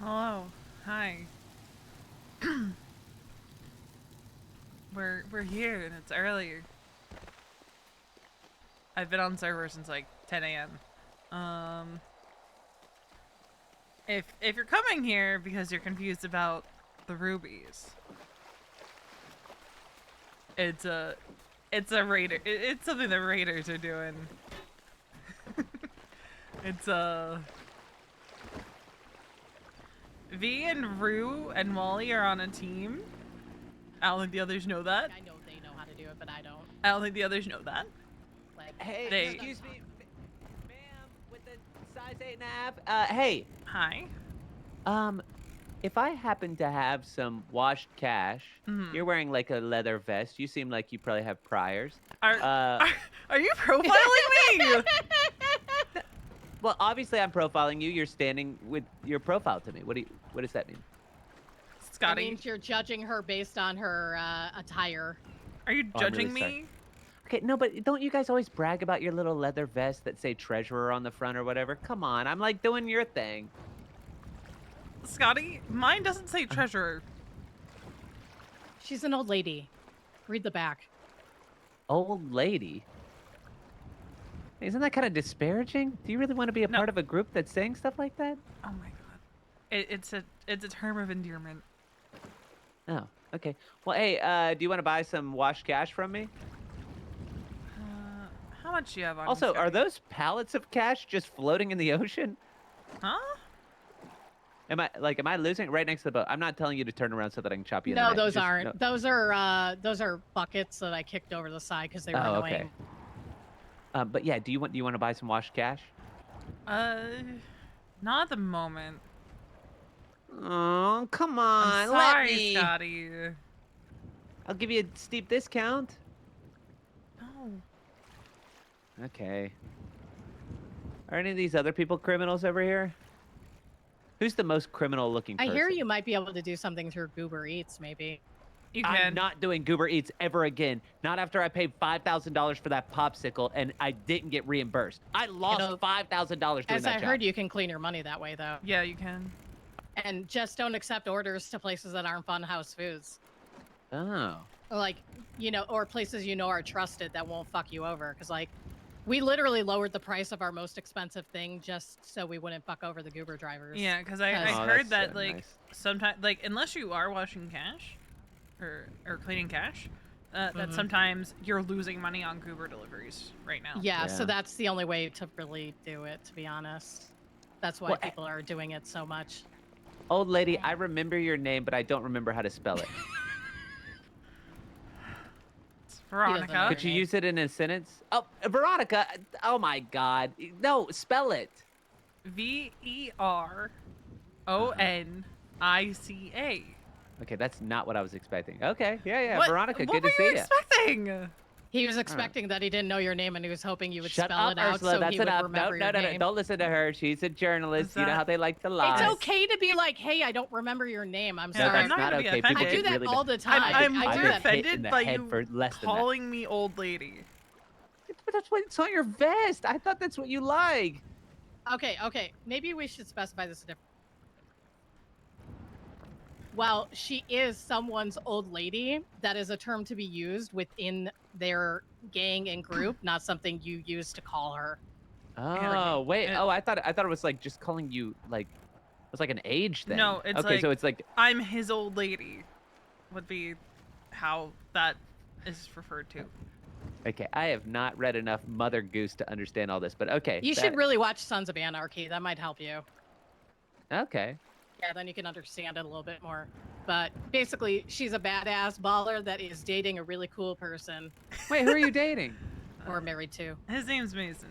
Hello. Hi. We're here and it's early. I've been on server since like 10 a.m. Um if you're coming here because you're confused about the rubies, it's a raider. It's something the raiders are doing. It's V and Rue and Molly are on a team. I don't think the others know that. I know they know how to do it, but I don't. I don't think the others know that. Like, Hey, excuse me, ma'am, with the size 8.5. Hey, Hi. if I happen to have some washed cash, Mhm. you're wearing like a leather vest. You seem like you probably have priors. Are, Uh, are you profiling me? well, obviously I'm profiling you. You're standing with your profile to me. What does that mean? that Scotty, means you're judging her based on her attire. are you Oh, I'm judging really sorry. me? Okay, no, but don't you guys always brag about your little leather vest that say treasurer on the front or whatever? Come on, I'm like doing your thing. Scotty, mine doesn't say treasurer. She's an old lady. Read the back. Old lady. Isn't that kind of disparaging? Do you really want to be a No. part of a group that's saying stuff like that? Oh my god. It's a term of endearment. Oh, okay. Well, hey, do you want to buy some wash cash from me? How much do you have on you, Also, are Scotty? those pallets of cash just floating in the ocean? Huh? Am I losing it right next to the boat? I'm not telling you to turn around so that I can chop you in the No, neck. those Just, aren't. no. Those are buckets that I kicked over the side because they were Oh, annoying. okay. But yeah, do you want to buy some wash cash? Uh, not at the moment. Oh, come I'm on, let sorry, me. Scotty. I'll give you a steep discount. No. Okay. Are any of these other people criminals over here? Who's the most criminal looking I person? hear you might be able to do something through Goober Eats, maybe. You I'm can. not doing Goober Eats ever again. Not after I paid $5,000 for that popsicle and I didn't get reimbursed. I lost $5,000 doing As that I job. heard, you can clean your money that way, though. Yeah, you can. And just don't accept orders to places that aren't Funhouse Foods. Oh. Like, or places are trusted that won't fuck you over. Because, like, we literally lowered the price of our most expensive thing just so we wouldn't fuck over the Goober drivers. Yeah, because I Oh, heard that's that so like nice. sometimes like unless you are washing cash, or cleaning cash, that sometimes you're losing money on Goober deliveries right now. Yeah, so Yeah. that's the only way to really do it, to be honest. That's why Well, people are doing it so much. Old lady, I remember your name, but I don't remember how to spell it. It's know Veronica. your Could you name. use it in a sentence? Oh, Veronica. Oh my God. No, spell it. Veronica. Okay, that's not what I was expecting. Okay, yeah, What? Veronica, What good were to you see you. expecting? He was expecting that he didn't know your name and he was hoping you would Shut spell up, it out Ursula. so That's he would enough. remember No, your no. name. Don't listen to her. She's a journalist. You know how they like to lie. It's okay to be like, hey, I don't remember your name. I'm Yeah, sorry. I'm not gonna be okay. offended. People I do get that really all the time. I'm I more do that. offended by head you for less than that. calling me old lady. But that's what it's on your vest. I thought that's what you like. Okay. Maybe we should specify this a different. Well, she is someone's old lady. That is a term to be used within their gang and group, not something you use to call her. Oh, wait. Oh, I thought it was like just calling you like it was like an age thing. No, it's okay, like so it's like I'm his old lady would be how that is referred to. okay, I have not read enough Mother Goose to understand all this, but okay. You should really watch Sons of Anarchy. That might help you. Okay. Yeah, then you can understand it a little bit more. But basically, she's a badass baller that is dating a really cool person. Wait, who are you dating? Or married to. His name's Mason.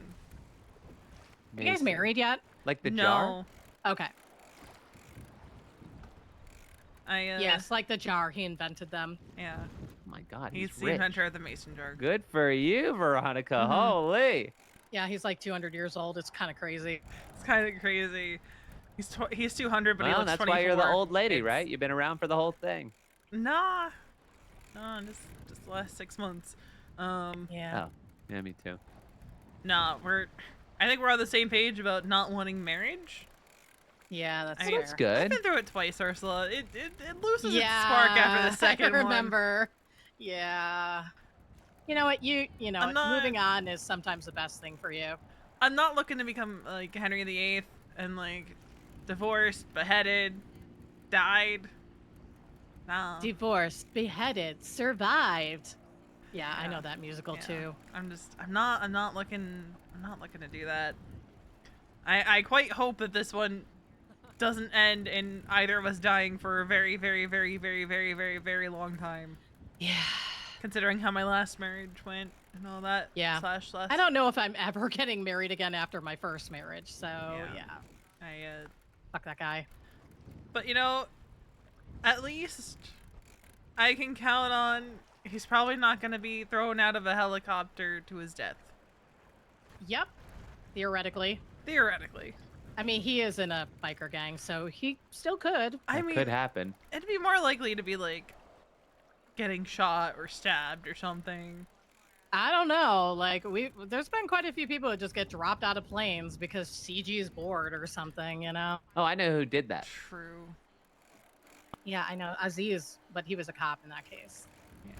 Are you guys married yet? Like the No. jar? Okay. Yes, like the jar. He invented them. Yeah. Oh my God, He's he's the rich. inventor of the mason jar. Good for you, Veronica. Holy. Yeah, he's like 200 years old. It's kind of crazy. It's kind of crazy. He's 200, but he looks 24. That's why you're the old lady, It's- right? You've been around for the whole thing. Nah. No, just the last 6 months. Yeah. Oh, yeah, me too. Nah, I think we're on the same page about not wanting marriage. Yeah, that's I fair. mean, That's I've good. been through it twice, Ursula. It loses its Yeah, spark after the second I one. remember. Yeah. You know what? You know I'm what? not. Moving on is sometimes the best thing for you. I'm not looking to become like Henry VIII and like divorced, beheaded, died. No. Divorced, beheaded, survived. Yeah, I Yeah. know that musical Yeah. too. I'm not looking to do that. I quite hope that this one doesn't end in either of us dying for a very, very, very, very, very, very, very long time. Yeah. Considering how my last marriage went and all that. Yeah. Slash. I don't know if I'm ever getting married again after my first marriage, so yeah. I Fuck that guy. But you know, at least I can count on he's probably not going to be thrown out of a helicopter to his death. Yep. Theoretically. Theoretically. I mean, he is in a biker gang, so he still could. That could happen. It'd be more likely to be like getting shot or stabbed or something. I don't know. Like there's been quite a few people who just get dropped out of planes because CG is bored or something, you know? Oh, I know who did that. True. Yeah, I know Aziz, but he was a cop in that case. Yeah.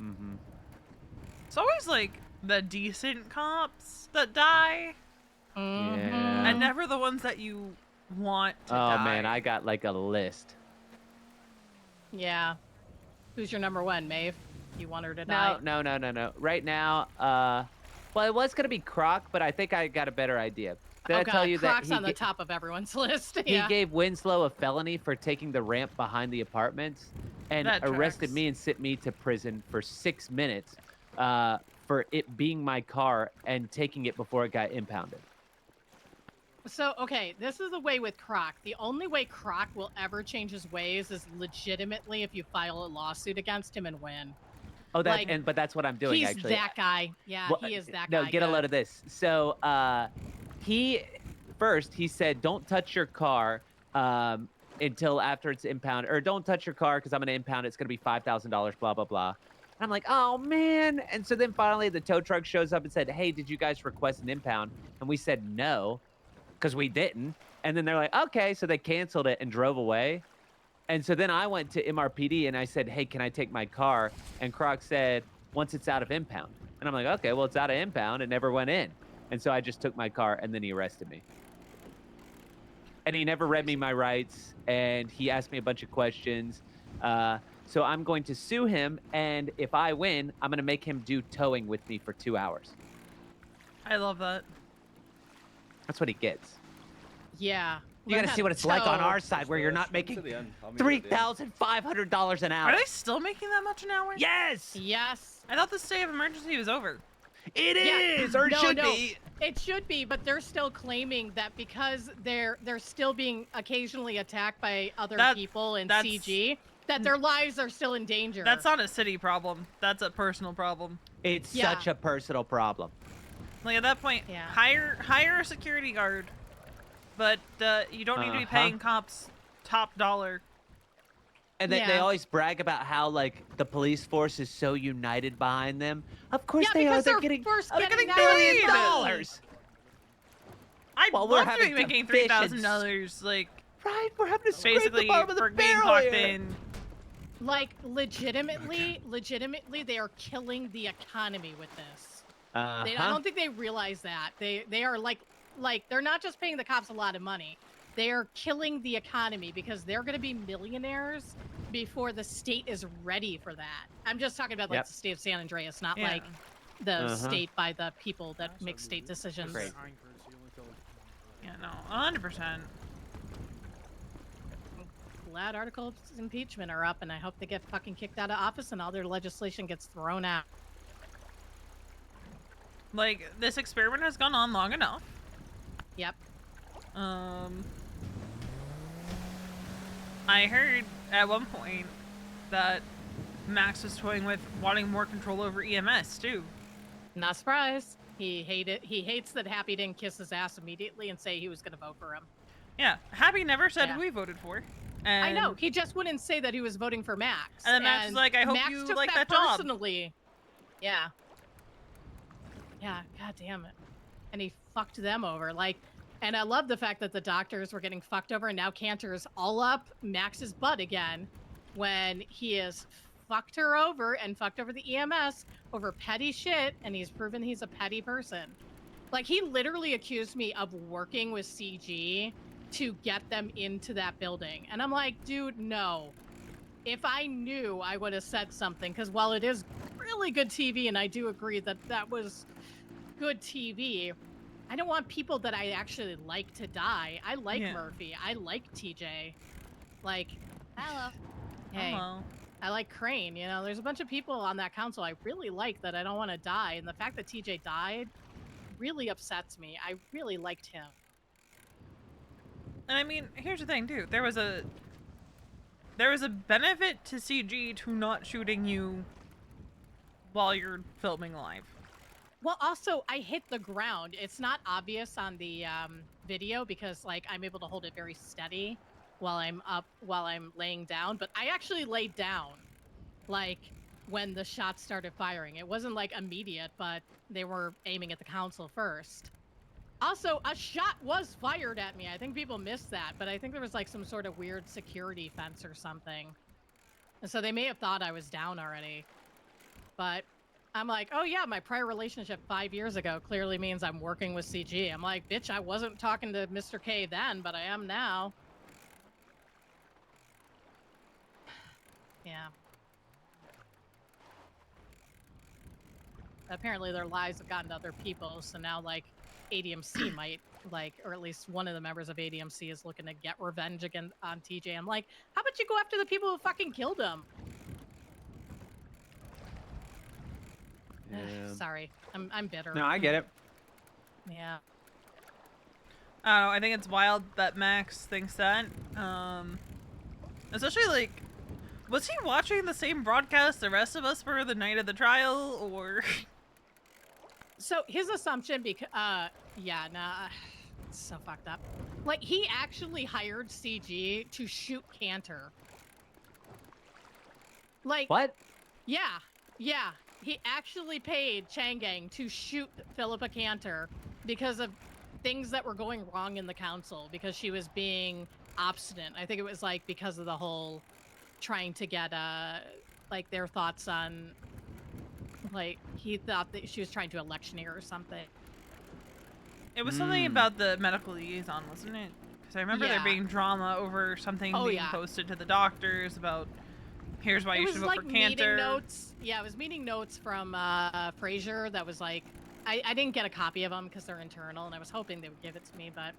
Mm-hmm. It's always like the decent cops that die, Yeah. and never the ones that you want to Oh die. man, I got like a list. Yeah. Who's your number one, Maeve? You want her to No, die? no. Right now, well, it was gonna be Croc, but I think I got a better idea. Did Oh I god, tell you Croc's that on the top of everyone's list. he Yeah. gave Winslow a felony for taking the ramp behind the apartments and That arrested tracks. me and sent me to prison for 6 minutes for it being my car and taking it before it got impounded. So, okay, this is the way with Croc. The only way Croc will ever change his ways is legitimately if you file a lawsuit against him and win. Oh, Like, but that's what I'm doing He's actually. that guy. Yeah, Well, he is that no, guy. get a Good. load of this. So he said, don't touch your car until after it's impounded, or don't touch your car because I'm going to impound it. It's going to be $5,000, blah, blah, blah. And I'm like, oh, man. And so then finally the tow truck shows up and said, hey, did you guys request an impound? And we said no, because we didn't. And then they're like, okay. So they canceled it and drove away. And so then I went to MRPD and I said, hey, can I take my car? And Croc said, once it's out of impound. And I'm like, okay, well, it's out of impound. It never went in. And so I just took my car and then he arrested me. And he never read me my rights. And he asked me a bunch of questions. So I'm going to sue him. And if I win, I'm going to make him do towing with me for 2 hours. I love that. That's what he gets. Yeah. You got to see what it's like on our side where you're not Swim to making the end. I'll meet you at the end. $3,500 an hour. Are they still making that much an hour? Yes! Yes. I thought the state of emergency was over. It Yeah. is, or it No, should no. be. It should be, but they're still claiming that because they're still being occasionally attacked by other people in that's- CG, that their lives are still in danger. That's not a city problem. That's a personal problem. It's Yeah. such a personal problem. Like at that point, Yeah. hire a security guard, but you don't need to be Uh-huh. paying cops top dollar. And they Yeah. always brag about how like the police force is so united behind them. Of course Yeah, they are. because They're they're getting first they're getting getting that paid. $1 I'd Well, we're love to having be to making fish and $3,000, like Right, we're having to scrape basically the bottom of the for being barrel clocked here. in. Like legitimately, they are killing the economy with this. I don't think they realize that. They are like they're not just paying the cops a lot of money. They are killing the economy because they're going to be millionaires before the state is ready for that. I'm just talking about like Yep. the state of San Andreas, not Yeah. like the Uh-huh. state by the people that make state decisions. Great. Yeah, no, 100%. Glad articles of impeachment are up, and I hope they get fucking kicked out of office and all their legislation gets thrown out. Like this experiment has gone on long enough. Yep. I heard at one point that Max was toying with wanting more control over EMS too. Not surprised. He hates that Happy didn't kiss his ass immediately and say he was going to vote for him. Yeah, Happy never said Yeah. who he voted for. And I know. He just wouldn't say that he was voting for Max. And then Max was like, I hope Max you took like that job. personally. Yeah. Yeah, god damn it. And he fucked them over. Like, And I love the fact that the doctors were getting fucked over, and now Cantor's all up Max's butt again when he has fucked her over and fucked over the EMS over petty shit, and he's proven he's a petty person. Like, he literally accused me of working with CG to get them into that building. And I'm like, dude, no. If I knew, I would have said something, because while it is really good TV, and I do agree that that was good TV, I don't want people that I actually like to die. I like Murphy. I like TJ. Like, Hello. Hey, Hello. I like Crane. You know, there's a bunch of people on that council I really like that I don't want to die. And the fact that TJ died really upsets me. I really liked him. And I mean, here's the thing, too. There was a benefit to CG to not shooting you while you're filming live. Well, also, I hit the ground. It's not obvious on the video because, like, I'm able to hold it very steady while I'm laying down. But I actually laid down, like, when the shots started firing. It wasn't, like, immediate, but they were aiming at the council first. Also, a shot was fired at me. I think people missed that, but I think there was, like, some sort of weird security fence or something. And so they may have thought I was down already. But I'm like, oh yeah, my prior relationship 5 years ago clearly means I'm working with CG. I'm like, bitch, I wasn't talking to Mr. K then, but I am now. Yeah. Apparently their lives have gotten to other people, so now, like, ADMC might, like, or at least one of the members of ADMC is looking to get revenge again on TJ. I'm like, how about you go after the people who fucking killed him? Yeah. Sorry, I'm bitter. No, I get it. Yeah. I don't know, I think it's wild that Max thinks that. Especially, like, was he watching the same broadcast the rest of us were the night of the trial, or? So his assumption, because, yeah, nah, it's so fucked up. Like, he actually hired CG to shoot Cantor. Like, What? Yeah, yeah. He actually paid Changang to shoot Philippa Cantor because of things that were going wrong in the council, because she was being obstinate. I think it was, like, because of the whole trying to get, like, their thoughts on, like, he thought that she was trying to electioneer or something. It was something about the medical liaison, wasn't it? Because I remember there being drama over something being posted to the doctors about, here's why you should vote for Cantor. Meeting notes. Yeah, it was meeting notes from Fraser that was like, I didn't get a copy of them because they're internal, and I was hoping they would give it to me, but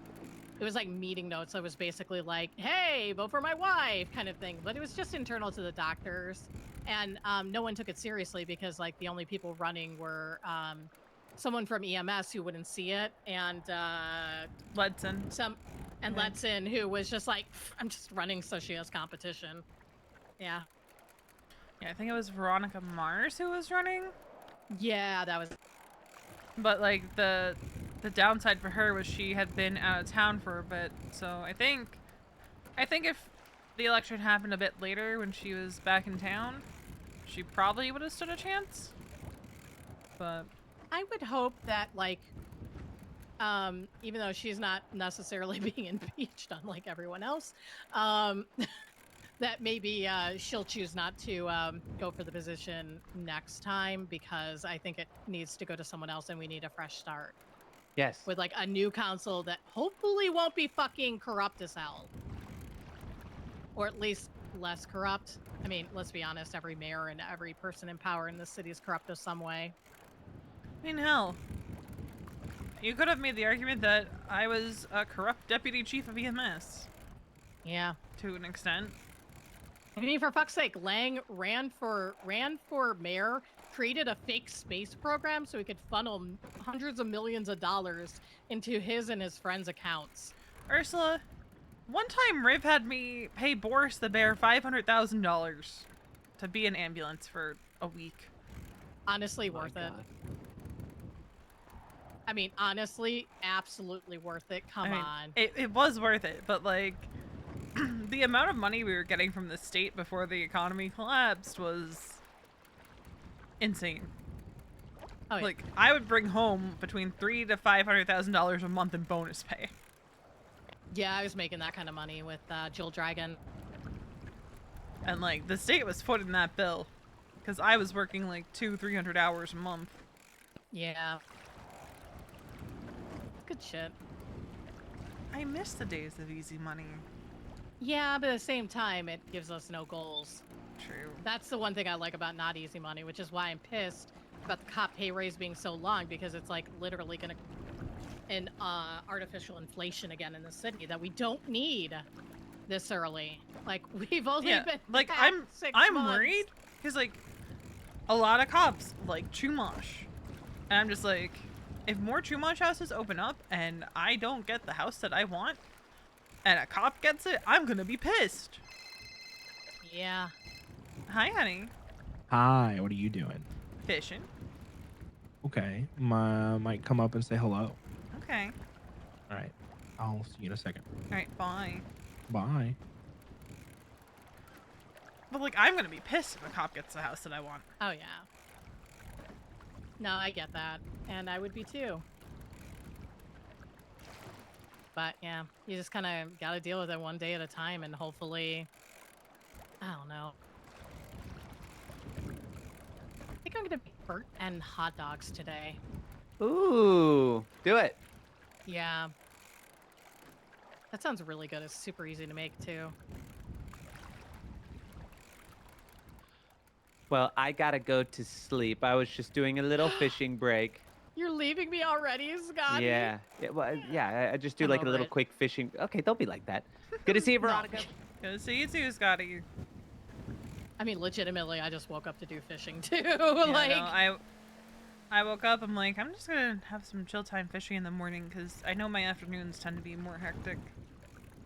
it was like meeting notes. It was basically like, hey, vote for my wife kind of thing. But it was just internal to the doctors. And no one took it seriously because, like, the only people running were someone from EMS who wouldn't see it, and Ledson. Letson, who was just like, I'm just running so she has competition. Yeah. Yeah, I think it was Veronica Mars who was running. Yeah, that was. But, like, the downside for her was she had been out of town for a bit. So I think if the election happened a bit later when she was back in town, she probably would have stood a chance. But I would hope that, like, even though she's not necessarily being impeached, unlike everyone else, that maybe she'll choose not to go for the position next time, because I think it needs to go to someone else and we need a fresh start. Yes. With, like, a new council that hopefully won't be fucking corrupt as hell. Or at least less corrupt. I mean, let's be honest, every mayor and every person in power in this city is corrupt in some way. I mean, hell, you could have made the argument that I was a corrupt deputy chief of EMS. Yeah. To an extent. I mean, for fuck's sake, Lang ran for mayor, created a fake space program so he could funnel hundreds of millions of dollars into his and his friends' accounts. Ursula, one time Riv had me pay Boris the Bear $500,000 to be an ambulance for a week. Honestly, worth it. I mean, honestly, absolutely worth it. Come on. It was worth it, but, like, the amount of money we were getting from the state before the economy collapsed was insane. Oh, yeah. Like, I would bring home between $300,000 to $500,000 a month in bonus pay. Yeah, I was making that kind of money with Jill Dragon. And like the state was footing that bill, because I was working like 200-300 hours a month. Yeah. Good shit. I miss the days of easy money. Yeah, but at the same time, it gives us no goals. True. That's the one thing I like about not easy money, which is why I'm pissed about the cop pay raise being so long, because it's like literally gonna an artificial inflation again in the city that we don't need this early. Like we've only been like back I'm 6 months. worried because like a lot of cops like Chumash, and I'm just like, if more Chumash houses open up and I don't get the house that I want, and a cop gets it, I'm gonna be pissed. Yeah. Hi, honey. Hi, what are you doing? Fishing. Okay, might come up and say hello. Okay. All right, I'll see you in a second. All right. Bye. Bye. But like, I'm gonna be pissed if a cop gets the house that I want. Oh yeah. No, I get that, and I would be too. But yeah, you just kind of got to deal with it one day at a time, and hopefully, I don't know. I think I'm gonna be burnt and hot dogs today. Ooh, do it. Yeah. That sounds really good. It's super easy to make too. Well, I gotta go to sleep. I was just doing a little fishing break. You're leaving me already, Scotty? Yeah. I just do I'm like a over little it. quick fishing. Okay, don't be like that. Good to see you, No. Veronica. Good to see you too, Scotty. I mean, legitimately, I just woke up to do fishing too. Yeah, like, no, I woke up, I'm like, I'm just gonna have some chill time fishing in the morning because I know my afternoons tend to be more hectic.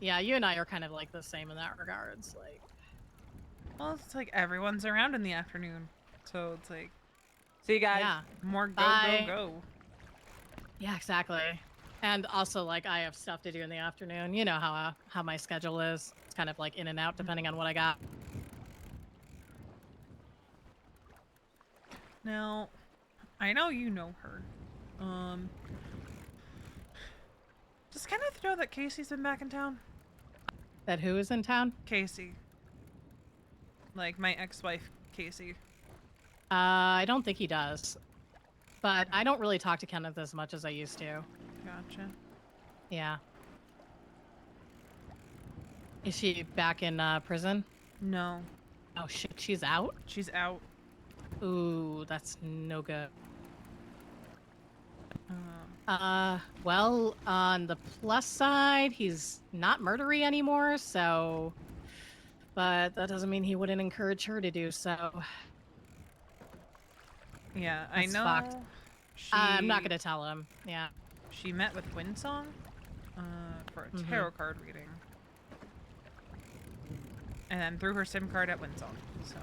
yeah, you and I are kind of like the same in that regards. Like, Well, it's like everyone's around in the afternoon, so it's like See you guys. yeah, more go, Bye. go, go. yeah, exactly. And also, like, I have stuff to do in the afternoon. You know how my schedule is. It's kind of like in and out depending on what I got. Now, I know you know her. Does Kenneth know that Casey's been back in town? That who is in town? Casey. Like my ex-wife, Casey. I don't think he does. But I don't really talk to Kenneth as much as I used to. Gotcha. Yeah. Is she back in prison? No, Oh shit, she's out? she's out. Ooh, that's no good. Um, Well, on the plus side, he's not murdery anymore, so... But that doesn't mean he wouldn't encourage her to do so. yeah, I That's know. fucked. She, I'm not gonna tell him. Yeah. She met with Winsong for a Mhm. tarot card reading. And then threw her SIM card at Winsong, so...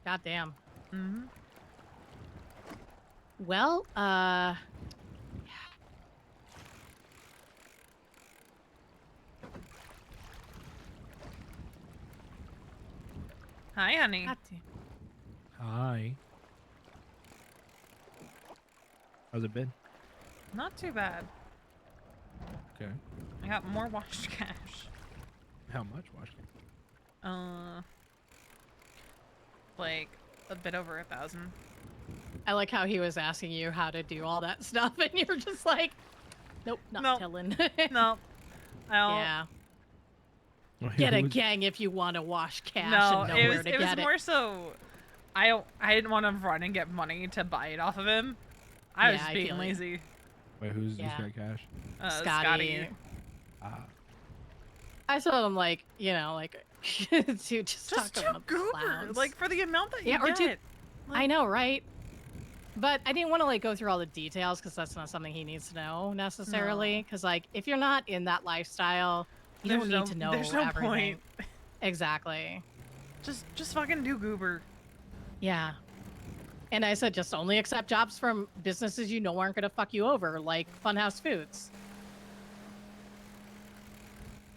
Goddamn. Mm-hmm. Well, Hi, honey. goddamn. Hi. How's it been? Not too bad. Okay. I got more washed cash. How much, Washington? Like a bit over 1,000. I like how he was asking you how to do all that stuff, and you're just like, nope, not Nope. telling. No, I'll, Yeah. Well, Get a who's- gang if you want to wash cash no, and know it where was to it was get more so. I didn't want to run and get money to buy it off of him. I was Yeah, I being feel you. lazy. Wait, who's Yeah. got cash? Scotty. Ah. I told him, like, you know, like, to just talk Just to do one of the Goober, clowns. like for the amount that you Yeah, or get. do- Like, I know, right? But I didn't want to, like, go through all the details because that's not something he needs to know necessarily. Because, like, if you're not in that lifestyle, you there's don't no, need to know There's no everything. point. Exactly. Just fucking do Goober. Yeah. And I said, just only accept jobs from businesses you know aren't going to fuck you over, like Funhouse Foods.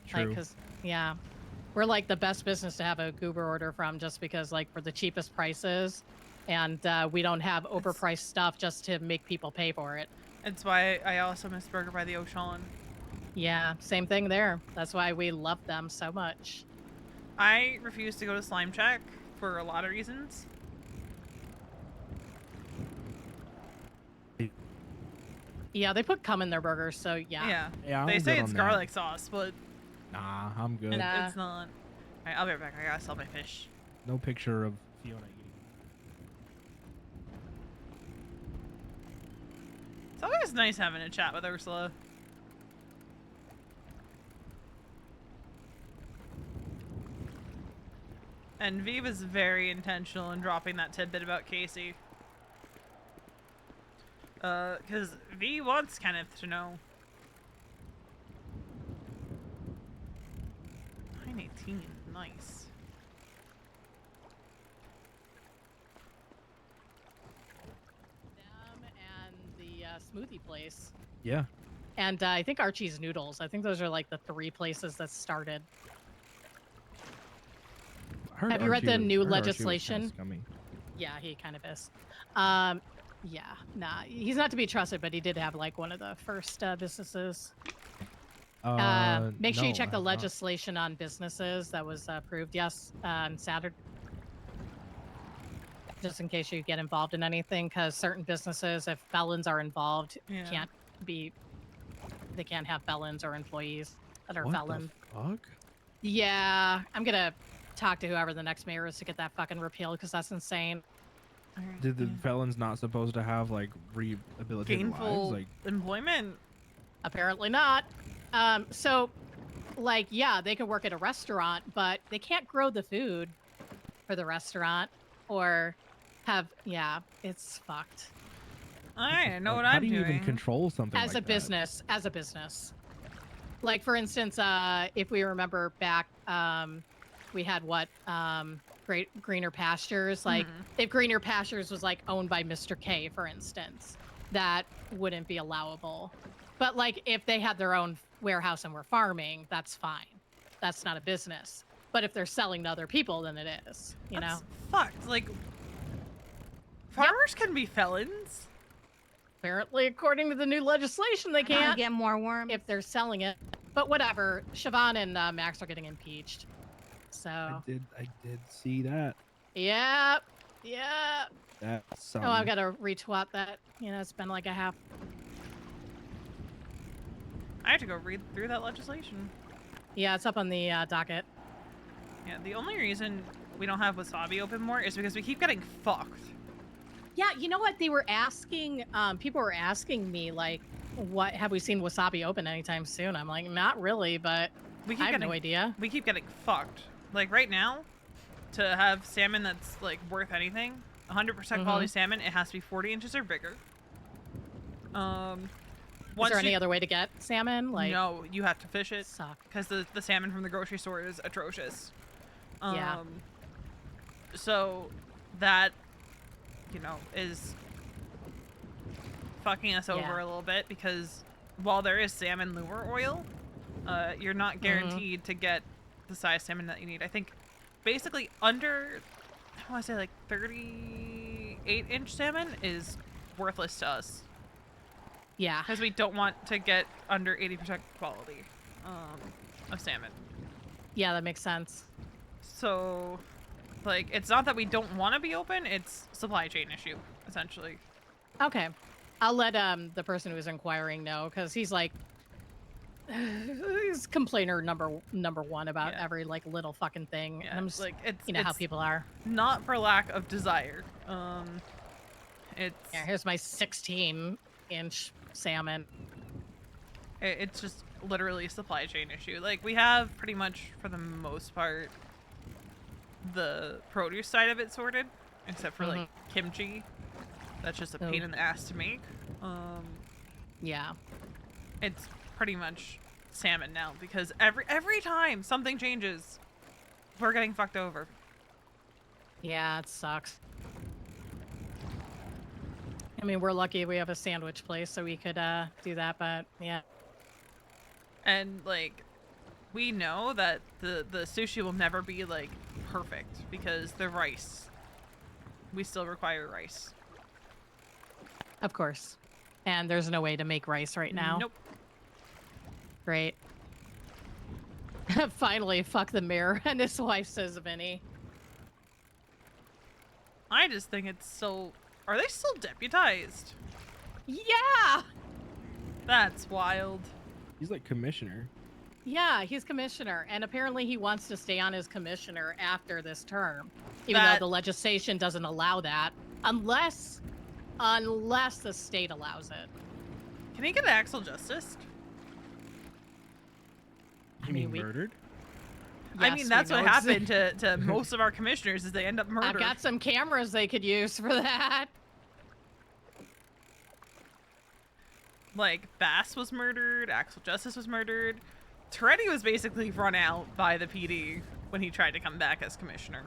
True. Like, cause, yeah, we're like the best business to have a Goober order from just because, like, we're the cheapest prices and we don't have overpriced stuff just to make people pay for it. It's why I also miss Burger by the Ocean. Yeah, same thing there. That's why we love them so much. I refuse to go to Slime Check for a lot of reasons. Yeah, they put cum in their burgers, so yeah. Yeah, They I'm say good it's on garlic sauce, but Nah, I'm good. Nah. it's not. Alright, I'll be right back. I gotta sell my fish. No picture of Fiona eating. It's always nice having a chat with Ursula. And V was very intentional in dropping that tidbit about Casey. Because V wants Kenneth to know. 918, nice. Them and the smoothie place. Yeah. And I think Archie's Noodles. I think those are like the 3 places that started. Have you read the new legislation? Yeah, he kind of is. Yeah, nah, he's not to be trusted, but he did have like one of the first businesses. Make sure you check the legislation on businesses that was approved, yes, on Saturday. Just in case you get involved in anything, because certain businesses, if felons are involved, they can't have felons or employees that are felons. What the fuck? Yeah, I'm gonna talk to whoever the next mayor is to get that fucking repealed, because that's insane. Did the felons not supposed to have like rehabilitated Gainful lives? Like employment? Apparently not. So, like, yeah, they can work at a restaurant, but they can't grow the food for the restaurant or have, yeah, it's fucked. I know what how I'm do you doing. even control something As like a business, as a business. Like, for instance, if we remember back, we had what, Greener Pastures. Like, if Greener Pastures was like owned by Mr. K, for instance, that wouldn't be allowable. But like, if they had their own warehouse and were farming, that's fine. That's not a business. But if they're selling to other people, then it is. You know? Fucked. Like, farmers can be felons. Apparently, according to the new legislation, they can't get more worms if they're selling it. But whatever. Siobhan and Max are getting impeached. So I did see that. yeah. That's Oh, I've got to retweet that. You know, it's been like a half. I have to go read through that legislation. Yeah, it's up on the docket. Yeah, the only reason we don't have Wasabi open more is because we keep getting fucked. Yeah, you know what? They were asking, people were asking me, like, what, have we seen Wasabi open anytime soon? I'm like, not really, but I have no idea. We keep getting fucked. Like, right now, to have salmon that's, like, worth anything, 100% quality salmon, it has to be 40 inches or bigger. Is there any other way to get salmon? Like, no, you have to fish it. Suck. Because the salmon from the grocery store is atrocious. Yeah. So, that, you know, is fucking us over a little bit, because while there is salmon lure oil, you're not guaranteed to get the size salmon that you need. I think basically under, I want to say like 38-inch salmon is worthless to us. Yeah. Because we don't want to get under 80% quality of salmon. Yeah, that makes sense. So, like, it's not that we don't want to be open, it's supply chain issue, essentially. Okay. I'll let the person who was inquiring know, because he's like, he's complainer number one about every like little fucking thing. Yeah, And I'm just, like, you know how people are. Not for lack of desire. It's here's my 16-inch salmon. It's just literally a supply chain issue. Like, we have pretty much, for the most part, the produce side of it sorted, except for like kimchi. That's just a pain in the ass to make. Yeah. It's pretty much salmon now, because every time something changes, we're getting fucked over. Yeah, it sucks. I mean, we're lucky we have a sandwich place, so we could do that, but yeah. And like, we know that the sushi will never be like perfect, because the rice, we still require rice. Of course. And there's no way to make rice right now. Nope. Great. Finally, fuck the mayor and his wife, says Vinny. I just think it's so... Are they still deputized? Yeah! That's wild. He's like commissioner. Yeah, he's commissioner, and apparently he wants to stay on as commissioner after this term, even though the legislation doesn't allow that, unless the state allows it. Can he get Axel Justice? You mean murdered? I mean, Yes, that's we what know happened to most of our commissioners is they end up murdered. I've got some cameras they could use for that. Like, Bass was murdered, Axel Justice was murdered. Toretti was basically run out by the PD when he tried to come back as commissioner.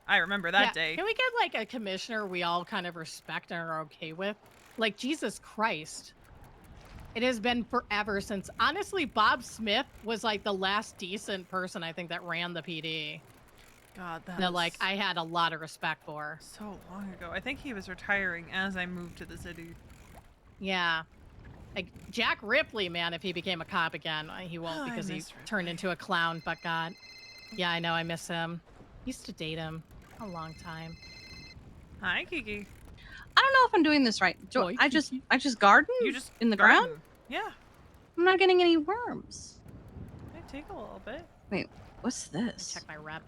I remember that day. Can we get, like, a commissioner we all kind of respect and are okay with? Like, Jesus Christ. It has been forever since, honestly, Bob Smith was, like, the last decent person, I think, that ran the PD. God, that, like, I had a lot of respect for. So long ago. I think he was retiring as I moved to the city. Yeah. Like, Jack Ripley, man, if he became a cop again, he won't because he turned into a clown, but God. Yeah, I know, I miss him. Used to date him a long time. Hi, Kiki. I don't know if I'm doing this right. I just garden? You just in the garden. ground? Yeah. I'm not getting any worms. Might take a little bit. Wait, what's this? Check my rep.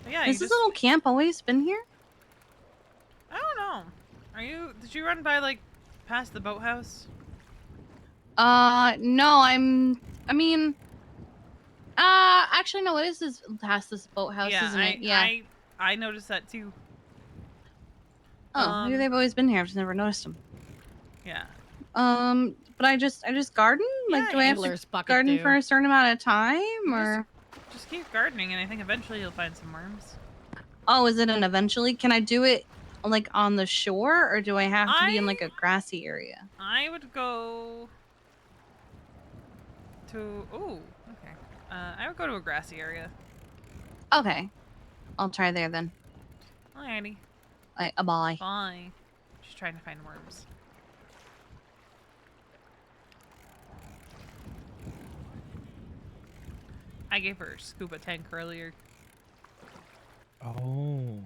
But yeah, Has this little camp always been here? I don't know. Did you run by, like, past the boathouse? No, actually, no, it is this past this boathouse, isn't it? Yeah. I noticed that too. Oh, maybe they've always been here. I've just never noticed them. Yeah. But I just garden? Like, do I have to garden for a certain amount of time, or? Just keep gardening, and I think eventually you'll find some worms. Oh, is it an eventually? Can I do it, like, on the shore, or do I have to be in, like, a grassy area? I would go to... Ooh, okay. I would go to a grassy area. Okay. I'll try there, then. Alrighty. Bye. Bye. Just trying to find worms. I gave her a scuba tank earlier. Oh.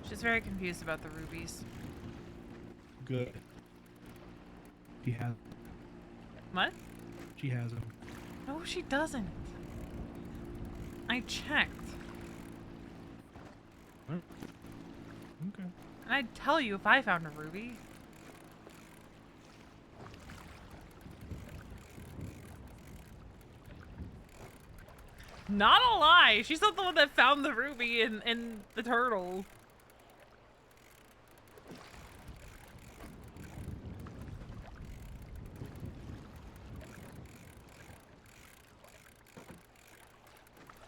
She's very confused about the rubies. Good. She has. What? She has them. No, she doesn't. I checked. Okay. And I'd tell you if I found a ruby. Not a lie. She's not the one that found the ruby in the turtle.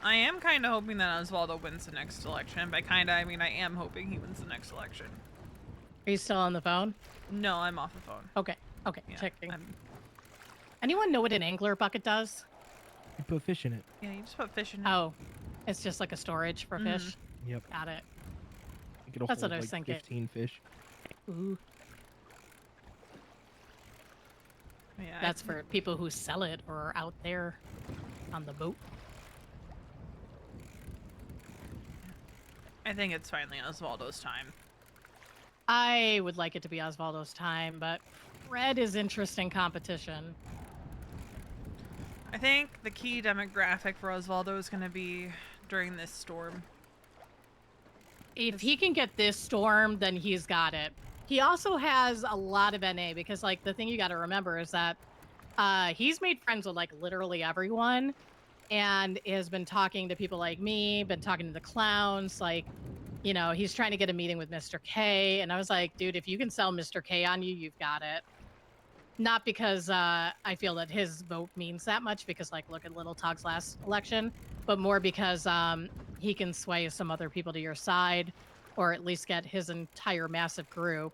I am kind of hoping that Osvaldo wins the next election. By kind of, I mean I am hoping he wins the next election. Are you still on the phone? No, I'm off the phone. Okay. Okay. Yeah, Checking. Anyone know what an angler bucket does? You put fish in it. Yeah, you just put fish in it. Oh, it's just like a storage for fish. Yep. Got it. It'll That's hold, what I was like, thinking. 15 fish. Ooh. Yeah, That's for people who sell it or are out there on the boat. I think it's finally Osvaldo's time. I would like it to be Osvaldo's time, but Red is interesting competition. I think the key demographic for Osvaldo is going to be during this storm. If he can get this storm, then he's got it. He also has a lot of NA because, like, the thing you got to remember is that he's made friends with, like, literally everyone and has been talking to people like me, been talking to the clowns. Like, you know, he's trying to get a meeting with Mr. K. And I was like, dude, if you can sell Mr. K on you, you've got it. Not because I feel that his vote means that much, because, like, look at Little Tug's last election, but more because he can sway some other people to your side, or at least get his entire massive group.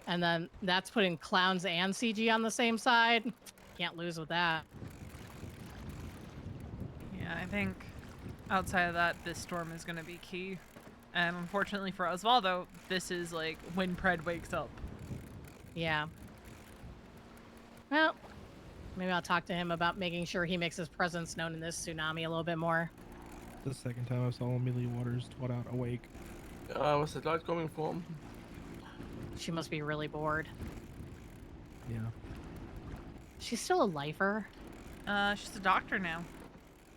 And then that's putting clowns and CG on the same side. Can't lose with that. Yeah, I think outside of that, this storm is going to be key. And unfortunately for Osvaldo, this is like when Pred wakes up. Yeah. Well, maybe I'll talk to him about making sure he makes his presence known in this tsunami a little bit more. The second time I saw Amelia Waters twat out awake. What's the light coming from? She must be really bored. Yeah. She's still a lifer. She's a doctor now.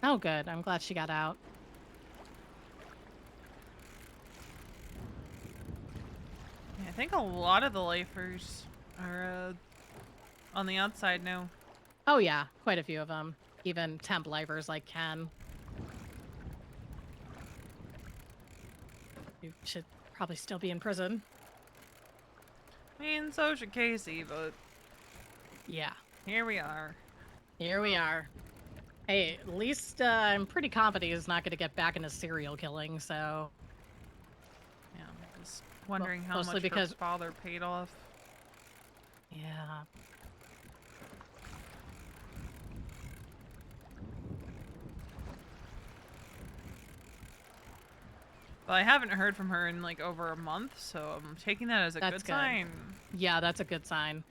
Oh, good. I'm glad she got out. Yeah, I think a lot of the lifers are on the outside now. Oh, yeah. Quite a few of them. Even temp lifers like Ken. You should probably still be in prison. I mean, so should Casey, but Yeah. here we are. Here we are. Hey, at least I'm pretty confident he's not going to get back into serial killing, so... Yeah, I'm just wondering how mostly much because- her father paid off. Yeah. But I haven't heard from her in like over a month, so I'm taking that as a That's good good. sign. Yeah, that's a good sign.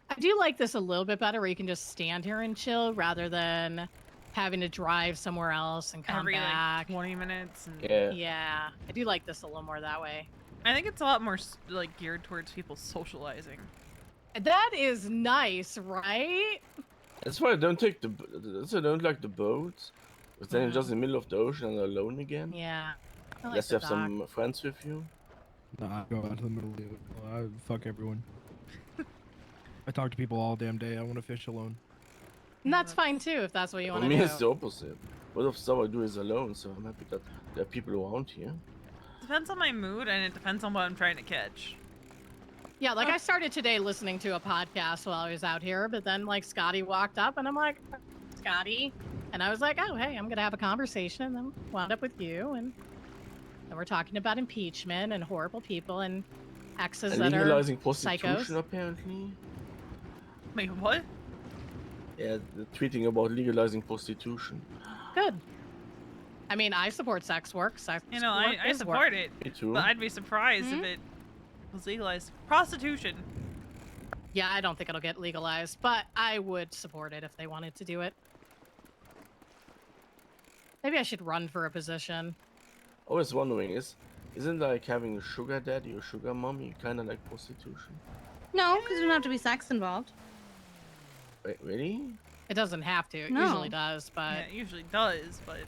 I do like this a little bit better where you can just stand here and chill rather than having to drive somewhere else and come Every back. like 20 minutes. And Yeah. Yeah, I do like this a little more that way. I think it's a lot more like geared towards people socializing. That is nice, right? That's why I don't take the. That's why I don't like the boats. Because then you're just in the middle of the ocean and alone again. Yeah. I like Unless the you have dock. some friends with you. No, I go out to the middle of the ocean. I fuck everyone. I talk to people all damn day. I want to fish alone. And that's fine too if that's what you For want to me, do. it's the opposite. Most of the stuff I do is alone, so I'm happy that there are people around here. Depends on my mood, and it depends on what I'm trying to catch. Yeah, like I started today listening to a podcast while I was out here, but then like Scotty walked up and I'm like, Scotty. And I was like, oh, hey, I'm going to have a conversation. And then wound up with you. And then we're talking about impeachment and horrible people and exes And that are legalizing prostitution, psychos. apparently. Wait, what? Yeah, the tweeting about legalizing prostitution. Good. I mean, I support sex work. Sex You know, work I is support work. it, Me too. but I'd be surprised if it was legalized. Prostitution. Yeah, I don't think it'll get legalized, but I would support it if they wanted to do it. Maybe I should run for a position. I was wondering, isn't like having a sugar daddy or sugar mommy kind of like prostitution? No, because there don't have to be sex involved. Wait, really? It doesn't have to. It No. usually does, but Yeah, it usually does, but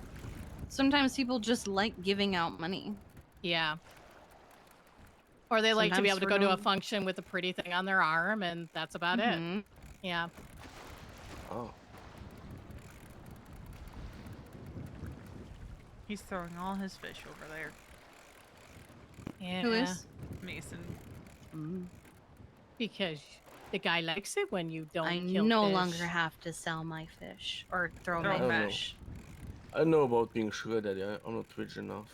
Sometimes people just like giving out money. yeah. Or they like to be Sometimes able to for go to no- a function with a pretty thing on their arm, and that's about it. Mhm. Yeah. Oh. he's throwing all his fish over there. Yeah. Who is? Mason. Because the guy likes it when you don't I kill no fish. longer have to sell my fish or throw Throw my them. fish. I don't know about being sugar daddy. I'm not rich enough.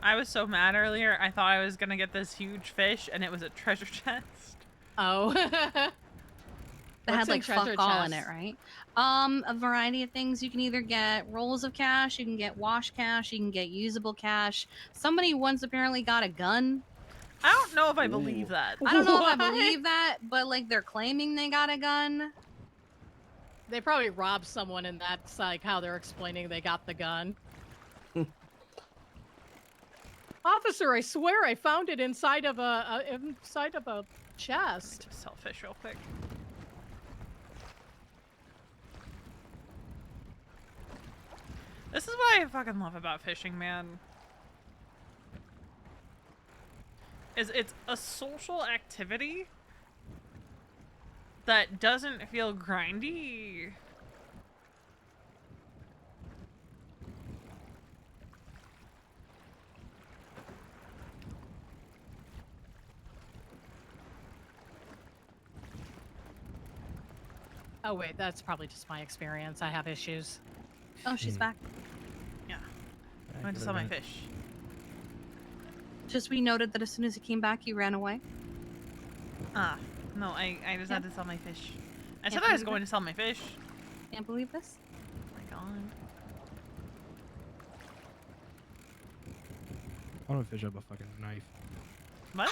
I was so mad earlier, I thought I was gonna get this huge fish, and it was a treasure chest. Oh. That What's had in like fuck treasure all in it, chest? right? A variety of things. You can either get rolls of cash, you can get wash cash, you can get usable cash. Somebody once apparently got a gun. I don't know if I believe Ooh. that. I don't know if I What? believe that, but like they're claiming they got a gun. They probably robbed someone, and that's like how they're explaining they got the gun. Officer, I swear I found it inside of a chest. Just sell fish real quick. This is what I fucking love about fishing, man. It's a social activity that doesn't feel grindy. Oh wait, that's probably just my experience. I have issues. Oh, she's back. Yeah, I went to sell my fish. Just we noted that as soon as he came back, you ran away. Ah, no, I just Yeah. had to sell my fish. I Can't said I was believe going it. to sell my fish. Can't believe this. Oh my god. I want to fish up a fucking knife. What?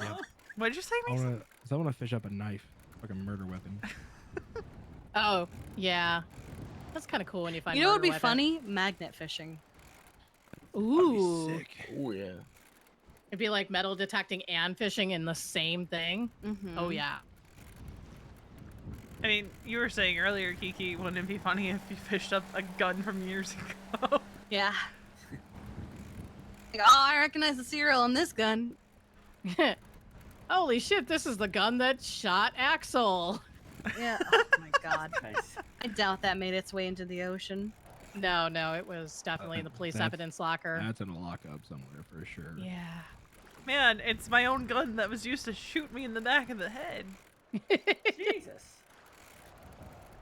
Yeah. What did you say, I Mason? want to fish up a knife, fucking murder weapon. Oh, yeah. That's kind of cool when you find. You know what would be murder weapon. funny? Magnet fishing. Ooh. That'd be sick. Oh yeah. It'd be like metal detecting and fishing in the same thing. Mm-hmm. Oh yeah. I mean, you were saying earlier, Kiki, wouldn't it be funny if you fished up a gun from years ago? Yeah. Like, oh, I recognize the serial on this gun. Holy shit! This is the gun that shot Axel. Yeah. Oh my god. Nice. I doubt that made its way into the ocean. No, it was definitely in the police That's- evidence locker. That's in a lockup somewhere for sure. Yeah. Man, it's my own gun that was used to shoot me in the back of the head. Jesus.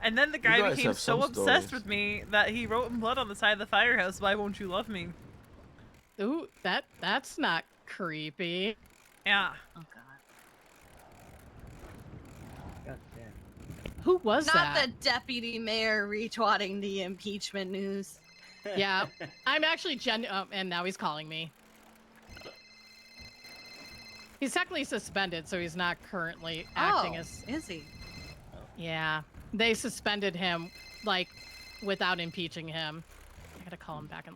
And then the guy guys became have so some obsessed stories. with me that he wrote in blood on the side of the firehouse, "Why won't you love me?" Ooh, that's not creepy. Yeah. Oh god. God damn. Who was Not that? the deputy mayor retweeting the impeachment news. Yeah, I'm actually and now he's calling me. He's technically suspended, so he's not currently acting Oh, as. is he? Yeah, they suspended him, like, without impeaching him. I gotta call him back and.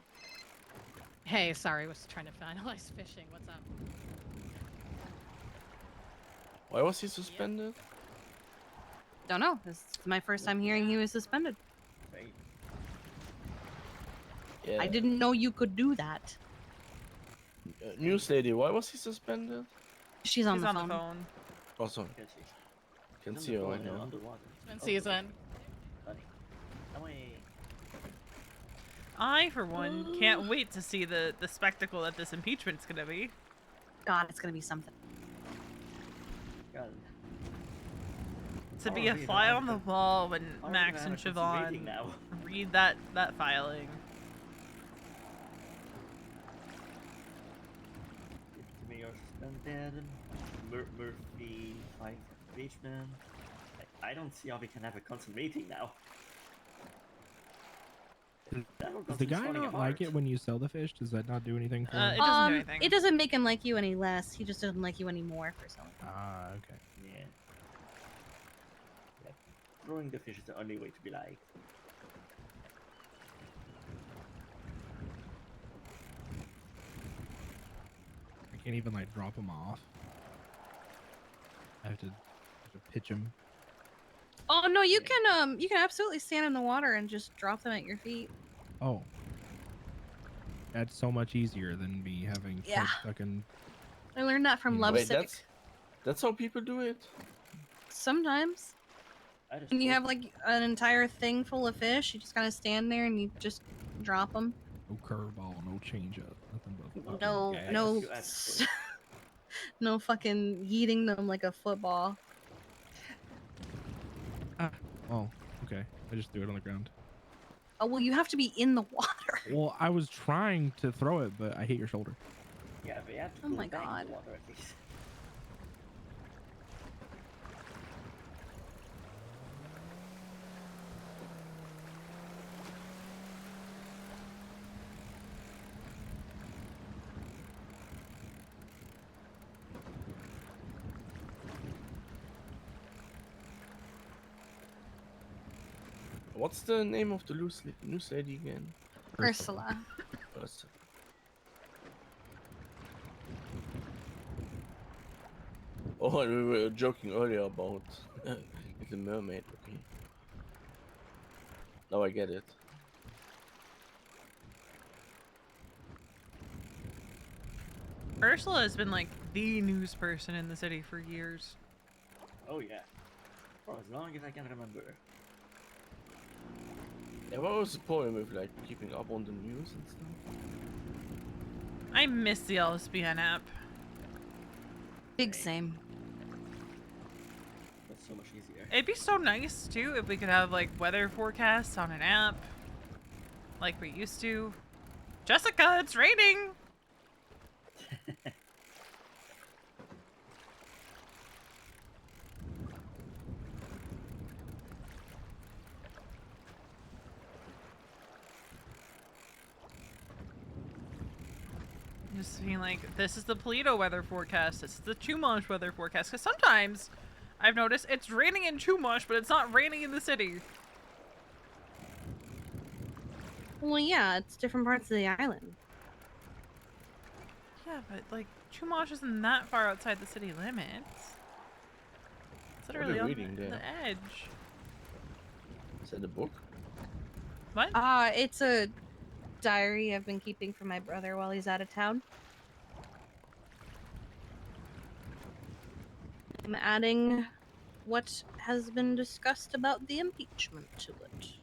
Hey, sorry, was trying to finalize fishing. What's up? Why was he suspended? Don't know. This is my first time hearing he was suspended. Right. Yeah. I didn't know you could do that. News lady, why was he suspended? She's on, He's the, on phone. the phone. Oh, sorry. Can see. Can On see the her phone right and now. underwater. Been Oh, season. Funny. Away. I, for one, can't wait to see the spectacle that this impeachment's gonna be. God, it's gonna be something. God. To be Oh, a we fly don't on the have to- wall when How are we Max gonna and have a consent meeting Siobhan now? read that filing. Deputy Mayor suspended. Murphy filing for impeachment. I don't see how we can have a consent meeting now. That whole Does the consent's guy falling not apart. like it when you sell the fish? Does that not do anything for It him? doesn't do anything. It doesn't make him like you any less. He just doesn't like you anymore for selling. Ah, okay. Yeah. Yeah. Throwing the fish is the only way to be liked. I can't even like drop him off. I have to pitch him. Oh no, you can absolutely stand in the water and just drop them at your feet. Oh. That's so much easier than me having Yeah. fucking. I learned that from Wait, Love Wait, Civic. that's how people do it? Sometimes I just when you thought- have like an entire thing full of fish, you just gotta stand there and you just drop them. No curveball, no changeup, nothing but. fucking No, gas. no, you asked for it. no fucking yeeting them like a football. Oh, okay. I just threw it on the ground. Oh well, you have to be in the water. Well, I was trying to throw it, but I hit your shoulder. Yeah, but you have to Oh pull my it back in God. the water at least. What's the name of the news lady again? Ursula. Ursula. Oh, we were joking earlier about Little Mermaid. Okay. Now I get it. Ursula has been like the news person in the city for years. Oh yeah. For as long as I can remember. Yeah, what was the problem with like keeping up on the news and stuff? I miss the LSBN app. Big same. That's so much easier. It'd be so nice too if we could have like weather forecasts on an app, like we used to. Jessica, it's raining. Just being like, this is the Polito weather forecast. This is the Chumash weather forecast. Because sometimes I've noticed it's raining in Chumash, but it's not raining in the city. Well, yeah, it's different parts of the island. Yeah, but like Chumash isn't that far outside the city limits. It's What are literally they on reading the there? edge. Is that the book? What? It's a diary I've been keeping for my brother while he's out of town. I'm adding what has been discussed about the impeachment to it.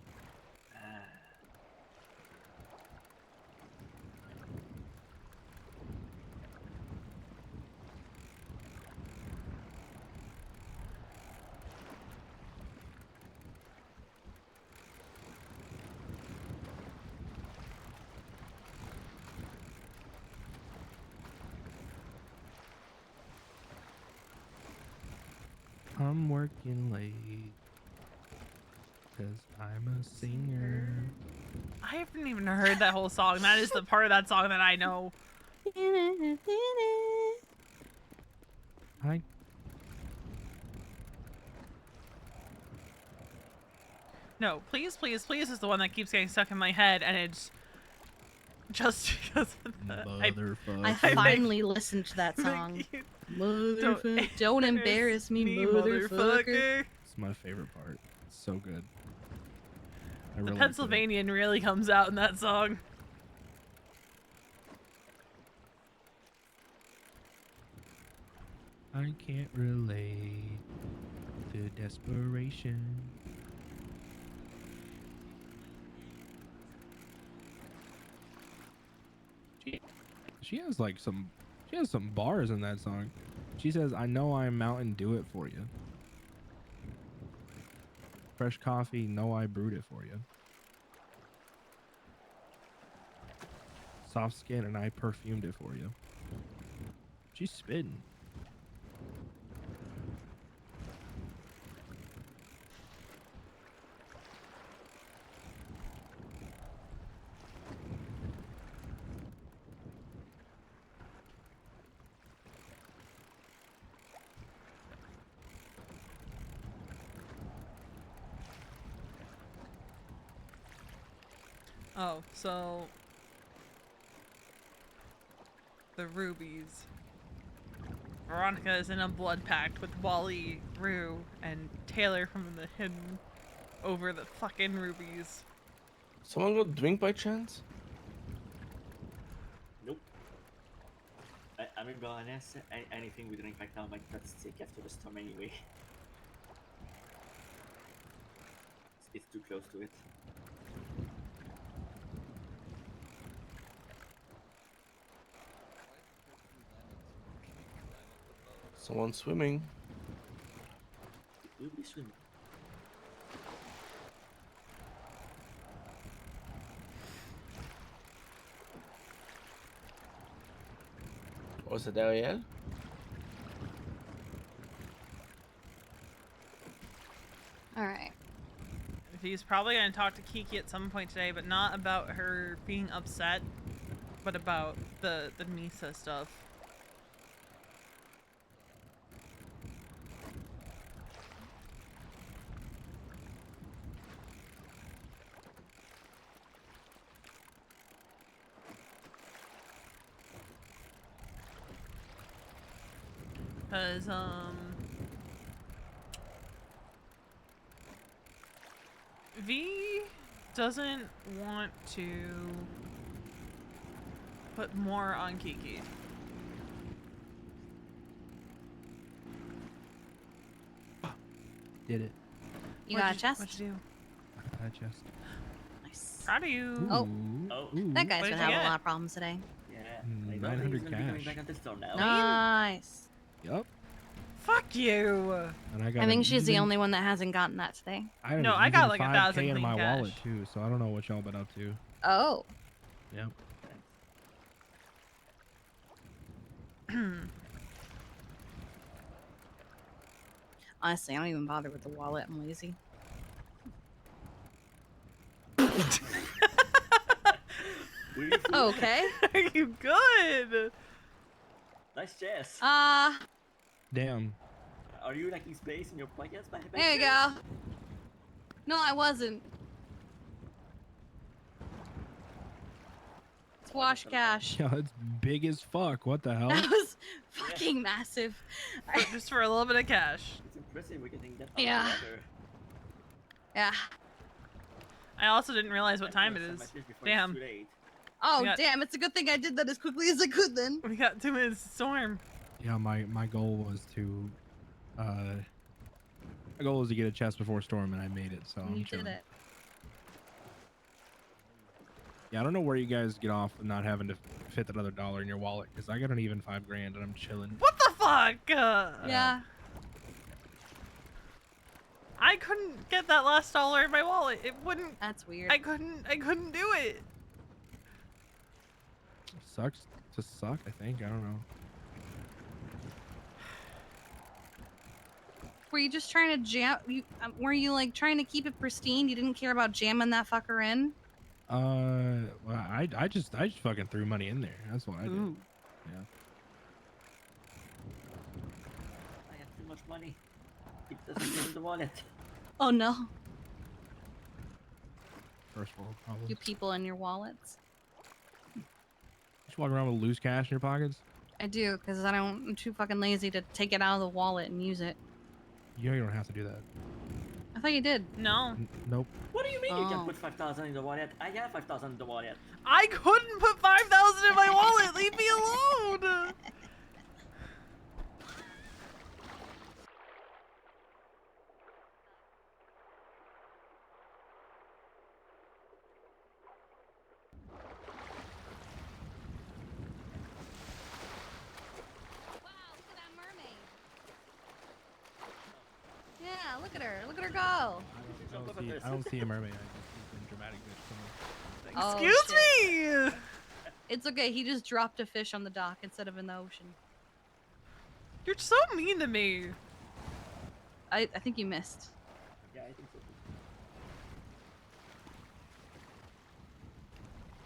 I'm working late. Cause I'm a singer. I haven't even heard that whole song. That is the part of that song that I know. I No, please, please, please is the one that keeps getting stuck in my head, and it's just because of the... motherfucker. I I finally listened to that song. Motherfucker. Don't embarrass me, motherfucker. It's my favorite part. It's so good. I The relate to it. Pennsylvanian really comes out in that song. I can't relate to desperation. She has like some bars in that song. She says, "I know I'm Mountain Dew it for you. Fresh coffee, know I brewed it for you. Soft skin and I perfumed it for you." She's spitting. Oh, so... the rubies. Veronica is in a blood pact with Wally, Rue, and Taylor from the Hidden over the fucking rubies. Someone got drink by chance? Nope. I mean, well, anything we drink right now might get sick after the storm anyway. It's too close to it. Someone swimming. It will be swimming. Was it Ariel? Alright. He's probably going to talk to Kiki at some point today, but not about her being upset, but about the Misa stuff. Because, V doesn't want to put more on Kiki. Did it. You got a chest? What'd you do? I got a chest. Nice. Proud of you. Oh. Ooh, Oh. ooh. That guy's What been did you having a get? lot of problems today. Yeah. Mm, I know that 900 he's gonna be coming cash. back on this storm now. Nice. Yup. Fuck you. And I got I think an she's the even- only one that hasn't gotten that today. I had No, an I got even like 5K 1,000 in clean my wallet cash. too, so I don't know what y'all been up to. Oh. Yep. Honestly, I don't even bother with the wallet. I'm lazy. Okay. Are you good? Nice chess. Damn. Are you lacking space in your pockets? There you go. No, I wasn't. It's wash cash. Yeah, it's big as fuck. What the hell? That was fucking massive. Just for a little bit of cash. It's impressive we're getting that Yeah. out together. Yeah. I also didn't realize what time it Set is. my fish before it's Damn. too late. Oh, got- damn. It's a good thing I did that as quickly as I could then. We got 2 minutes to storm. Yeah, my goal was to get a chest before storm, and I made it. So I'm You chilling. did it. Yeah, I don't know where you guys get off with not having to fit that other $1 in your wallet, because I got an even $5 grand and I'm chilling. What the fuck? Yeah. I couldn't get that last $1 in my wallet. It wouldn't. That's weird. I couldn't do it. Sucks to suck, I think. I don't know. Were you just trying to jam? Were you like trying to keep it pristine? You didn't care about jamming that fucker in? Well, I just fucking threw money in there. That's what I did. Ooh. Yeah. I have too much money. It doesn't fit in the wallet. Oh no. First world problems. You people in your wallets. Just walk around with loose cash in your pockets. I do, because I'm too fucking lazy to take it out of the wallet and use it. You don't have to do that. I thought you did. No. Nope. What do you mean you Oh. can put 5,000 in the wallet? I have 5,000 in the wallet. I couldn't put 5,000 in my wallet. Leave me alone. Wow, look at that mermaid. Yeah, look at her. Look at her go. I don't see a mermaid. I just see some dramatic bitch somewhere. Oh, Excuse me. It's okay. He just dropped a fish on the dock instead of in the ocean. You're so mean to me. I think you missed. Yeah, I think so.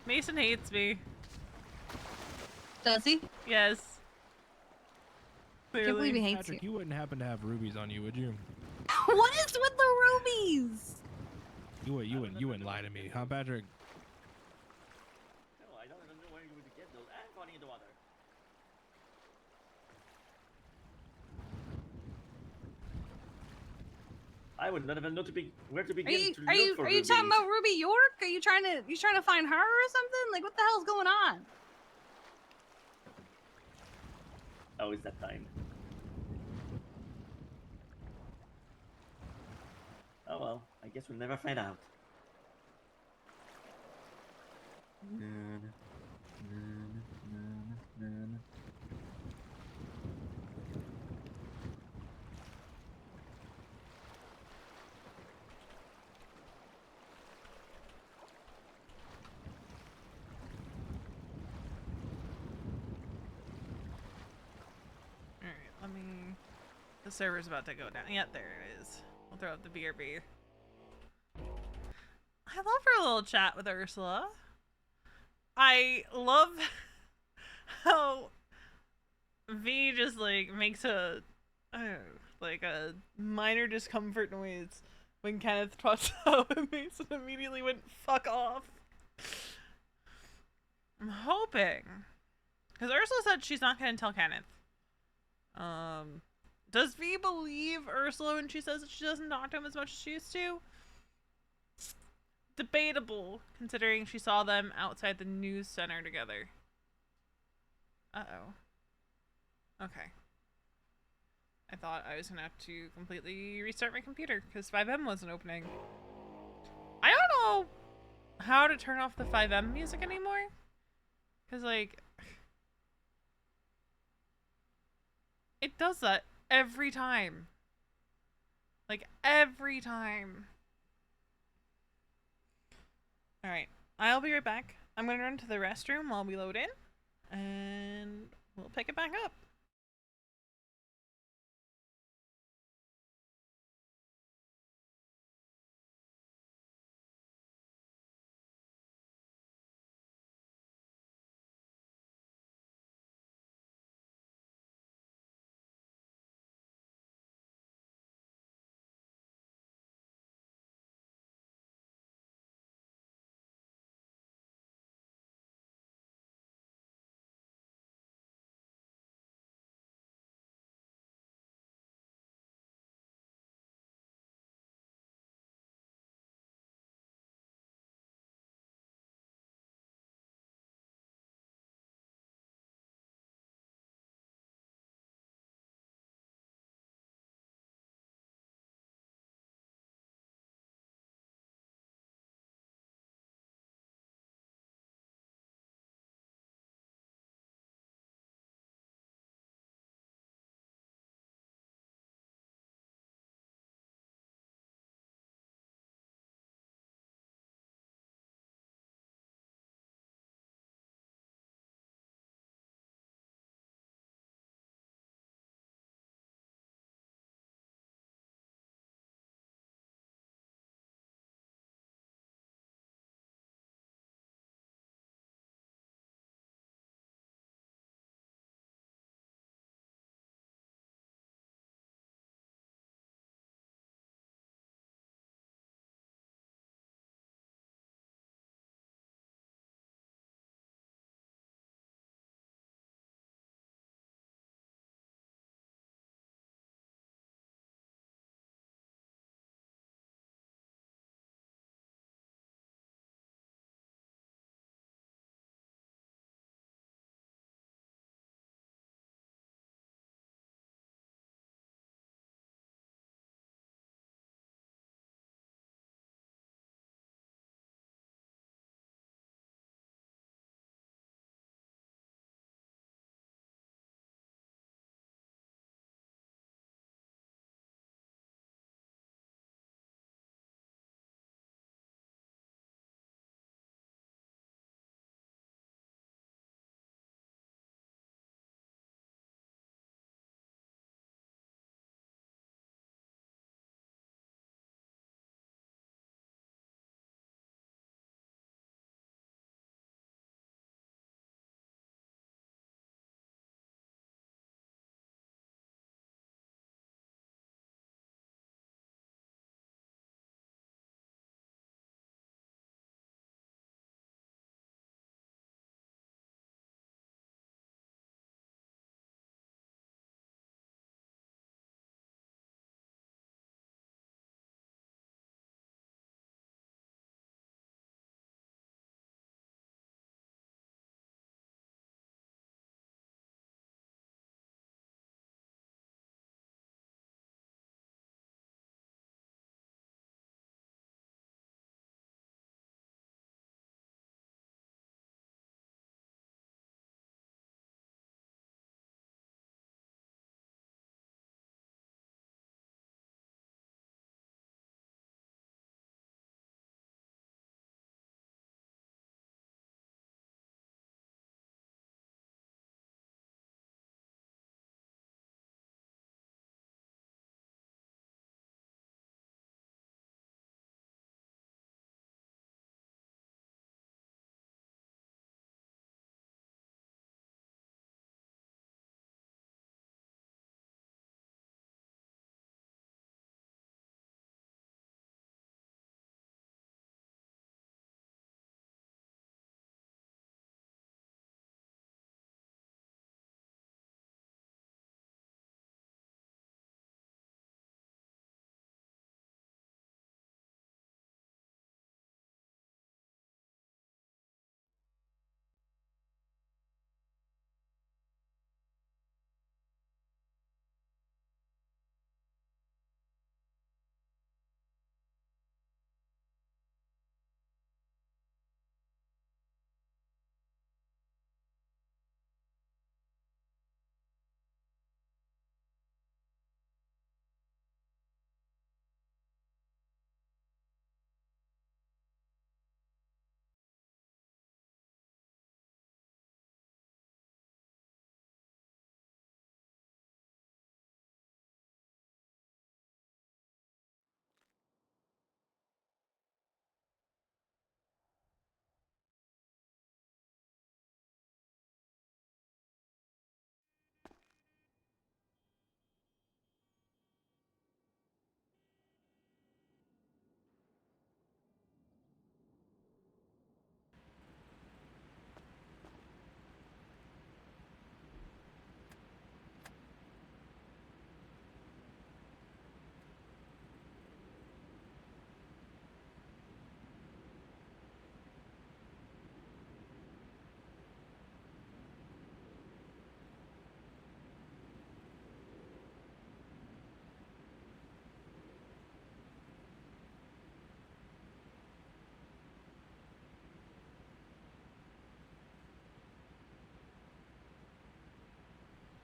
Mason hates me. Does he? Yes. Can't believe he Clearly. hates Patrick, you. you wouldn't happen to have rubies on you, would you? What is with the rubies? You wouldn't lie to me, huh, Patrick? No, I don't even know where you would get those. I'm falling in the water. I would not even know where to begin to look for Are you talking rubies. about Ruby York? Are you trying to find her or something? Like what the hell's going on? Oh, it's that time. Oh well, I guess we'll never find out. Alright, let me... The server's about to go down. Yeah, there it is. We'll throw up the BRB. I love her little chat with Ursula. I love how V just like makes a, I don't know, like a minor discomfort noise when Kenneth trots out and Mason immediately went fuck off. I'm hoping, because Ursula said she's not gonna tell Kenneth. Does V believe Ursula when she says that she doesn't talk to him as much as she used to? Debatable, considering she saw them outside the news center together. Uh-oh. Okay. I thought I was gonna have to completely restart my computer, because 5M wasn't opening. I don't know how to turn off the 5M music anymore. Because, like... It does that every time. Like, every time. Alright, I'll be right back. I'm gonna run to the restroom while we load in, and we'll pick it back up.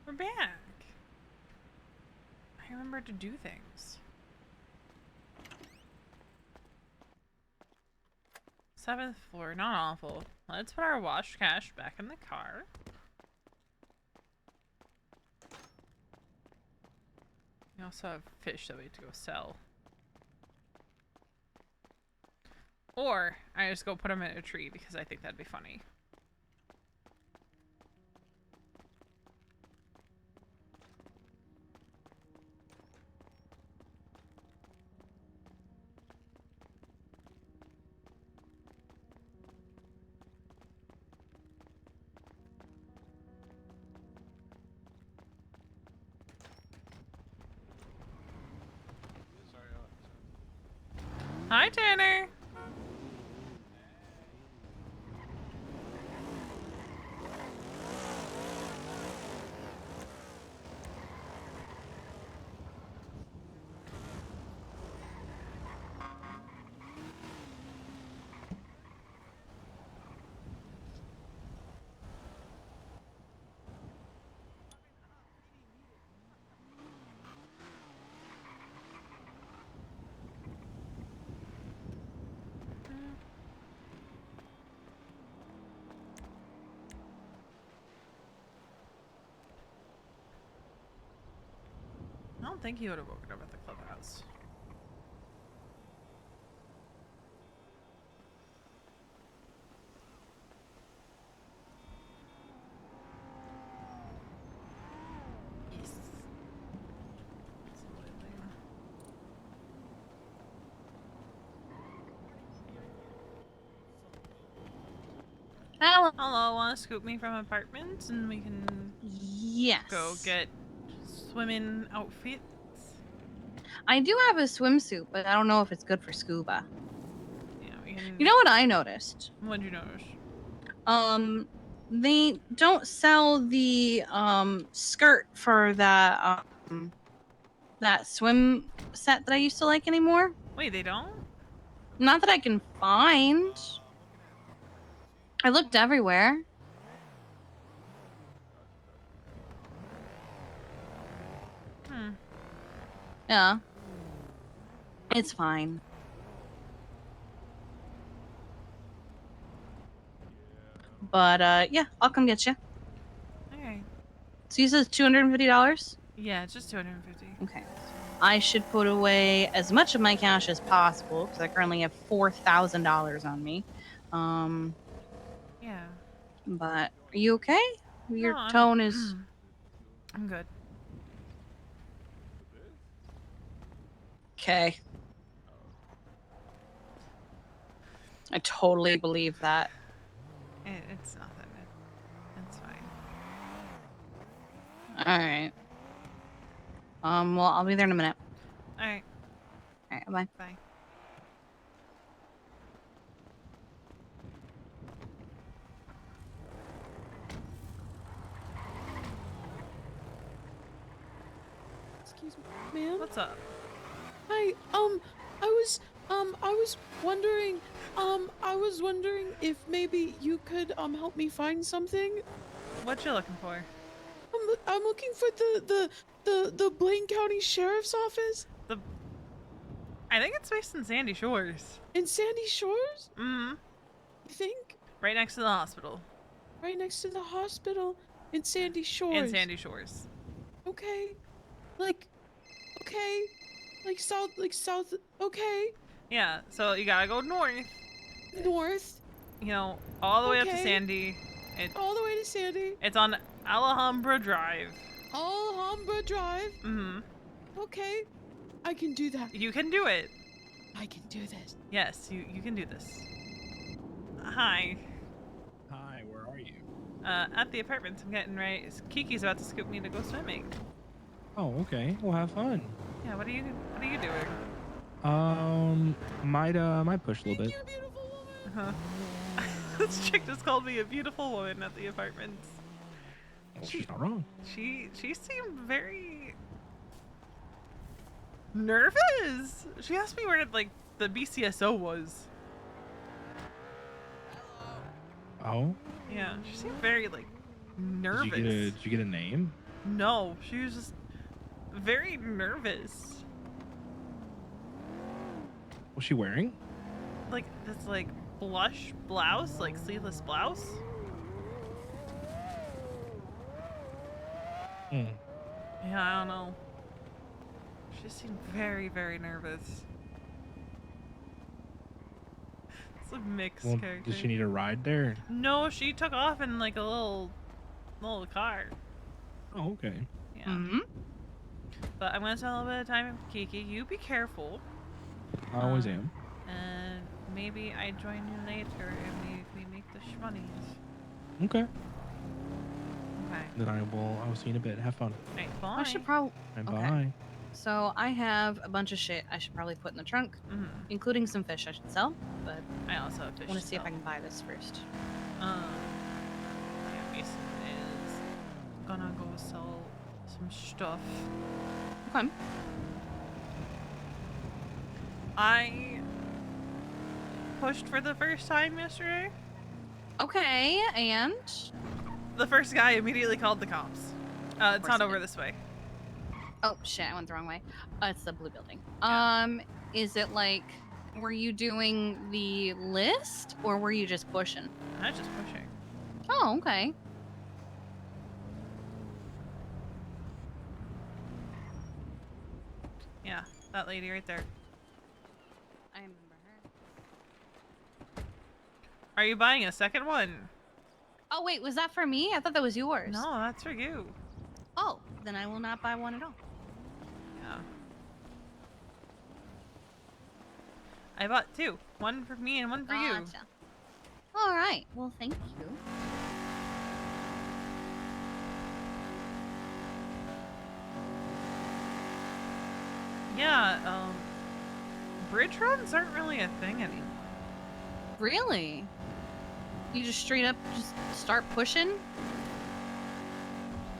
We're back. I remember to do things. 7th floor, not awful. Let's put our wash cash back in the car. We also have fish that we have to go sell. Or I just go put them in a tree because I think that'd be funny. Hi, Tanner. I don't think he would have woken up at the clubhouse. Yes. Absolutely. Hello. Hello, wanna scoop me from apartments and we can Yes. go get swimming outfits? I do have a swimsuit, but I don't know if it's good for scuba. Yeah, we can. You know what I noticed? What'd you notice? They don't sell the skirt for that that swim set that I used to like anymore. Wait, they don't? Not that I can find. I looked everywhere. Hmm. Yeah. It's fine. But yeah, I'll come get you. Okay. So you said $250? Yeah, it's just 250. Okay. I should put away as much of my cash as possible because I currently have $4,000 on me. Yeah. But are you okay? Your No, tone is. I'm good. Okay. I totally believe that. It's nothing. It's fine. All right. Well, I'll be there in a minute. All right. All right. Bye. Bye. Excuse me, ma'am. What's up? Hi. I was wondering. I was wondering if maybe you could help me find something. What you looking for? I'm looking for the Blaine County Sheriff's Office I think it's based in Sandy Shores. in Sandy Shores. Mm-hmm. I think Right next to the hospital. right next to the hospital in Sandy Shores. In Sandy Shores. Okay. Like. Okay. Like south. Okay. Yeah, so you gotta go north. North. You know, all the way up to Okay. Sandy. All the way to Sandy. It's on Alhambra Drive. Alhambra Drive. Mm-hmm. Okay. I can do that. You can do it. I can do this. Yes, you can do this. Hi. Hi, where are you? At the apartments. I'm getting ready. Kiki's about to scoop me to go swimming. Oh, okay. Well, have fun. Yeah, what are you doing? Might push a little bit. You beautiful woman. Uh-huh. This chick just called me a beautiful woman at the apartments. Well, she's not wrong. She seemed very nervous. She asked me where like the BCSO was. Oh, Yeah, she seemed very like nervous. did you get a name? No, she was just very nervous. What's she wearing? Like this like blush blouse, like sleeveless blouse. Hmm. Yeah, I don't know. She seemed very, very nervous. It's a mixed Well, character. does she need a ride there? No, she took off in like a little car. Oh, okay. Yeah. Mm-hmm. But I'm gonna spend a little bit of time with Kiki. You be careful. I always am. And maybe I join you later and we make the shmoney's. Okay. Okay. Then I will see you in a bit. Have fun. Alright, bye. I should probably. And Okay. bye. So I have a bunch of shit I should probably put in the trunk, including some fish I should sell. But I also have fish. I want to see if I can buy this first. Yeah, Mason is gonna go sell some stuff. Okay. I pushed for the first time yesterday. Okay, and The first guy immediately called the cops. It's course not he over did. this way. oh shit, I went the wrong way. It's the blue building. Is it like, were you doing the list or were you just pushing? I'm just pushing. Oh, okay. Yeah, that lady right there. I remember her. Are you buying a second one? Oh wait, was that for me? I thought that was yours. No, that's for you. Oh, then I will not buy one at all. Yeah. I bought two. One for me and one for you. Gotcha. All right. Well, thank you. Yeah, bridge runs aren't really a thing anymore. Really? You just straight up just start pushing?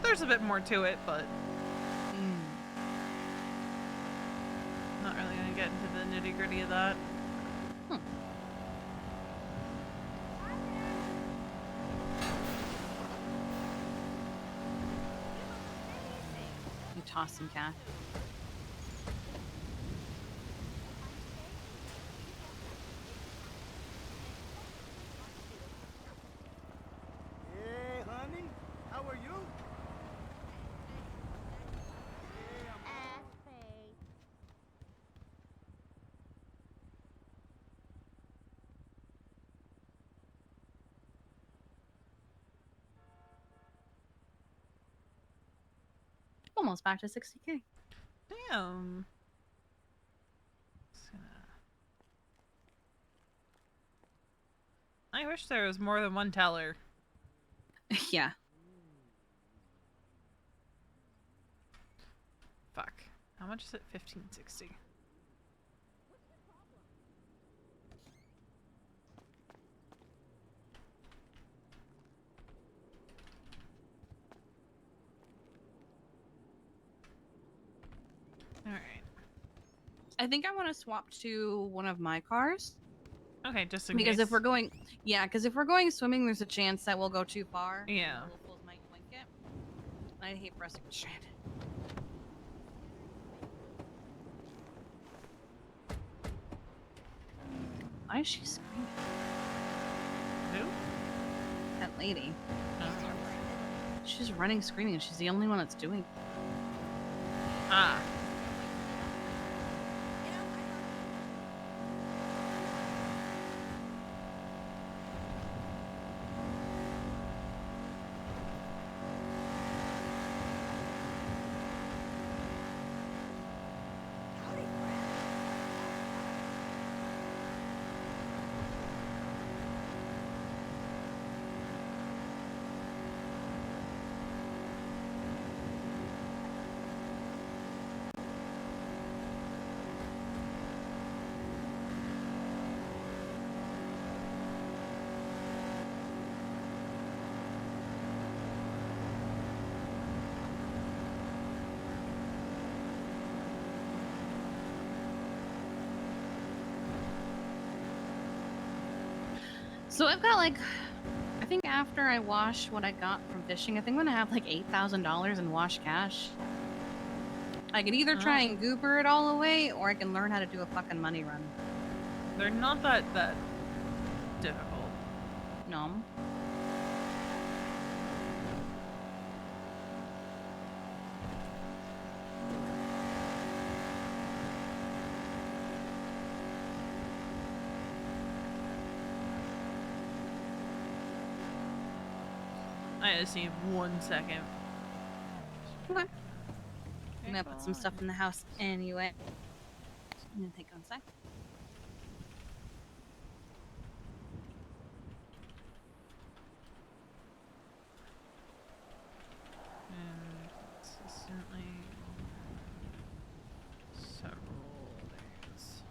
There's a bit more to it, but Mm. not really gonna get into the nitty gritty of that. You toss some cash. Hey, honey, how are you? Almost back to 60K. Damn. Just gonna- I wish there was more than one teller. Yeah. Fuck. How much is it? 1560. All right. I think I want to swap to one of my cars. Okay, just in Because case. if we're going, yeah, because if we're going swimming, there's a chance that we'll go too far. Yeah. The locals might wink it. I'd hate for us to get stranded. Why is she screaming? Who? That lady. Oh. She's running screaming and she's the only one that's doing it. Ah. So I've got like, I think after I wash what I got from fishing, I think I'm gonna have like $8,000 in wash cash. I could either try and goober it all away, or I can learn how to do a fucking money run. They're not that difficult. No. I just need 1 second. Okay. I'm gonna put some stuff in the house anyway. I'm gonna take it outside. And consistently several days.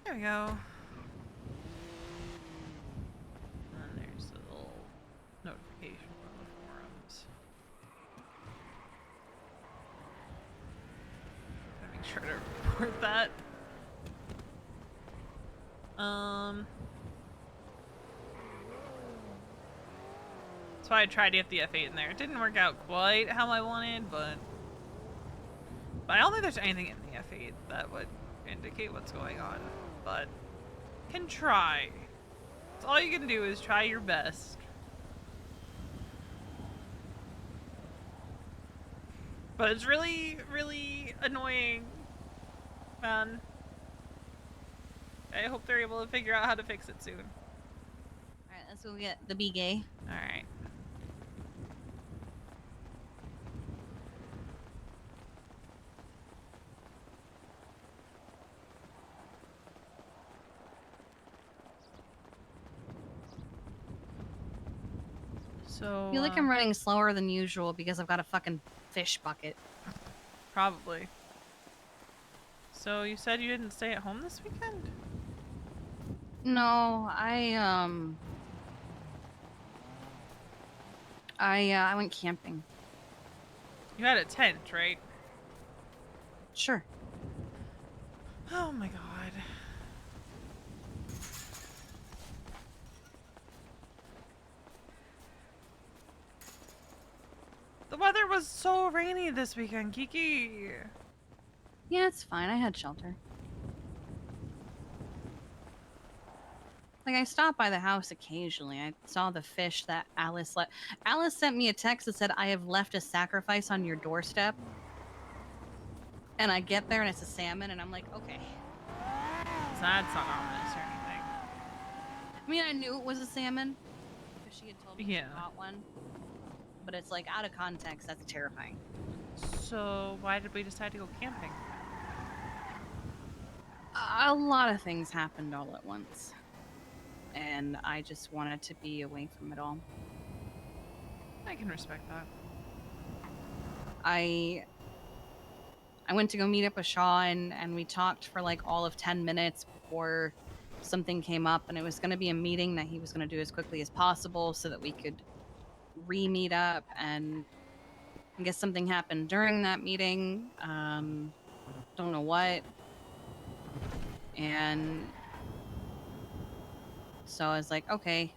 There we go. And there's a little notification on the forums. Gotta make sure to report that. That's why I tried to get the F8 in there. It didn't work out quite how I wanted, but I don't think there's anything in the F8 that would indicate what's going on. But can try. That's all you can do is try your best. But it's really, really annoying, man. I hope they're able to figure out how to fix it soon. Alright, let's go get the bee gay. Alright. So I feel like I'm running slower than usual because I've got a fucking fish bucket. Probably. So you said you didn't stay at home this weekend? No, I went camping. You had a tent, right? Sure. Oh my god. The weather was so rainy this weekend, Kiki. Yeah, it's fine. I had shelter. Like, I stopped by the house occasionally. I saw the fish that Alice left. Alice sent me a text that said, I have left a sacrifice on your doorstep. And I get there and it's a salmon, and I'm like, okay. So that's not ominous or anything. I mean, I knew it was a salmon because she had told me she Yeah. caught one. But it's like, out of context, that's terrifying. So why did we decide to go camping? A lot of things happened all at once. And I just wanted to be away from it all. I can respect that. I went to go meet up with Shaw, and we talked for like all of 10 minutes before something came up, and it was going to be a meeting that he was going to do as quickly as possible so that we could re-meet up. And I guess something happened during that meeting. Don't know what. And so I was like, okay.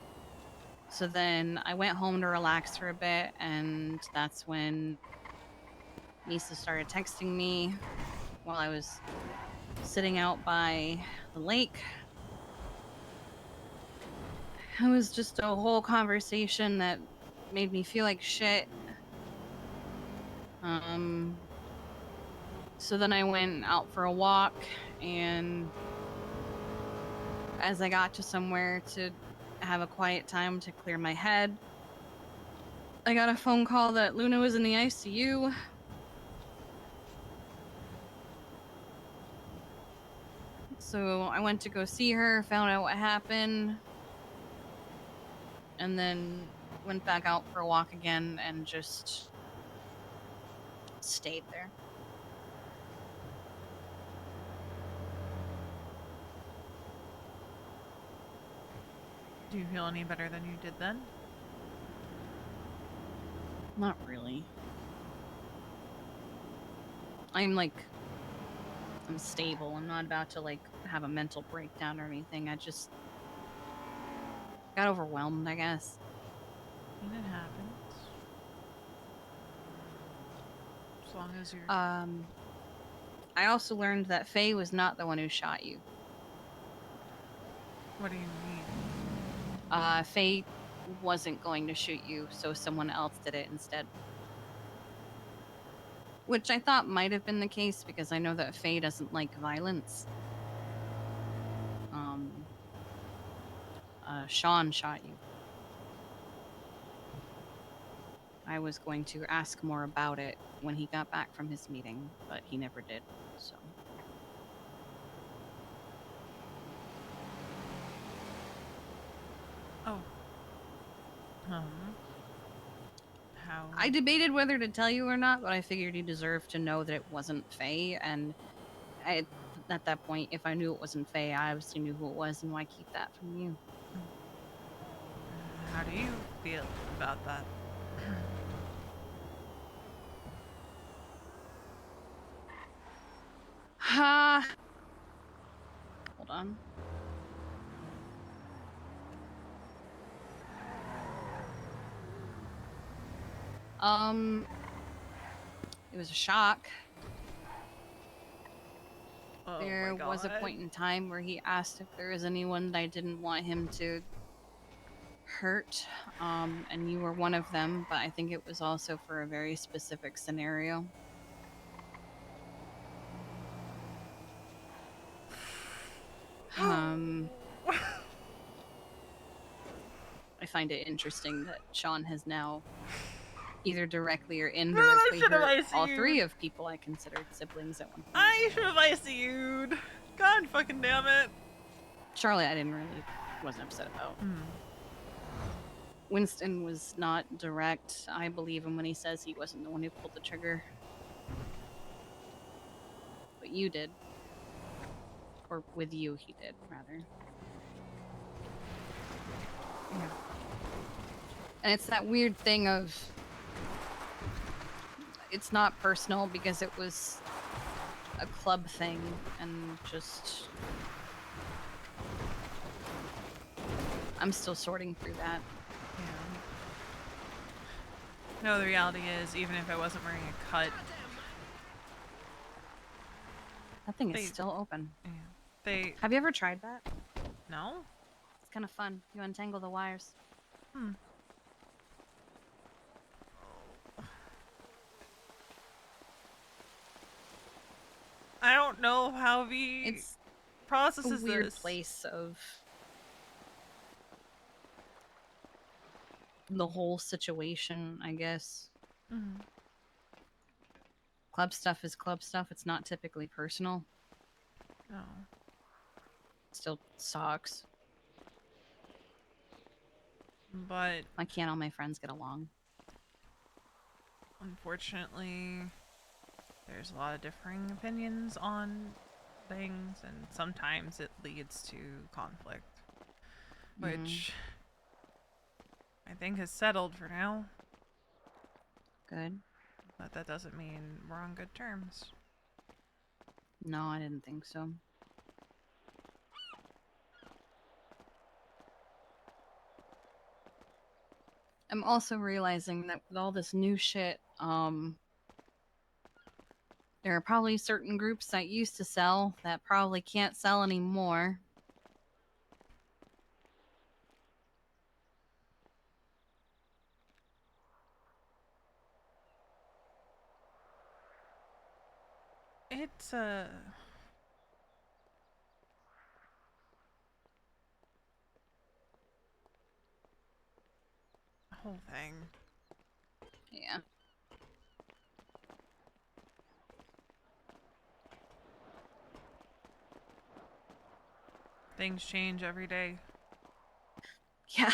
So then I went home to relax for a bit, and that's when Misa started texting me while I was sitting out by the lake. It was just a whole conversation that made me feel like shit. So then I went out for a walk, and as I got to somewhere to have a quiet time to clear my head, I got a phone call that Luna was in the ICU. So I went to go see her, found out what happened, and then went back out for a walk again and just stayed there. Do you feel any better than you did then? Not really. I'm like, I'm stable. I'm not about to like have a mental breakdown or anything. I just got overwhelmed, I guess. And it happens. As long as you're. I also learned that Faye was not the one who shot you. What do you mean? Faye wasn't going to shoot you, so someone else did it instead. Which I thought might have been the case because I know that Faye doesn't like violence. Sean shot you. I was going to ask more about it when he got back from his meeting, but he never did, so. Oh. How? I debated whether to tell you or not, but I figured you deserved to know that it wasn't Faye, and at that point, if I knew it wasn't Faye, I obviously knew who it was, and why keep that from you? How do you feel about that? Ha! Hold on. It was a shock. Oh There my was a God. point in time where he asked if there was anyone that I didn't want him to hurt, and you were one of them, but I think it was also for a very specific scenario. I find it interesting that Sean has now either directly or indirectly hurt all three of people I considered siblings at one point. I should have ICU'd. God fucking damn it. Charlie, I wasn't upset about. Winston was not direct. I believe him when he says he wasn't the one who pulled the trigger. But you did. Or with you, he did, rather. Yeah. And it's that weird thing of... It's not personal because it was a club thing and just... I'm still sorting through that. Yeah. No, the reality is, even if I wasn't wearing a cut... That thing is still open. Yeah. Have you ever tried that? No? It's kind of fun. You untangle the wires. I don't know how It's processes a weird this. place of the whole situation, I guess. Club stuff is club stuff. It's not typically personal. No. Still sucks. But why can't all my friends get along? Unfortunately, there's a lot of differing opinions on things, and sometimes it leads to conflict, which I think is settled for now. Good. But that doesn't mean we're on good terms. No, I didn't think so. I'm also realizing that with all this new shit, there are probably certain groups that used to sell that probably can't sell anymore. It's a whole thing. Yeah. Things change every day. Yeah.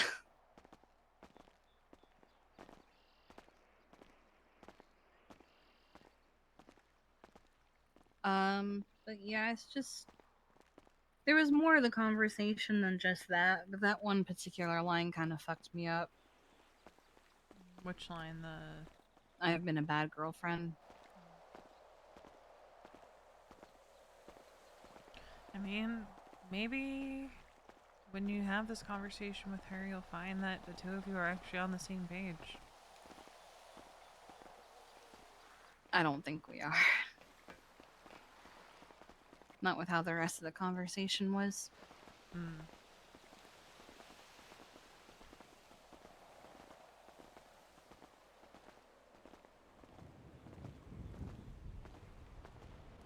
But yeah, it's just... There was more to the conversation than just that, but that one particular line kind of fucked me up. Which line? I've been a bad girlfriend. I mean, maybe when you have this conversation with her, you'll find that the two of you are actually on the same page. I don't think we are. Not with how the rest of the conversation was. Hmm.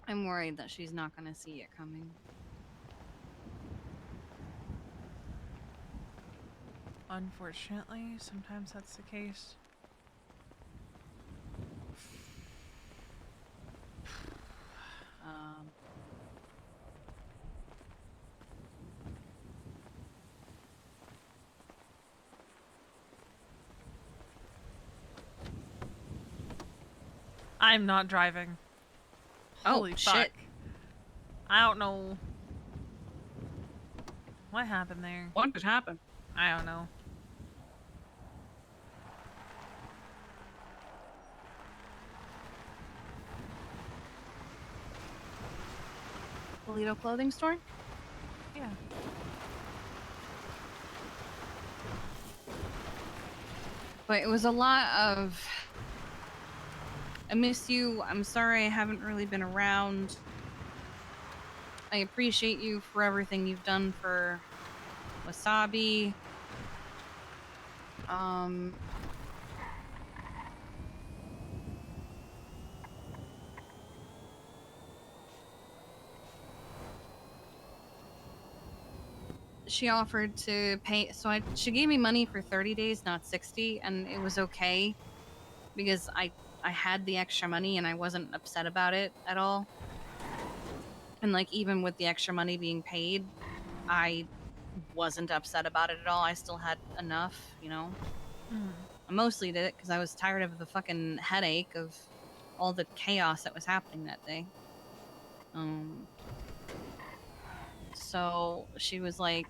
I'm worried that she's not gonna see it coming. Unfortunately, sometimes that's the case. Um, I'm not driving. Oh, Holy shit. fuck. I don't know. What happened there? What could happen? I don't know. Toledo clothing store? Yeah. But it was a lot of... I miss you. I'm sorry I haven't really been around. I appreciate you for everything you've done for Wasabi. She offered to pay, so she gave me money for 30 days, not 60, and it was okay because I had the extra money and I wasn't upset about it at all. And like even with the extra money being paid, I wasn't upset about it at all. I still had enough, you know. I mostly did it because I was tired of the fucking headache of all the chaos that was happening that day. So she was like,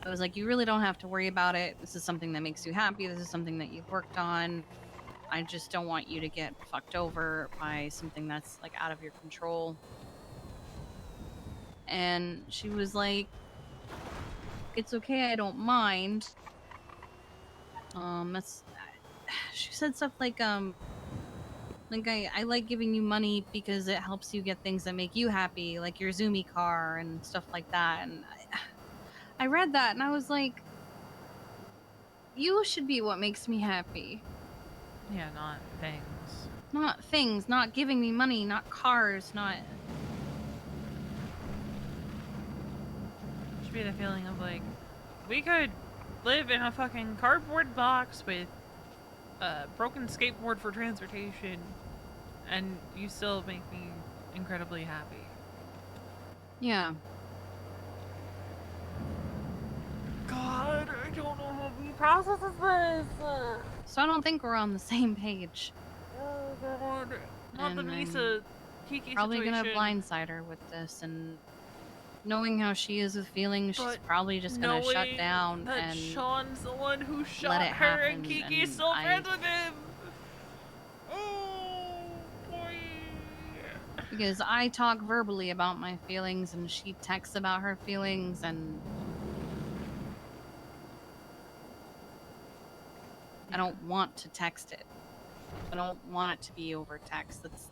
I was like, you really don't have to worry about it. This is something that makes you happy. This is something that you've worked on. I just don't want you to get fucked over by something that's like out of your control. And she was like, it's okay, I don't mind. She said stuff like I like giving you money because it helps you get things that make you happy, like your Zoomy car and stuff like that. And I read that and I was like, you should be what makes me happy. Yeah, not things. Not things, not giving me money, not cars, not... Should be the feeling of like, we could live in a fucking cardboard box with a broken skateboard for transportation, and you still make me incredibly happy. Yeah. God, I don't know how he processes this. So I don't think we're on the same page. Oh God, not And the Misa Kiki probably situation. gonna blindside her with this, and knowing how she is with feelings, she's But probably just gonna shut down that and Sean's the one who let shot it her happen. and Kiki's still friends with him. Oh boy. Because I talk verbally about my feelings, and she texts about her feelings, and I don't want to text it. I don't want it to be over text. That's...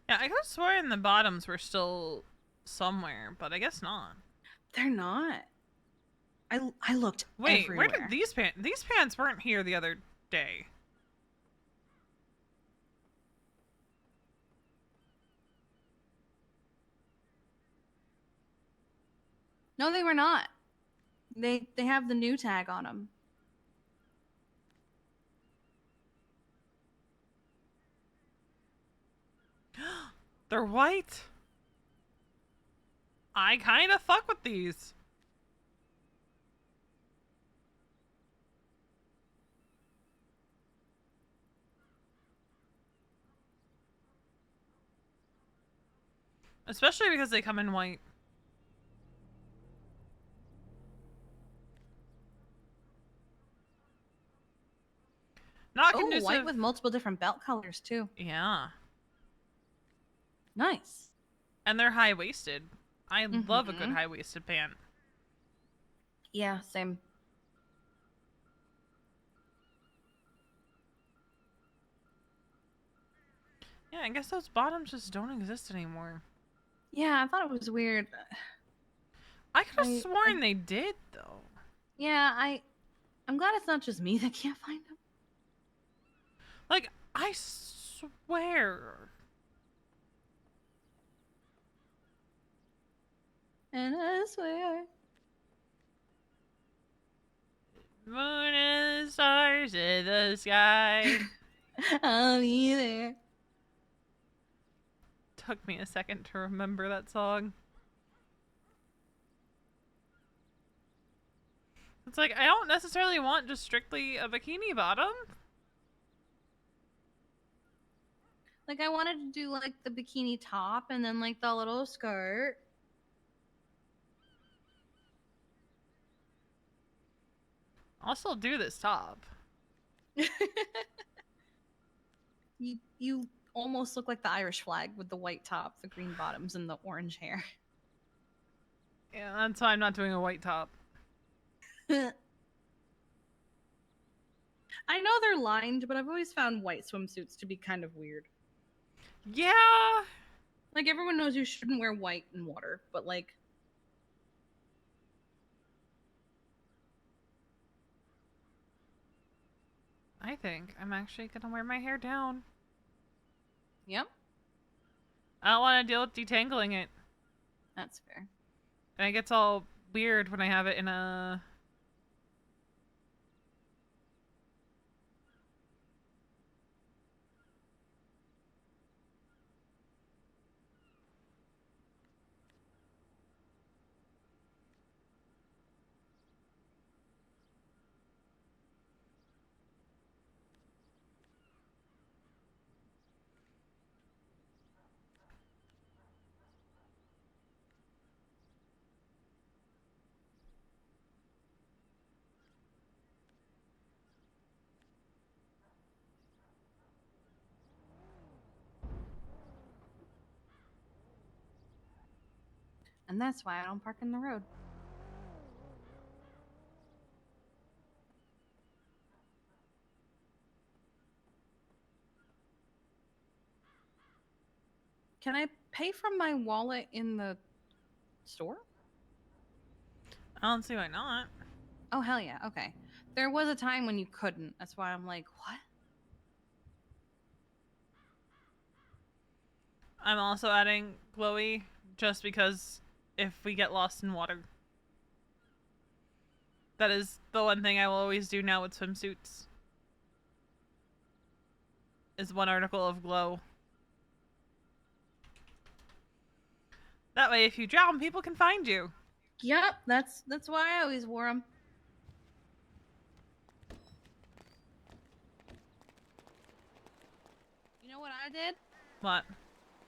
Yeah, I could have sworn the bottoms were still somewhere, but I guess not. They're not. I looked Wait, everywhere. where did these pants? These pants weren't here the other day. No, they were not. They have the new tag on them. They're white. I kind of fuck with these. Especially because they come in white. Not Oh, conducive. white with multiple different belt colors too. Yeah. Nice. And they're high-waisted. I love a good high-waisted pant. Yeah, same. Yeah, I guess those bottoms just don't exist anymore. Yeah, I thought it was weird. I could have sworn they did, though. Yeah, I'm glad it's not just me that can't find them. Like, I swear. And I swear. Moon and stars in the sky. I'll be there. Took me a second to remember that song. It's like, I don't necessarily want just strictly a bikini bottom. Like, I wanted to do, like, the bikini top and then, like, the little skirt. I'll still do this top. You almost look like the Irish flag with the white top, the green bottoms, and the orange hair. Yeah, that's why I'm not doing a white top. I know they're lined, but I've always found white swimsuits to be kind of weird. Yeah. Like, everyone knows you shouldn't wear white in water, but, like... I think I'm actually gonna wear my hair down. Yep. I don't want to deal with detangling it. That's fair. And it gets all weird when I have it in a... And that's why I don't park in the road. Can I pay from my wallet in the store? I don't see why not. Oh, hell yeah. Okay. There was a time when you couldn't. That's why I'm like, what? I'm also adding glowy just because if we get lost in water. That is the one thing I will always do now with swimsuits. Is one article of glow. That way if you drown, people can find you. Yep, that's why I always wore them. You know what I did? What?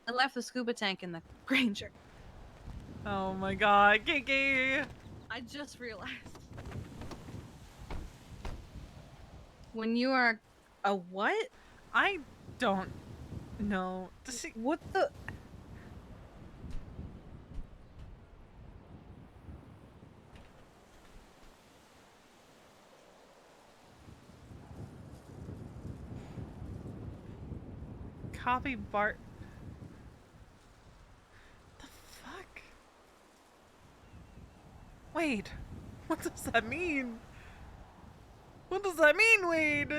I left the scuba tank in the Granger. Oh my god, Kiki! I just realized. When you are a what? I don't know. What the? Copy Bart. Wait, what does that mean? What does that mean, Wade?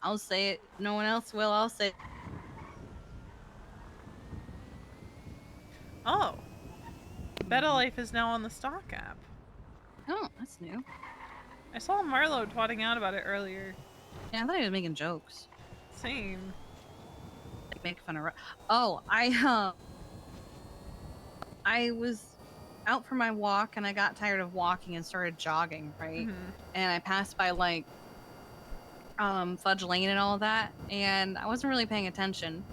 I'll say it. No one else will. I'll say it. Oh. Beta Life is now on the stock app. Oh, that's new. I saw Marlo twatting out about it earlier. Yeah, I thought he was making jokes. Same. Like make fun of. Oh, I was out for my walk and I got tired of walking and started jogging, right? And I passed by like Fudge Lane and all of that, and I wasn't really paying attention.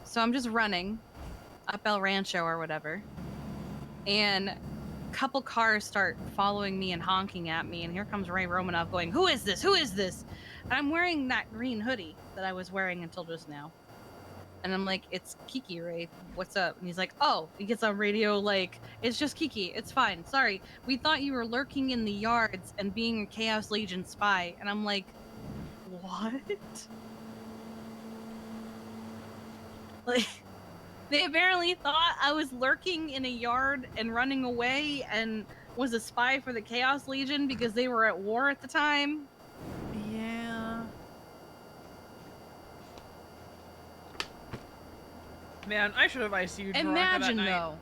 So I'm just running up El Rancho or whatever. And a couple cars start following me and honking at me, and here comes Ray Romanoff going, "Who is this? Who is this?" And I'm wearing that green hoodie that I was wearing until just now. And I'm like, "It's Kiki, Ray. What's up?" And he's like, "Oh," he gets on radio like, "It's just Kiki. It's fine. Sorry. We thought you were lurking in the yards and being a Chaos Legion spy." And I'm like, "What?" Like, they apparently thought I was lurking in a yard and running away and was a spy for the Chaos Legion because they were at war at the time. Yeah. Man, I should have ICU'd Veronica that Imagine night. though.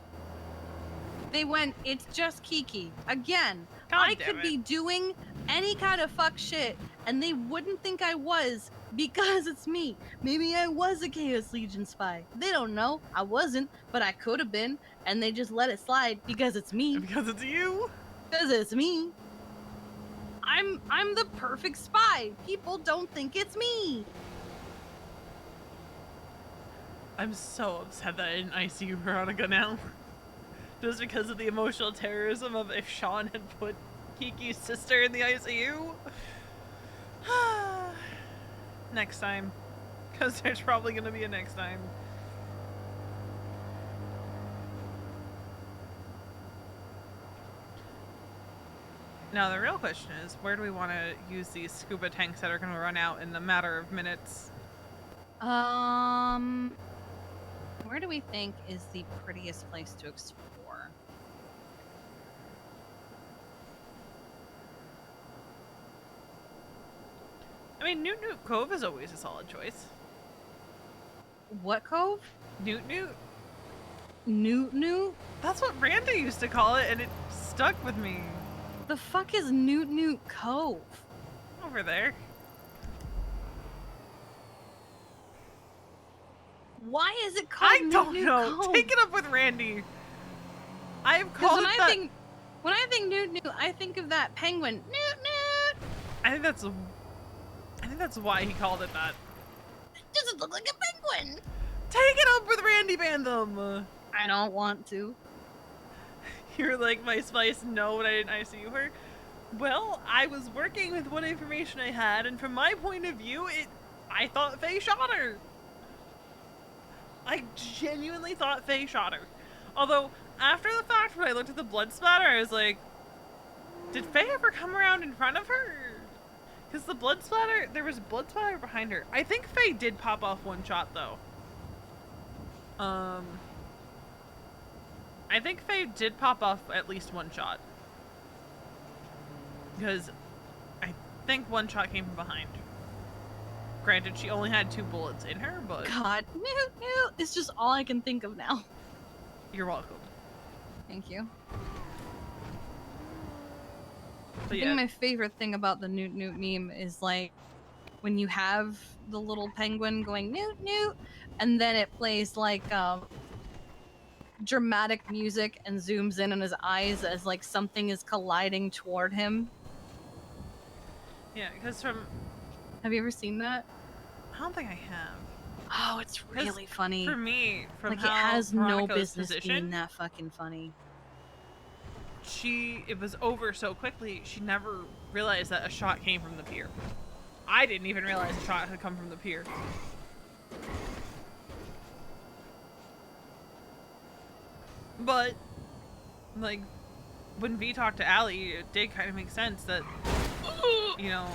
They went, "It's just Kiki." Again, God I damn could it. be doing any kind of fuck shit and they wouldn't think I was because it's me. Maybe I was a Chaos Legion spy. They don't know. I wasn't, but I could have been, and they just let it slide because it's me. Because it's you? Because it's me. I'm the perfect spy. People don't think it's me. I'm so upset that I didn't ICU Veronica now. Just because of the emotional terrorism of if Sean had put Kiki's sister in the ICU. Next time. Because there's probably going to be a next time. Now the real question is, where do we want to use these scuba tanks that are going to run out in a matter of minutes? Where do we think is the prettiest place to explore? I mean, Newt Newt Cove is always a solid choice. What cove? Newt Newt? Newt Newt? That's what Randy used to call it, and it stuck with me. The fuck is Newt Newt Cove? Over there. Why is it called I don't Newt Newt know. Cove? Take it up with Randy. I've 'Cause called when it I that. think when I think Newt Newt, I think of that penguin. Newt Newt. I think that's why he called it that. It doesn't look like a penguin. Take it up with Randy Bantham. I don't want to. You're like, my spice, no, but I didn't ICU her. Well, I was working with what information I had, and from my point of view, I thought Faye shot her. I genuinely thought Faye shot her. Although, after the fact, when I looked at the blood splatter, I was like, did Faye ever come around in front of her? Because the blood splatter, there was blood splatter behind her. I think Faye did pop off one shot, though. I think Faye did pop off at least one shot. Because I think one shot came from behind. Granted, she only had 2 bullets in her, but... God, Newt Newt is just all I can think of now. You're welcome. Thank you. But I think my favorite thing about the Newt Newt meme is like when you have the little penguin going Newt Newt, and then it plays like dramatic music and zooms in on his eyes as like something is colliding toward him. Yeah, because from... Have you ever seen that? I don't think I have. Oh, it's really funny. For me, from like how it has Veronica no was business being positioned, that fucking funny. it was over so quickly, she never realized that a shot came from the pier. I didn't even realize a shot had come from the pier. But, like, when V talked to Allie, it did kind of make sense that, you know,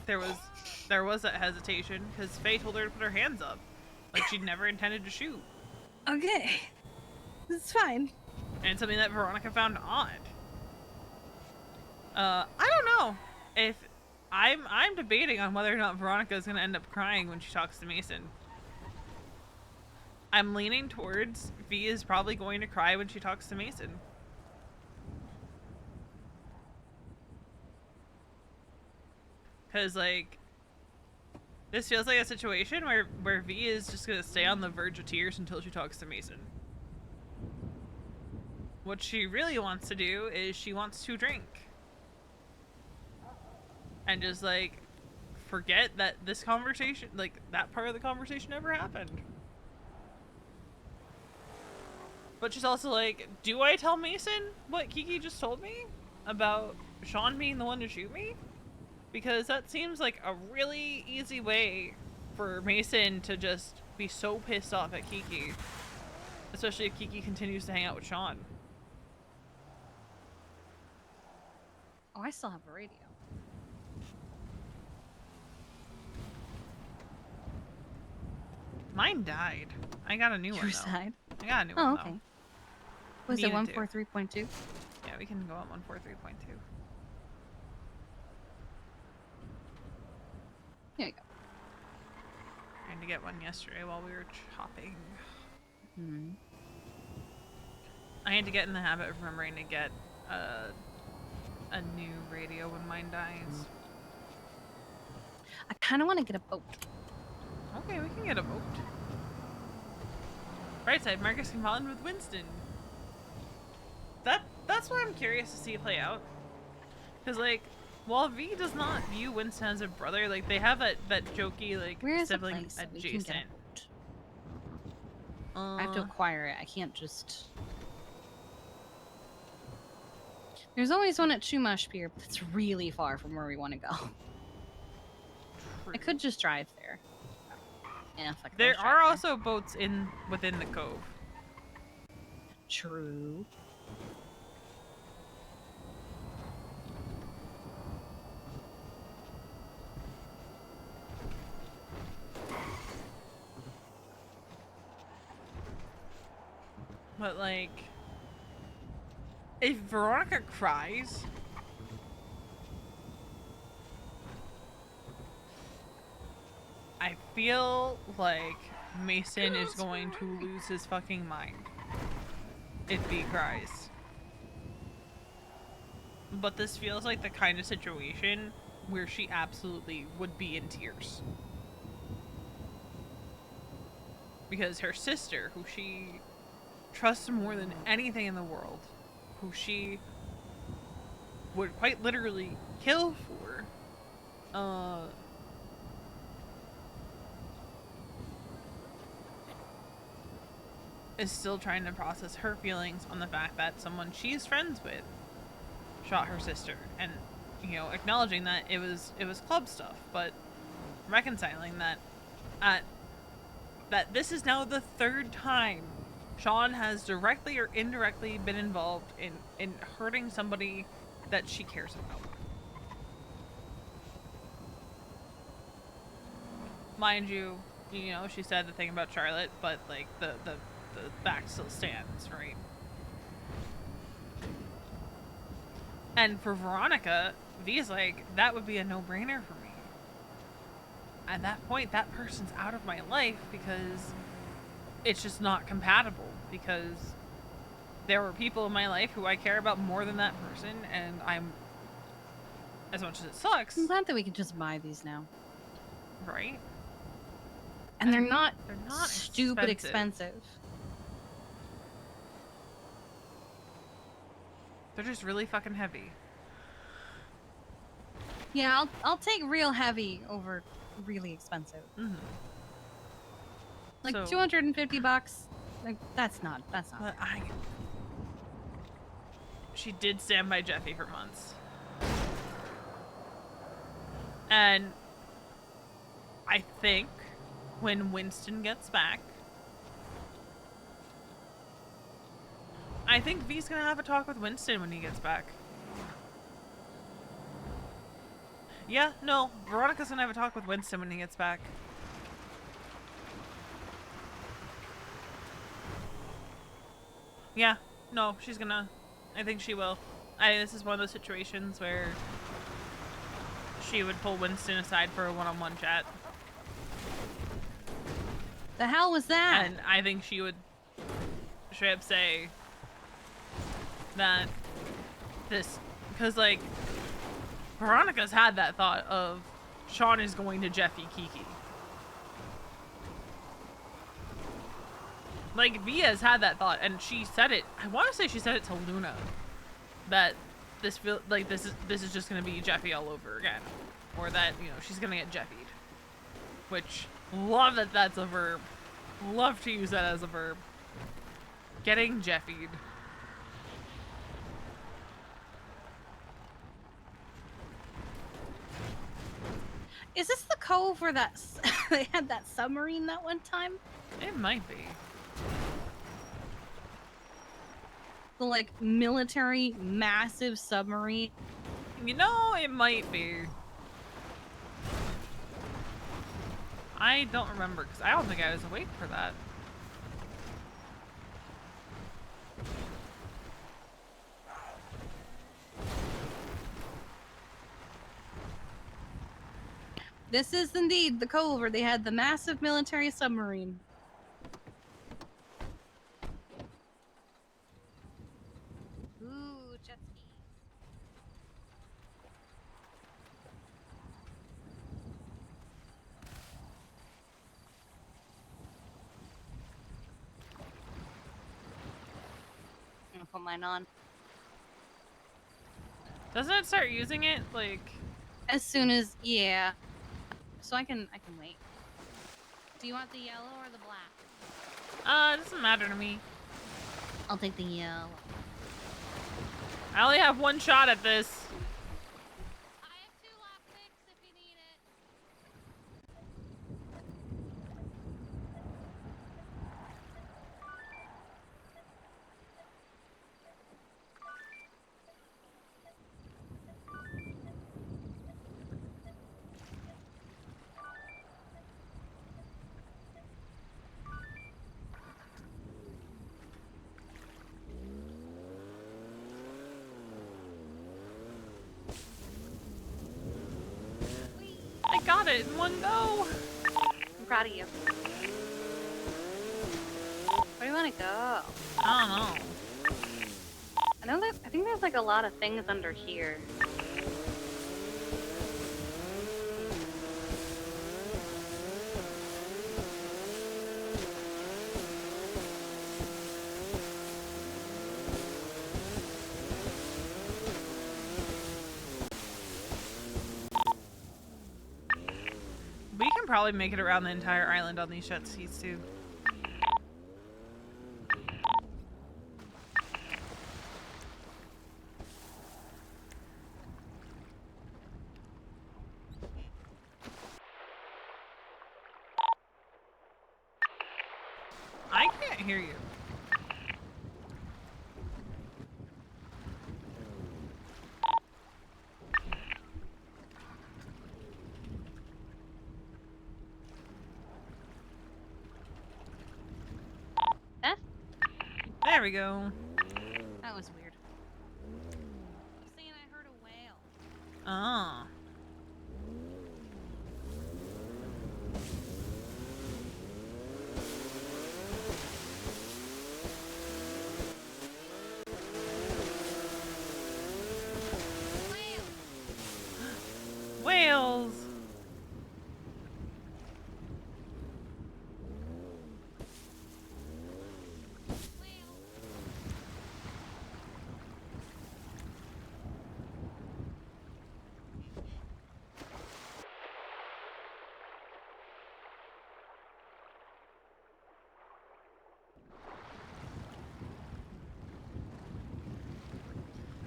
there was that hesitation, because Faye told her to put her hands up. Like, she'd never intended to shoot. Okay. It's fine. And something that Veronica found odd. I don't know if I'm debating on whether or not Veronica is gonna end up crying when she talks to Mason. I'm leaning towards V is probably going to cry when she talks to Mason. Cause like, this feels like a situation where V is just gonna stay on the verge of tears until she talks to Mason. What she really wants to do is she wants to drink. And just like, forget that this conversation, like that part of the conversation ever happened. But she's also like, do I tell Mason what Kiki just told me about Sean being the one to shoot me? Because that seems like a really easy way for Mason to just be so pissed off at Kiki. Especially if Kiki continues to hang out with Sean. Oh, I still have a radio. Mine died. I got a new one Your though. side? I got a new Oh, one okay. though. Was it Needed to. 143.2? Yeah, we can go up 143.2. Here you go. I had to get one yesterday while we were chopping. Hmm. I had to get in the habit of remembering to get a new radio when mine dies. I kind of want to get a boat. Okay, we can get a boat. Right side, Marcus can fall in with Winston. That's what I'm curious to see play out. Cause like, while V does not view Winston as a brother, like they have that jokey like Where is the sibling place that we can adjacent. get a boat? I have to acquire it. I can't just. There's always one at Chumash Pier, but it's really far from where we want to go. I could just drive there. Yeah, fuck it, There let's drive are there. also boats within the cove. True. But like, if Veronica cries, I feel like Mason is going to lose his fucking mind if he cries. But this feels like the kind of situation where she absolutely would be in tears. Because her sister, who she trusts more than anything in the world, who she would quite literally kill for, is still trying to process her feelings on the fact that someone she's friends with shot her sister, and you know, acknowledging that it was club stuff, but reconciling that that this is now the third time Sean has directly or indirectly been involved in hurting somebody that she cares about. Mind you, you know, she said the thing about Charlotte, but like the fact still stands, right? And for Veronica, V's like, that would be a no-brainer for me. At that point, that person's out of my life because it's just not compatible, because there were people in my life who I care about more than that person, and I'm, as much as it sucks, I'm glad that we can just buy these now. right? And they're not expensive. stupid expensive. They're just really fucking heavy. Yeah, I'll take real heavy over really expensive. Mm-hmm. Like So- $250. Like that's not. But she did stand by Jeffy for months. And I think when Winston gets back, I think V's gonna have a talk with Winston when he gets back. Yeah, no, Veronica's gonna have a talk with Winston when he gets back. Yeah, no, she's gonna. I think she will. This is one of those situations where she would pull Winston aside for a one-on-one chat. The hell was that? And I think she would straight up say that this, because like Veronica's had that thought of Sean is going to Jeffy Kiki. Like Via's had that thought, and she said it. I want to say she said it to Luna, that this is just gonna be Jeffy all over again, or that she's gonna get Jeffied. Which love that that's a verb. Love to use that as a verb. Getting Jeffied. Is this the cove where that they had that submarine that one time? It might be. The like military massive submarine. It might be. I don't remember because I don't think I was awake for that. This is indeed the cove where they had the massive military submarine. Ooh, jet skis. I'm gonna put mine on. Doesn't it start using it like As soon as so I can wait. Do you want the yellow or the black? It doesn't matter to me. I'll take the yellow. I only have one shot at this. I have 2 lockpicks if you need it. I got it in one go. I'm proud of you. Where do you want to go? I don't know. I think there's like a lot of things under here. We can probably make it around the entire island on these jet skis too. I can't hear you. Beth? There we go. That was weird. I was saying I heard a whale. Ah. Whales.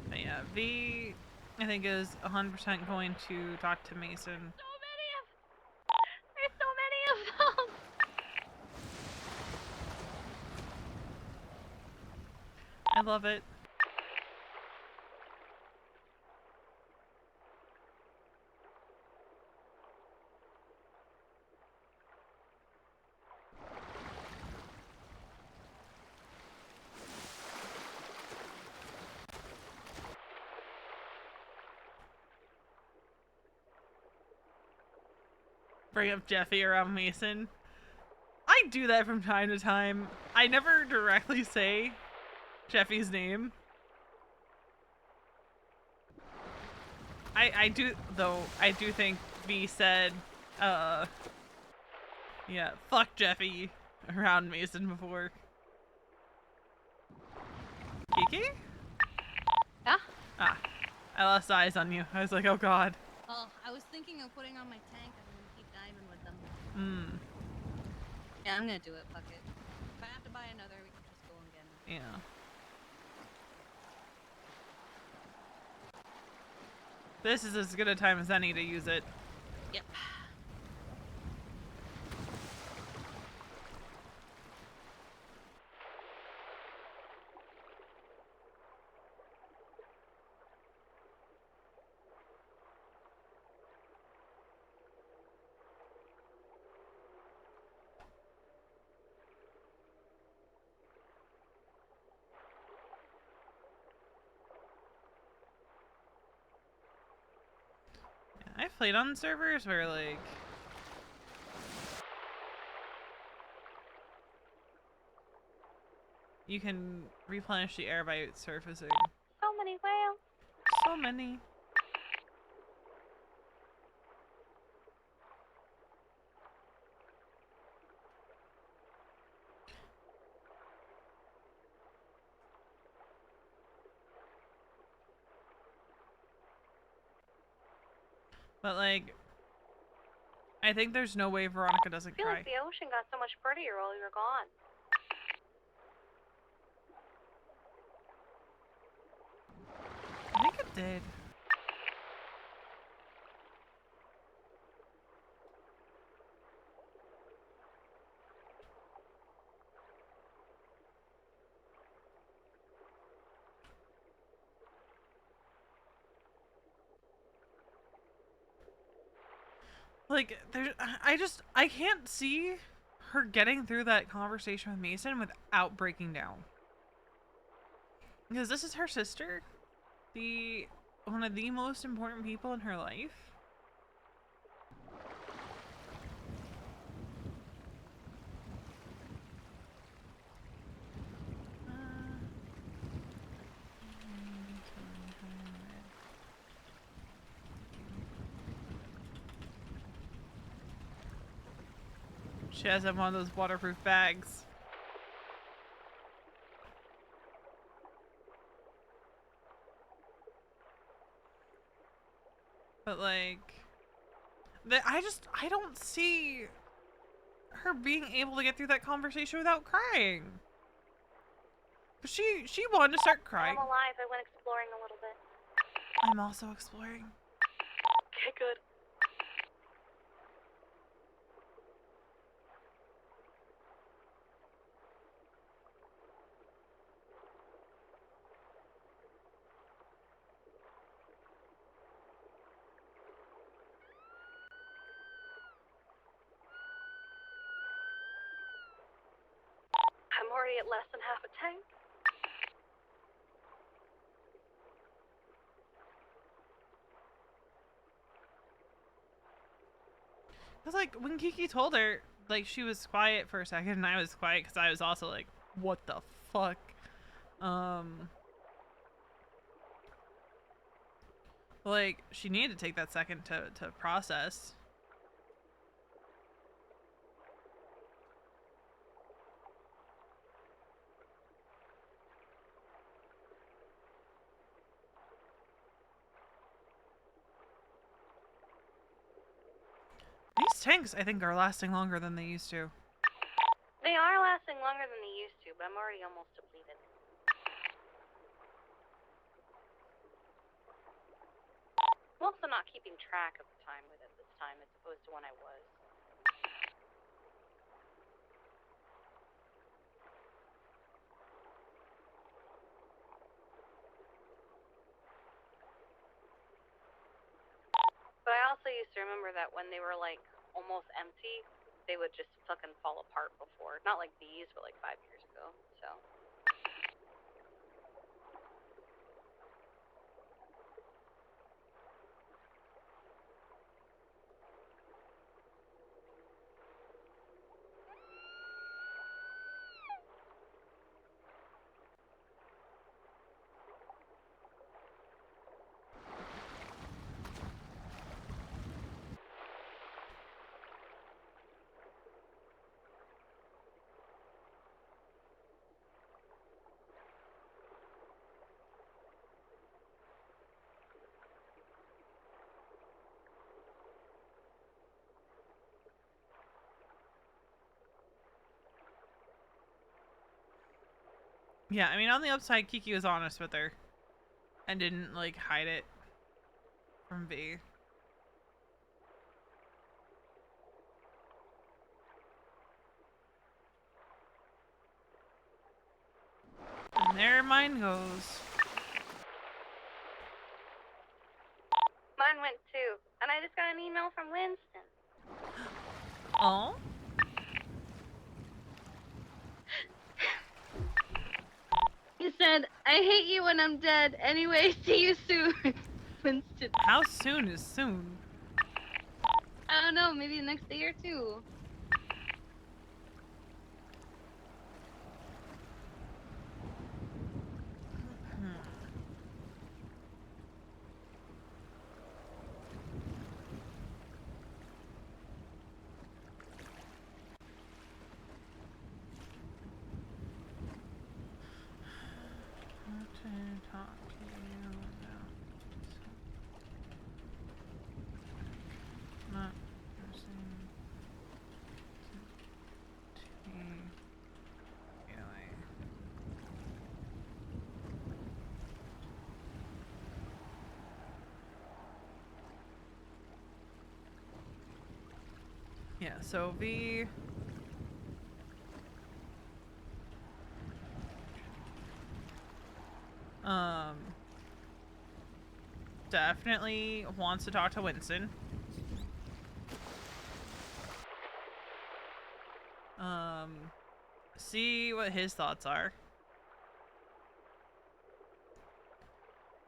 But yeah, V, I think, is 100% going to talk to Mason. There's so many of them. I love it. bring up Jeffy around Mason. I do that from time to time. I never directly say Jeffy's name. I do, though, I do think V said, yeah, fuck Jeffy around Mason before. Kiki? Yeah? Ah, I lost eyes on you. I was like, oh god. Oh, I was thinking of putting on my tank and then keep diving with them. Hmm. Yeah, I'm gonna do it. Fuck it. If I have to buy another, we can just go again. Yeah. This is as good a time as any to use it. Yep. I've played on servers where, like, you can replenish the air by surfacing. So many whales. So many. But, like, I think there's no way Veronica doesn't I feel cry. like the ocean got so much prettier while you were gone. I think it did. Like, there's, I can't see her getting through that conversation with Mason without breaking down. Because this is her sister, one of the most important people in her life. She has one of those waterproof bags. But like, I don't see her being able to get through that conversation without crying. But she wanted to start crying. I'm alive. I went exploring a little bit. I'm also exploring. Okay, good. I'm already at less than half a tank. Cause like when Kiki told her, like she was quiet for a second, and I was quiet because I was also like, "What the fuck?" Like she needed to take that second to process. These tanks, I think, are lasting longer than they used to. They are lasting longer than they used to, but I'm already almost depleted. I'm also not keeping track of the time with it this time as opposed to when I was. But I also used to remember that when they were like almost empty, they would just fucking fall apart before. Not like these, but like 5 years ago. So. Yeah, I mean, on the upside, Kiki was honest with her. And didn't, like, hide it from V. And there mine goes. Mine went too, and I just got an email from Winston. Oh? He said, I hate you when I'm dead. Anyway, see you soon. Winston. How soon is soon? I don't know, maybe the next day or two. Yeah, so V... definitely wants to talk to Winston. See what his thoughts are.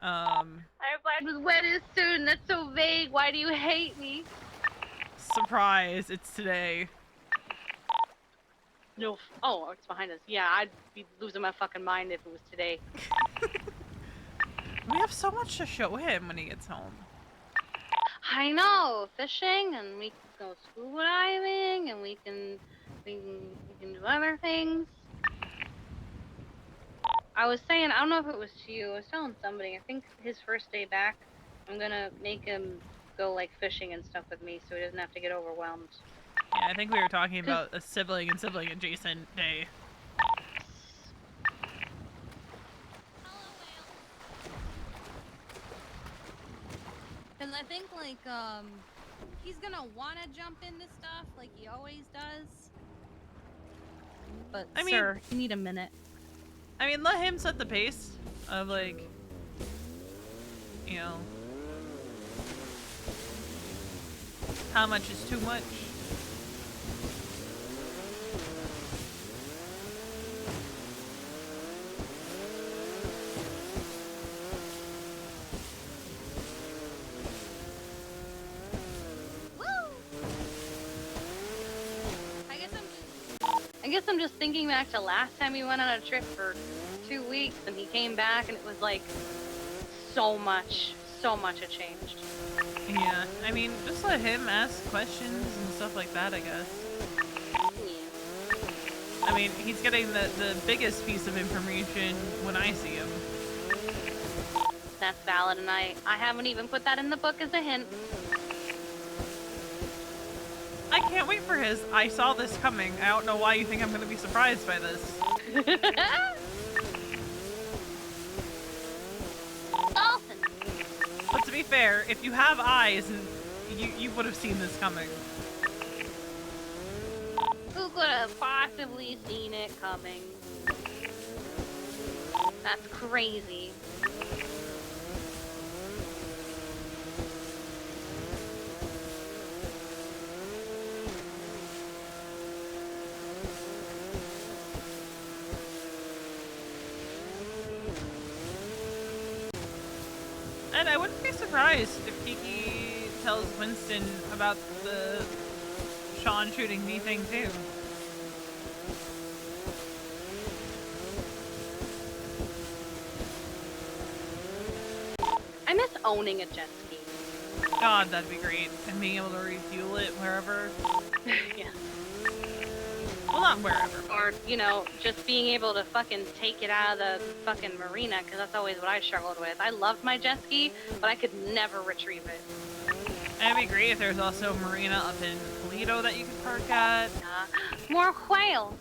I replied with, when is soon? That's so vague. Why do you hate me? Surprise, it's today. No. Oh, it's behind us. Yeah, I'd be losing my fucking mind if it was today. We have so much to show him when he gets home. I know, fishing, and we can go scuba diving, and we can do other things. I was saying, I don't know if it was to you. I was telling somebody. I think his first day back, I'm gonna make him go like fishing and stuff with me, so he doesn't have to get overwhelmed. Yeah, I think we were talking about a sibling and sibling adjacent day. Because I think, like, he's gonna want to jump into stuff like he always does. But, I mean, sir, you need a minute. I mean, let him set the pace of, like, you know, how much is too much. I guess I'm just thinking back to last time we went on a trip for 2 weeks and he came back and it was like so much had changed. Yeah, I mean, just let him ask questions and stuff like that, I guess. Yeah. I mean, he's getting the biggest piece of information when I see him. That's valid, and I haven't even put that in the book as a hint. I can't wait for his I saw this coming. I don't know why you think I'm going to be surprised by this. Dolphin. But to be fair, if you have eyes, you would have seen this coming. Who could have possibly seen it coming? That's crazy. And I wouldn't be surprised if Kiki tells Winston about the Sean shooting me thing too. I miss owning a jet ski. God, that'd be great. And being able to refuel it wherever. Yeah. Well, not wherever. Or, you know, just being able to fucking take it out of the fucking marina, because that's always what I struggled with. I loved my jet ski, but I could never retrieve it. And it'd be great if there's also a marina up in Toledo that you could park at. More whales.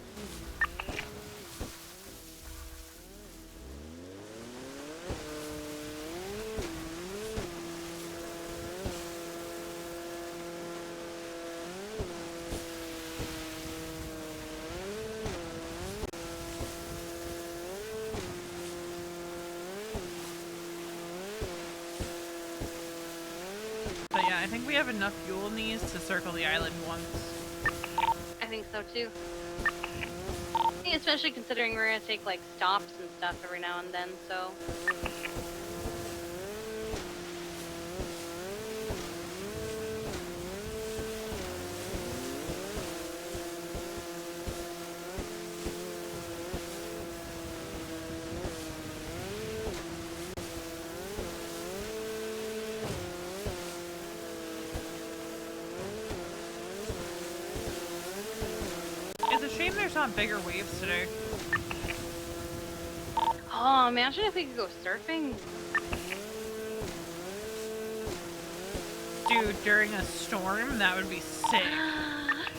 think we have enough fuel in these to circle the island once. I think so too. Especially considering we're gonna take like stops and stuff every now and then, so. It's a shame there's not bigger waves today. Oh, imagine if we could go surfing. Dude, during a storm, that would be sick.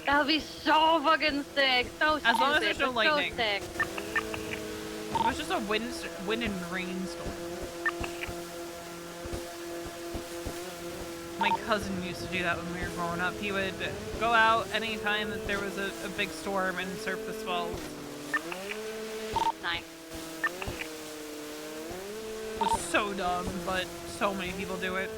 That would be so fucking sick. So stupid. As long as there's no but lightning. So sick. It was just a wind and rain storm. My cousin used to do that when we were growing up. He would go out anytime that there was a big storm and surf the swells. Nice. It was so dumb, but so many people do it.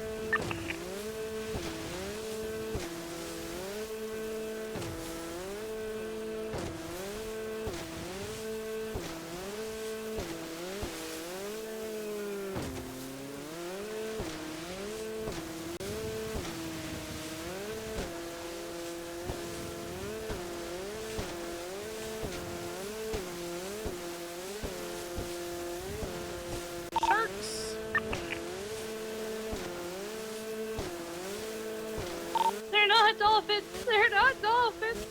Sharks! They're not dolphins. They're not dolphins.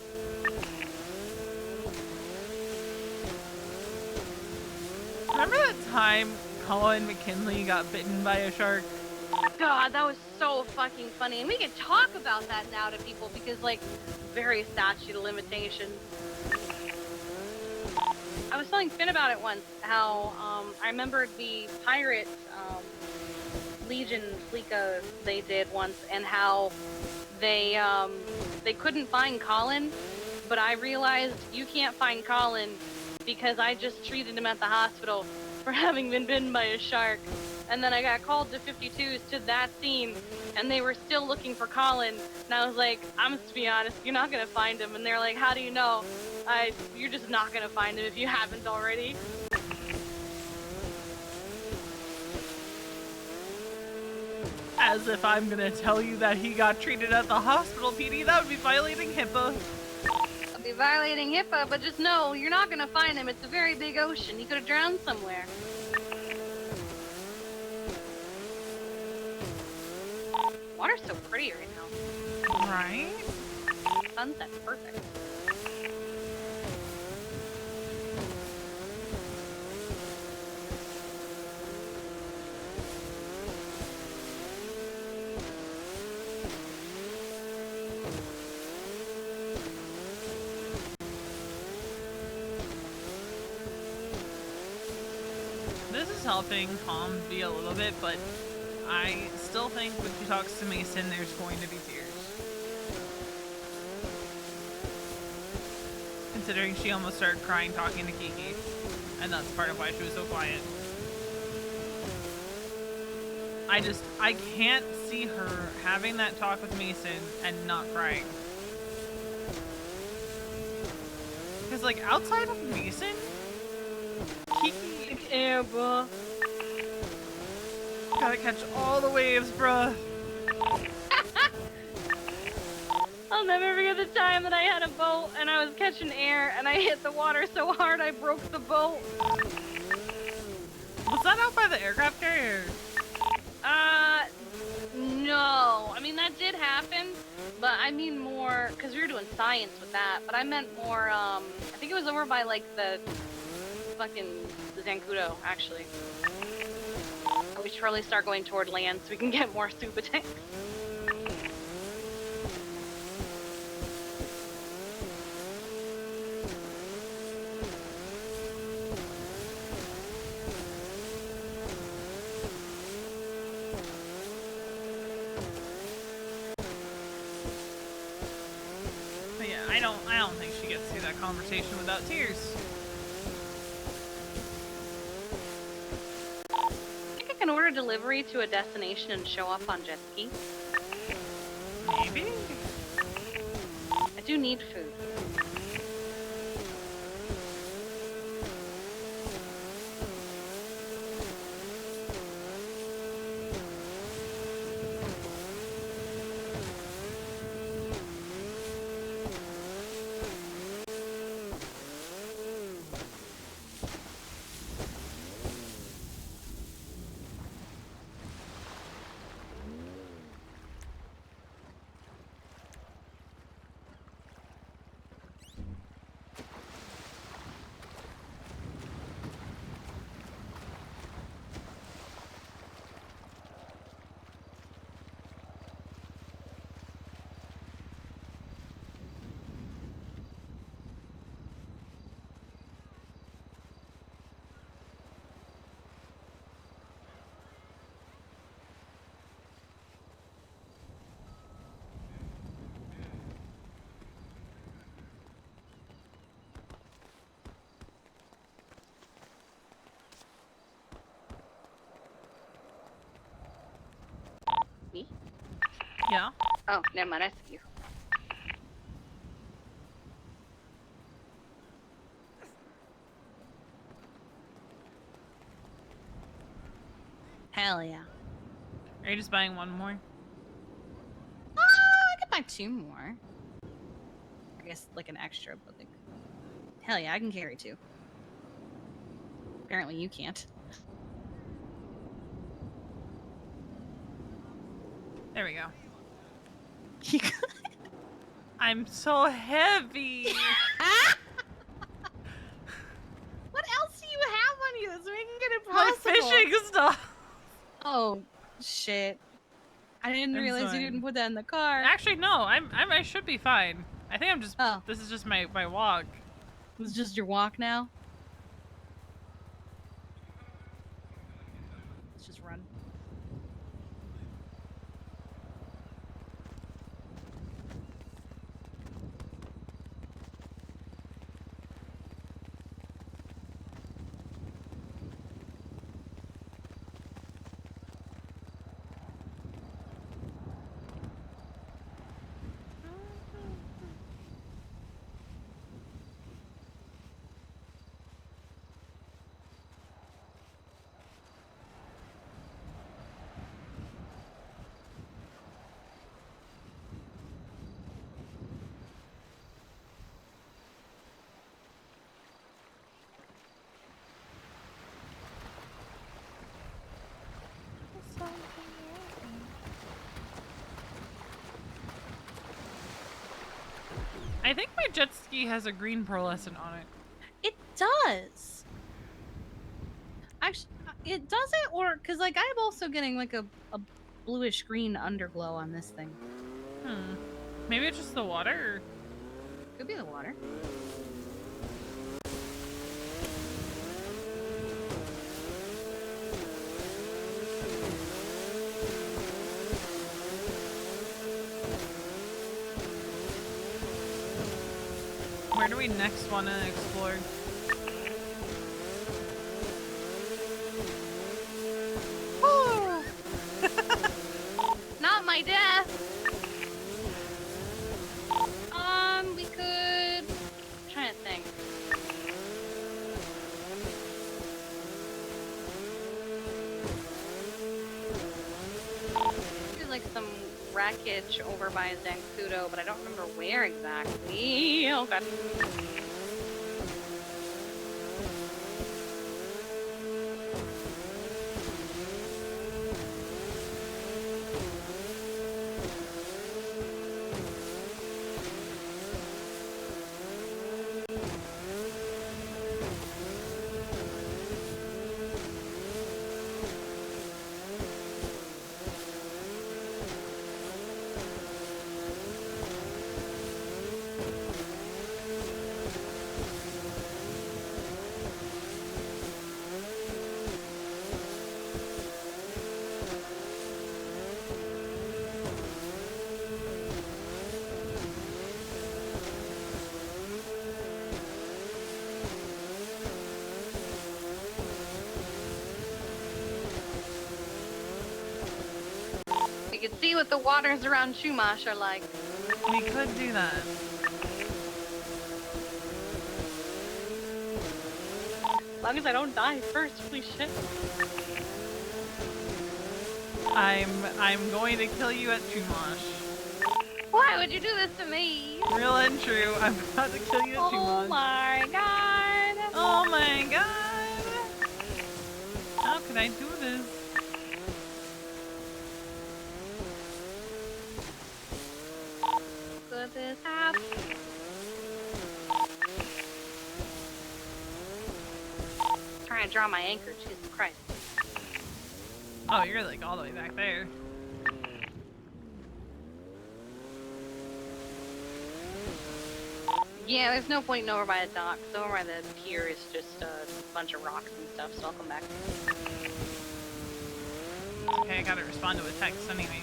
Remember that time Colin McKinley got bitten by a shark? God, that was so fucking funny. And we can talk about that now to people because, like, very statute of limitations. I was telling Finn about it once, how I remembered the pirate Legion Fleeka they did once, and how they couldn't find Colin, but I realized you can't find Colin because I just treated him at the hospital for having been bitten by a shark. And then I got called to 52s to that scene, and they were still looking for Colin. And I was like, I'm to be honest, you're not gonna find him. And they're like, how do you know? You're just not gonna find him if you haven't already. As if I'm gonna tell you that he got treated at the hospital, PD. That would be violating HIPAA. I'll be violating HIPAA, but just know you're not gonna find him. It's a very big ocean. He could have drowned somewhere. Water's so pretty right now. Right? Sunset's perfect. This is helping calm me a little bit, but I still think when she talks to Mason, there's going to be tears. Considering she almost started crying talking to Kiki, and that's part of why she was so quiet. I can't see her having that talk with Mason and not crying. Because, like, outside of Mason, Kiki... Yeah, bruh. Gotta catch all the waves, bruh. I'll never forget the time that I had a boat and I was catching air and I hit the water so hard I broke the boat. Was that out by the aircraft carrier? No. I mean, that did happen, but I mean more, because we were doing science with that, but I meant more, I think it was over by, like, the fucking Zancudo, actually. We should probably start going toward land so we can get more scuba tanks. But yeah, I don't think she gets through that conversation without tears. I think I can order delivery to a destination and show up on jet ski. Maybe? I do need food. Me? Yeah. Oh, never mind. That's you. Hell yeah. Are you just buying one more? I could buy 2 more. I guess like an extra, but like, hell yeah, I can carry 2. Apparently you can't. There we go. I'm so heavy. What else do you have on you that's making it My impossible? fishing stuff. Oh shit! I didn't I'm realize you fine. didn't put that in the car. Actually, no. I should be fine. I think I'm just. Oh. This is just my walk. It's just your walk now. Let's just run. I think my jet ski has a green pearlescent on it. It does. Actually, it does it, or because like I'm also getting like a bluish green underglow on this thing. Maybe it's just the water. Could be the water. Where do we next want to explore? Not my death. We could. I'm trying to think. There's like some wreckage over by Zancudo, but I don't remember where exactly. Oh god. see what the waters around Chumash are like. We could do that. As long as I don't die first, please shit. I'm going to kill you at Chumash. Why would you do this to me? Real and true. I'm about to kill you at Chumash. Oh my god. Oh my god. How can I do this? Could this happen? Trying to draw my anchor, Jesus Christ. Oh, you're like all the way back there. Yeah, there's no point in over by the dock. So over by the pier is just a bunch of rocks and stuff, so I'll come back. Okay, I gotta respond to a text anyway.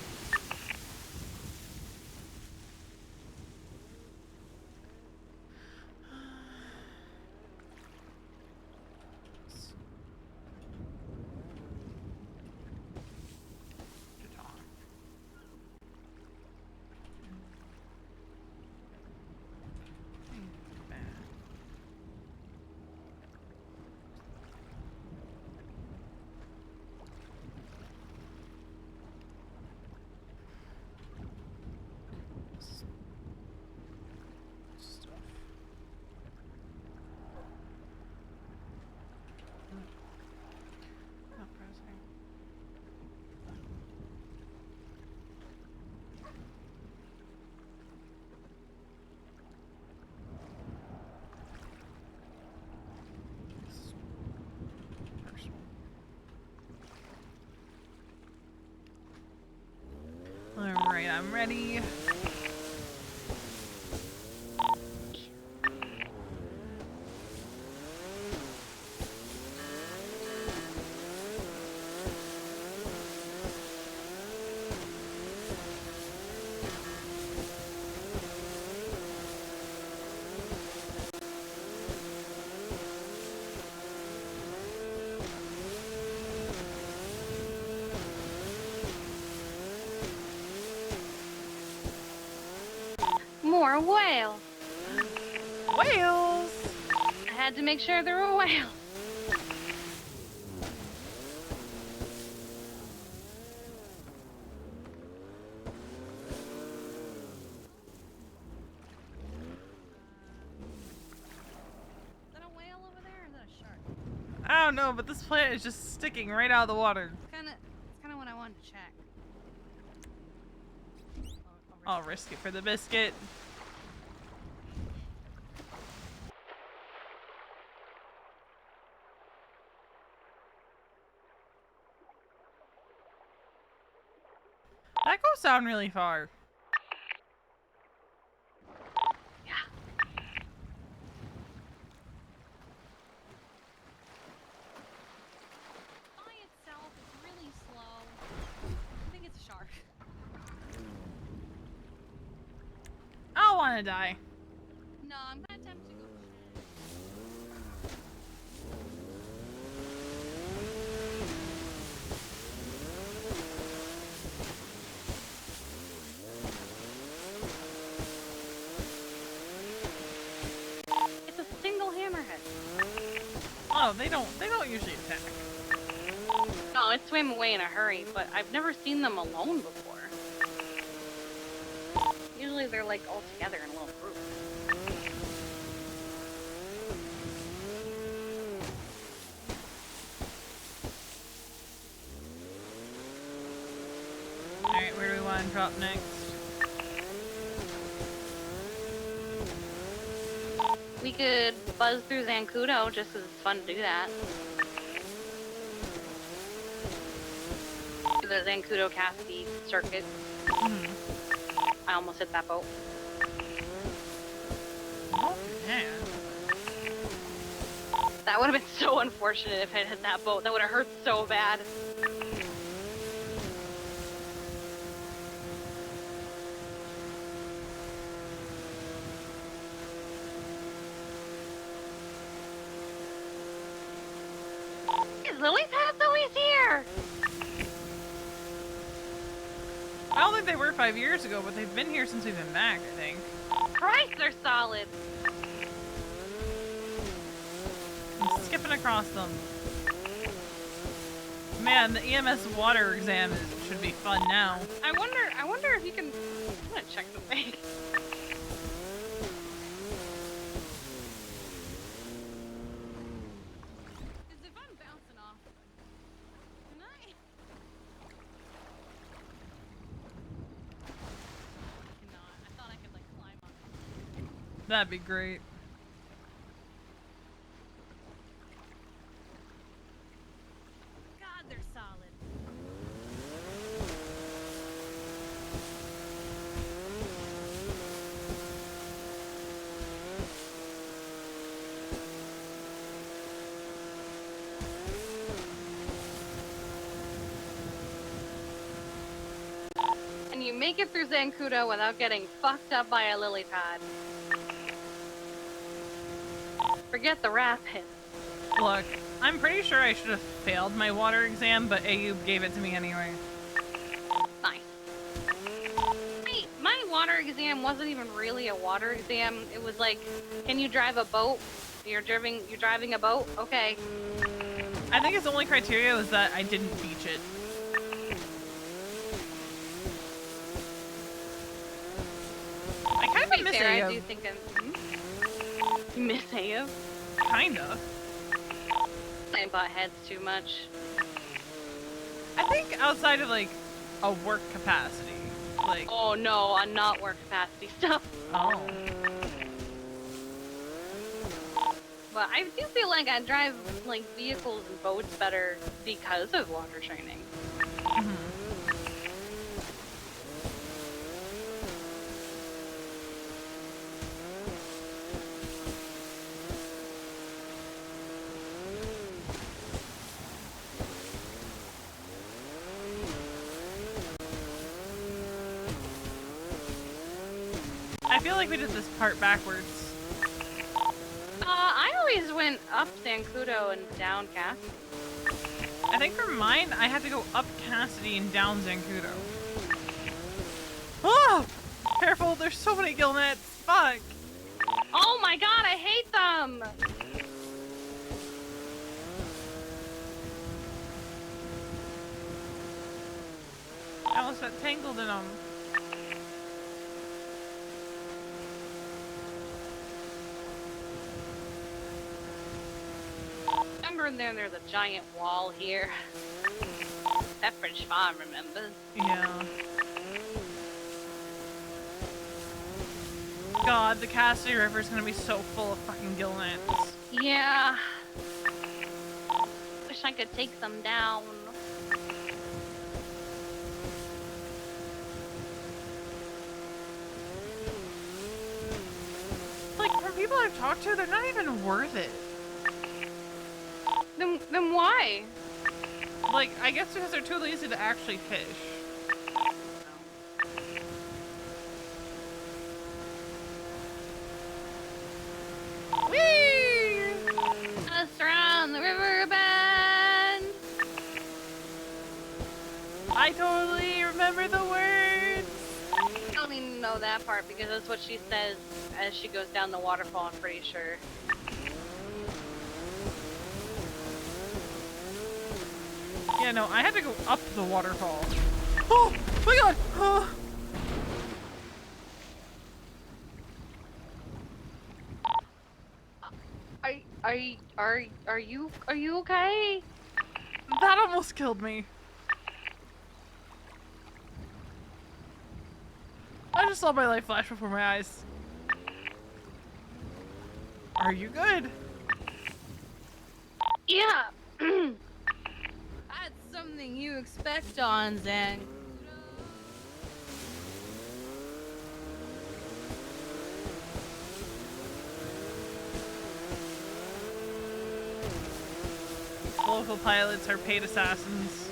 Alright, I'm ready. More whales. Whales! I had to make sure there were whales. Is that a whale over there, or is that a shark? I don't know, but this plant is just sticking right out of the water. It's kind of what I wanted to check. I'll risk it for the biscuit. That goes down really far. Yeah. By itself, it's really slow. I think it's a shark. I want to die. No, I'm gonna attempt to go. It's a single hammerhead. Oh, they don't usually attack. No, it swam away in a hurry, but I've never seen them alone before. Usually they're like all together in a little group. Alright, where do we want to drop next? We could buzz through Zancudo just 'cause it's fun to do that. Do the Zancudo Cassidy circuit. I almost hit that boat. Oh, yeah. That would have been so unfortunate if I had hit that boat. That would have hurt so bad. Is Lily's hat always here? I don't think they were 5 years ago, but they've been here since we've been back, I think. Christ, they're solid. I'm skipping across them. Man, the EMS water exam should be fun now. I wonder if you can. I'm gonna check the thing. Because if I'm bouncing off, can I? Cannot. I thought I could like climb on. That'd be great. God, they're solid. And you make it through Zancudo without getting fucked up by a lily pad. Forget the rapid. Look, I'm pretty sure I should have failed my water exam, but Ayub gave it to me anyway. Nice. My water exam wasn't even really a water exam. It was like, can you drive a boat? You're driving a boat? Okay. I think his only criteria was that I didn't beach it. I kind of miss fair, I Ayub. do think I'm... Miss Ayub? Kinda. I butt heads too much. I think outside of like a work capacity, like. Oh no, on not work capacity stuff. Oh. But I do feel like I drive like vehicles and boats better because of water training. Mhm. I feel like we did this part backwards. I always went up Zancudo and down Cassidy. I think for mine, I had to go up Cassidy and down Zancudo. Oh! Careful, there's so many gillnets. Fuck. Oh my god, I hate them! I almost got tangled in them. Remember there's a giant wall here. Pepperidge Farm remembers. Yeah. God, the Cassidy River is gonna be so full of fucking gillnets. Yeah. Wish I could take them down. Like, from people I've talked to, they're not even worth it. Then why? Like, I guess because they're too lazy to actually fish. Whee! Us around the river bend. I totally remember the words. I don't even know that part because that's what she says as she goes down the waterfall, I'm pretty sure. Yeah, no, I had to go up the waterfall. Oh my god! Oh. Are you okay? That almost killed me. I just saw my life flash before my eyes. Are you good? Yeah. That's something you expect on Zang. Local pilots are paid assassins.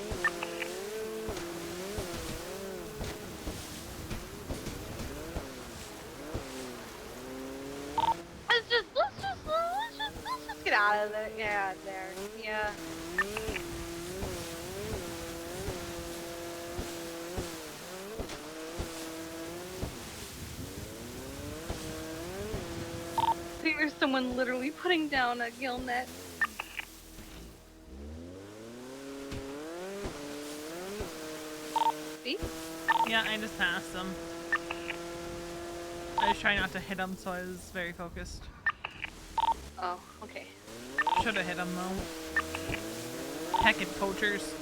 Let's just get out of there. Yeah, there. Yeah. someone literally putting down a gill net. See? Yeah, I just passed him. I was trying not to hit him, so I was very focused. Oh, okay. Should have hit him though. Heckin' poachers.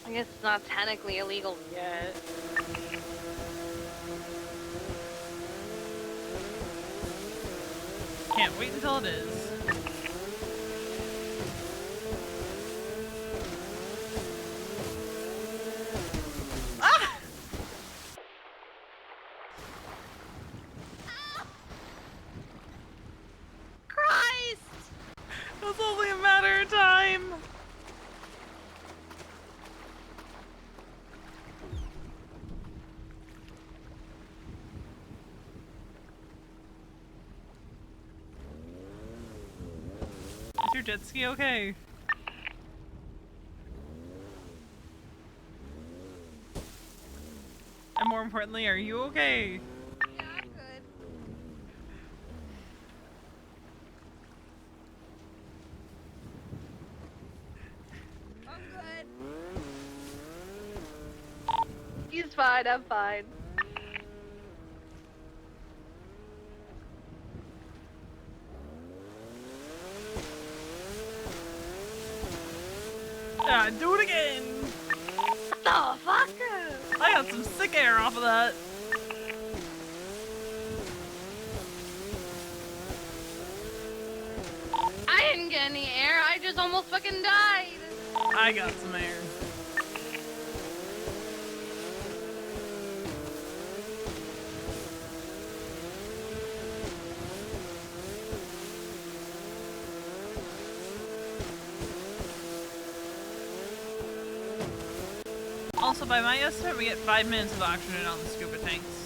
I guess it's not technically illegal yet. Can't wait until it is. Ah! Christ! It was only a matter of time. Is your jet ski okay? And more importantly, are you okay? Yeah, I'm good. I'm good. He's fine, I'm fine. Ah, do it again! What the fuck? I got some sick air off of that. I didn't get any air, I just almost fucking died. I got some air. Also, by my estimate, we get 5 minutes of oxygen on the scuba tanks.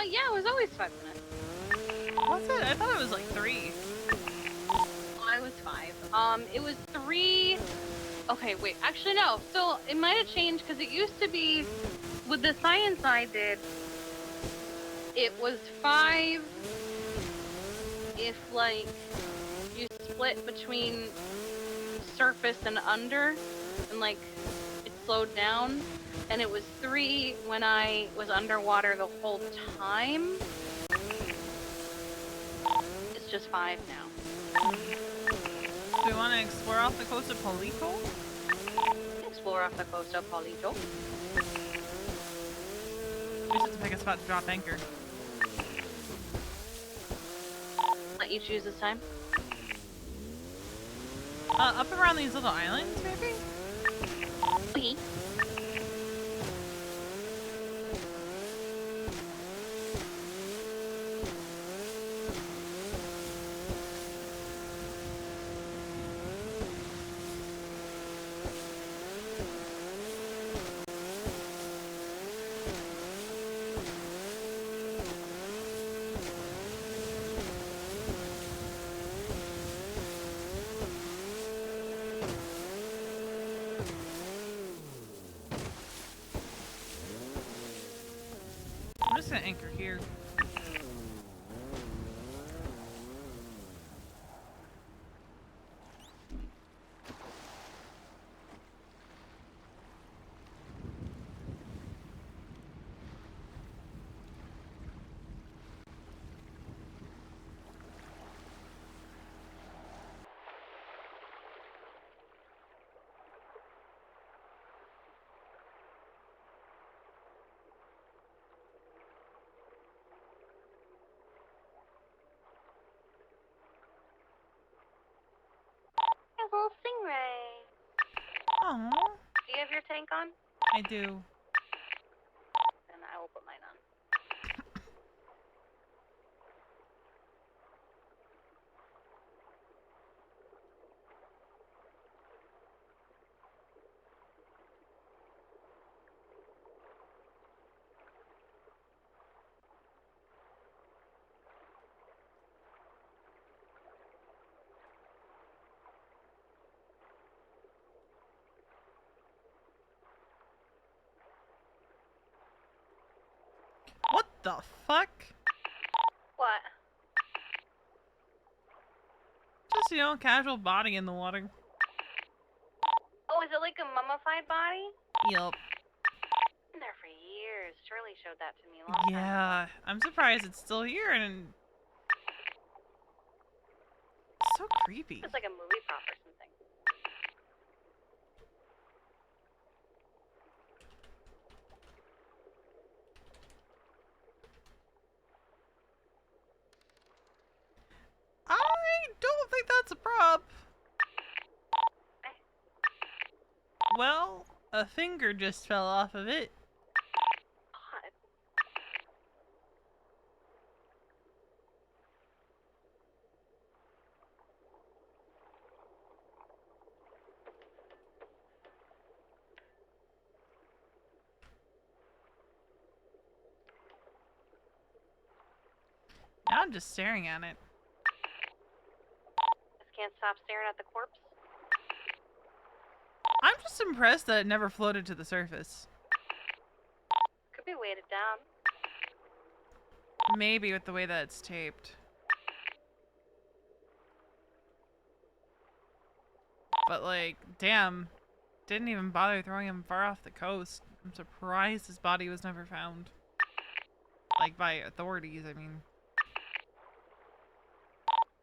Yeah, it was always 5 minutes. Was it? I thought it was like 3. I was 5. It was 3. Okay, wait. Actually, no. So it might have changed because it used to be with the science I did. It was 5 if like you split between surface and under, and like it slowed down. And it was 3 when I was underwater the whole time. It's just 5 now. Do we want to explore off the coast of Palito? Explore off the coast of Palito. We just have to pick a spot to drop anchor. Let you choose this time. Up around these little islands, maybe? Okay. I'm just gonna anchor here. A little stingray. Aww, Do you have your tank on? I do. Then I will put mine on. the fuck? What? Just, you know, casual body in the water. Oh, is it like a mummified body? Yup. Been there for years. Shirley showed that to me a long time ago. Yeah, I'm surprised it's still here and... So creepy. It's like a movie prop or something. I don't think that's a prop. Well, a finger just fell off of it. God. Now I'm just staring at it. Just can't stop staring at the corpse. I'm just impressed that it never floated to the surface. Could be weighted down. Maybe with the way that it's taped. But like, damn. Didn't even bother throwing him far off the coast. I'm surprised his body was never found. Like, by authorities, I mean.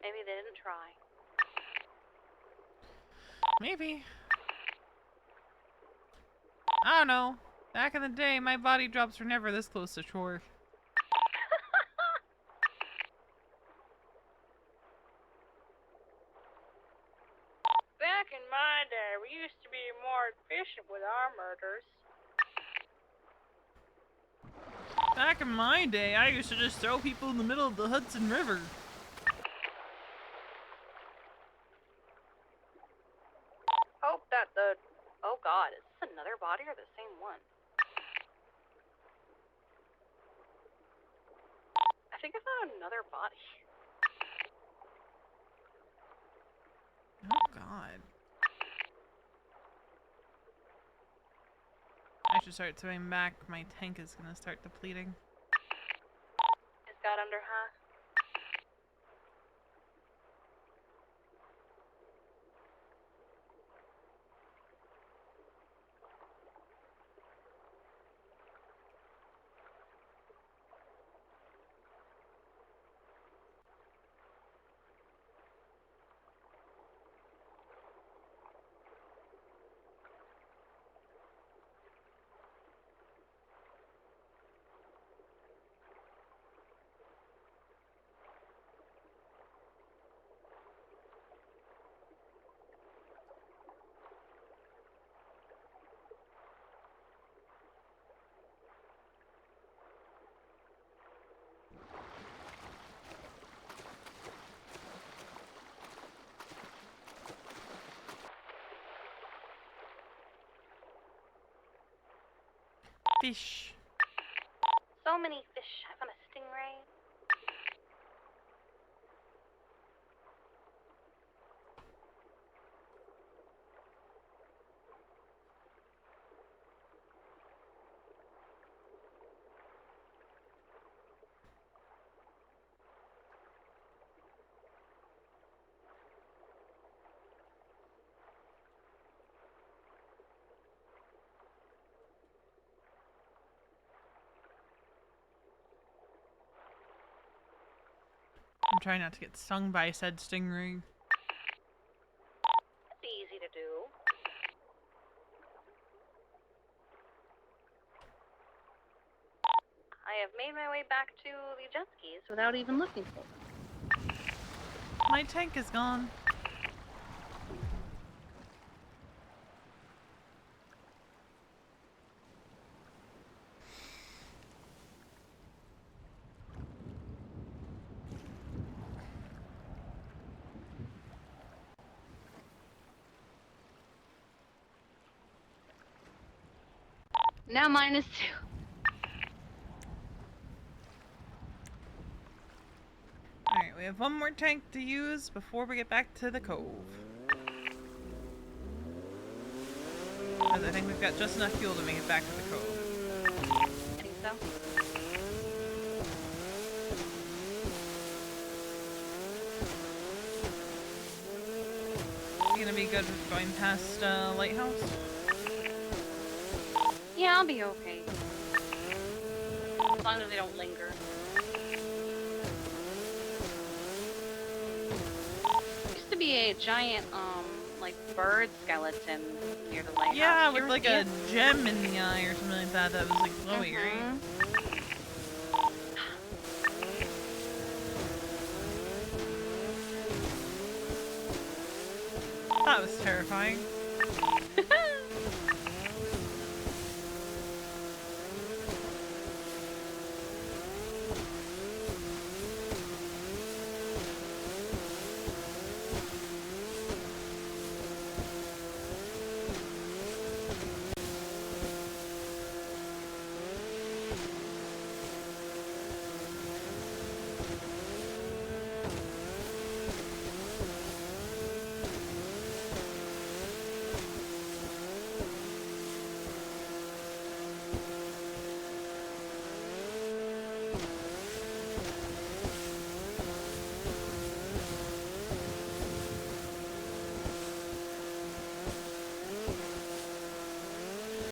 Maybe they didn't try. Maybe. I don't know. Back in the day, my body drops were never this close to shore. Back in my day, we used to be more efficient with our murders. Back in my day, I used to just throw people in the middle of the Hudson River. Hope that the... Oh god, is this another body or the same one? I think I found another body. Oh god. I should start swimming back. My tank is gonna start depleting. It's got under half. Fish. So many fish. I found a stingray. I'm trying not to get stung by said stingray. It's easy to do. I have made my way back to the jet skis without even looking for them. My tank is gone. Now -2. Alright, we have one more tank to use before we get back to the cove. Because I think we've got just enough fuel to make it back to the cove. I think so. You gonna be good with going past Lighthouse? Yeah, I'll be okay. As long as they don't linger. Used to be a giant, like bird skeleton near the lighthouse. Yeah, Did you with ever like see a it? gem in the eye or something like that that was like glowy, right? That was terrifying.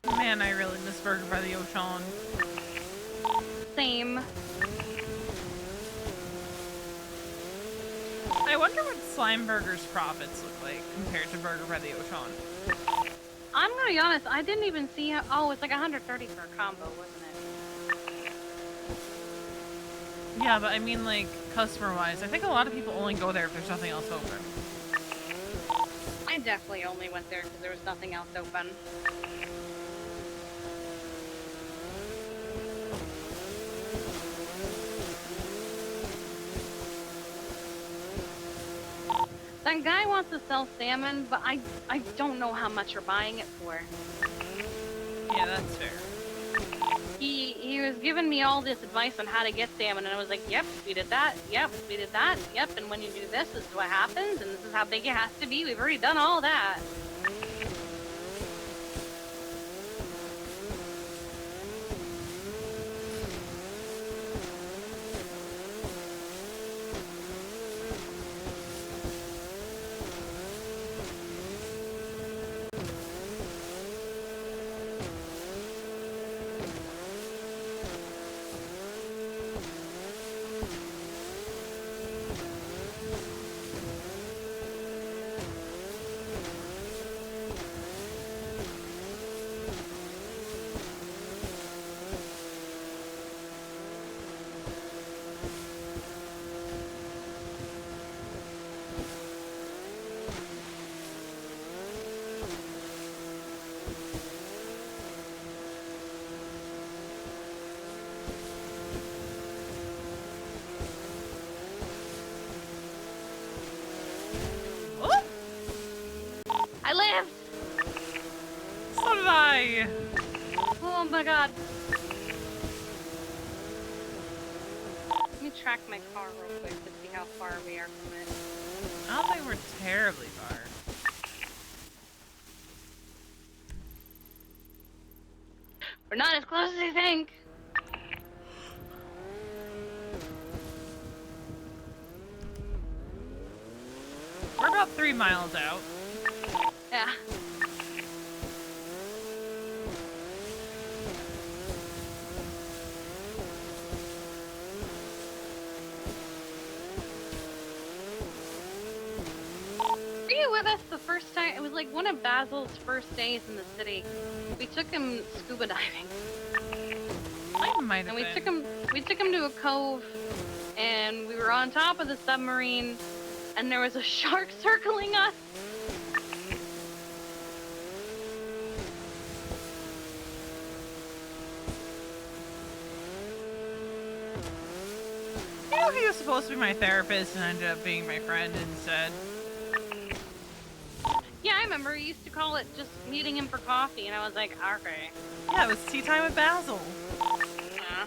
Man, I really miss Burger by the Ocean. Same. I wonder what Slime Burger's profits look like compared to Burger by the Ocean. I'm gonna be honest, I didn't even see how. Oh, it's like 130 for a combo, wasn't it? Yeah, but I mean, like, customer-wise, I think a lot of people only go there if there's nothing else open. I definitely only went there because there was nothing else open. That guy wants to sell salmon, but I don't know how much you're buying it for. Yeah, that's fair. He was giving me all this advice on how to get salmon, and I was like, yep, we did that, yep, we did that, yep, and when you do this is what happens, and this is how big it has to be. We've already done all that. I lived! So did I! Oh my god. Let me track my car real quick to see how far we are from it. I don't think we're terribly far. We're not as close as you think. We're about 3 miles out. Yeah. Were you with us the first time? It was like one of Basil's first days in the city. We took him scuba diving. I might have And been. we took him to a cove, and we were on top of the submarine, and there was a shark circling us. You know, he was supposed to be my therapist and ended up being my friend instead. Yeah, I remember. We used to call it just meeting him for coffee, and I was like, okay. Yeah, it was tea time with Basil. Yeah.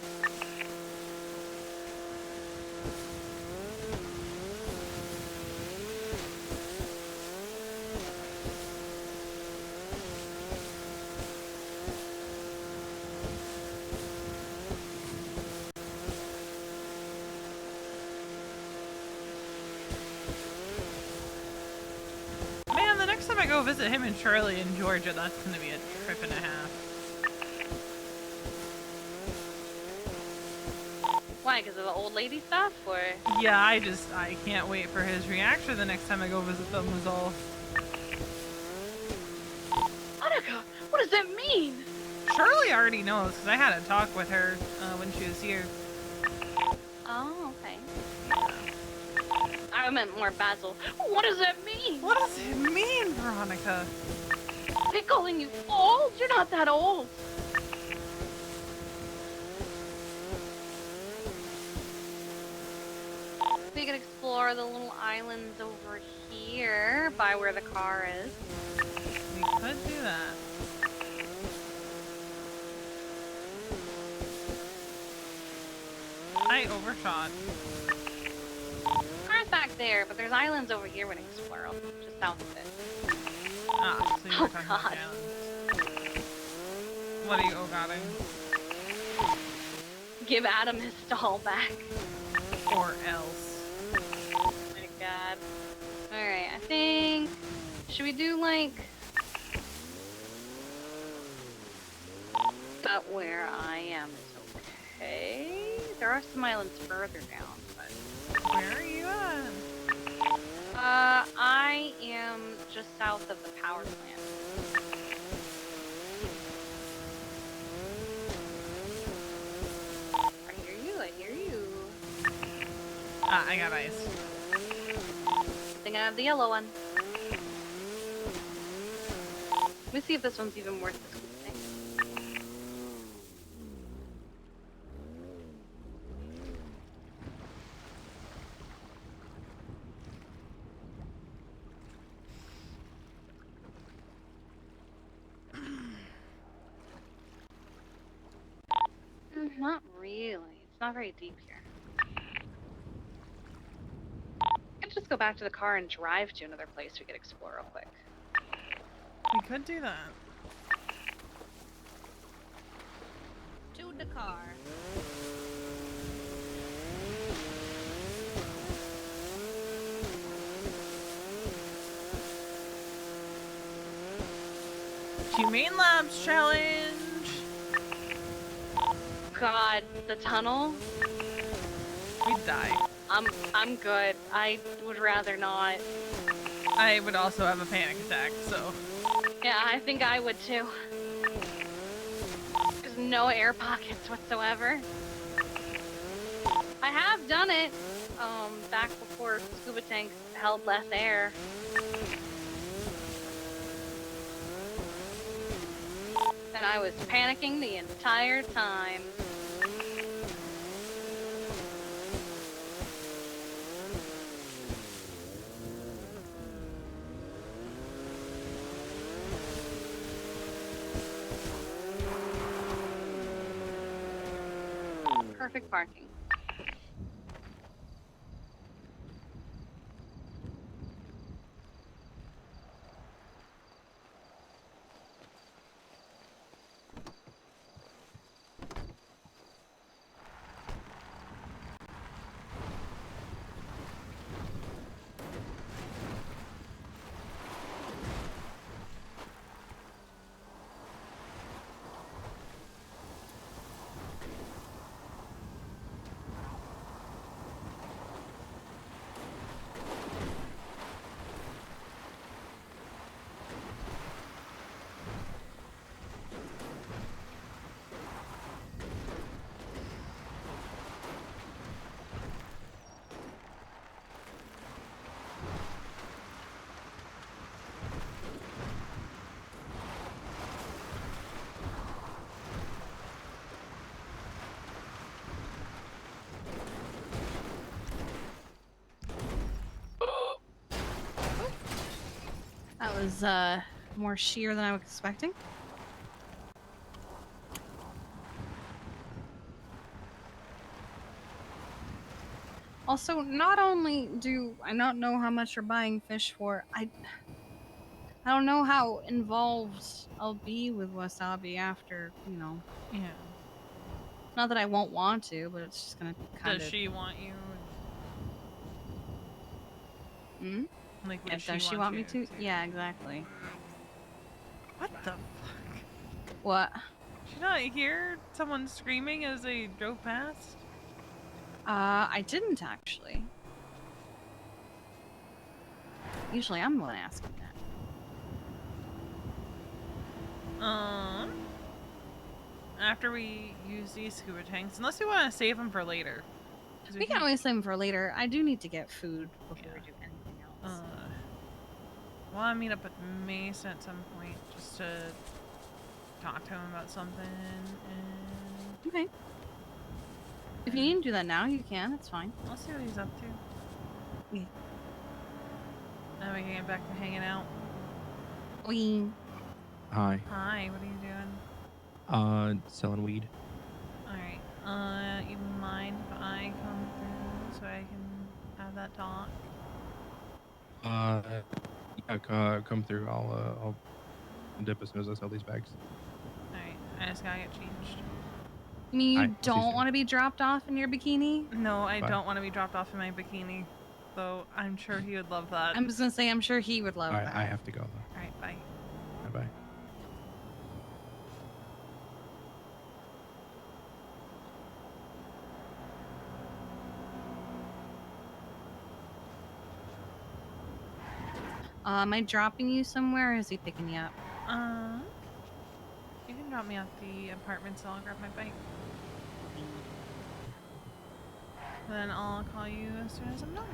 go visit him and Shirley in Georgia, that's gonna be a trip and a half. Why? Because of the old lady stuff, or? Yeah, I can't wait for his reaction the next time I go visit them was all. Veronica, what does that mean? Shirley already knows, because I had a talk with her when she was here. Oh, okay. I meant more Basil. What does that mean? What does it mean, Veronica? They're calling you old? You're not that old. We could explore the little islands over here by where the car is. We could do that. I overshot. Car's back there, but there's islands over here we can explore, just south of it. Ah, so you're Oh, talking about God. the islands. What are you oh-godding? Give Adam his stall back. Or else. Oh my god. Alright, I think... Should we do, like... About where I am is okay. There are some islands further down, but... Where are you at? I am just south of the power plant. I hear you. Ah, I got ice. I think I have the yellow one. Let me see if this one's even worth the sweet thing. Not really. It's not very deep here. I could just go back to the car and drive to another place we could explore real quick. We could do that. To the car. Humane Labs challenge. God, the tunnel? We'd die. I'm good. I would rather not. I would also have a panic attack, so. Yeah, I think I would too. There's no air pockets whatsoever. I have done it, back before scuba tanks held less air. And I was panicking the entire time. Perfect parking. That was more sheer than I was expecting. Also, not only do I not know how much you're buying fish for, I don't know how involved I'll be with wasabi after, you know. Yeah. Not that I won't want to, but it's just gonna kind of. Does she want you? Hmm? Like, what Yeah, does she want me to? Yeah, exactly. What the fuck? What? Did you not hear someone screaming as they drove past? I didn't actually. Usually I'm the one asking that. After we use these scuba tanks, unless we want to save them for later. We can always save them for later. I do need to get food before we do anything else. Well, I meet up with Mason at some point just to talk to him about something. And Okay. If you need to do that now, you can. It's fine. I'll see what he's up to. Yeah. Then we can get back to hanging out. Wee. Hi. Hi, what are you doing? Selling weed. Alright. You mind if I come through so I can have that talk? Yeah, come through. I'll dip as soon as I sell these bags. Alright, I just gotta get changed. You mean you Alright, I'll see you don't soon. want to be dropped off in your bikini? No, I Bye. don't want to be dropped off in my bikini. Though I'm sure he would love that. I'm just gonna say I'm sure he would love Alright, that. I have to go though. Alright, bye. Bye bye. Am I dropping you somewhere or is he picking you up? You can drop me off the apartment so I'll grab my bike. Then I'll call you as soon as I'm done.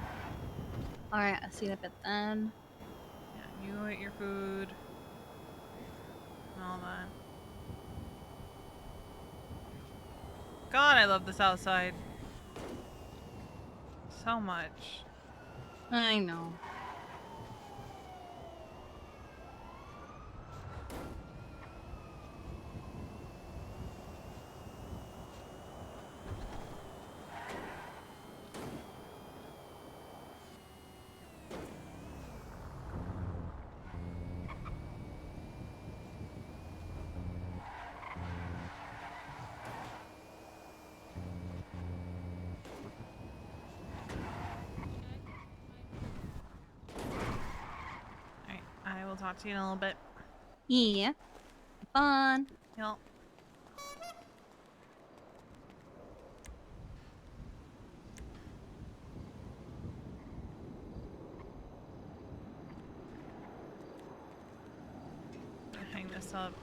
Alright, I'll see you in a bit then. Yeah, you eat your food. And all that. God, I love the south side. So much. I know. Alright, I will talk to you in a little bit. Yeah. Fun. Yep. Hang this up.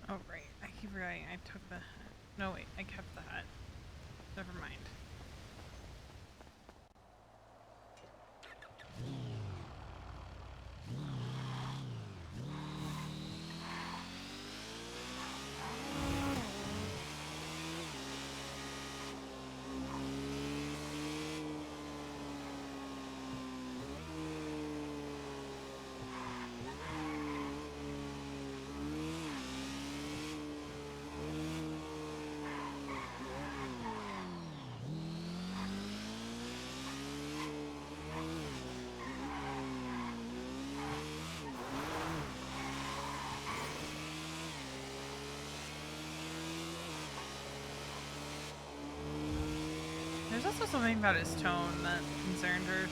Oh, right. I keep forgetting I took the hat. No, wait. I kept the hat. Never mind. There's also something about his tone that concerned her.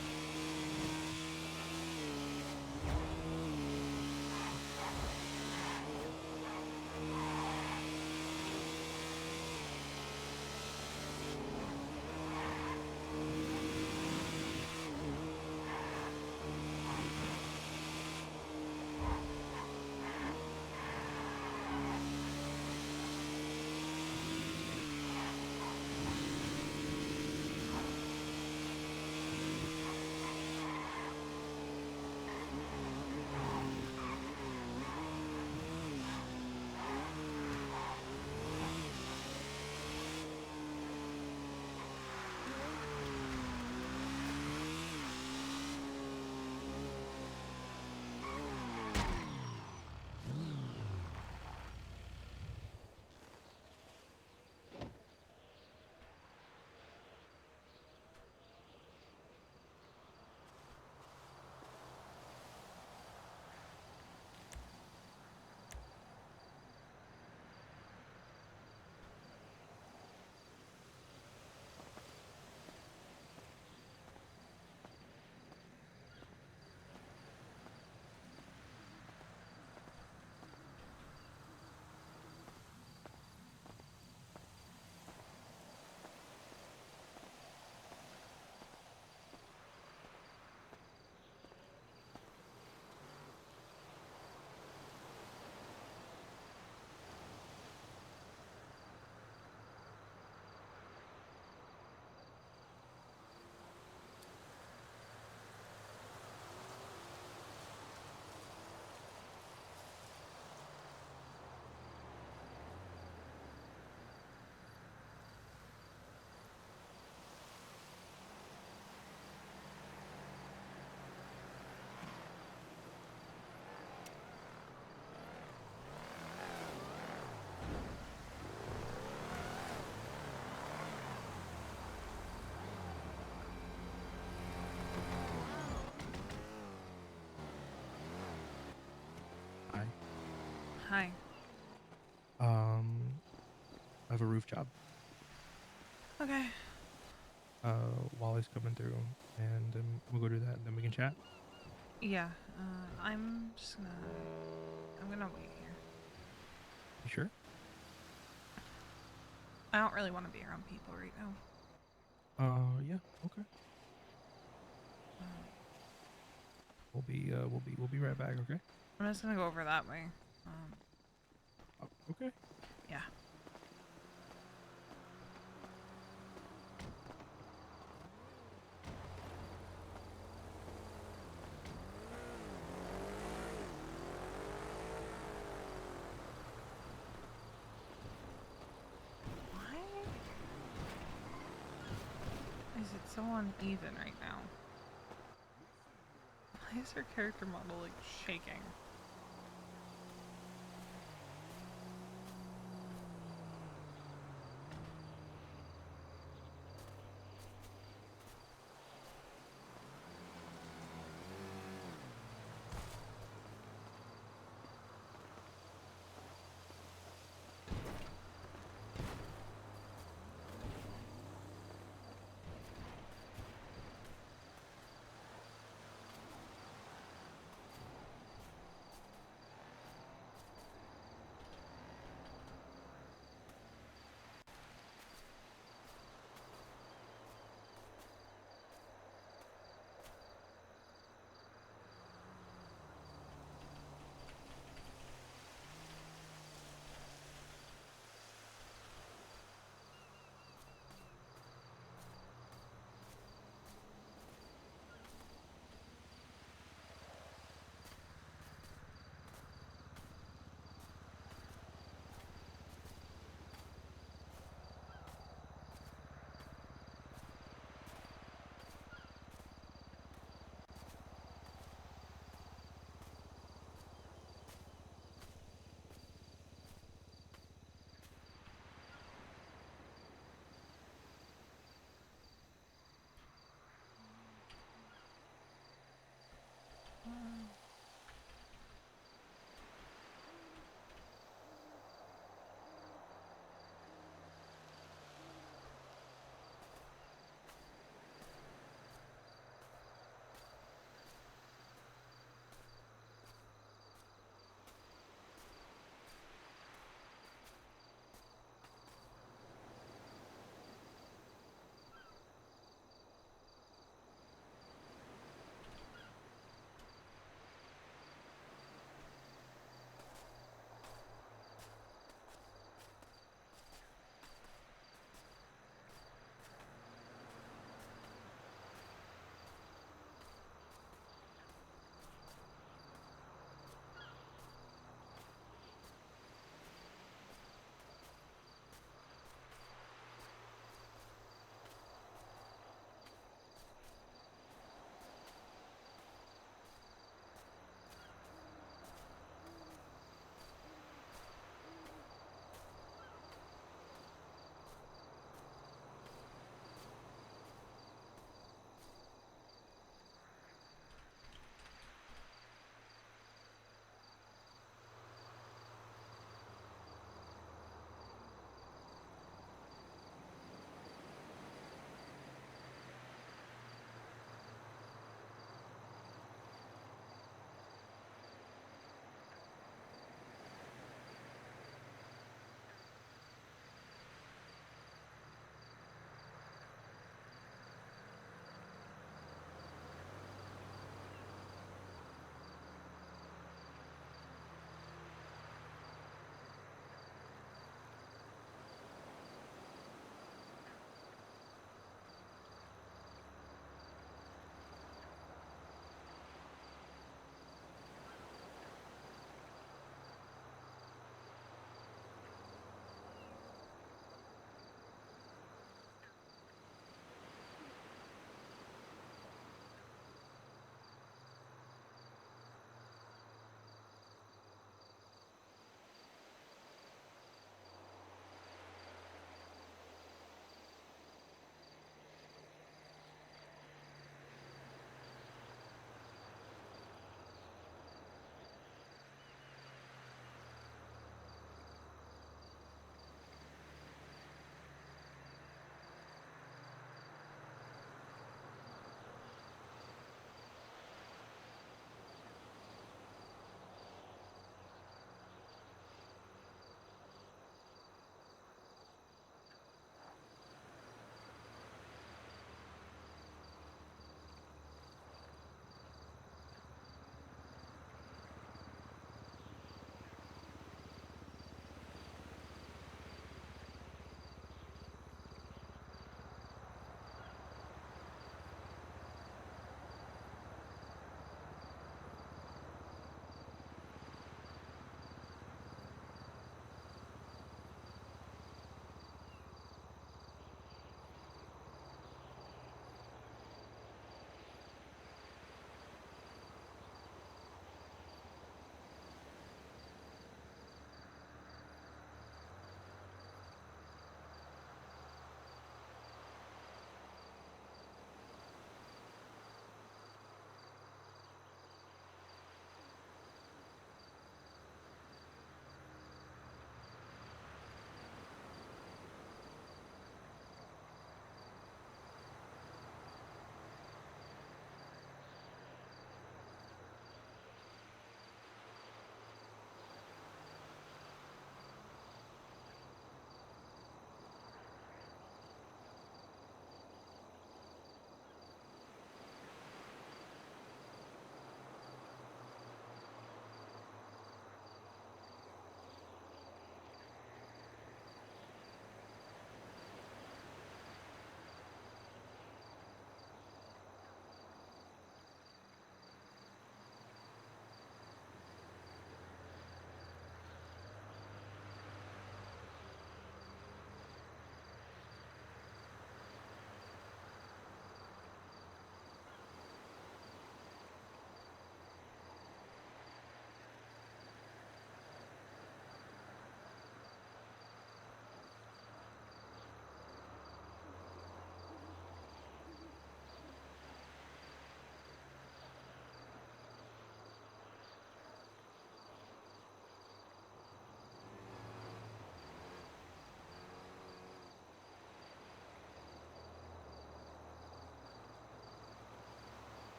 Hi. I have a roof job. Okay. Wally's coming through, and we'll go do that, and then we can chat. Yeah. I'm gonna wait here. You sure? I don't really want to be around people right now. Yeah. Okay. We'll be right back. Okay. I'm just gonna go over that way. Okay. Yeah. Why is it so uneven right now? Why is her character model like shaking?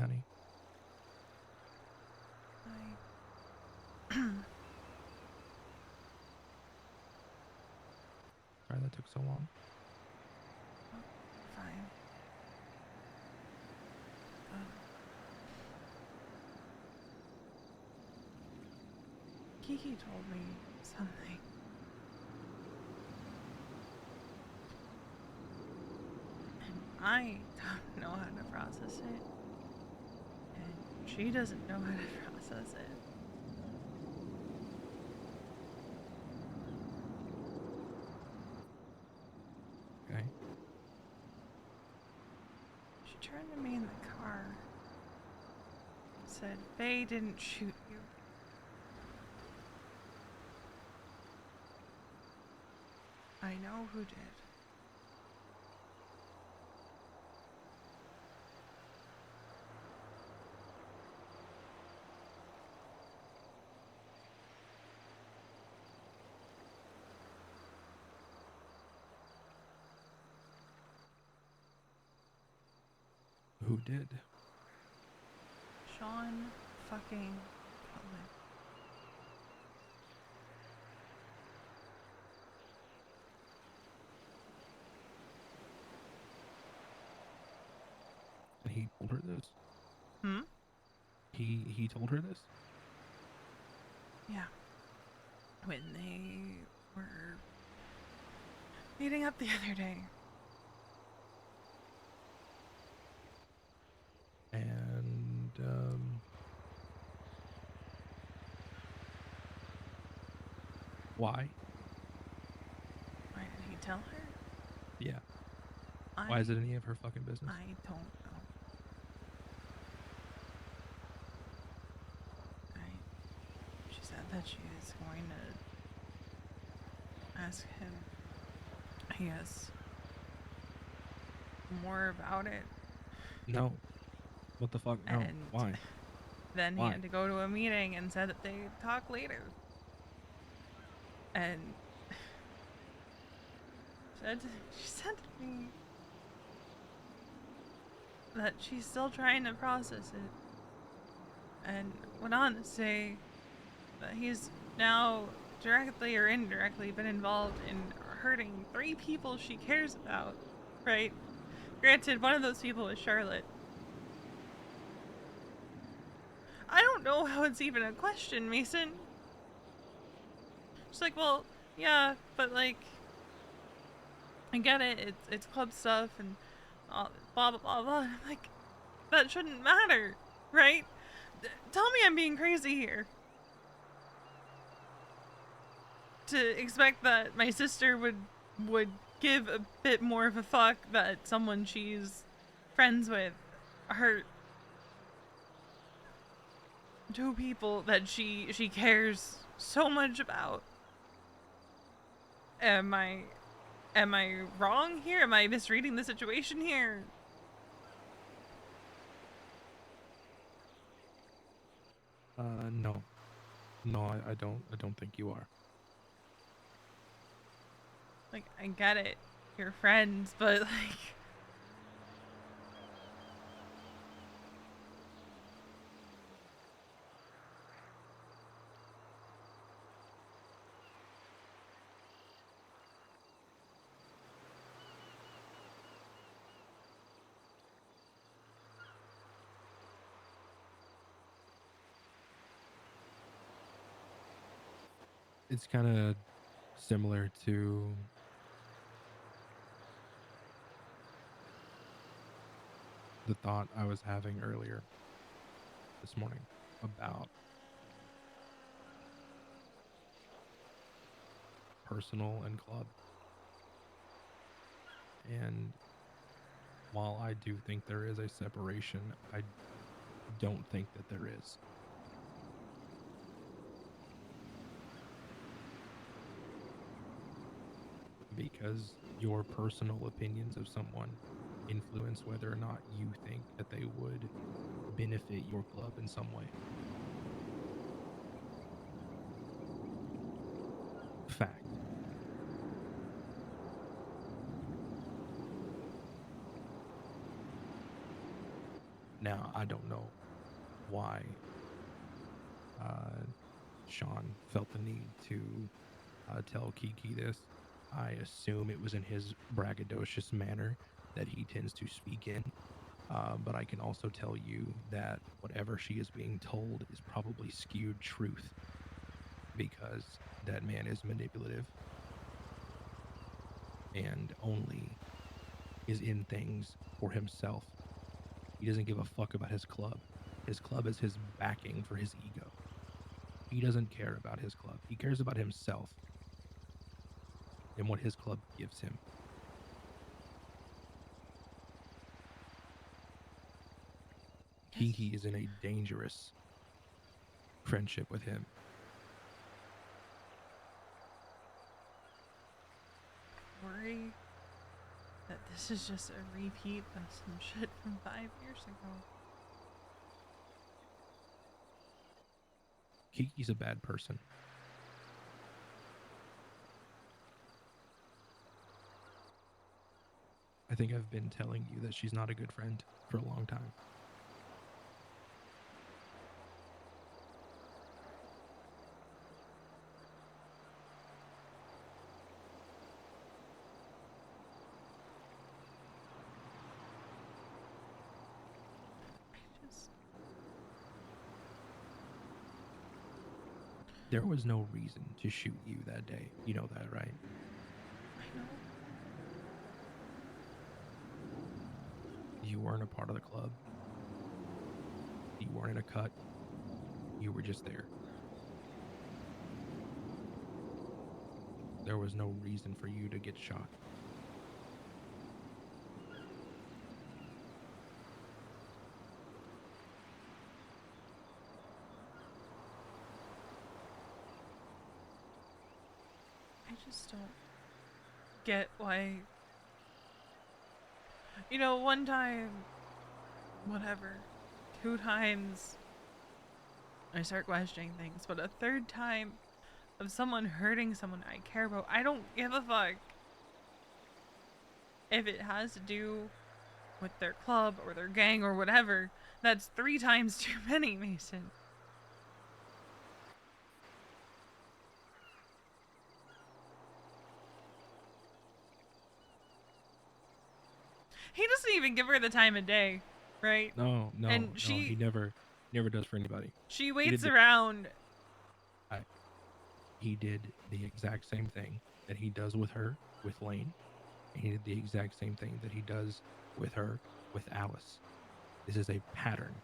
honey. Sorry that took so long. Fine. Kiki told me something. And I don't know how to process it. And she doesn't know how to process it. Okay. She turned to me in the car and said, "Faye didn't shoot you." I know who did. Who did? Sean fucking Cullen. And he told her this? Hmm? He told her this? Yeah. When they were meeting up the other day. And why? Why did he tell her? Yeah. Why is it any of her fucking business? I don't know. She said that she is going to ask him, I guess, more about it. No. What the fuck? No. And Why? Then Why? he had to go to a meeting and said that they'd talk later. And she said to me that she's still trying to process it. And went on to say that he's now directly or indirectly been involved in hurting 3 people she cares about, right? Granted, one of those people is Charlotte. I don't know how it's even a question, Mason. She's like, well, yeah, but like, I get it, it's club stuff and blah, blah, blah, blah. I'm like, that shouldn't matter, right? Tell me I'm being crazy here. To expect that my sister would give a bit more of a fuck that someone she's friends with hurt 2 people that she cares so much about. Am I wrong here? Am I misreading the situation here? No. No, I don't think you are. Like, I get it. You're friends, but like, It's kind of similar to the thought I was having earlier this morning about personal and club. And while I do think there is a separation, I don't think that there is. Because your personal opinions of someone influence whether or not you think that they would benefit your club in some way. Fact. Now, I don't know why Sean felt the need to tell Kiki this. I assume it was in his braggadocious manner that he tends to speak in. But I can also tell you that whatever she is being told is probably skewed truth, because that man is manipulative and only is in things for himself. He doesn't give a fuck about his club. His club is his backing for his ego. He doesn't care about his club. He cares about himself and what his club gives him. Kiki is in a dangerous friendship with him. Worry that this is just a repeat of some shit from 5 years ago. Kiki's a bad person. I think I've been telling you that she's not a good friend for a long time. There was no reason to shoot you that day. You know that, right? I know. You weren't a part of the club. You weren't in a cut. You were just there. There was no reason for you to get shot. I just don't get why. You know, one time, whatever, 2 times, I start questioning things, but a 3rd time of someone hurting someone I care about, I don't give a fuck if it has to do with their club or their gang or whatever. That's 3 times too many, Mason. He doesn't even give her the time of day, right? No, And no, she- he never does for anybody. She waits did the- around. He did the exact same thing that he does with her, with Lane. And he did the exact same thing that he does with her, with Alice. This is a pattern.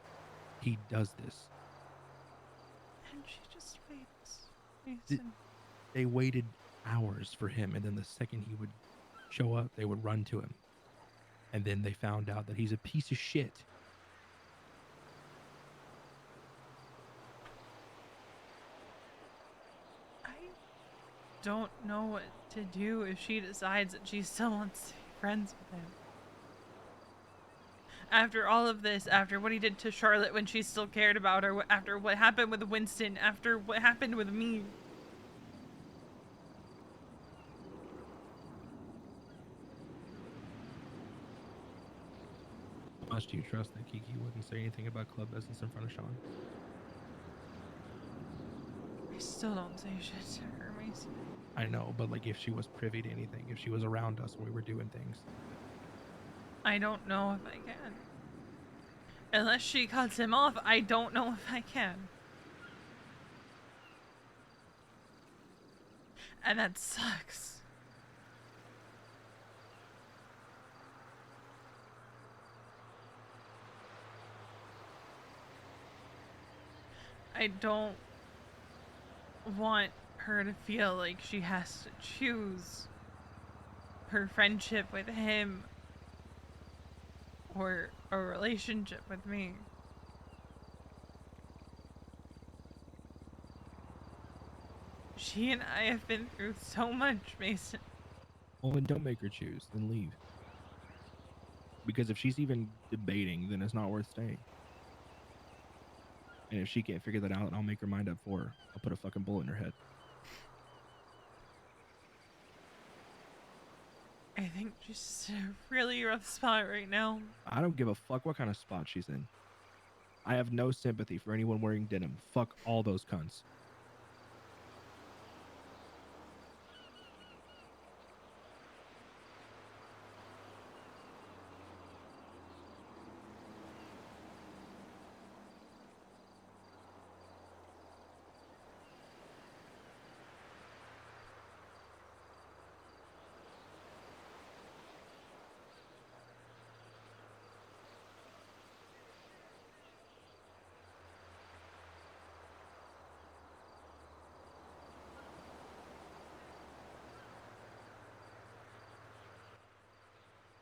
He does this. And she just waits. Mason. They waited hours for him, and then the second he would show up, they would run to him. And then they found out that he's a piece of shit. I don't know what to do if she decides that she still wants to be friends with him. After all of this, after what he did to Charlotte when she still cared about her, after what happened with Winston, after what happened with me. How much do you trust that Kiki wouldn't say anything about club business in front of Sean? I still don't say shit to her, Mason. I know, but like if she was privy to anything, if she was around us when we were doing things. I don't know if I can. Unless she cuts him off, I don't know if I can. And that sucks. I don't want her to feel like she has to choose her friendship with him or a relationship with me. She and I have been through so much, Mason. Well, then don't make her choose, then leave. Because if she's even debating, then it's not worth staying. And if she can't figure that out, I'll make her mind up for her. I'll put a fucking bullet in her head. I think she's in a really rough spot right now. I don't give a fuck what kind of spot she's in. I have no sympathy for anyone wearing denim. Fuck all those cunts.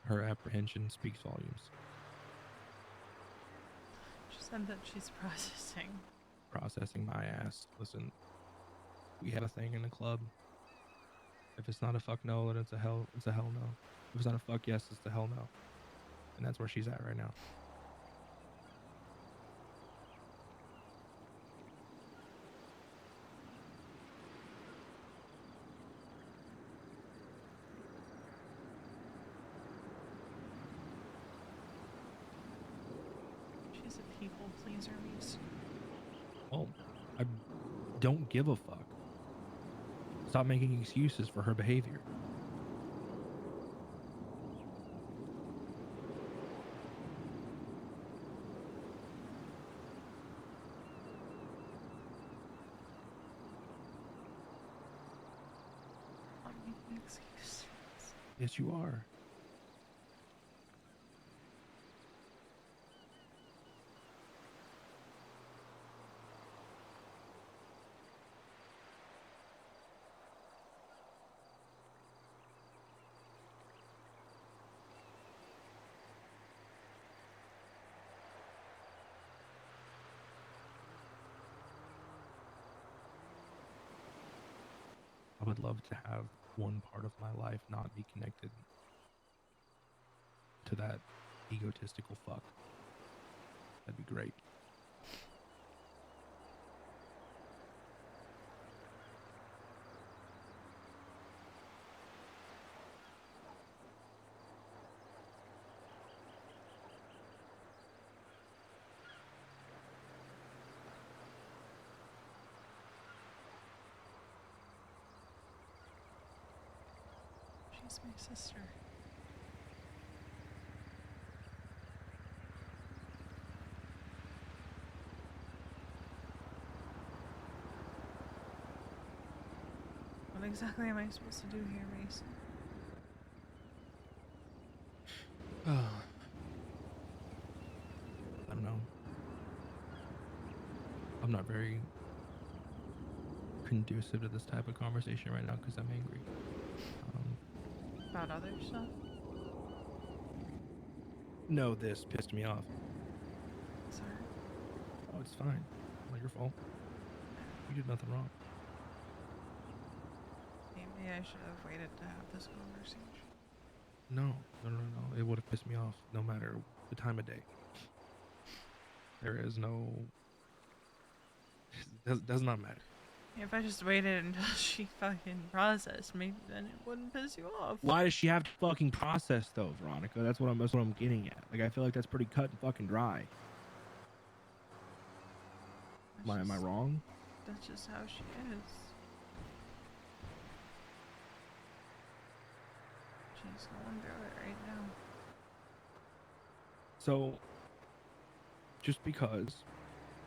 Her apprehension speaks volumes. She said that she's processing. Processing my ass. Listen, we had a thing in the club. If it's not a fuck no, then it's a hell no. If it's not a fuck yes, it's a hell no. And that's where she's at right now. She's a people pleaser, Reese. Well, I don't give a fuck. Stop making excuses for her behavior. I'm not making excuses. Yes, you are. I would love to have one part of my life not be connected to that egotistical fuck. That'd be great. She's my sister. What exactly am I supposed to do here, Mason? I don't know. I'm not very conducive to this type of conversation right now because I'm angry. About other stuff? No, this pissed me off. Sorry. Oh, it's fine. Not your fault. You did nothing wrong. Maybe I should have waited to have this conversation. No. It would have pissed me off no matter the time of day. There is no... does not matter. If I just waited until she fucking processed, maybe then it wouldn't piss you off. Why does she have to fucking process though, Veronica? That's what I'm getting at. Like, I feel like that's pretty cut and fucking dry. Am I wrong? That's just how she is. She's going through it right now. So, just because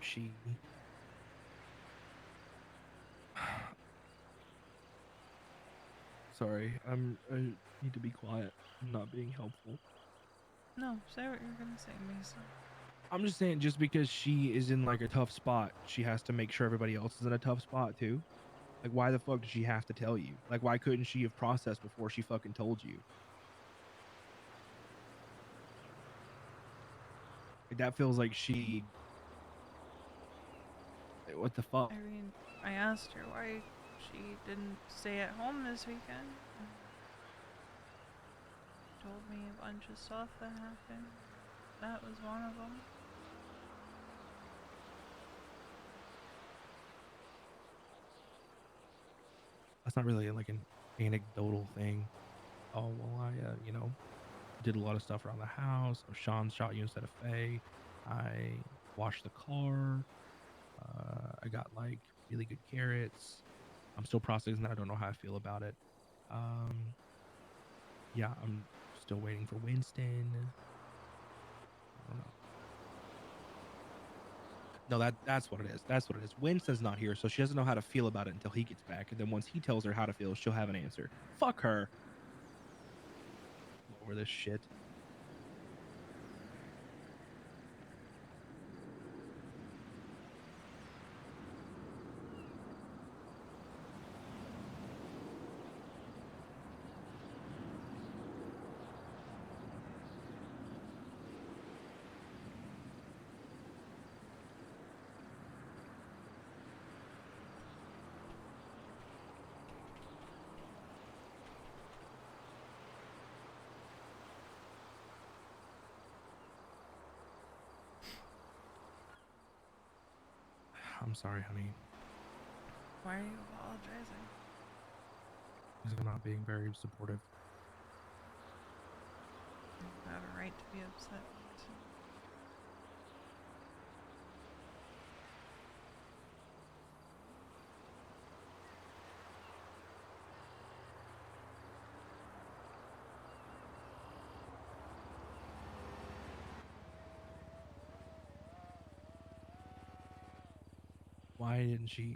she... Sorry, I need to be quiet. I'm not being helpful. No, say what you're gonna say, Mason. I'm just saying, just because she is in like a tough spot, she has to make sure everybody else is in a tough spot too. Like, why the fuck does she have to tell you? Like, why couldn't she have processed before she fucking told you? Like, that feels like she... What the fuck? I mean, I asked her why she didn't stay at home this weekend. Told me a bunch of stuff that happened. That was one of them. That's not really like an anecdotal thing. Oh, well, I, you know, did a lot of stuff around the house. Or Sean shot you instead of Faye. I washed the car. I got like really good carrots. I'm still processing that. I don't know how I feel about it. Yeah, I'm still waiting for Winston. I don't know. No, that's what it is. That's what it is. Winston's not here, so she doesn't know how to feel about it until he gets back. And then once he tells her how to feel, she'll have an answer. Fuck her. Over this shit. I'm sorry, honey. Why are you apologizing? Because I'm not being very supportive. You have a right to be upset.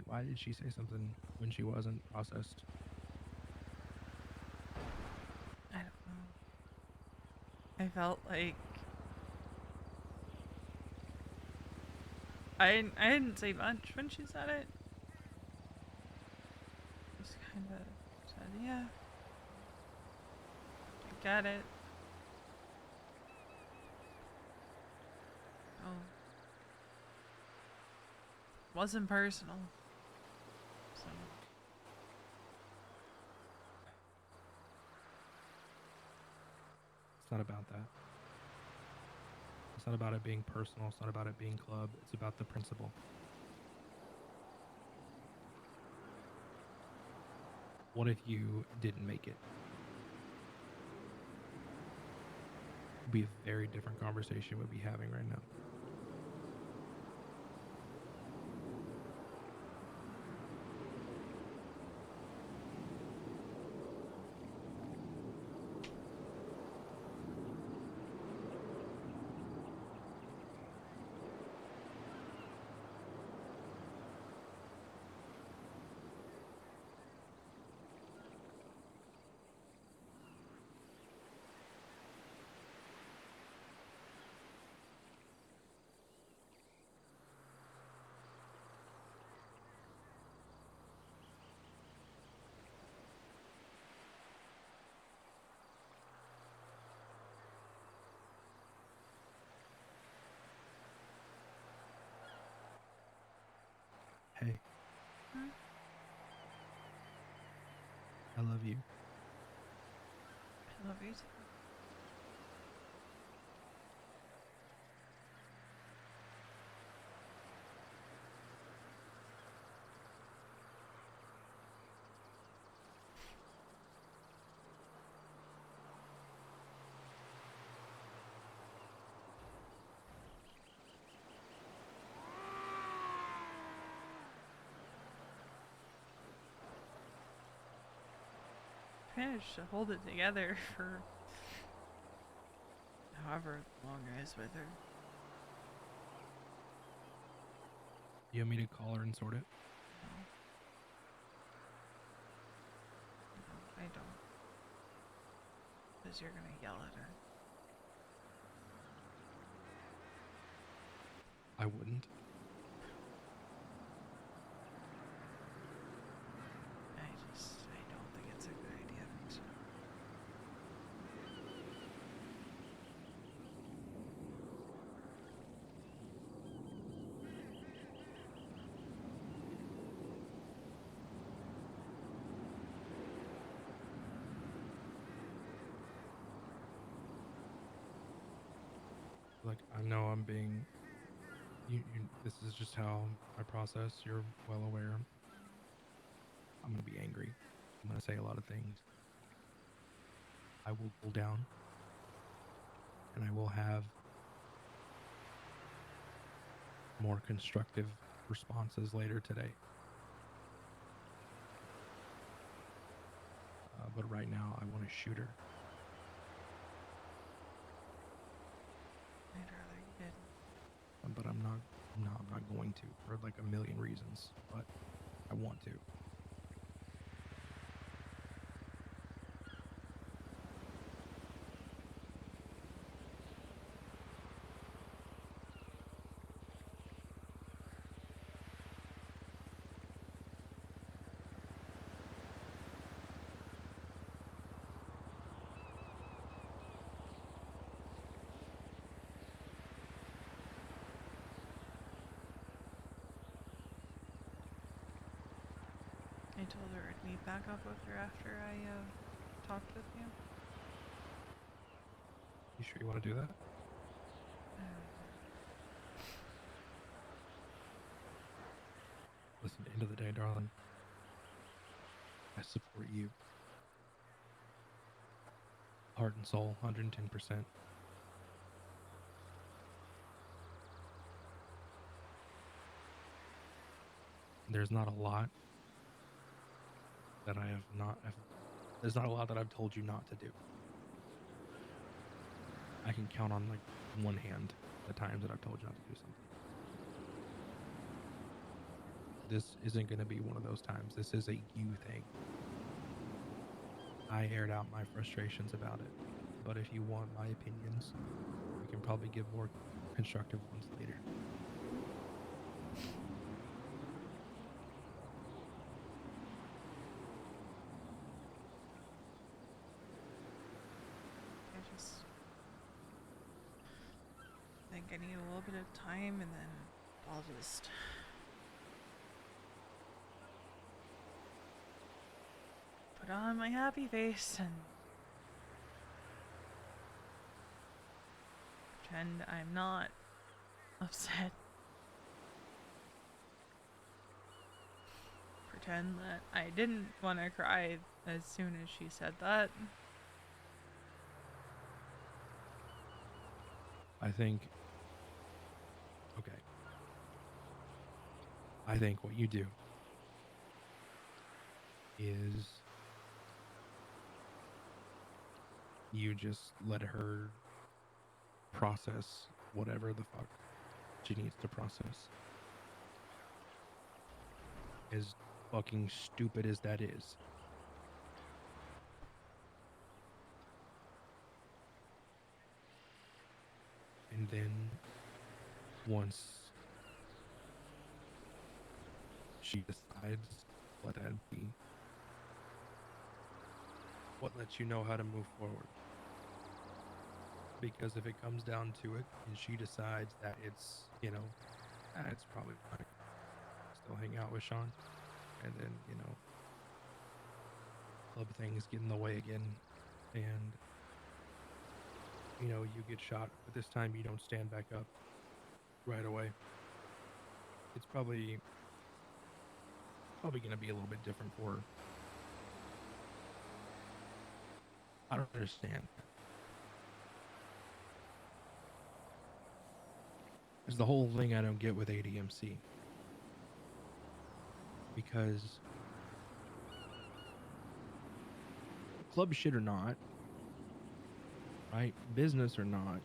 Why did she say something when she wasn't processed? I don't know. I felt like I didn't say much when she said it. Just kind of said, yeah, I get it. Oh. Wasn't personal. So. It's not about that. It's not about it being personal. It's not about it being club. It's about the principle. What if you didn't make it? It'd be a very different conversation we'd be having right now. Hey. Hmm? I love you. I love you too. Managed to hold it together for however long I was with her. You want me to call her and sort it? No. No, I don't. Because you're gonna yell at her. I wouldn't. I don't think it's a good idea. So. Like, I know I'm being... this is just how I process. You're well aware. I'm going to be angry. I'm going to say a lot of things. I will cool down. And I will have more constructive responses later today. But right now, I want to shoot her. I'd rather you didn't. But I'm not going to for like a million reasons. But I want to. I told her I'd meet back up with her after I talked with you. You sure you want to do that? Listen, at the end of the day, darling, I support you. Heart and soul, 110%. There's not a lot that I have not. There's not a lot that I've told you not to do. I can count on like one hand the times that I've told you not to do something. This isn't going to be one of those times. This is a you thing. I aired out my frustrations about it, but if you want my opinions, we can probably give more constructive ones later. I just think I need a little bit of time, and then I'll just put on my happy face and pretend I'm not upset. Pretend that I didn't want to cry as soon as she said that. I think, okay. I think what you do is you just let her process whatever the fuck she needs to process. As fucking stupid as that is. And then once she decides, let that be what lets you know how to move forward. Because if it comes down to it and she decides that it's, you know, it's probably fine. Still hang out with Sean. And then, you know, club things get in the way again. And, you know, you get shot. But this time you don't stand back up right away. It's probably going to be a little bit different for her. I don't understand. There's the whole thing I don't get with ADMC. Because club shit or not, right? Business or not,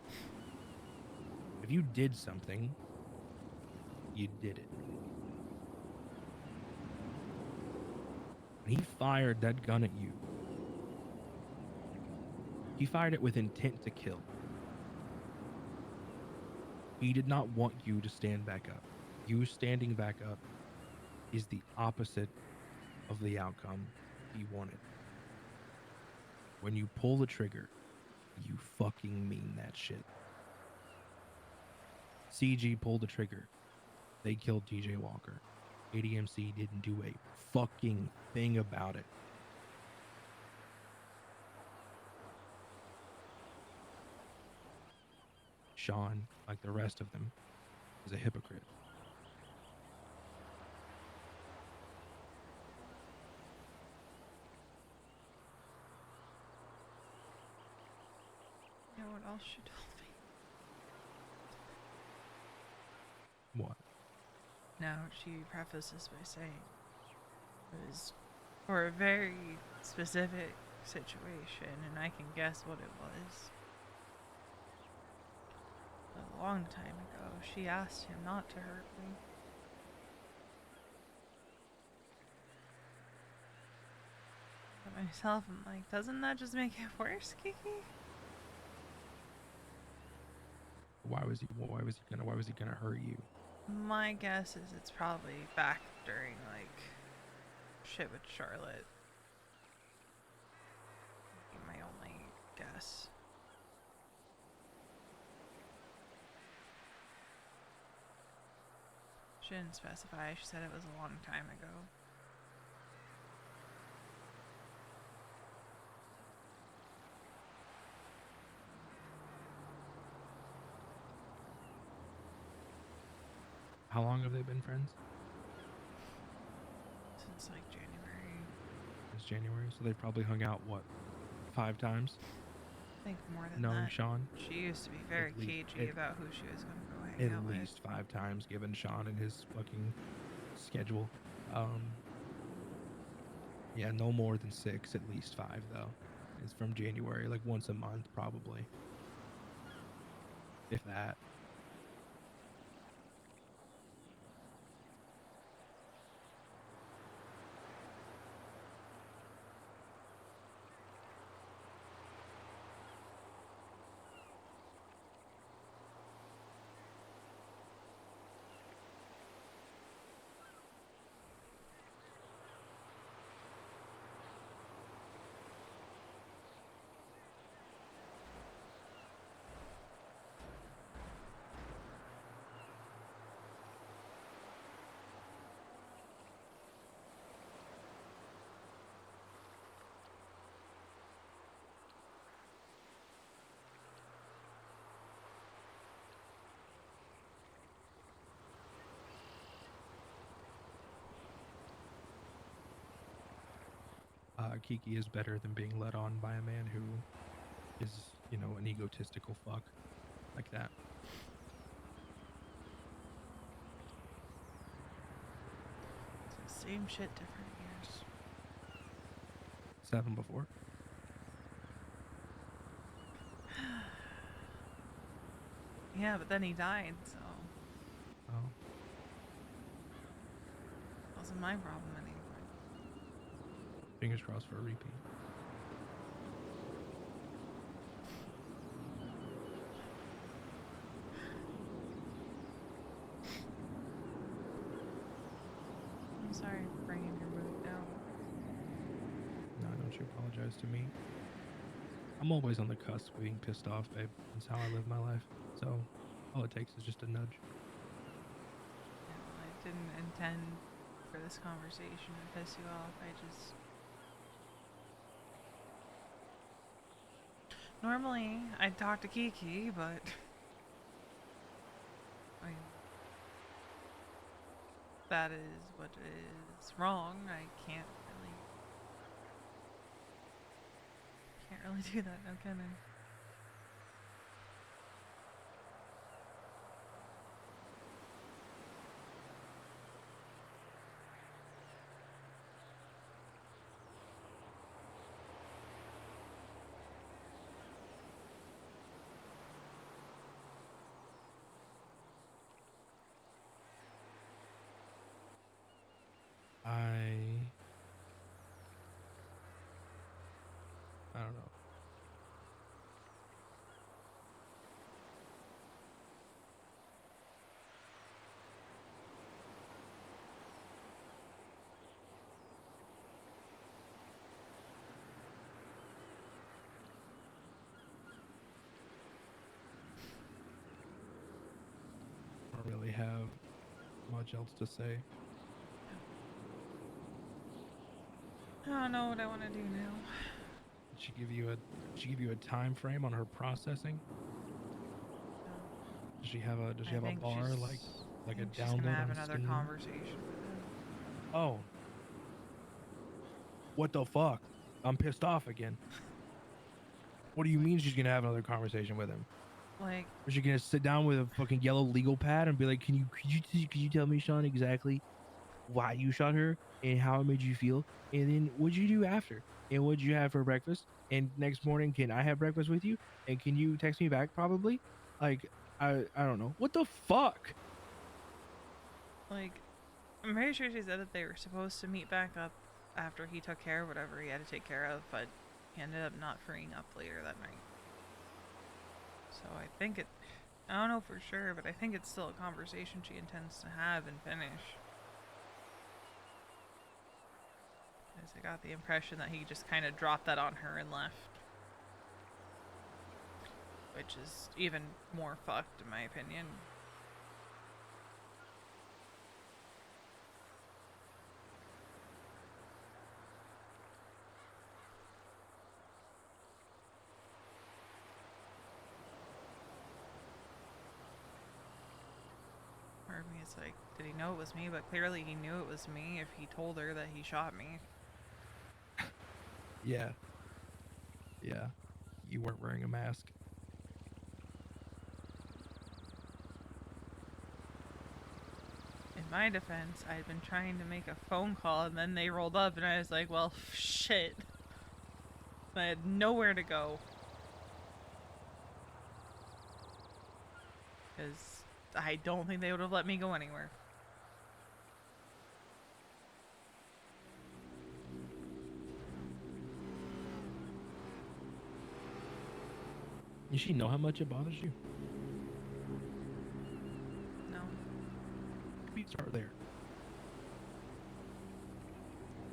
if you did something, you did it. When he fired that gun at you, he fired it with intent to kill. He did not want you to stand back up. You standing back up is the opposite of the outcome he wanted. When you pull the trigger, you fucking mean that shit. CG pulled the trigger. They killed TJ Walker. ADMC didn't do a fucking thing about it. Sean, like the rest of them, is a hypocrite. You know what else she told me? What? Now, she prefaces by saying it was for a very specific situation, and I can guess what it was. A long time ago, she asked him not to hurt me. But myself, I'm like, doesn't that just make it worse, Kiki? Why was he gonna hurt you? My guess is it's probably back during, like, shit with Charlotte. My only guess. She didn't specify. She said it was a long time ago. How long have they been friends? Since like January. Since January, so they've probably hung out what, 5 times? I think more than Knowing that. Sean? She used to be very cagey about who she was going to go hang out with. At least 5 times, given Sean and his fucking schedule. Yeah, no more than 6, at least 5 though. It's from January, like once a month probably. If that. Kiki is better than being led on by a man who is, you know, an egotistical fuck like that. Same shit, different years. 7 before. Yeah, but then he died, so Oh. wasn't my problem anymore. Fingers crossed for a repeat. I'm sorry for bringing your mood down. No, don't you apologize to me. I'm always on the cusp of being pissed off, babe. That's how I live my life. So, all it takes is just a nudge. Yeah, well, I didn't intend for this conversation to piss you off. I just... Normally, I'd talk to Kiki, but... I mean, that is what is wrong. I can't really do that, no kidding. I don't know. I don't really have much else to say. I don't know what I want to do now. Did she give you a time frame on her processing? Does she have a bar like a she's gonna download have on another Steam? conversation with him. Oh. What the fuck? I'm pissed off again. What do you mean she's gonna have another conversation with him? Like, Was she gonna sit down with a fucking yellow legal pad and be like, could you tell me, Sean, exactly why you shot her and how it made you feel? And then what'd you do after? And what'd you have for breakfast? And next morning, can I have breakfast with you? And can you text me back probably? Like, I don't know. What the fuck? like, I'm pretty sure she said that they were supposed to meet back up after he took care of whatever he had to take care of, but he ended up not freeing up later that night. So I think I don't know for sure, but I think it's still a conversation she intends to have and finish. Because I got the impression that he just kind of dropped that on her and left. Which is even more fucked in my opinion. Part of me is like, did he know it was me? But clearly he knew it was me if he told her that he shot me. Yeah. Yeah. You weren't wearing a mask. In my defense, I had been trying to make a phone call and then they rolled up and I was like, well, shit. I had nowhere to go. Because I don't think they would have let me go anywhere. Does she know how much it bothers you? No. We start there.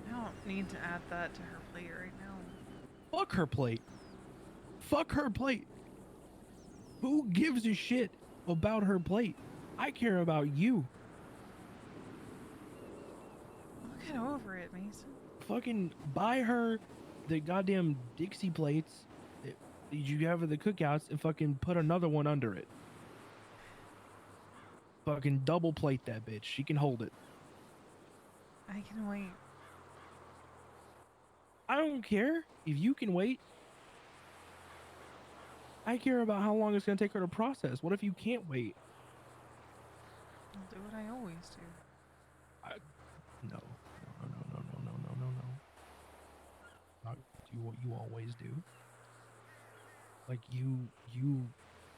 I don't need to add that to her plate right now. Fuck her plate. Fuck her plate. Who gives a shit about her plate? I care about you. I'll get over it, Mason. Fucking buy her the goddamn Dixie plates that you have at the cookouts and fucking put another one under it. Fucking double plate that bitch. She can hold it. I can wait. I don't care if you can wait. I care about how long it's gonna take her to process. What if you can't wait? I'll do what I always do. No. Not do what you always do. Like you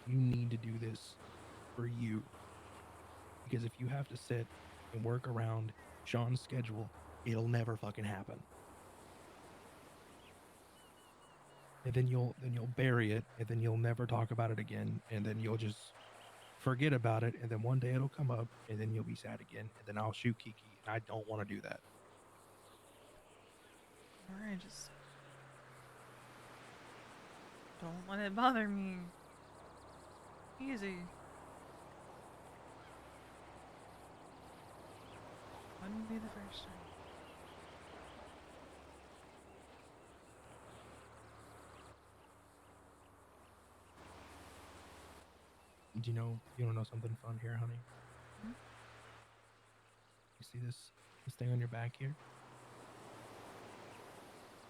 need to do this for you. Because if you have to sit and work around Sean's schedule, it'll never fucking happen. And then you'll bury it, and then you'll never talk about it again, and then you'll just forget about it, and then one day it'll come up, and then you'll be sad again, and then I'll shoot Kiki, and I don't want to do that. Or I just don't let it bother me. Easy. Wouldn't be the first time. Do you want to know something fun here, honey? Hmm? You see this thing on your back here?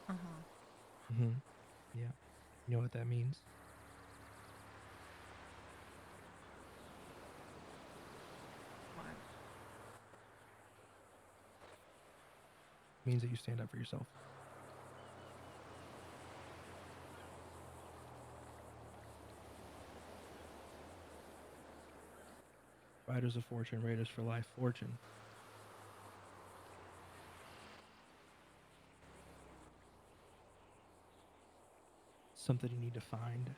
Uh-huh. Mm-hmm. Yeah. You know what that means? What? It means that you stand up for yourself. Riders of Fortune, Raiders for Life, Fortune. Something you need to find. And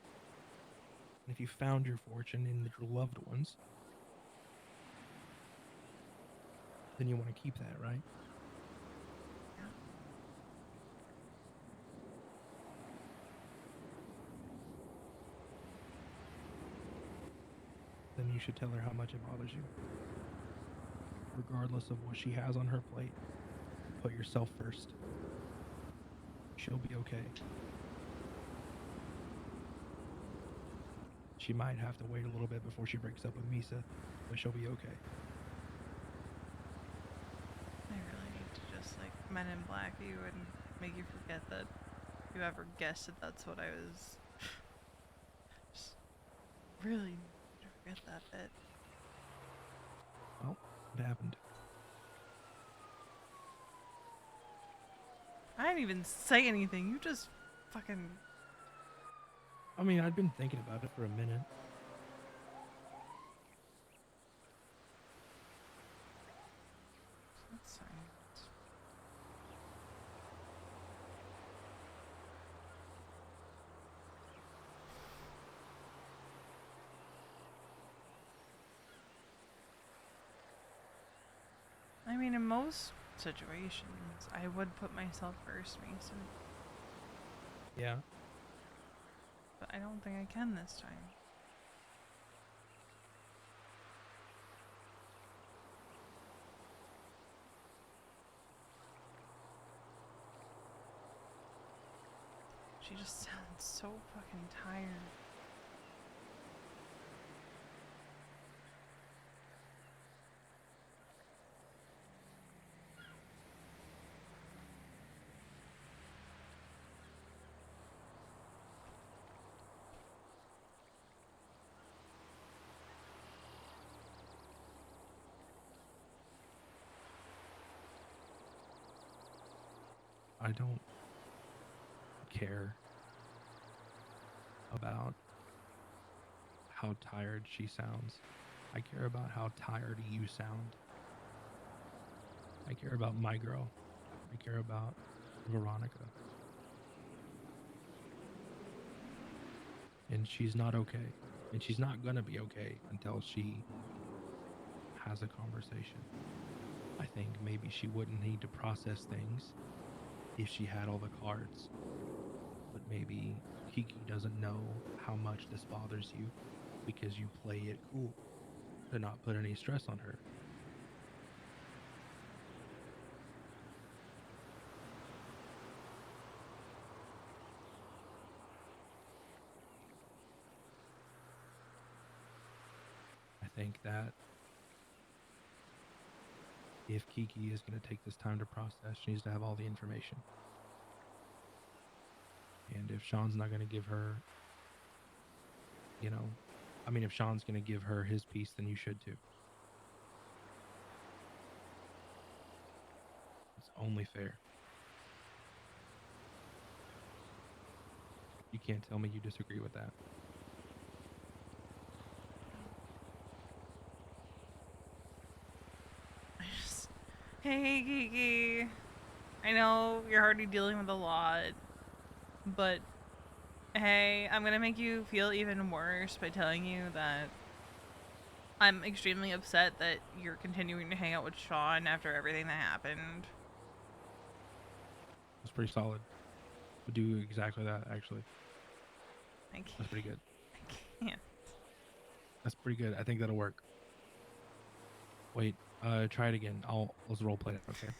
if you found your fortune in your loved ones, then you want to keep that, right? Yeah. Then you should tell her how much it bothers you. Regardless of what she has on her plate, put yourself first. She'll be okay. She might have to wait a little bit before she breaks up with Misa, but she'll be okay. I really need to just like Men in Black you and make you forget that you ever guessed that that's what I was. Just really forget that bit. Well, what happened? I didn't even say anything. You just fucking. I mean, I'd been thinking about it for a minute. That's fine. I mean, in most situations, I would put myself first, Mason. Yeah. But I don't think I can this time. She just sounds so fucking tired. I don't care about how tired she sounds. I care about how tired you sound. I care about my girl. I care about Veronica. And she's not okay. And she's not gonna be okay until she has a conversation. I think maybe she wouldn't need to process things if she had all the cards. But maybe Kiki doesn't know how much this bothers you because you play it cool to not put any stress on her. I think that if Kiki is going to take this time to process, she needs to have all the information. And if Sean's not going to give her, if Sean's going to give her his piece, then you should too. It's only fair. You can't tell me you disagree with that. Hey, Kiki. I know you're already dealing with a lot, but hey, I'm gonna make you feel even worse by telling you that I'm extremely upset that you're continuing to hang out with Sean after everything that happened. It's pretty solid. Would do exactly that, actually. That's pretty good. I can't. That's pretty good. I think that'll work. Wait, try it again. Let's role play it, okay?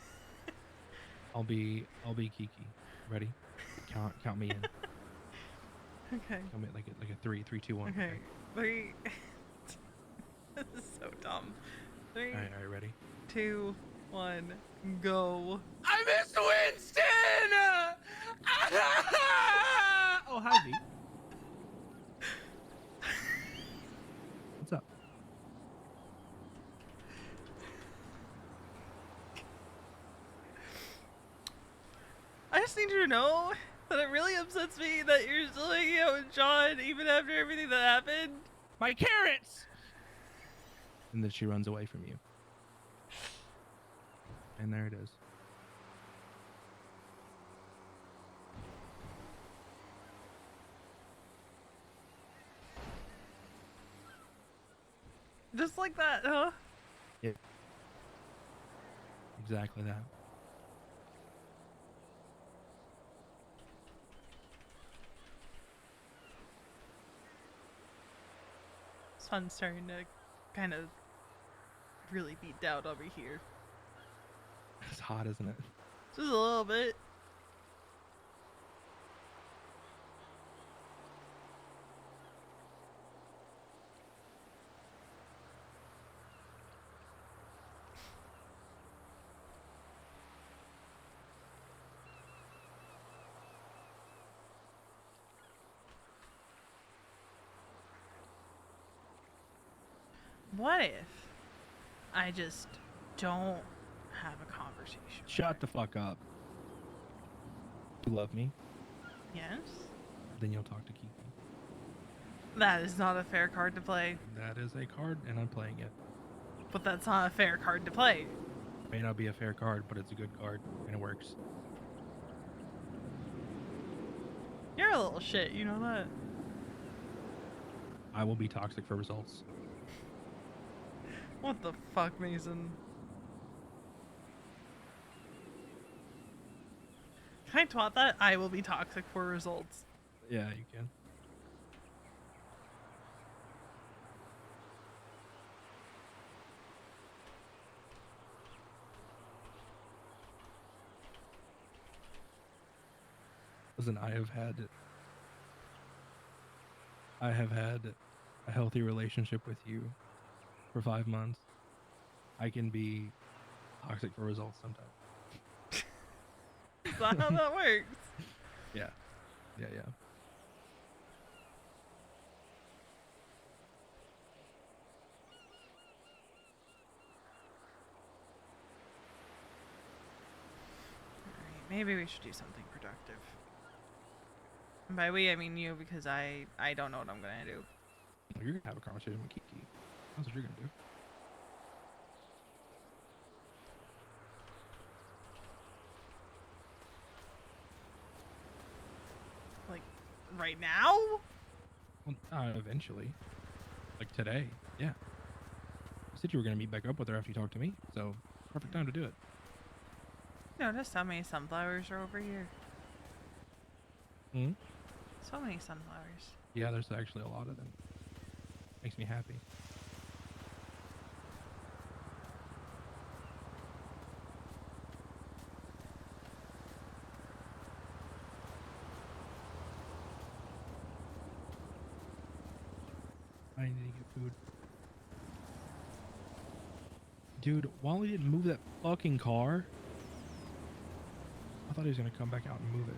I'll be Kiki. Ready? Count me in. Okay. Count me like a 3, 2, 1. Okay. 3. This is so dumb. 3. All right, ready? 2, 1, go. I missed Winston! Oh, hi, V. What's up? I just need you to know that it really upsets me that you're still hanging out with John even after everything that happened. My carrots! And then she runs away from you. And there it is. Just like that, huh? Yep. Exactly that. Sun's starting to kind of really beat down over here. It's hot, isn't it? Just a little bit. What if I just don't have a conversation? Shut the fuck up. You love me? Yes? Then you'll talk to Kiki. That is not a fair card to play. That is a card, and I'm playing it. But that's not a fair card to play. It may not be a fair card, but it's a good card, and it works. You're a little shit, you know that? I will be toxic for results. What the fuck, Mason? Can I twat that? I will be toxic for results. Yeah, you can. Listen, I have had a healthy relationship with you for 5 months. I can be toxic for results sometimes. Is that how that works? Yeah. Yeah. Alright, maybe we should do something productive. And by we, I mean you, because I don't know what I'm gonna do. Well, you're gonna have a conversation with Kiki. That's what you're gonna do. Like, right now? Well, eventually. Like today. Yeah. You said you were gonna meet back up with her after you talked to me, so perfect time to do it. Notice how many sunflowers are over here. Hmm? So many sunflowers. Yeah, there's actually a lot of them. Makes me happy. I need to get food. Dude, Wally didn't move that fucking car. I thought he was gonna come back out and move it.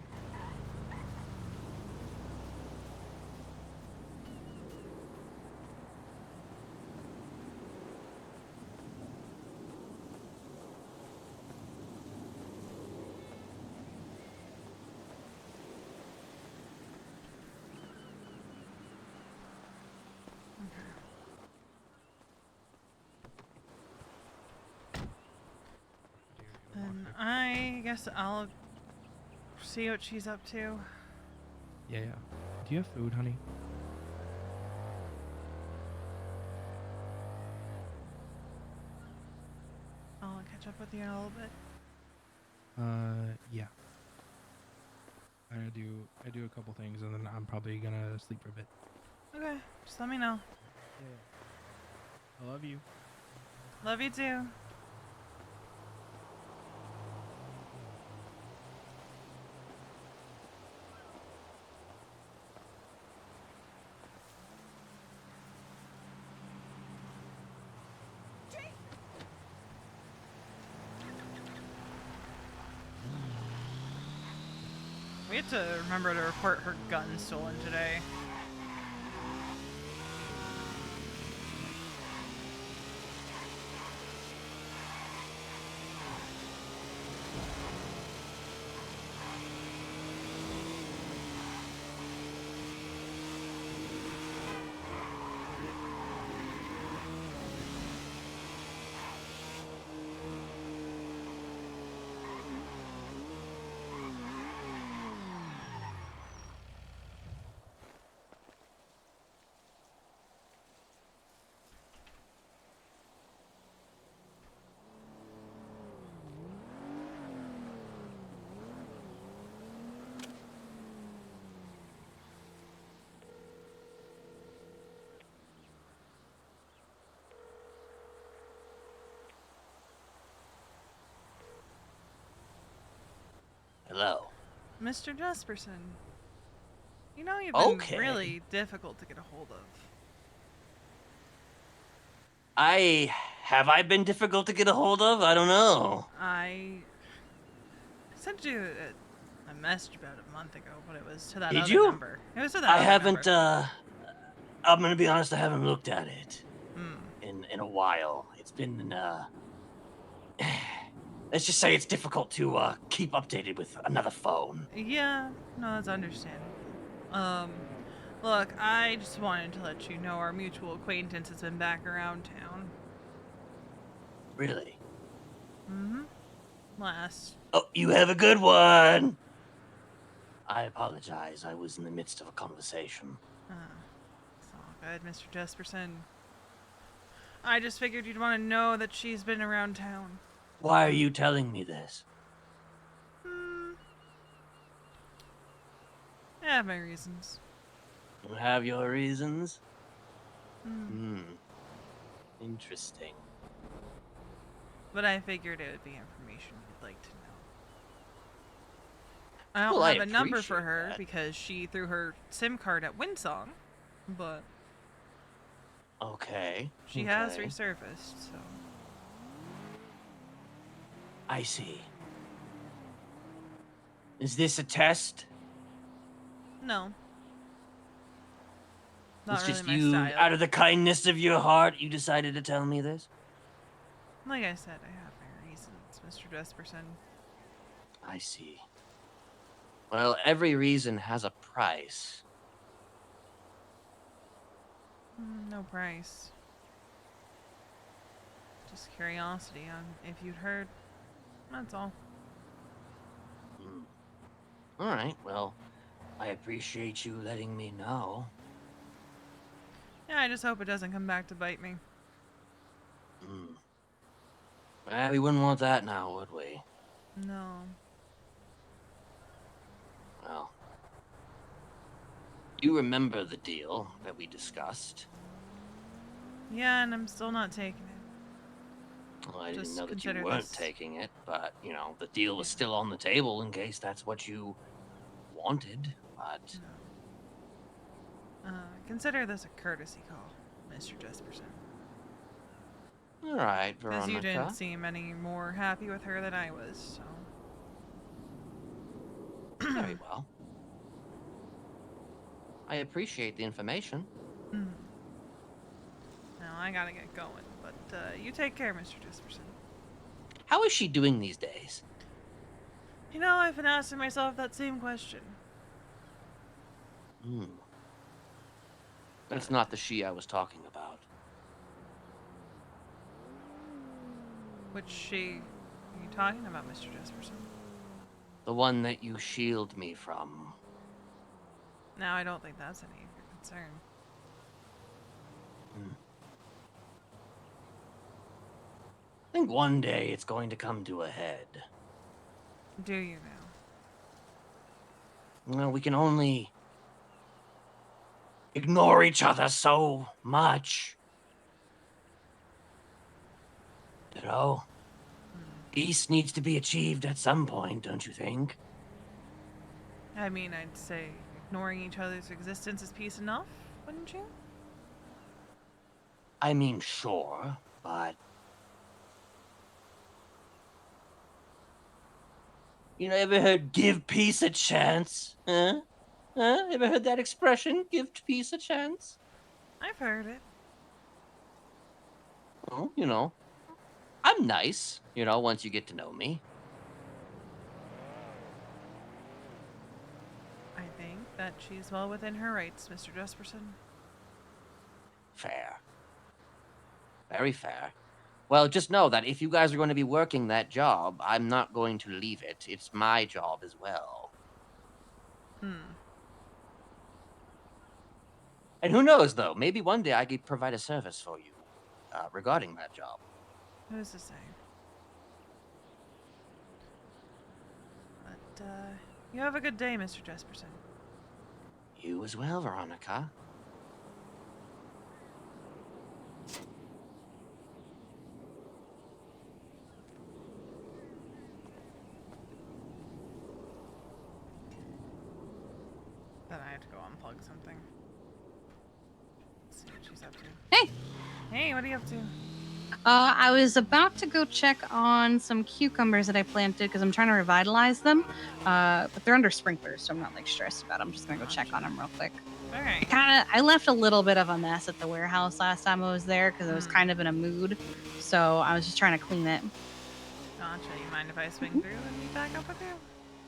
And I guess I'll see what she's up to. Yeah. Do you have food, honey? I'll catch up with you in a little bit. Yeah. I do a couple things, and then I'm probably gonna sleep for a bit. Okay, just let me know. I love you. Love you too. We have to remember to report her gun stolen today. Hello. Mr. Jesperson, you know you've been really difficult to get a hold of. Have I been difficult to get a hold of? I don't know. I sent you a message about a month ago, but it was to that Did other you? number. It was to that I other haven't, number. I'm gonna be honest, I haven't looked at it. in a while. It's been let's just say it's difficult to keep updated with another phone. Yeah, no, that's understandable. Look, I just wanted to let you know our mutual acquaintance has been back around town. Really? Last. Oh, you have a good one. I apologize. I was in the midst of a conversation. It's all good, Mr. Jesperson. I just figured you'd want to know that she's been around town. Why are you telling me this? I have my reasons. You have your reasons? Interesting. But I figured it would be information you'd like to know. I don't Well, I have a number for appreciate her that. because she threw her SIM card at Windsong, but Okay. she has resurfaced, so. I see. Is this a test? No. Not It's really just my you, style. out of the kindness of your heart, you decided to tell me this? Like I said, I have my reasons, Mr. Jesperson. I see. Well, every reason has a price. No price. Just curiosity on if you'd heard. That's all. All right, well, I appreciate you letting me know. Yeah, I just hope it doesn't come back to bite me. We wouldn't want that now, would we? No. Well, you remember the deal that we discussed? Yeah, and I'm still not taking it. Well, I Just didn't know that you consider weren't this- taking it, but, you know, the deal was still on the table in case that's what you wanted, but... Consider this a courtesy call, Mr. Jesperson. All right, Because Veronica. you didn't seem any more happy with her than I was, so... Very well. I appreciate the information. Now, I gotta get going, but you take care, Mr. Jesperson. How is she doing these days? You know, I've been asking myself that same question. That's not the she I was talking about. Which she are you talking about, Mr. Jesperson? The one that you shield me from. Now, I don't think that's any of your concern. I think one day it's going to come to a head. Do you now? Well, we can only ignore each other so much. You know? Peace needs to be achieved at some point, don't you think? I mean, I'd say ignoring each other's existence is peace enough, wouldn't you? I mean, sure, but... You know, ever heard give peace a chance? Huh? Huh? Ever heard that expression? Give peace a chance? I've heard it. Well, you know, I'm nice, you know, once you get to know me. I think that she's well within her rights, Mr. Jesperson. Fair. Very fair. Well, just know that if you guys are going to be working that job, I'm not going to leave it. It's my job as well. And who knows, though? Maybe one day I could provide a service for you regarding that job. Who's to say? But, you have a good day, Mr. Jesperson. You as well, Veronica. Then I have to go unplug something. Let's see what she's up to. Hey! Hey, what are you up to? I was about to go check on some cucumbers that I planted because I'm trying to revitalize them. But they're under sprinklers, so I'm not like stressed about them. I'm just gonna go check on them real quick. Alright. I left a little bit of a mess at the warehouse last time I was there because I was kind of in a mood. So I was just trying to clean it. Gotcha. You mind if I swing through and meet back up with you?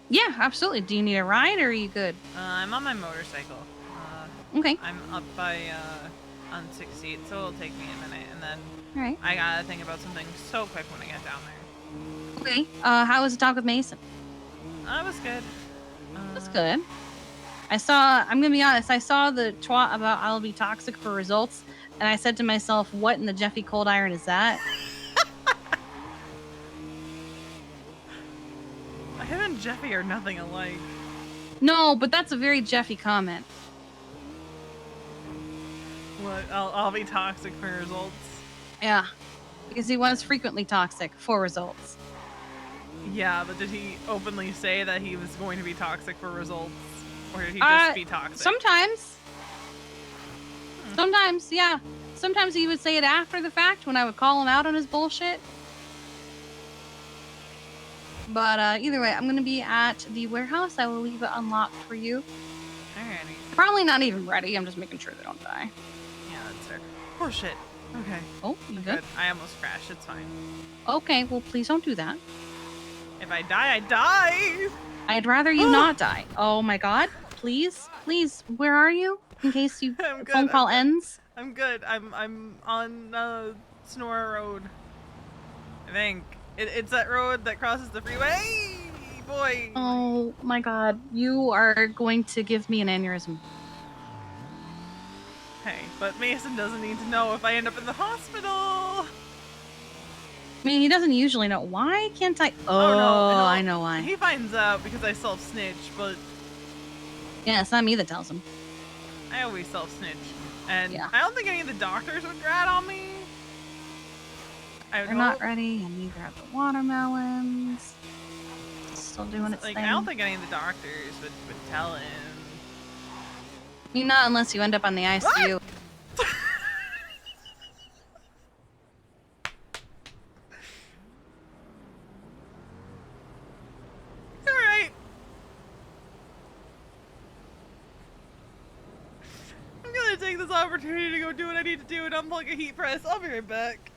Yeah, absolutely. Do you need a ride or are you good? I'm on my motorcycle. Okay. I'm up by on 6th, so it'll take me a minute, and then Alright. I gotta think about something so quick when I get down there. Okay. How was the talk with Mason? That was good. That's good. I'm gonna be honest, I saw the twat about I'll be toxic for results, and I said to myself, what in the Jeffy Cold Iron is that? Him and Jeffy are nothing alike. No, but that's a very Jeffy comment. What? I'll be toxic for results. Yeah. Because he was frequently toxic for results. Yeah, but did he openly say that he was going to be toxic for results? Or did he just be toxic? Sometimes. Sometimes, yeah. Sometimes he would say it after the fact when I would call him out on his bullshit. But either way, I'm going to be at the warehouse. I will leave it unlocked for you. Alrighty. Probably not even ready. I'm just making sure they don't die. Yeah, that's fair. Oh, shit. Okay. Oh, you good? I almost crashed. It's fine. Okay, well, please don't do that. If I die, I die! I'd rather you not die. Oh my god. Please, please, where are you? In case you phone call ends. I'm good. I'm on Snore Road. I think. It's that road that crosses the freeway! Boy! Oh my god. You are going to give me an aneurysm. Hey, but Mason doesn't need to know if I end up in the hospital! I mean, he doesn't usually know. Why can't I? Oh no, I know why. He finds out because I self-snitch, but... Yeah, it's not me that tells him. I always self-snitch. And yeah. I don't think any of the doctors would rat on me. They're not ready, and neither are the watermelons. It's still doing its thing. I don't think any of the doctors would tell him. I mean, not unless you end up on the ICU. Alright. I'm gonna take this opportunity to go do what I need to do and unplug a heat press. I'll be right back.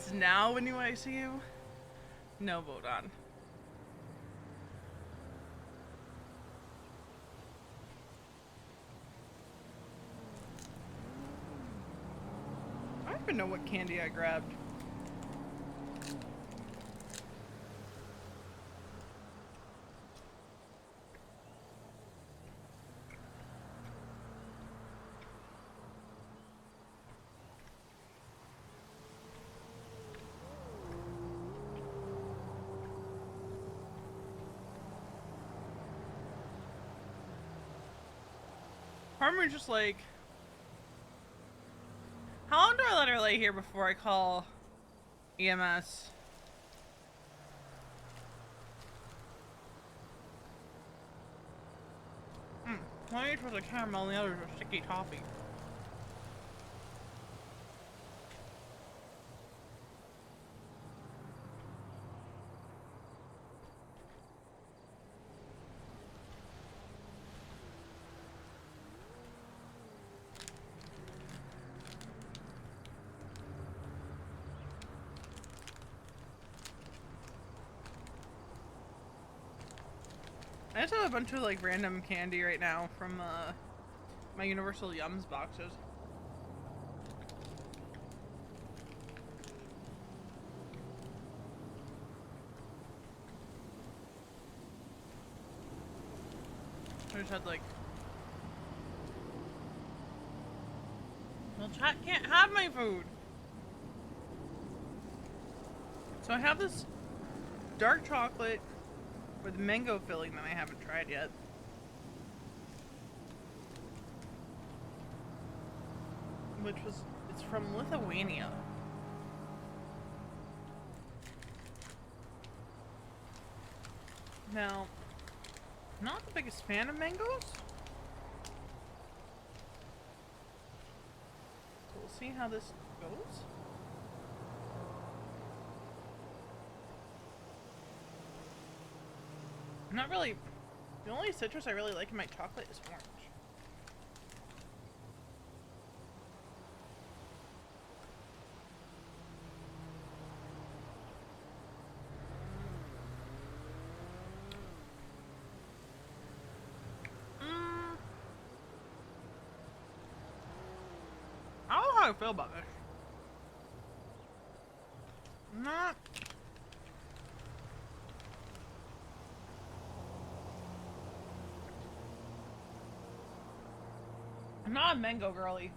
It's now when you ICU? No, vote on. I don't even know what candy I grabbed. Part of me just like, how long do I let her lay here before I call EMS? One each was a caramel and the other was a sticky toffee. I just have a bunch of like random candy right now from my Universal Yums boxes. I just had like, well, chat can't have my food. So I have this dark chocolate with mango filling that I haven't tried yet. It's from Lithuania. Now, I'm not the biggest fan of mangoes. So we'll see how this goes. I'm not really, the only citrus I really like in my chocolate is orange. I don't know how I feel about this. Not. I'm not a mango girly.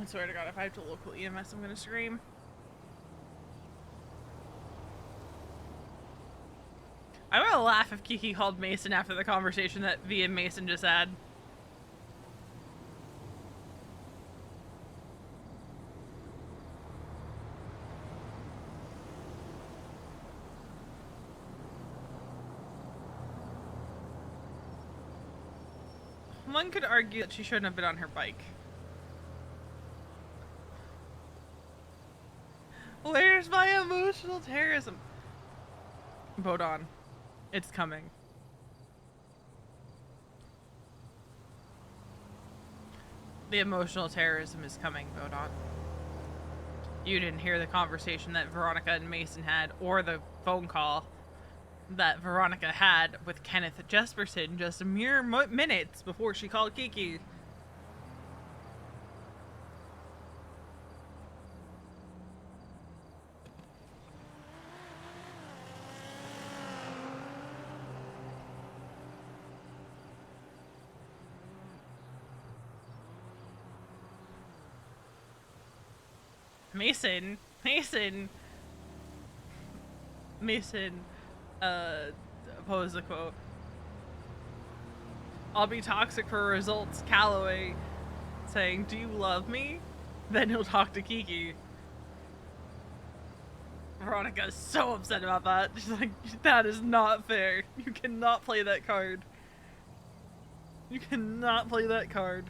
I swear to God, if I have to local EMS, I'm gonna scream. I would laugh if Kiki called Mason after the conversation that V and Mason just had. One could argue that she shouldn't have been on her bike. Where's my emotional terrorism? Vote on. It's coming. The emotional terrorism is coming, vote on. You didn't hear the conversation that Veronica and Mason had, or the phone call that Veronica had with Kenneth Jesperson just a mere minutes before she called Kiki. Mason, pose the quote. I'll be toxic for results, Calloway saying, do you love me? Then he'll talk to Kiki. Veronica's so upset about that. She's like, that is not fair. You cannot play that card. You cannot play that card.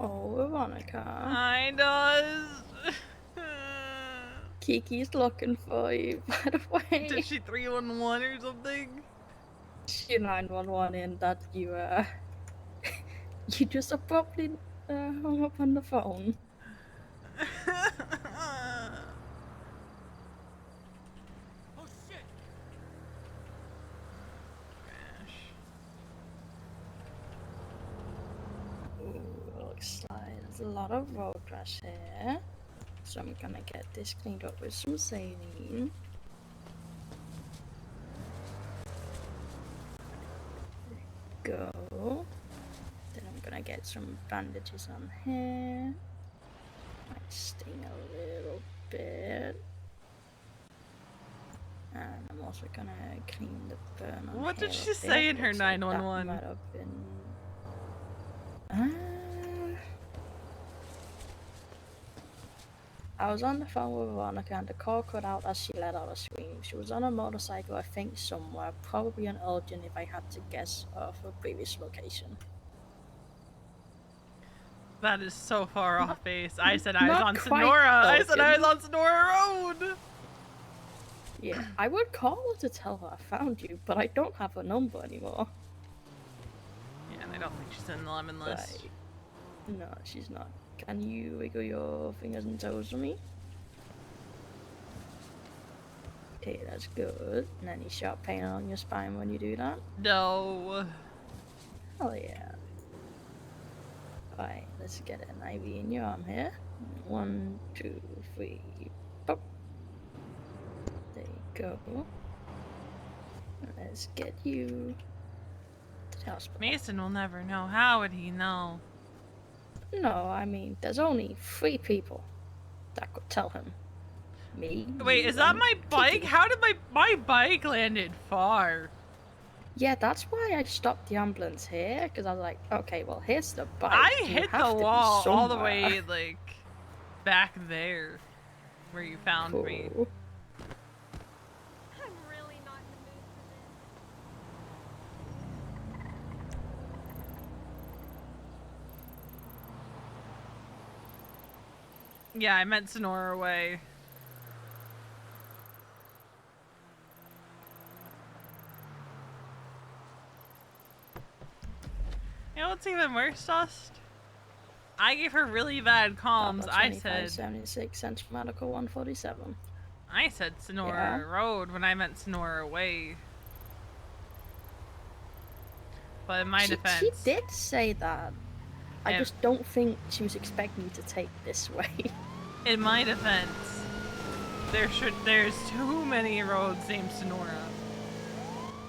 Oh, Veronica. I does. Kiki's looking for you, by the way. Did she 311 or something? She 911 in that you, you just abruptly hung up on the phone. Oh shit! Ooh, looks like there's a lot of road rash here. So I'm gonna get this cleaned up with some saline. Go. Then I'm gonna get some bandages on here. Might sting a little bit. And I'm also gonna clean the burn on What here did a she bit. say in her Looks like that 911? might have been... I was on the phone with Veronica and the call cut out as she let out a scream. She was on a motorcycle, I think somewhere, probably an Elgin if I had to guess off her previous location. That is so far off base. I said I was not on quite Sonora. I said I was Elgin. on Sonora Road. Yeah, I would call her to tell her I found you, but I don't have her number anymore. Yeah, and I don't think she's in the lemon list. Right. No, she's not. Can you wiggle your fingers and toes for me? Okay, that's good. And any sharp pain on your spine when you do that? No. Oh yeah. Alright, let's get an IV in your arm here. 1, 2, 3, pop. There you go. Let's get you to the hospital. Mason will never know. How would he know? No, I mean, there's only 3 people that could tell him. Me. Wait, you, is that and my bike? Kiki. How did my bike landed far? Yeah, that's why I stopped the ambulance here, because I was like, okay, well, here's the bike. I You hit have the to be wall all the somewhere. way, like, back there, where you found me. Cool. I'm really not in the mood for this. Yeah, I meant Sonora Way. You know what's even worse, Dust? I gave her really bad comms. I said 76 Central Medical 147. I said Sonora Road when I meant Sonora Way. But in my defense, She did say that. I Yeah. just don't think she was expecting you to take this way. in my defense, there's too many roads named Sonora.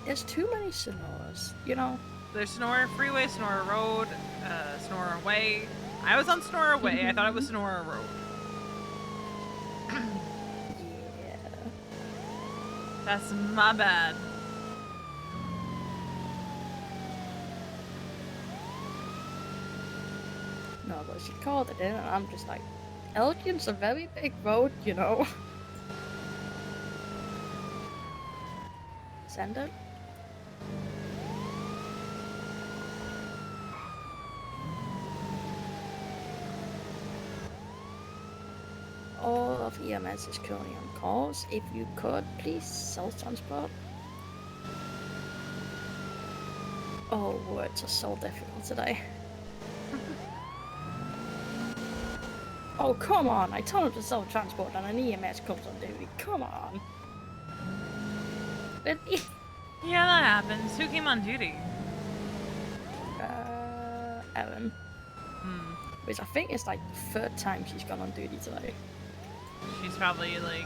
There's too many Sonoras, you know? There's Sonora Freeway, Sonora Road, Sonora Way. I was on Sonora Way. I thought it was Sonora Road. Yeah. That's my bad. No, but she called it in, and I'm just like, Elgin's a very big road, you know? attendant. All of EMS is currently on calls. If you could, please self-transport. Oh, words are so difficult today. Oh, come on! I told him to self-transport and an EMS comes on duty. Come on! Yeah, that happens. Who came on duty? Evan. Which I think is like the third time she's gone on duty today. She's probably, like,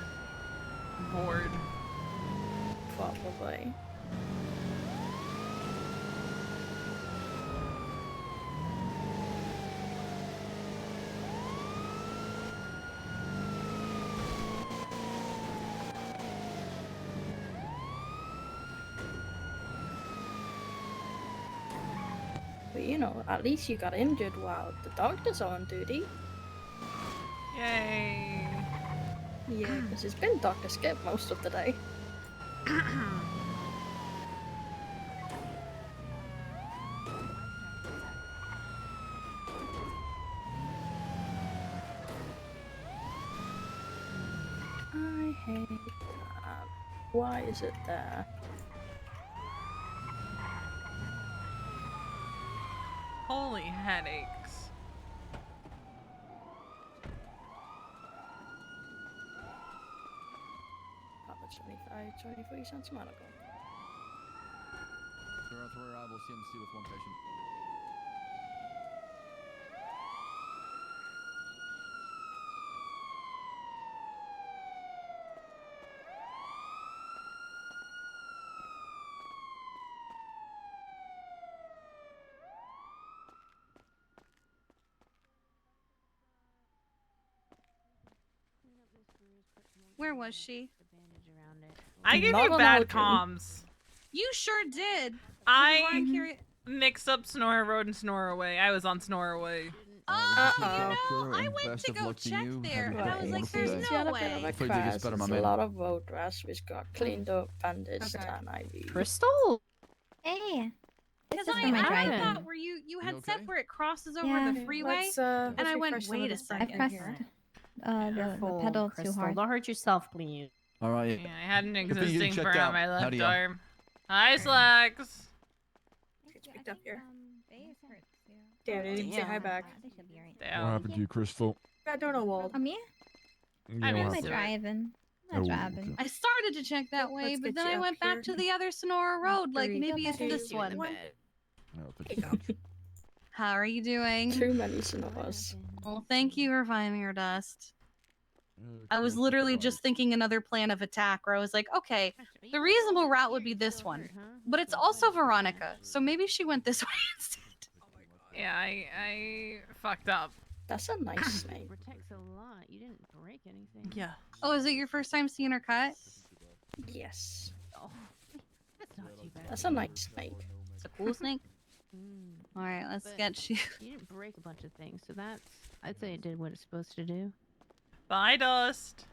bored. Probably. But you know, at least you got injured while the doctors are on duty. Yay. Yeah, because it's been Dr. Skip most of the day. I hate that. Why is it there? Holy headaches. Papa 25, 23 cents a monocle. Arrival CMC with one patient. Where was she? I gave you bad comms. You sure did. I mixed up Snore Road and Snore Away. I was on Snore Away. Oh, you know, I went to go check there, and I was like, there's She had no a bit of way. a crash. There's a lot of road rash which got cleaned up, bandaged, and IV. Crystal? Hey. Because This is I for my thought driving. where you had separate crosses over Yeah. the freeway, and I went, wait a I second pressed here. the pedal too hard. Don't hurt yourself, please. All right. Yeah, I had an Good thing you existing checked burn on out. my left Howdy, arm. Hi, Slacks. Gets picked up here. Damn, they didn't say hi back. What happened to you, Crystal? I don't know, Wald. Me? Yeah, I'm what not happened? driving. I'm Oh, not driving. I started to check that way, Let's but get then you I up went here. back to the other Sonora Road, like maybe it's this one. How are you doing? Too many Sonoras. Well, thank you for finding your dust. I was literally just thinking another plan of attack where I was like, okay, the reasonable route would be this one, but it's also Veronica, so maybe she went this way instead. Yeah, I fucked up. That's a nice snake. Protects a lot. You didn't break anything. Yeah. Oh, is it your first time seeing her cut? Yes. Oh, that's not too bad. That's a nice snake. It's a cool snake. All right, let's get you. You didn't break a bunch of things, so that's. I'd say it did what it's supposed to do. Bye, Dust.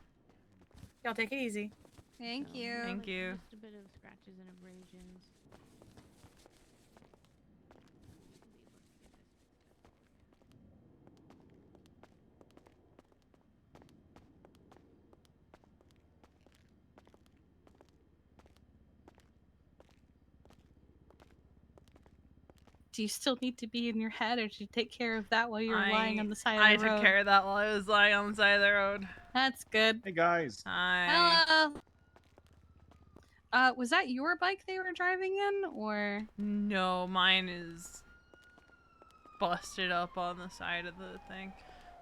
Y'all take it easy. Thank you. Thank you. Just a bit of scratches and abrasions. Do you still need to be in your head, or did you take care of that while you were lying on the side of I the road? took care of that while I was lying on the side of the road. That's good. Hey guys. Hi. Hello. Was that your bike they were driving in, or? No, mine is busted up on the side of the thing.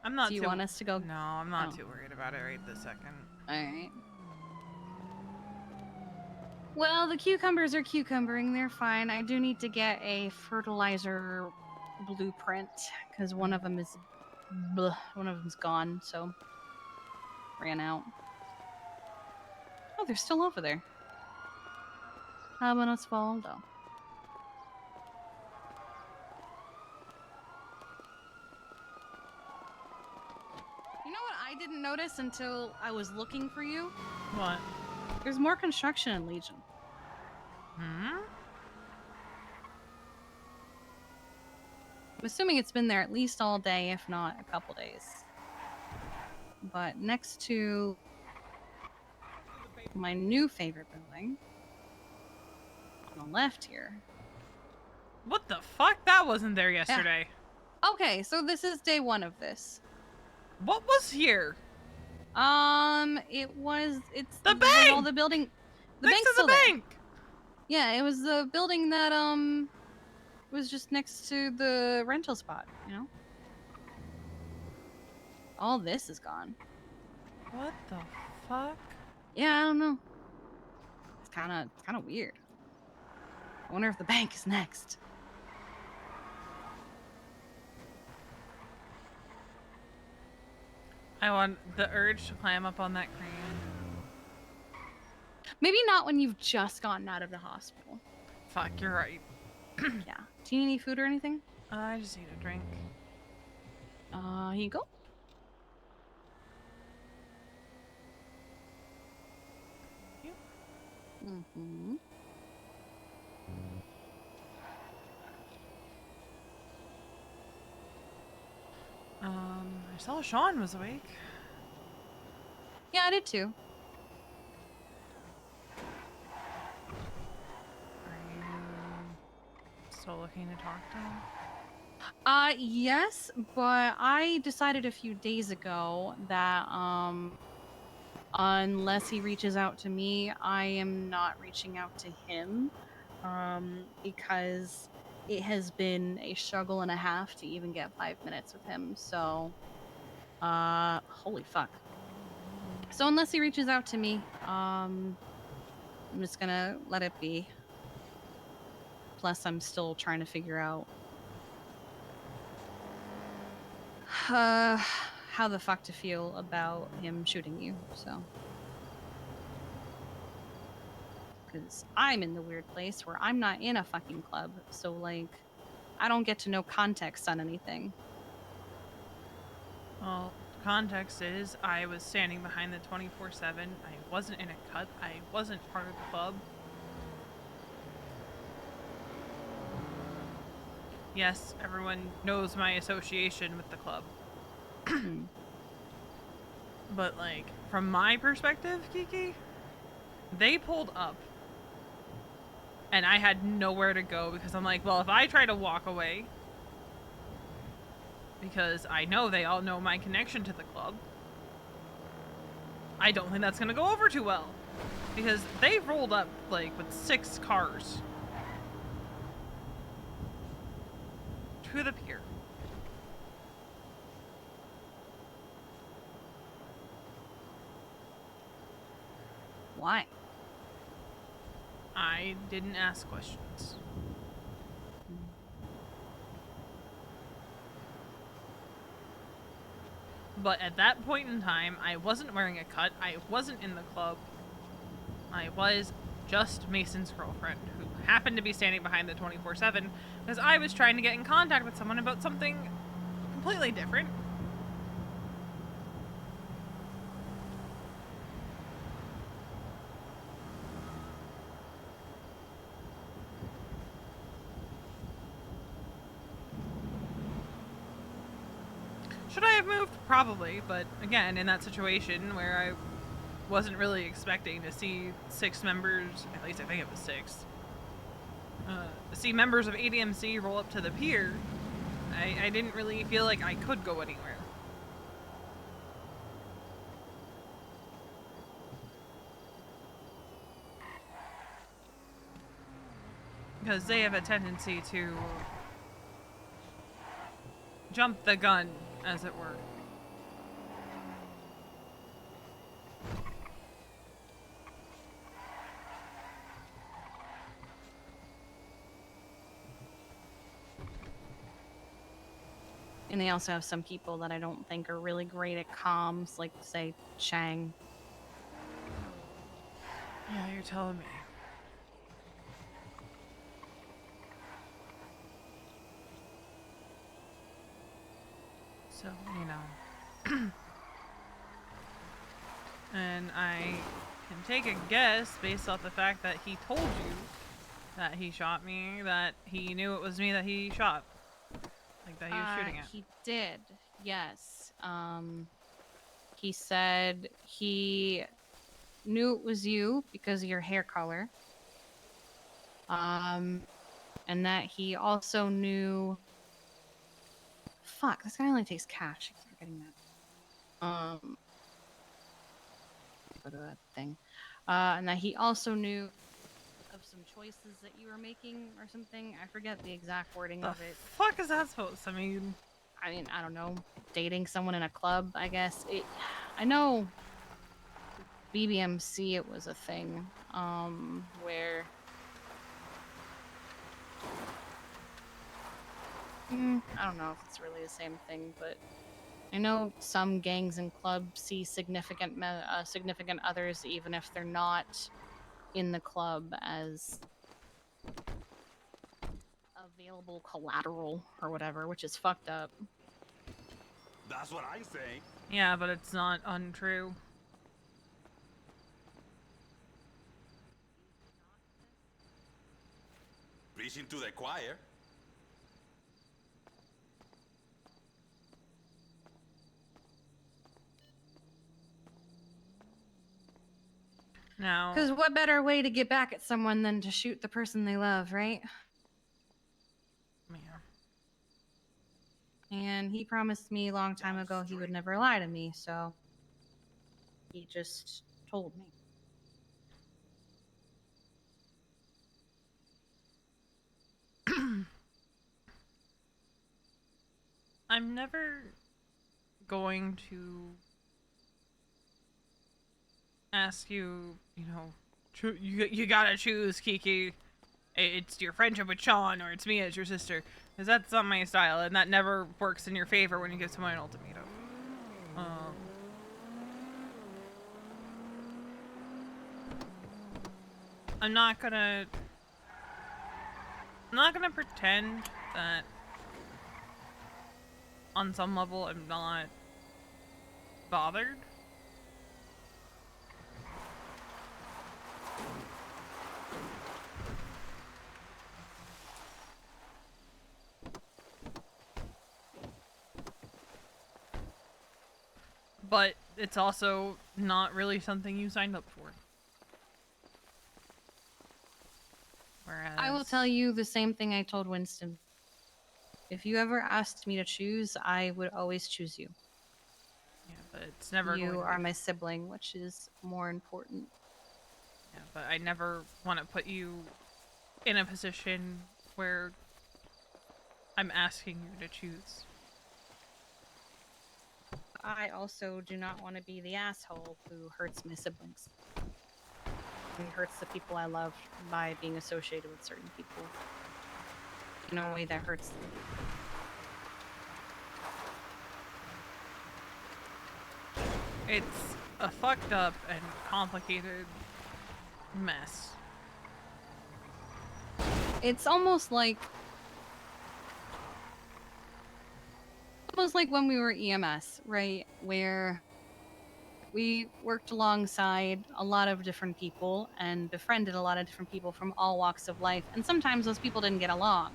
I'm not. Do you too... want us to go? No, I'm not Oh. too worried about it right this second. All right. Well, the cucumbers are cucumbering. They're fine. I do need to get a fertilizer blueprint because one of them is, one of them's gone. So ran out. Oh, they're still over there. Vámonos, Waldo. You know what I didn't notice until I was looking for you? What? There's more construction in Legion. Hmm? I'm assuming it's been there at least all day, if not a couple days. But next to my new favorite building, on the left here. What the fuck? That wasn't there yesterday. Okay, so this is day 1 of this. What was here? It's the bank. All the building. The next bank's to the still there. bank. Yeah, it was the building that was just next to the rental spot. You know. All this is gone. What the fuck? Yeah, I don't know. It's kind of weird. I wonder if the bank is next. I want the urge to climb up on that crane. Maybe not when you've just gotten out of the hospital. Fuck, you're right. Yeah. Do you need any food or anything? I just need a drink. Here you go. Mm-hmm. I saw Sean was awake. Yeah, I did too. Are you still looking to talk to him? Yes, but I decided a few days ago that, unless he reaches out to me, I am not reaching out to him, because it has been a struggle and a half to even get 5 minutes with him, so, holy fuck. So unless he reaches out to me, I'm just gonna let it be. Plus, I'm still trying to figure out how the fuck to feel about him shooting you, so. Because I'm in the weird place where I'm not in a fucking club, so, like, I don't get to know context on anything. Well, context is I was standing behind the 24/7. I wasn't in a cut. I wasn't part of the club. Yes, everyone knows my association with the club. But, like, from my perspective, Kiki, they pulled up. And I had nowhere to go because I'm like, well, if I try to walk away, because I know they all know my connection to the club, I don't think that's going to go over too well. Because they rolled up, like, with 6 cars to the pier. Why? I didn't ask questions. But at that point in time, I wasn't wearing a cut. I wasn't in the club. I was just Mason's girlfriend, who happened to be standing behind the 24/7 because I was trying to get in contact with someone about something completely different. Should I have moved? Probably, but again, in that situation where I wasn't really expecting to see 6 members, at least I think it was 6, see members of ADMC roll up to the pier, I didn't really feel like I could go anywhere. Because they have a tendency to jump the gun, as it were. And they also have some people that I don't think are really great at comms, like, say, Chang. Yeah, you're telling me. So, you know. And I can take a guess based off the fact that he told you that he shot me, that he knew it was me that he shot. Like, that he was shooting at. He did, yes. He said he knew it was you because of your hair color. And that he also knew... Fuck, this guy only takes cash. I keep forgetting that. Go to that thing. And that he also knew of some choices that you were making or something. I forget the exact wording of it. The fuck is that supposed to mean? I mean, I don't know. Dating someone in a club, I guess. I know BBMC it was a thing. Where... I don't know if it's really the same thing, but I know some gangs and clubs see significant others, even if they're not in the club, as available collateral or whatever, which is fucked up. That's what I say. Yeah, but it's not untrue. Preaching to the choir. No. Because what better way to get back at someone than to shoot the person they love, right? Yeah. And he promised me a long time ago he would never lie to me, so he just told me. I'm never going to ask you, you know, you gotta choose, Kiki. It's your friendship with Sean, or it's me as your sister. Because that's not my style, and that never works in your favor when you give someone an ultimatum. I'm not gonna pretend that on some level I'm not bothered. But it's also not really something you signed up for. Whereas... I will tell you the same thing I told Winston. If you ever asked me to choose, I would always choose you. Yeah, but it's never going to You be... are my sibling, which is more important. Yeah, but I never want to put you in a position where I'm asking you to choose. I also do not want to be the asshole who hurts my siblings. Who hurts the people I love by being associated with certain people in a way that hurts them. It's a fucked up and complicated mess. It's almost like when we were EMS, right? Where we worked alongside a lot of different people and befriended a lot of different people from all walks of life. And sometimes those people didn't get along.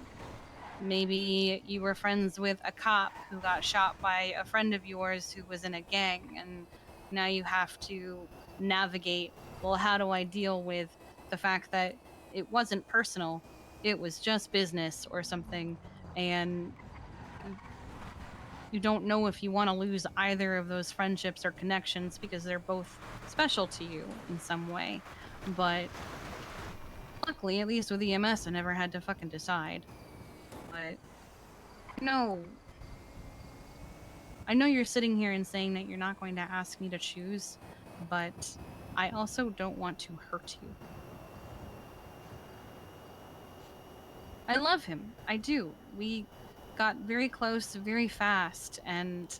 Maybe you were friends with a cop who got shot by a friend of yours who was in a gang, and now you have to navigate, well, how do I deal with the fact that it wasn't personal, it was just business or something, and you don't know if you want to lose either of those friendships or connections because they're both special to you in some way. But luckily, at least with EMS, I never had to fucking decide. But no, I know you're sitting here and saying that you're not going to ask me to choose, but I also don't want to hurt you. I love him. I do. We got very close very fast, and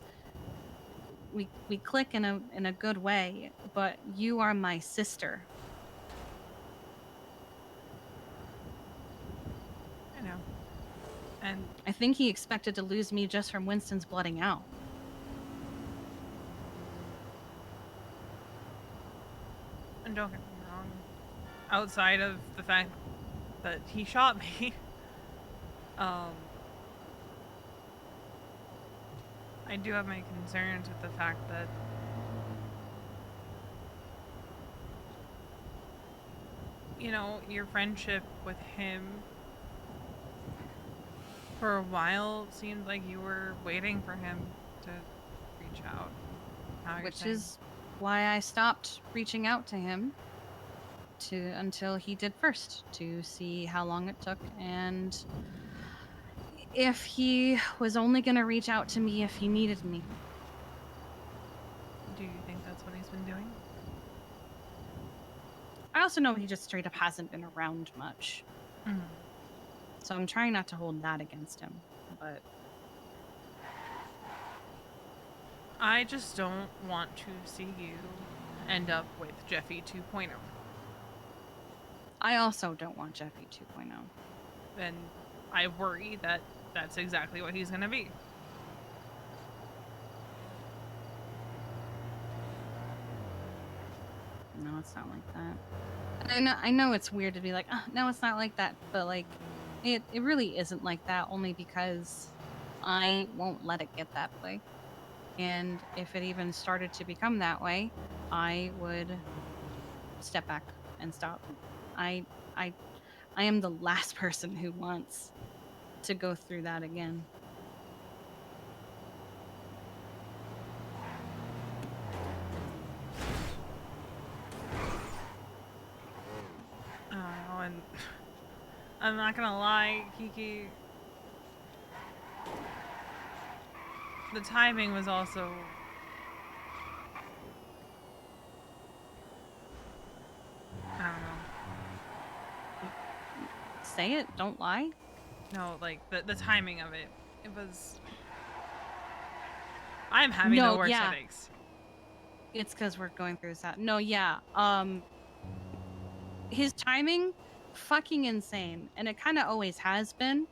we click in a good way, but you are my sister. I know. And I think he expected to lose me just from Winston's blooding out. don't get me wrong. Outside of the fact that he shot me. I do have my concerns with the fact that you know, your friendship with him for a while seemed like you were waiting for him to reach out. Now you're Which saying- is why I stopped reaching out to him until he did first, to see how long it took, and if he was only going to reach out to me if he needed me. Do you think that's what he's been doing? I also know he just straight up hasn't been around much. Mhm. So I'm trying not to hold that against him, but I just don't want to see you end up with Jeffy 2.0. I also don't want Jeffy 2.0. And I worry that that's exactly what he's gonna be. No, it's not like that. And I know it's weird to be like, oh, no, it's not like that, but like, it really isn't like that, only because I won't let it get that way. And if it even started to become that way, I would step back and stop. I am the last person who wants to go through that again. Oh, and I'm not gonna lie, Kiki. The timing was also... I don't know. Say it, don't lie. No, like, the timing of it. It was... I'm having the worst headaches. It's because we're going through that. No, yeah. His timing, fucking insane. And it kind of always has been.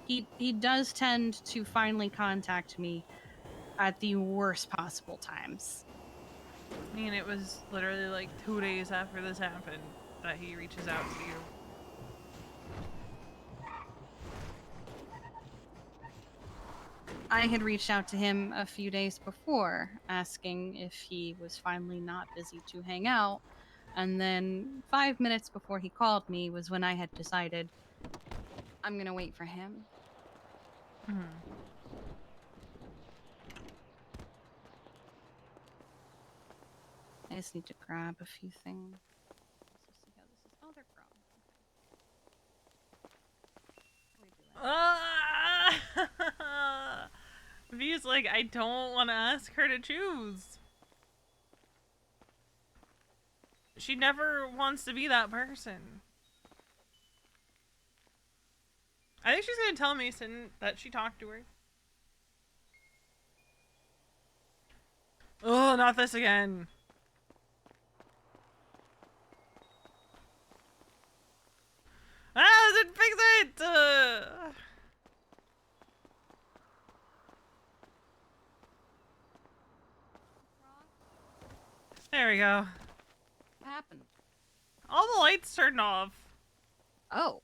He does tend to finally contact me at the worst possible times. I mean, it was literally like 2 days after this happened that he reaches out to you. I had reached out to him a few days before, asking if he was finally not busy to hang out. And then 5 minutes before he called me was when I had decided I'm gonna wait for him. Hmm. I just need to grab a few things. Let's see how this is. Oh, they're grown. V's like, I don't want to ask her to choose. She never wants to be that person. I think she's gonna tell Mason that she talked to her. Oh, not this again. Ah, didn't fix it! There we go. What happened? All the lights turned off. Oh.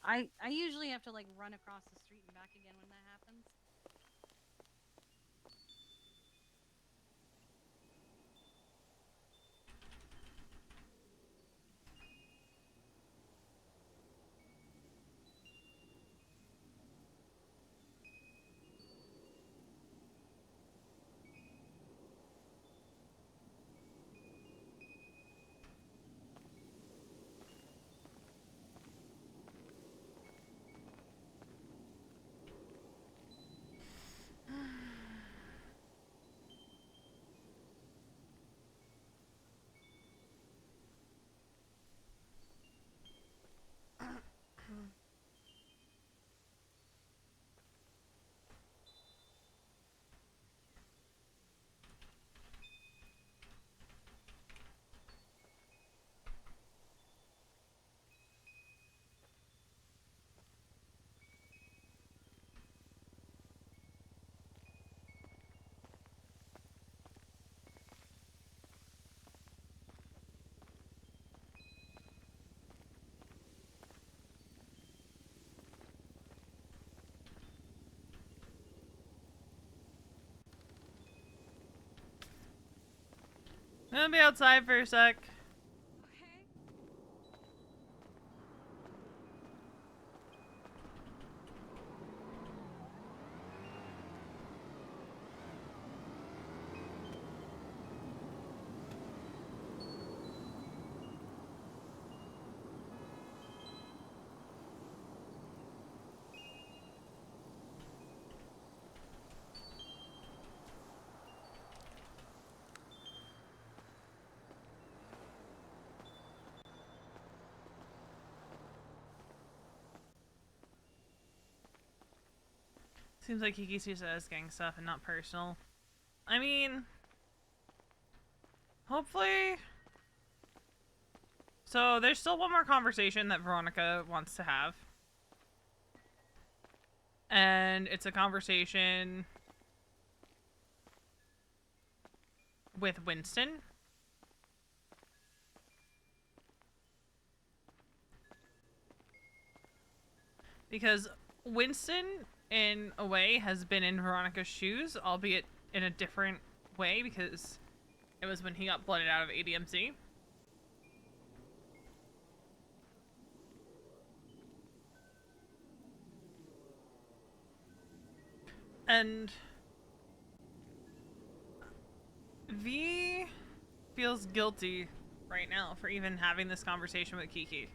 I usually have to like run across the street and back again when that happens. I'm gonna be outside for a sec. Seems like Kiki sees it as gang stuff and not personal. I mean, hopefully. So there's still one more conversation that Veronica wants to have. And it's a conversation with Winston. Because Winston, in a way, has been in Veronica's shoes, albeit in a different way, because it was when he got blooded out of ADMC. And V feels guilty right now for even having this conversation with Kiki.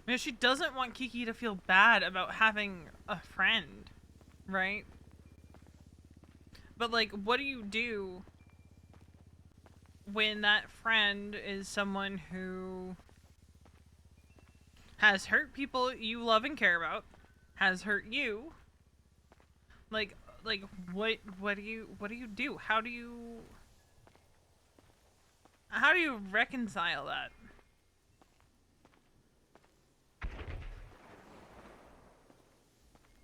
Because she doesn't want Kiki to feel bad about having a friend, right? But like, what do you do when that friend is someone who has hurt people you love and care about, has hurt you? Like what do you do? How do you reconcile that?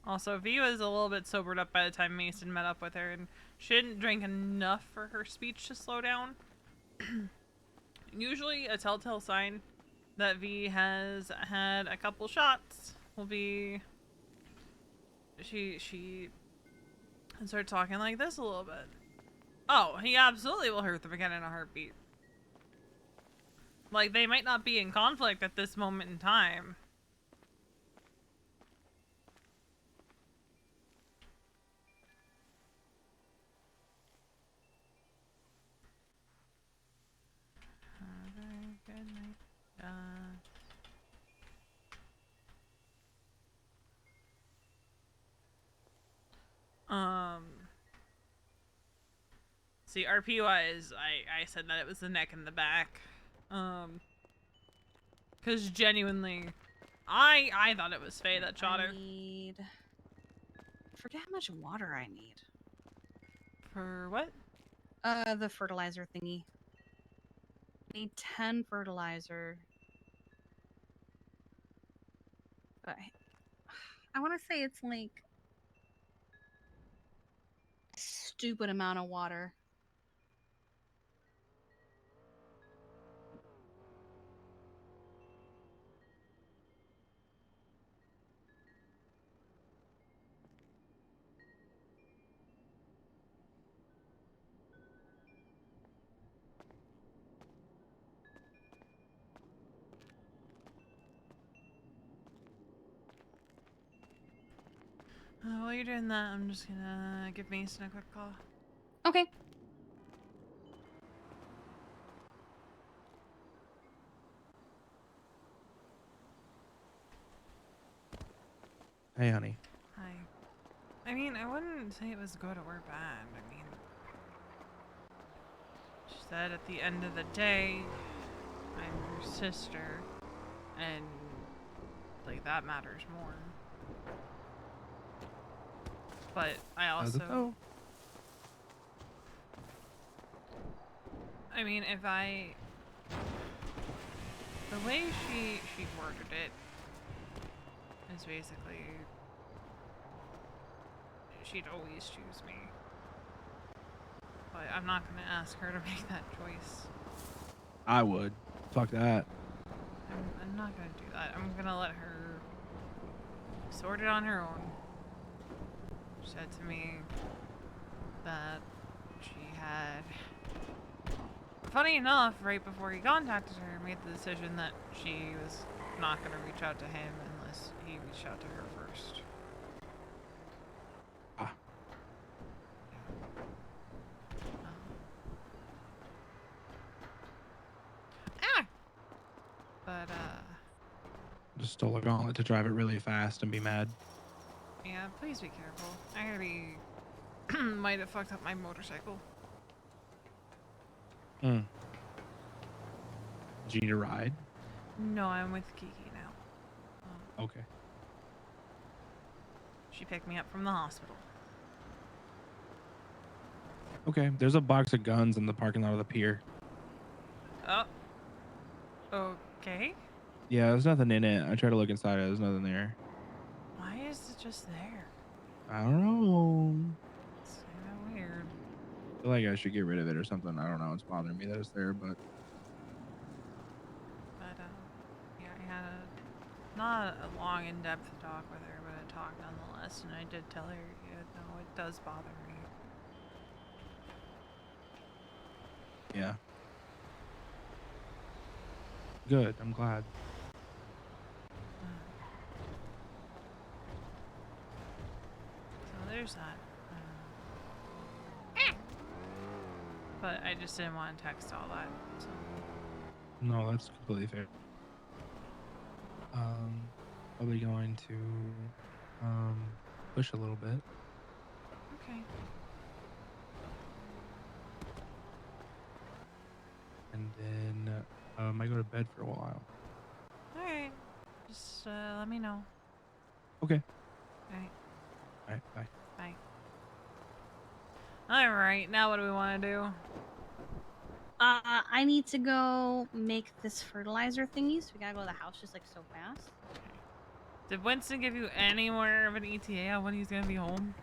Also, V was a little bit sobered up by the time Mason met up with her, and she didn't drink enough for her speech to slow down. Usually, a telltale sign that V has had a couple shots will be she starts talking like this a little bit. Oh, he absolutely will hurt them again in a heartbeat. Like, they might not be in conflict at this moment in time. Good night. See, RP wise, I said that it was the neck and the back. Cause genuinely, I thought it was Faye that shot her. I forget how much water I need. For what? The fertilizer thingy. I need 10 fertilizer. But I want to say it's like a stupid amount of water. While you're doing that, I'm just gonna give Mason a quick call. Okay. Hey, honey. Hi. I mean, I wouldn't say it was good or bad. I mean, she said at the end of the day, I'm her sister, and like that matters more. But I also, I mean, if I, the way she worded it is basically, she'd always choose me. But I'm not gonna ask her to make that choice. I would. Fuck that. I'm not gonna do that. I'm gonna let her sort it on her own. She said to me that had, funny enough, right before he contacted her, made the decision that she was not going to reach out to him unless he reached out to her first. But, Just stole a gauntlet to drive it really fast and be mad. yeah, please be careful. I gotta be... might have fucked up my motorcycle. Hmm. Do you need a ride? No, I'm with Kiki now. Okay. She picked me up from the hospital. Okay, there's a box of guns in the parking lot of the pier. Oh. Okay. Yeah, there's nothing in it. I tried to look inside it. There's nothing there. Why is it just there? I don't know. It's kind of weird. I feel like I should get rid of it or something. I don't know. It's bothering me that it's there, but... But, yeah, I had not a long, in-depth talk with her, but a talk nonetheless, and I did tell her, yeah, no, it does bother me. Yeah. Good. I'm glad. So there's that. But I just didn't want to text all that, so... No, that's completely fair. Probably going to push a little bit. Okay. And then I might go to bed for a while. Alright. Just let me know. Okay. Alright. Alright, bye. Bye. Alright, now what do we want to do? I need to go make this fertilizer thingy, so we gotta go to the house just like so fast. Did Winston give you any more of an ETA on when he's gonna be home?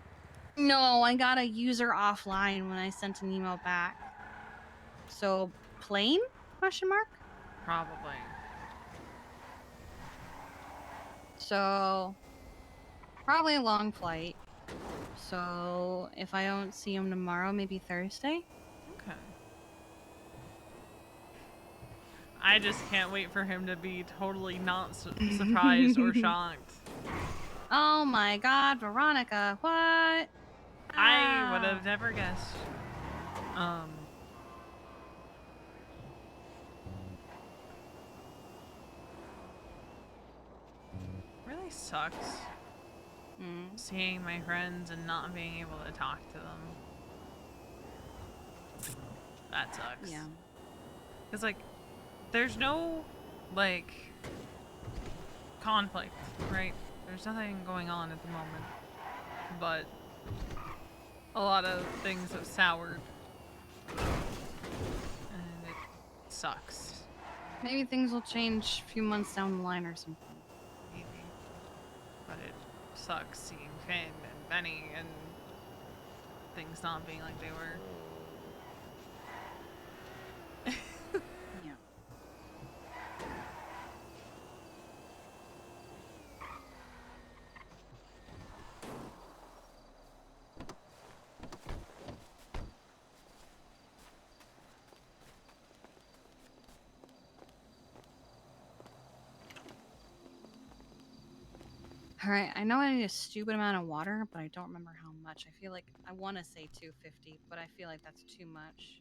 No, I got a user offline when I sent an email back. So, plane? Question mark? Probably. So, probably a long flight. So, if I don't see him tomorrow, maybe Thursday? Okay. I just can't wait for him to be totally not surprised or shocked. Oh my god, Veronica, what? I would have never guessed. Really sucks. Seeing my friends and not being able to talk to them. That sucks. Yeah. Because, like, there's no, like, conflict, right? There's nothing going on at the moment. But a lot of things have soured. And it sucks. Maybe things will change a few months down the line or something. Maybe. But it sucks seeing Finn and Benny and things not being like they were. Yeah. Alright, I know I need a stupid amount of water, but I don't remember how much. I feel like I want to say 250, but I feel like that's too much.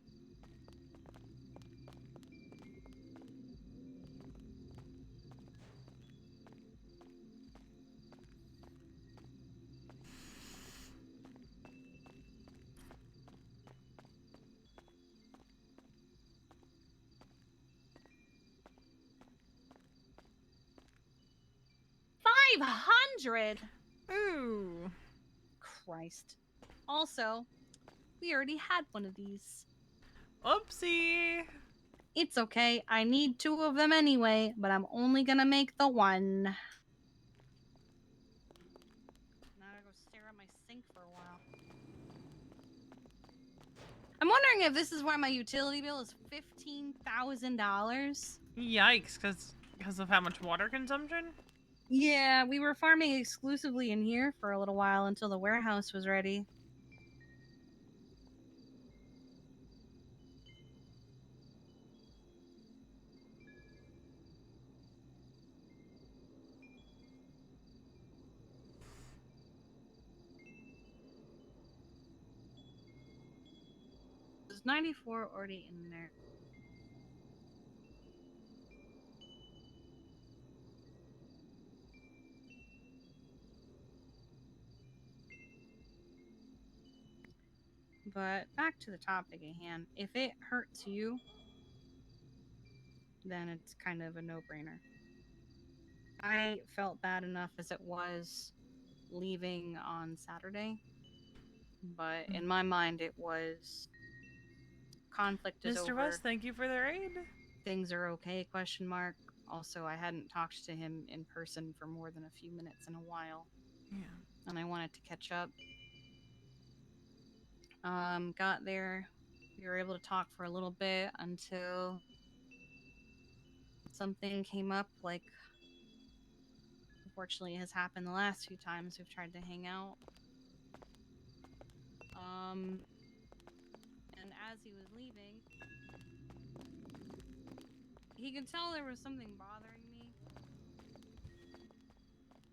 $500? Ooh. Christ. Also, we already had one of these. Oopsie. It's okay. I need 2 of them anyway, but I'm only gonna make the one. Now I gotta go stare at my sink for a while. I'm wondering if this is why my utility bill is $15,000. Yikes, because of how much water consumption? Yeah, we were farming exclusively in here for a little while until the warehouse was ready. Was 94 already in there? But back to the topic at hand. If it hurts you, then it's kind of a no-brainer. I felt bad enough as it was leaving on Saturday, but in my mind it was conflict is Mr. over. West, thank you for the raid. Things are okay, question mark. Also, I hadn't talked to him in person for more than a few minutes in a while. Yeah. And I wanted to catch up. Got there. We were able to talk for a little bit until something came up, like unfortunately has happened the last few times we've tried to hang out. And as he was leaving, he could tell there was something bothering me.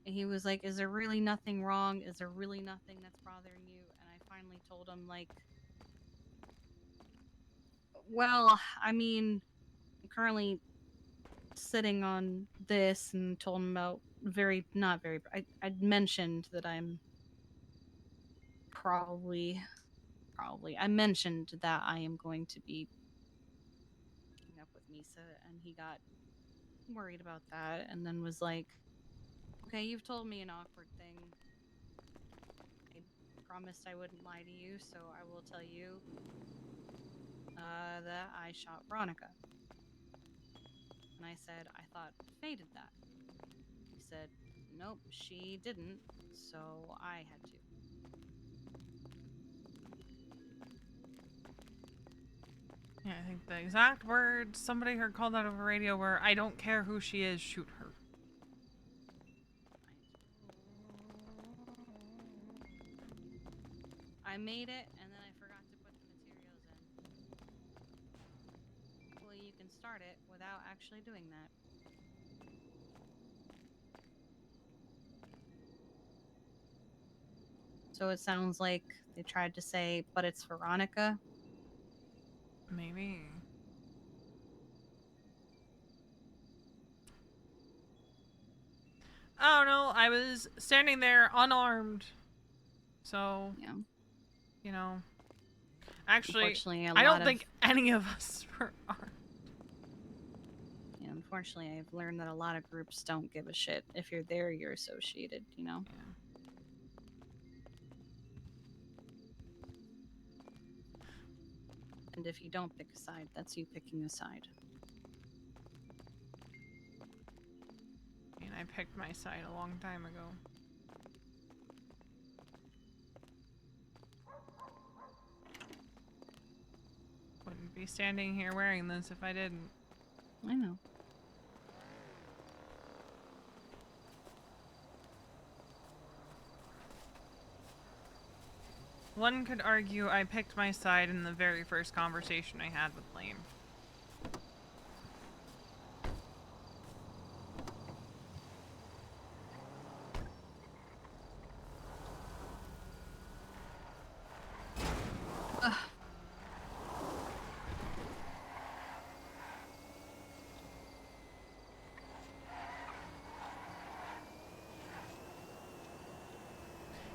And he was like, is there really nothing wrong? Is there really nothing that's bothering you? And I finally told him, like, well, I mean, I'm currently sitting on this, and told him about I mentioned that I'm probably, I mentioned that I am going to be picking up with Misa, and he got worried about that, and then was like, okay, you've told me an awkward thing. I promised I wouldn't lie to you, so I will tell you that I shot Veronica. And I said, I thought Faye did that. He said, nope, she didn't, so I had to. Yeah, I think the exact words somebody heard called out over radio were, I don't care who she is, shoot her. I made it, and then I forgot to put the materials in. Well, you can start it without actually doing that. So it sounds like they tried to say, but it's Veronica. Maybe. I don't know. I was standing there unarmed. So, yeah. You know. Actually, Unfortunately, I don't think any of us were armed. Yeah, unfortunately, I've learned that a lot of groups don't give a shit. If you're there, you're associated, you know? Yeah. And if you don't pick a side, that's you picking a side. I mean, I picked my side a long time ago. Wouldn't be standing here wearing this if I didn't. I know. One could argue I picked my side in the very first conversation I had with Lane.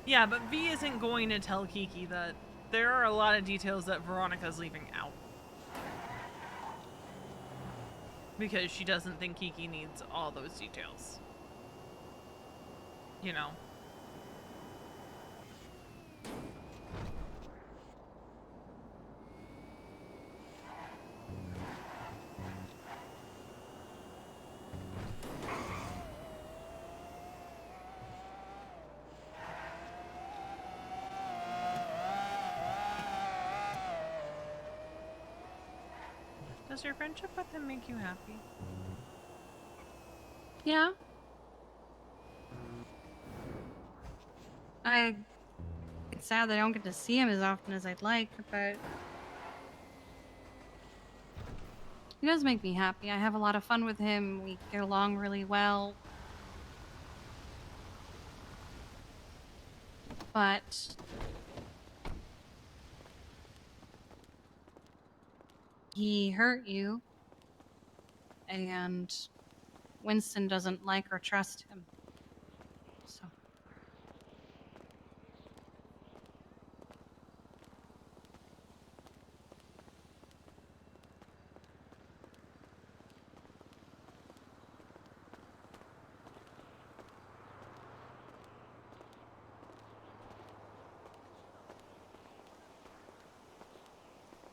Yeah, but V isn't going to tell Kiki that there are a lot of details that Veronica's leaving out. Because she doesn't think Kiki needs all those details. You know? Does your friendship with him make you happy? Yeah. It's sad that I don't get to see him as often as I'd like, but he does make me happy. I have a lot of fun with him. We get along really well. But He hurt you, and Winston doesn't like or trust him. So.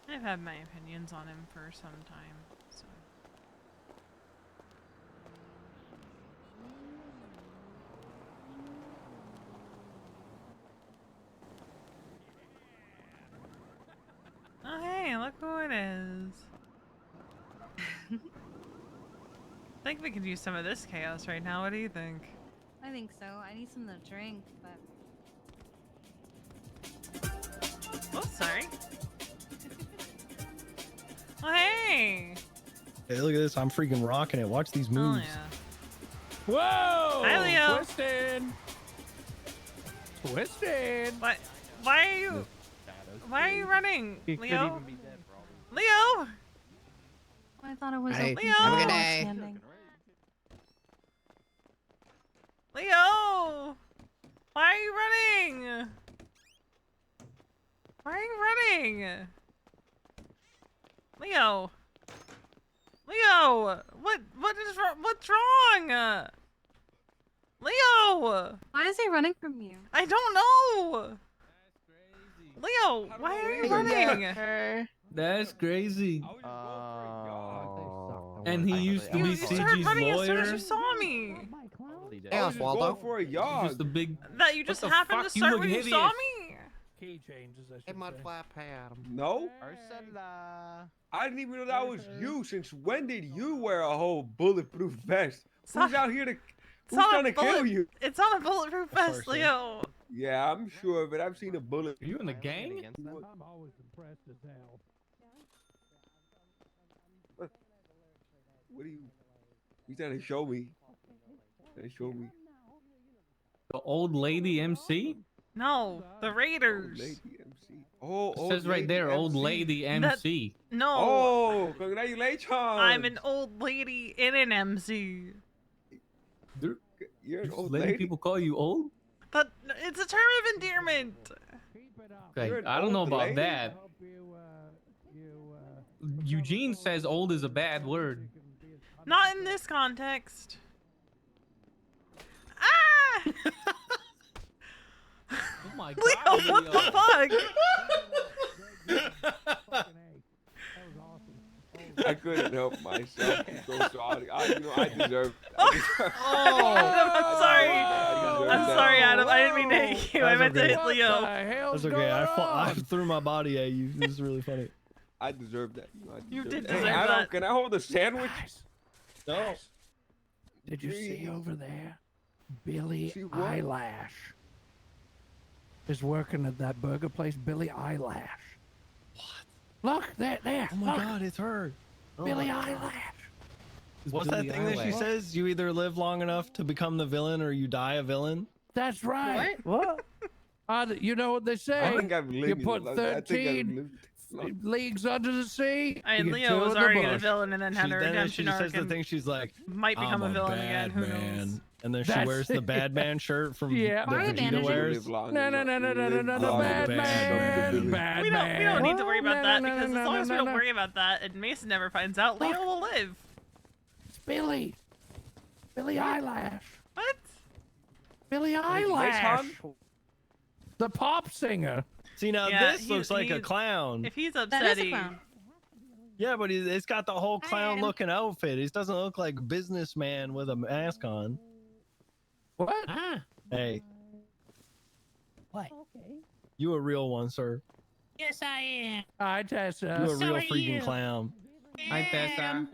I've had my opinions on him for some time, so. Oh hey, look who it is. I think we could use some of this chaos right now. What do you think? I think so. I need something to drink, but... Oh, sorry. Oh, hey! Hey, look at this. I'm freaking rocking it. Watch these moves. Oh, Whoa! Hi, Leo. Twisted! Twisted! Why are you... Why are you running, He could Leo? even be dead for all we know. Leo! I thought it was Hey, open Leo! for Have a good all day. standing. Leo! Why are you running? Why are you running? Leo! Leo! What is wrong? What's wrong? Leo! Why is he running from you? I don't know! Leo, why are you running? That's crazy. And he used to You be started CG's running as soon as lawyer. you saw me. Yeah, Waldo. for a yard. Just a big. That you just the happened to fuck? You start look when you hideous. saw me? Key changes, I Hey, should mud say. flap, hey, Adam. No. I didn't even know that was you. Since when did you wear a whole bulletproof vest? Who's out here to? Who's not a trying to kill bullet- you? It's not a bulletproof vest, sir. Leo. Yeah, I'm sure of it. I've seen a bullet. Are you in the gang? I'm always impressed as hell. What are you? You trying to show me? Trying to show me? The old lady MC? No, the Raiders. Lady MC. Oh, It says right there, old lady MC. No. Oh, congratulations! I'm an old lady in an MC. You're an Just old letting lady. people call you old? But it's a term of endearment. Okay, You're an I don't know old about lady? that. Eugene says old is a bad word. Not in this context. Ah! Oh my Leo, what the fuck? I couldn't help myself. I'm so sorry. I deserve. I'm sorry. I'm sorry, Adam. I didn't mean to hit you. I meant to hit Leo. That's okay. I threw my body at you. This is really funny. I deserve that. You did Hey, deserve Adam, that. can I hold a sandwich? No. Did you see over there? Billy See what? Eyelash is working at that burger place. Billy Eyelash. What? Look, there. Oh my look. god, it's her. Billy Eyelash. What's that thing that she says? You either live long enough to become the villain or you die a villain? That's right. What? You know what they say? I think I've you lived put it. I think I've 13 lived leagues under the sea. And you get Leo two was in the already a bush. villain and then had a Then redemption she arc says the and thing. She's like, might become I'm a villain again. bad Who knows? man. And then she That's wears the bad man shirt from Yeah. that Why are Vegeta bandages? wears. No, bad man. We don't need to worry about that No, because no, as long no, as we no, don't no. worry about that and Mason never finds out, Leo will live. It's Billy. Billy Eyelash. What? Billy Nice Eyelash. The pop singer. See, now Yeah, this looks like a clown. If he's That upset, is a clown. Yeah, but it's got the whole clown looking outfit. It doesn't look like a businessman with a mask on. What? Hey, What? you a real one, sir. Yes, I am. Hi, Tessa. You a real freaking clown. Hi, Tessa.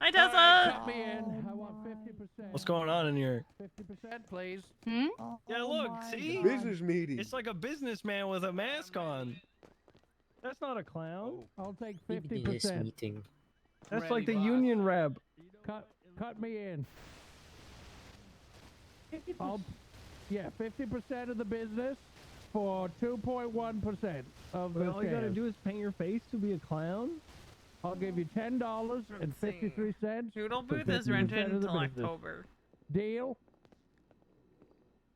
Hi, Tessa. Cut me in. I want 50%. What's going on in here? 50%, please. Hmm? Yeah, look, see? Business meeting. It's like a businessman with a mask on. That's not a clown. I'll take 50%. meeting. That's like the union rep. Cut me in. Yeah, 50% of the business for 2.1% of the All you gotta shares. do is paint your face to be a clown? I'll give you $10.53. Noodle for booth is 50% rented of the until business. October. Deal?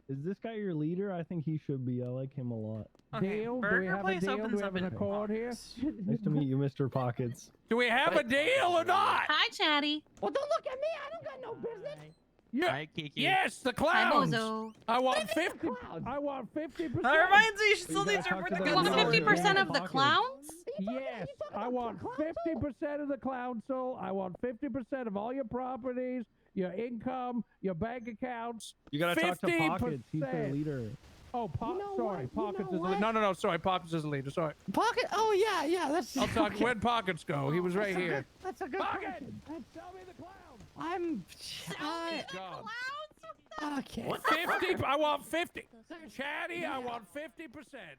Is this guy your leader? I think he should be. I like him a lot. Okay, Deal? Do we Burger have a Place deal? opens Do we up have an in accord here? Nice to meet you, Mr. Pockets. Do we have a deal or not? Hi, Chatty. Well, don't look at me. I don't got no business. Yeah. Hi, Kiki. Yes, the Hi, clowns. Bozo. I want 50. I want 50%. That reminds me, you should still need to report the You want console. 50% of the clowns? Yes, I want 50% of the clown soul. I want 50% of all your properties, your income, your bank accounts. You gotta talk to 50%. Pockets. He's the leader. Oh, sorry, Pockets is the what? leader. No, sorry, Pockets is the leader. Sorry. Pocket? Oh, yeah, that's... I'll talk. okay. Where'd Pockets go? He was right here. That's a good Pocket! question. Tell me the clown. I'm... God. Okay. 50. I want 50. Chatty, I want 50%.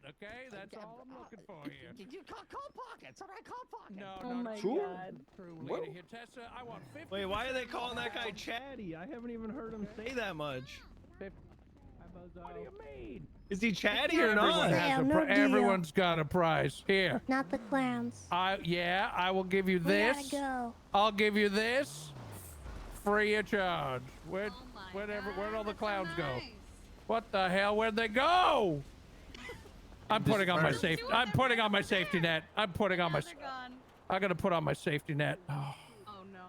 Okay, that's all I'm looking for here. Did you call Pockets? All right, call Pockets. No, Oh my true. God. True leader here, Tessa. I want 50. Wait, why are they calling that guy Chatty? I haven't even heard him say that much. 50. What do you mean? Is he chatty or Everyone not? has a No deal. everyone's got a prize. Here. Not the clowns. I will give you We this. gotta go. I'll give you this free of charge. Where'd all the clowns go? What the hell? Where'd they go? I'm putting on my safety. I'm putting on my safety net. I'm putting on my. I gotta put on my safety net. Oh no.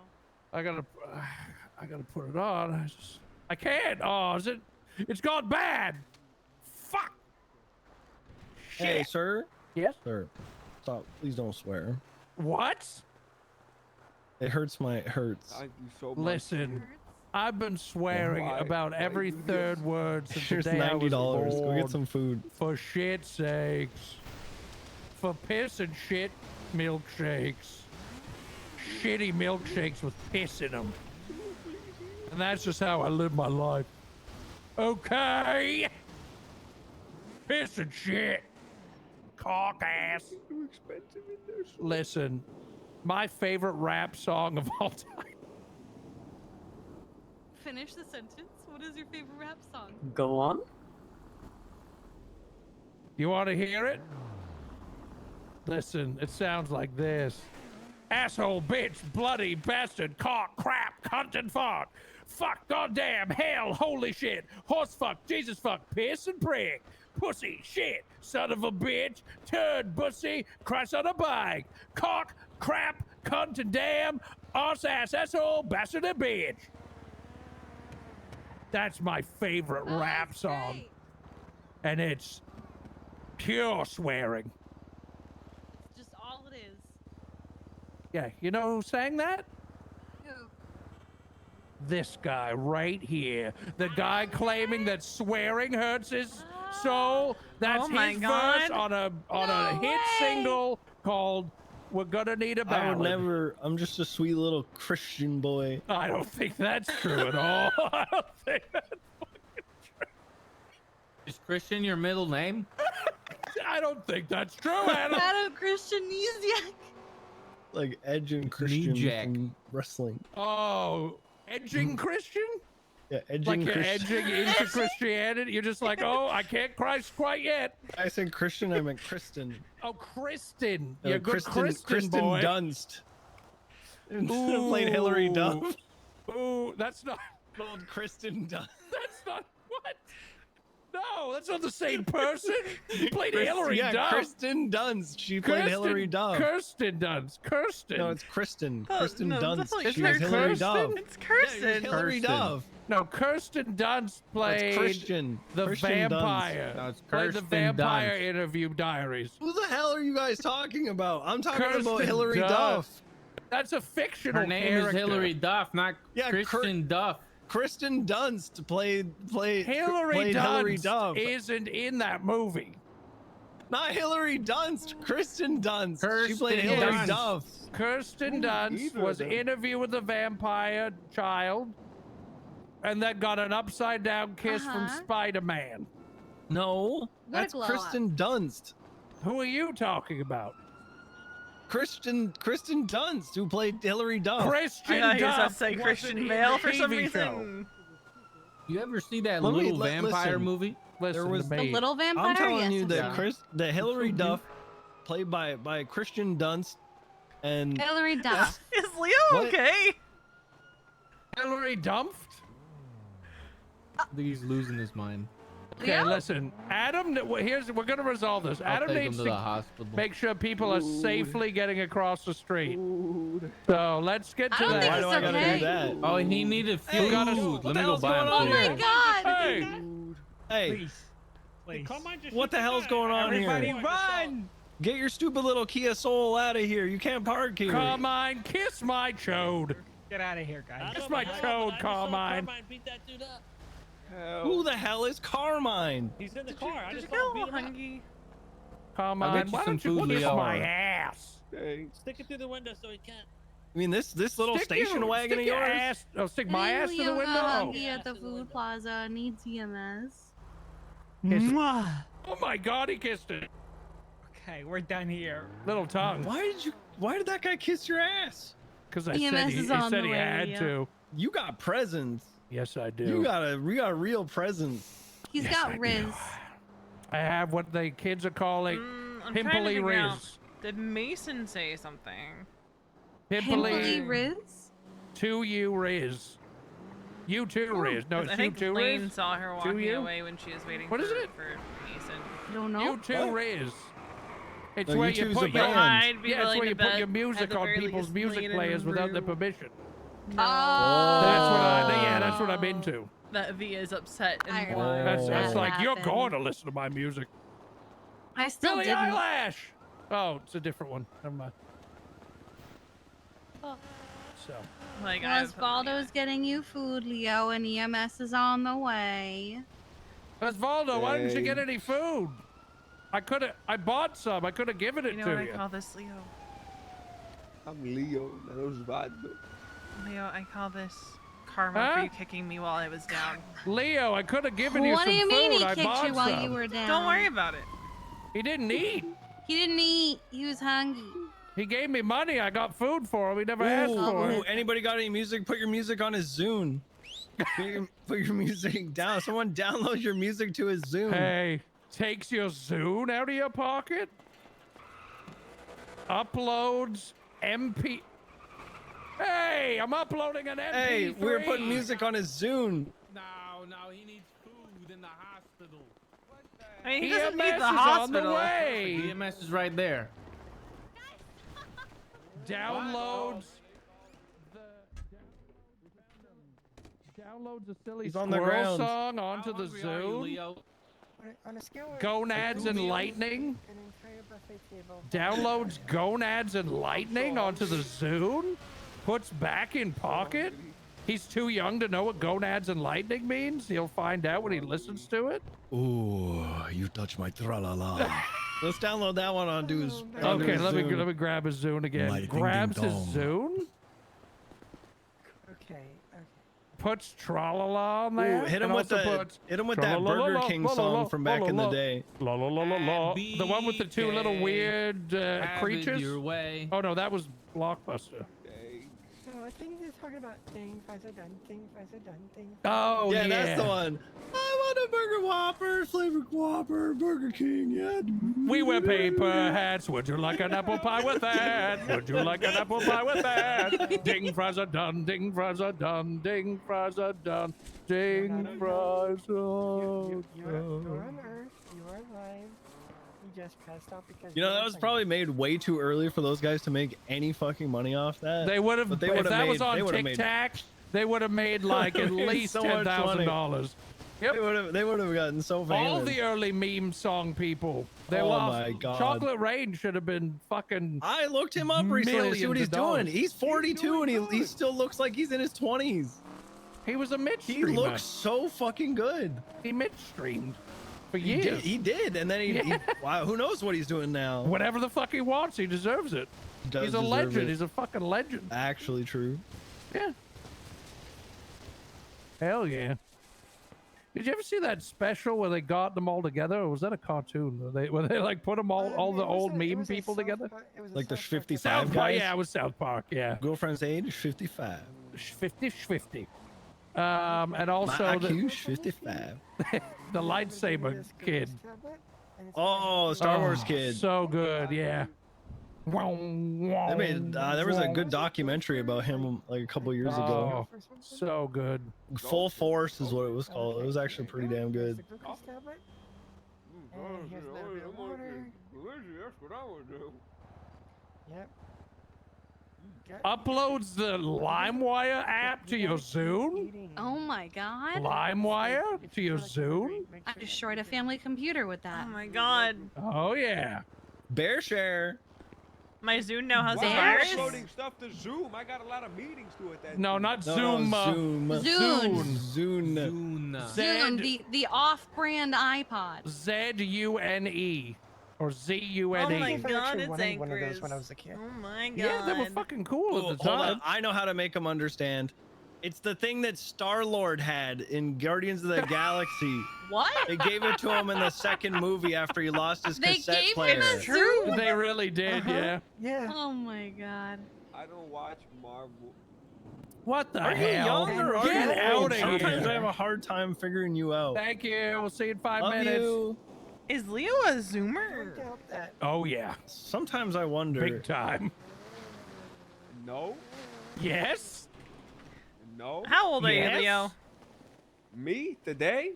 I gotta put it on. I can't. Oh, is it? It's gone bad. Fuck. Hey, sir. Yes. Sir, stop. Please don't swear. What? It hurts. It hurts. Listen, I've been swearing about every third word since Here's the day I was $90. Go born. get some food. For shit's sakes. For piss and shit milkshakes. Shitty milkshakes with piss in them. And that's just how I live my life. Okay. Piss and shit. Cock ass. Too expensive in there. Listen, my favorite rap song of all time. Finish the sentence. What is your favorite rap song? Go on. You want to hear it? Listen, it sounds like this. Asshole, bitch, bloody bastard, cock, crap, cunt and fart. Fuck, goddamn, hell, holy shit, horse fuck, Jesus fuck, piss and prick. Pussy, shit, son of a bitch, turd, bussy, crash on a bike. Cock, crap, cunt and damn, arse ass, asshole, bastard and bitch. That's my favorite rap song. And it's pure swearing. Just all it is. Yeah, you know who sang that? Who? This guy right here. The guy claiming that swearing hurts his soul. That's Oh my his God. verse on a hit single called "We're Gonna Need a Ballad." I would never. I'm just a sweet little Christian boy. I don't think that's true at all. I don't think that's fucking true. Is Christian your middle name? I don't think that's true, Adam. Adam Christian Niziak. Like Edge and Christian Jack. from wrestling. Oh, edging Christian? Yeah, edging Like you're Christian. edging into Christianity? You're just like, oh, I can't Christ quite yet. I said Christian, I meant Kristen. Oh, Kristen. No, You're a good Kristen boy. Dunst. Instead of playing Hillary Duff. Ooh, that's not. Old Kristen Dunst. That's not what. No, that's not the same person. You played Kristen- Hillary yeah, Duff. Kristen Dunst. She played Hillary Duff. Kirsten Dunst. Kirsten. No, it's Kristen. Oh, Kristen no, Dunst. definitely She was Kirsten. Hillary Duff. It's Yeah, Kirsten. it was Hillary Kirsten. Duff. No, Kirsten Dunst played Christian. the Christian vampire. No, it's Played the Kirsten Vampire Dunst. Interview Diaries. Who the hell are you guys talking about? I'm talking about Kirsten Hillary Dunst. Duff. That's a fictional Her name character. is Hillary Duff, not Yeah, Christian Duff. Kristen Dunst played Hillary Hillary Dunst Duff. isn't in that movie. Not Hillary Dunst. Kristen Dunst. She Kirsten played Hillary Dunst. Duff. Kirsten Dunst either was of them. Interview with the Vampire child, and then got an upside down kiss from Spider-Man. No, that's glow Kristen Dunst. Who are you talking about? Kristen Dunst, who played Hillary Duff. Christian I thought you were supposed Dunst to say wasn't Christian in Bale the for some TV reason. You ever see that Let me- little let- vampire listen. movie? Listen There was- to The me. little vampire. I'm telling Yes, you I've that seen it. Hillary Duff, played by Kristen Dunst, And Hillary Duff. Is Leo What? okay? Hillary dumped? I think he's losing his mind. Okay, Leo? listen. Adam, we're gonna resolve this. I'll Adam take him needs to to the hospital. make sure people are safely getting across the street. So let's get I to don't that. think Why it's do I gotta okay. do that? Oh, he needed food. Hey, gotta- Let what me the go hell's buy him going on food. Oh my here? god! Hey, Hey, what the hell's going on Everybody here? run! Get your stupid little Kia Soul out of here. You can't park here. Carmine, kiss my chode. Get out of here, guys. Kiss my chode, Carmine. Who the hell is Carmine? He's in the car. I Did just you saw get a him little beat him up. hungry? Carmine, I'll get you why some don't you food, kiss Leo. my ass? Stick it through the window so he can't. I mean, this little Stick station your- wagon of stick your yours. ass. Oh, stick my ass to the Leo window. got Oh. hungry at the food plaza. Needs EMS. Kiss- Oh my God, he kissed it. Okay, we're done here. Little tongue. Why did that guy kiss your ass? Because I EMS said he is on said the he way, had Leo. to. You got presents. Yes, I do. You got a real present. He's Yes, got I do. Riz. I have what the kids are calling I'm trying to pimply figure out, Riz. did Mason say something? Pimply Riz? To you, Riz. You too, Riz. No, 'Cause it's I you think too, Lane Riz. saw her To walking you? away when she was waiting What for, is it? for Mason. Don't know. You too, Riz. It's No, where you you two's a put your band. I'd be yeah, it's willing where to you put bet your at music the on very people's least music Lane players and without their Rue. permission. Oh. That's what I'm into. That Via is upset I and remember That's that like you're happened. going to listen to my music. I still Billie didn't. Eyelash. Oh, it's a different one. Never mind. So. like Osvaldo's getting you food, Leo, and EMS is on the way. Osvaldo, why didn't you get Dang. any food? I bought some. I could have given it You know to what you. I call this, Leo? I'm Leo, not Osvaldo. Leo, I call this karma Huh? for you kicking me while I was down. Leo, I could have given you What some do you mean food. he I kicked bought you while some. you were down? Don't worry about it. He didn't eat. He didn't eat. He was hungry. He gave me money. I got food for him. He never asked for Ooh, it. anybody got any music? Put your music on his Zune. Put your music down. Someone download your music to his Zune. Hey, takes your Zune out of your pocket? Uploads MP. Hey, I'm uploading an MP3. Hey, we were putting music on his Zune. No, he needs food in the hospital. I mean, he doesn't need EMS the is on the hospital. way. EMS is right there. Downloads. Downloads a silly He's on the squirrel ground. song onto the Zune. Gonads and lightning. Downloads gonads and lightning onto the Zune. Puts back in pocket. He's too young to know what gonads and lightning means. He'll find out when he listens to it. Ooh, you touch my tra-la-la. Let's download that one onto his. Okay, let me grab his Zune again. My Grabs his ding-ding-dong. Zune. Okay. Puts tra-la-la on there. Ooh, hit him and with also the puts hit him with that Burger King song from back in the day. La la la la la. The one with the two little weird Have it creatures. your way. Oh no, that was Blockbuster. So I think they're talking about things as a done, things as a done, things. Oh yeah, that's the one. I want a Burger Whopper, flavored Whopper, Burger King. Yeah. We wear paper hats. Would you like an apple pie with that? Would you like an apple pie with that? Ding fries are done. Ding fries are done. Ding fries are done. Ding fries are done. You're on Earth. You are alive. You just passed out because. You know, that was probably made way too early for those guys to make any fucking money off that. They would have. But they If would've that was made- on they would've Tic made- Tac, they would have made like at Made least so much money. $10,000. Yep. They would have gotten so famous. All the early meme song people. They Oh lost. my God. Chocolate Rain should have been fucking. I looked him up recently to see what he's millions of doing. dollars. He's 42 and he still looks like he's in his 20s. He was a mid He streamer. looks so fucking good. He mid streamed for He years. did, and then he wow, who knows what he's doing now? Whatever the fuck he wants, he deserves it. Does He's a deserve legend. it. He's a fucking legend. Actually true. Yeah. Hell yeah. Did you ever see that special where they got them all together, or was that a cartoon? Where they like put them all the old meme people together? Like the 55 South Park, guys? yeah, it was South Park, yeah. Girlfriend's age 55. 50. And also My the, IQ's 55. the lightsaber kid. Oh, Star Wars kid. So good, yeah. They made there was a good documentary about him like a couple years ago. Oh, so good. Full Force is what it was called. It was actually pretty damn good. And here's another bit of water. That's what I would do. Yep. Uploads the LimeWire app to your Zune? Oh my god. LimeWire to your Zune? I destroyed a family computer with that. Oh my god. Oh yeah. Bear share. My Zune now has Why a am I virus. uploading stuff to Zoom? I got a lot of meetings to attend. No, to. not No, Zoom. Zoom. Zune. Zune, the off-brand iPod. ZUNE or ZUNE. Oh my I god, actually it's wanted one of Anchors. those when I was a kid. Oh my god. Yeah, they were fucking cool Oh, at the hold time. on. I know how to make them understand. It's the thing that Star-Lord had in Guardians of the Galaxy. What? They gave it to him in the second movie after he lost his They cassette gave player. him a Zune? They really did, yeah. Yeah. Oh my god. I don't watch Marvel. What the Are you hell? young or are Get you out old? of Sometimes here. I have a hard time figuring you out. Thank you. We'll see you in 5 Love minutes. you. Is Leo a Zoomer? Oh yeah. Sometimes I wonder. Big time. No. Yes. No. How old are Yes. you, Leo? Me today?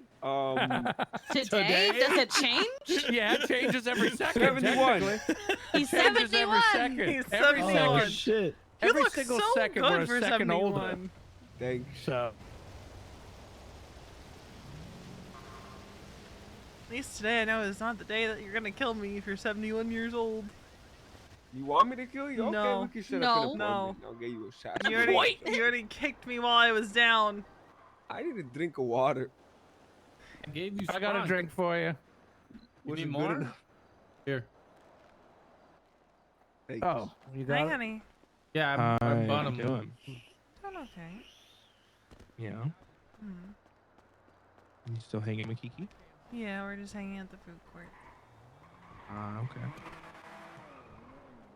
Today? Does it change? Yeah, it changes every second. 71. technically. He's Changes 71. every second. He's every 71. second. Shit. You Every look single so second good we're a for second 71. older. Thanks. So At least today I know it's not the day that you're gonna kill me if you're 71 years old. You want me to kill you? Okay, No. we can set No. up an appointment. I'll get you a shot. You already kicked me while I was down. I need a drink of water. I gave you I got a Sprite. drink for you. Was need it more? good enough? Here. Thanks. Oh, you Hi, got it? honey. Yeah, I Hi, bought how you them. doing? Doing okay. Yeah. Hmm. You still hanging with Kiki? Yeah, we're just hanging at the food court. Okay.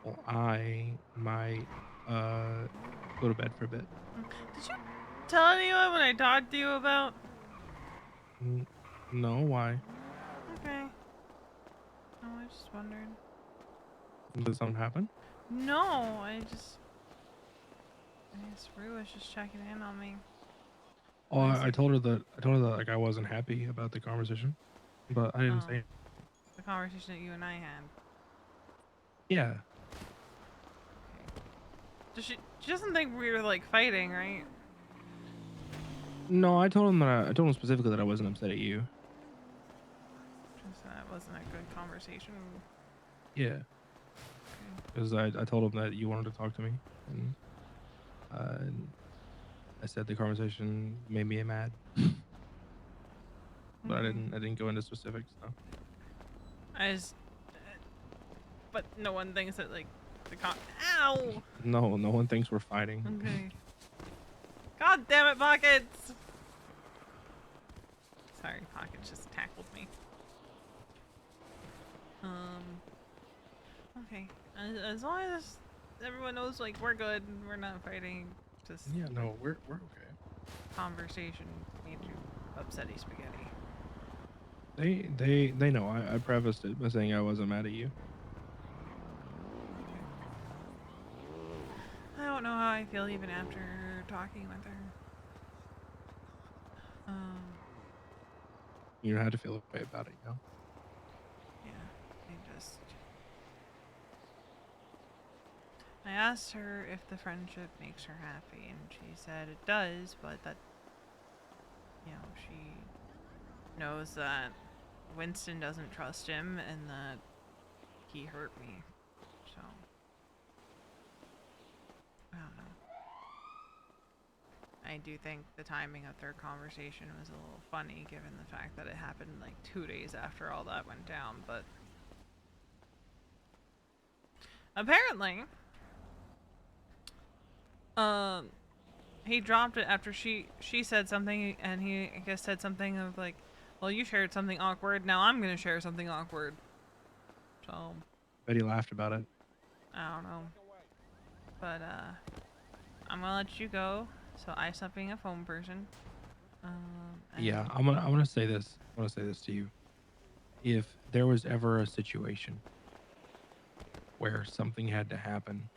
Well, I might go to bed for a bit. Did you tell anyone when I talked to you about? No, why? Okay. Oh, I just wondered. Did something happen? No, I guess Rue was just checking in on me. Oh, I told her that like I wasn't happy about the conversation, but I didn't Oh. say. The conversation that you and I had. Yeah. She doesn't think we were like fighting, right? No, I told him specifically that I wasn't upset at you. Just that wasn't a good conversation. Yeah. Because I told him that you wanted to talk to me, and I said the conversation made me mad, but I didn't go into specifics. So. I just, but no one thinks that like Ow! No one thinks we're fighting. Okay. God damn it, Pockets! Sorry, Pockets just tackled me. Okay. As long as everyone knows, like, we're good and we're not fighting, just... Yeah, no, we're okay. Conversation made you upsetty spaghetti. They know. I prefaced it by saying I wasn't mad at you. I don't know how I feel even after talking with her. You don't have to feel a way about it, you know? Yeah, I asked her if the friendship makes her happy, and she said it does, but that, you know, she knows that Winston doesn't trust him and that he hurt me, so I don't know. I do think the timing of their conversation was a little funny given the fact that it happened like 2 days after all that went down, but apparently he dropped it after she said something, and he, I guess, said something of like, well, you shared something awkward, now I'm gonna share something awkward. So Bet he laughed about it. I don't know, but I'm gonna let you go, so I stop being a phone person. Yeah, I'm gonna say this. I'm gonna say this to you. If there was ever a situation where something had to happen,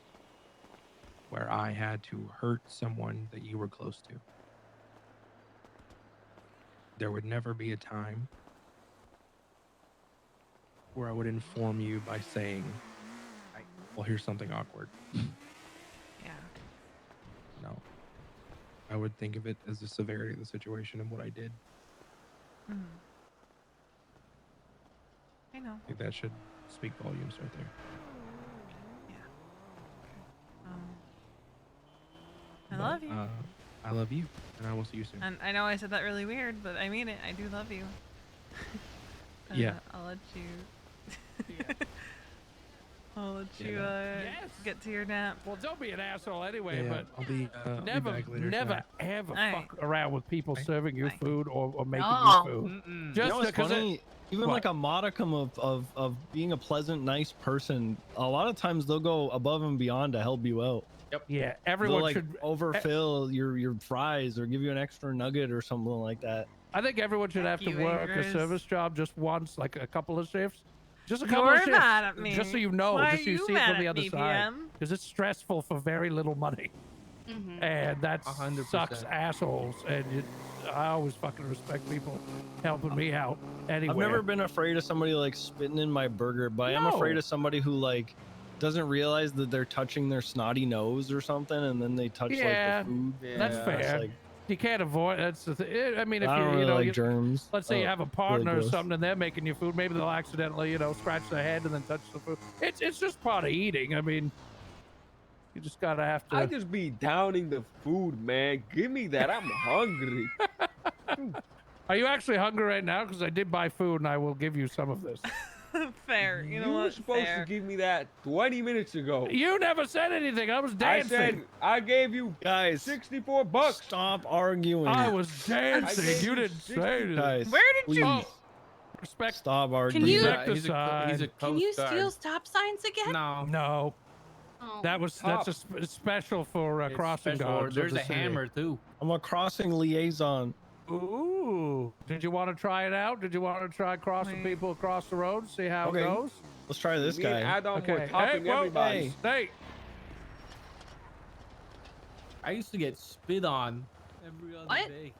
where I had to hurt someone that you were close to. There would never be a time where I would inform you by saying, well, here's something awkward. Yeah. No. I would think of it as the severity of the situation and what I did. Mm. I know. I think that should speak volumes right there. I love you. I love you, and I will see you soon. And I know I said that really weird, but I mean it. I do love you. Yeah. I'll let you. I'll let you get to your nap. Well, don't be an asshole anyway, Yeah, but I'll be back later never tonight. ever All fuck around with people serving you food or making No. you food. You Just know what's because funny? Even What? like a modicum of being a pleasant, nice person, a lot of times they'll go above and beyond to help you out. Yep. Yeah, everyone They'll, like, should overfill your fries or give you an extra nugget or something like that. I think everyone should have to you, work a Angers. service job just once, like a couple of shifts. Just a couple You're of shifts. mad at me. Just so you know, Why just are so you you see it mad from the at other me, side. BM? Because it's stressful for very little money. And that 100%. sucks assholes. And I always fucking respect people helping me out anyway. I've never been afraid of somebody like spitting in my burger, but I am afraid of somebody who like doesn't realize that they're touching their snotty nose or something, and then they touch like the food. That's It's fair. like, You can't avoid. That's the thing. I mean, if I don't you really know, like you, germs. let's say you have a partner or gross. something, and they're making you food. Maybe they'll accidentally, scratch their head and then touch the food. It's just part of eating. I mean, you just gotta have to. I just be downing the food, man. Give me that. I'm hungry. Are you actually hungry right now? Because I did buy food, and I will give you some of this. Fair. You know You what? were supposed Fair. to give me that 20 minutes ago. You never said anything. I was I dancing. said I gave you guys, $64. Stop arguing. I was dancing. gave You you didn't say anything. Guys, Where did you? please Respect. stop arguing. you- Respect the He's a sign. Can you Coast Guard. steal stop signs again? No. No, Oh. that's a special for It's crossing special. guards. of There's the a city. hammer too. I'm a crossing liaison. Ooh. Did you want to try it out? Did you want to try crossing people across the road? See how Okay. it goes? Let's try this Me and guy. Adam were Okay. topping Hey, whoa, everybody. Hey. I used to get spit on every other What? day.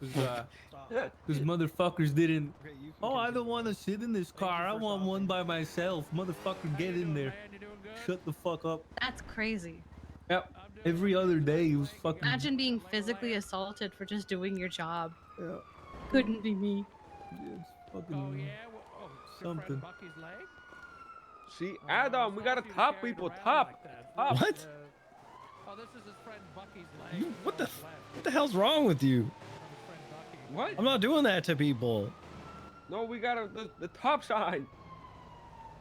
Because motherfuckers didn't. Oh, I don't want to sit in this car. I want one by myself. Motherfucker, get in there. Shut the fuck up. That's crazy. Yep. Every other day, it was fucking. Imagine being physically assaulted for just doing your job. Yeah. Couldn't be me. It's fucking Oh, yeah? Well, oh, your friend something. Bucky's leg? See, Adam, we gotta top people. Top. Top. What? Oh, this is his friend Bucky's leg. What the hell's wrong with you? What? I'm not doing that to people. No, we gotta the top sign.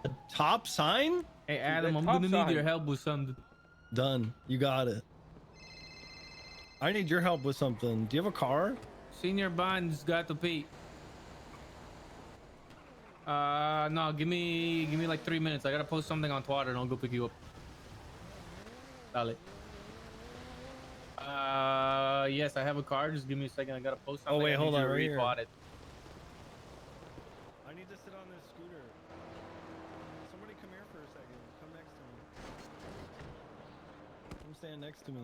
A top sign? Hey, Adam, I'm top gonna sign. need your help with something. Done. You got it. I need your help with something. Do you have a car? Senior Bond's got to pee. No, give me like 3 minutes. I gotta post something on Twitter and I'll go pick you up. Dale. Yes, I have a car. Just give me a second. I gotta post something. Oh wait, I hold need you on, to right here. retweet it. I need to sit on this scooter. Somebody come here for a second. Come next to me. Come stand next to me.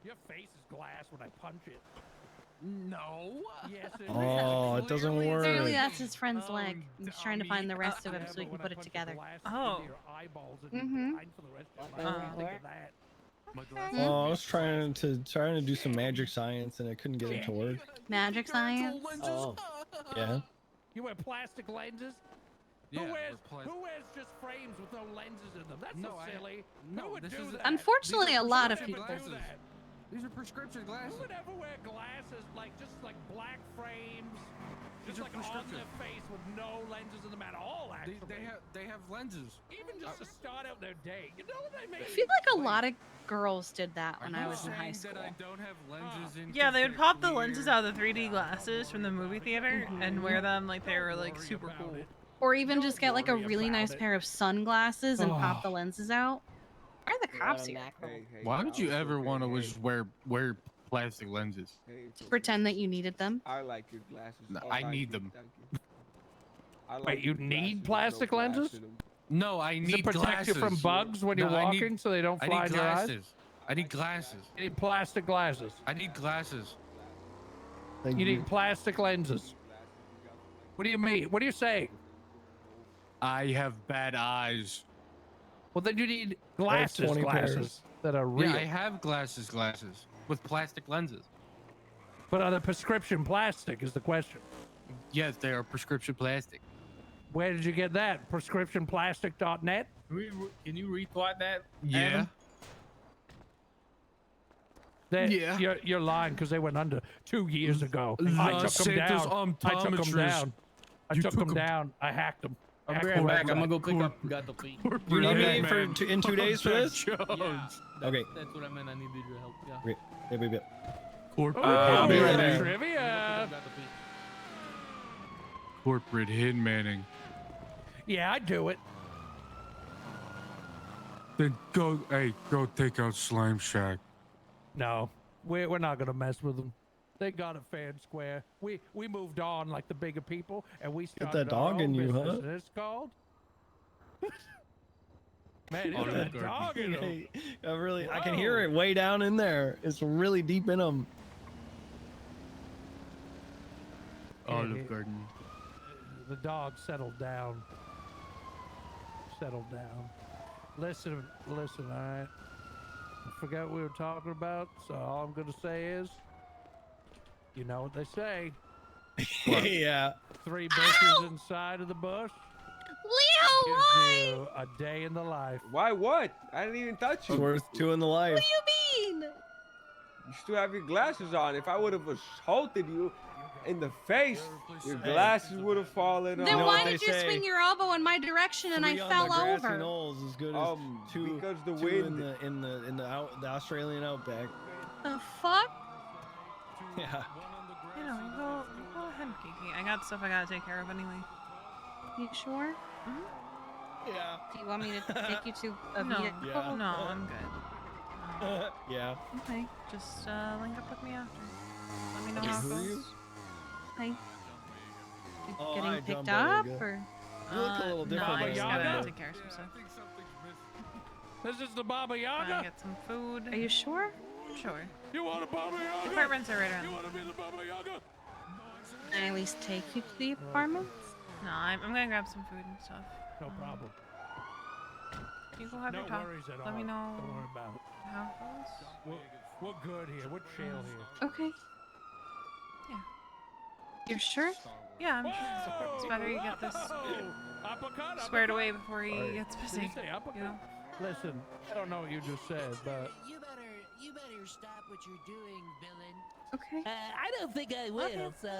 Your face is glass when I punch it. No. Yes, it Oh, it doesn't work. Apparently that's his friend's leg. I'm just trying to find the rest of him so we can put it together. Oh. Mm-hmm. Oh, I was trying to do some magic science and I couldn't get it to work. Magic science. Oh, yeah. You wear plastic lenses? Yeah, who we're wears just frames with no lenses in them? That's so silly. Who would do that? Unfortunately, a lot of Who would people. do that? These are prescription glasses. Who would ever wear glasses just like black frames, just are like on prescription. their face with no lenses in them at all? Actually, They have lenses. even just to start out their day. You know what I mean? I feel like a lot of girls did that when I was in high school. That I don't have lenses in. Yeah, they would pop the lenses out of the 3D glasses from the movie theater and wear them like they were like super cool. Or even just get like a really nice about it. pair of sunglasses and pop Oh. the lenses out. Why are the cops here? Why would you ever want to just wear plastic lenses? To pretend that you needed them. I like your glasses. No, Oh, I thank need you, them. thank you. Wait, you need plastic lenses? No, I Does need it protect you from glasses. bugs when you're No, I walking need- so they don't I fly need in your eyes? glasses. I need glasses. You need plastic glasses. I need glasses. Thank You need plastic lenses. What do you mean? What are you saying? I have bad eyes. Well, then you need I have glasses 20 pairs. that are real. Yeah, I have glasses with plastic lenses. But are they prescription plastic is the question. Yes, they are prescription plastic. Where did you get that? Prescriptionplastic.net? Can you retweet that? Adam? Yeah. You're lying because they went under 2 years ago. I took them Santa's down. I took them optometrist. down. I You took took them 'em. down. I hacked them. I'll be right back. I'm gonna go pick up. Got the feet. You need me for in 2 days for this? Yeah, Okay. That's what I meant. I needed your help. Yeah. Okay. Yeah. Oh, be right there. trivia. Corporate hitmanning. Yeah, I do it. Then go take out Slime Shack. No, we're not gonna mess with them. They got it fair and square. We moved on like the bigger people, and we started that dog our own in you, business, huh? and it's called. Man, it's that dog in them. I can hear it way down in there. It's really deep in them. Olive Garden. The dog settled down. Listen, all right? I forgot what we were talking about, so all I'm gonna say is, you know what they say. Yeah. 3 bushes inside of the bush. Leo, gives why? you a day in the life. Why what? I didn't even touch you. It's worth 2 in the life. What do you mean? You still have your glasses on. If I would have assaulted you in the face, your glasses would have fallen off. Then know why what did they you say? swing your elbow in my direction and I 3 on fell the grassy over? knolls is good as 2 because the 2 wind. in the Australian outback. The fuck? Yeah. You know, go ahead, Kiki. I got stuff I gotta take care of anyway. You sure? Yeah. Do you want me to take you to a No, vehicle? Yeah. no, I'm good. Yeah. Okay. Just link up with me after. Let me know Yes. how it Who are you? goes. Hi. You Oh, getting hi, picked John up Boyega. or? You look a little No, different I than just you gotta did. take care of some stuff. This is the Baba Gotta Yaga. get some food. Are you sure? Sure. You want a Baba Yaga? Apartments are right around. You want to be the Baba Yaga? Can I at least take you to the apartments? No, I'm gonna grab some food and stuff. No problem. You go have No your talk. worries at all. Let me know Don't worry about it. how it goes. We're good here. We're chill here. Okay. Yeah. You're sure? Yeah, I'm sure. It's better you get this Uppercut, squared away before he gets Did busy. you say uppercut? You know? Listen, I don't know what you just said, but You better stop what you're doing, villain. Okay. I don't think I will, so...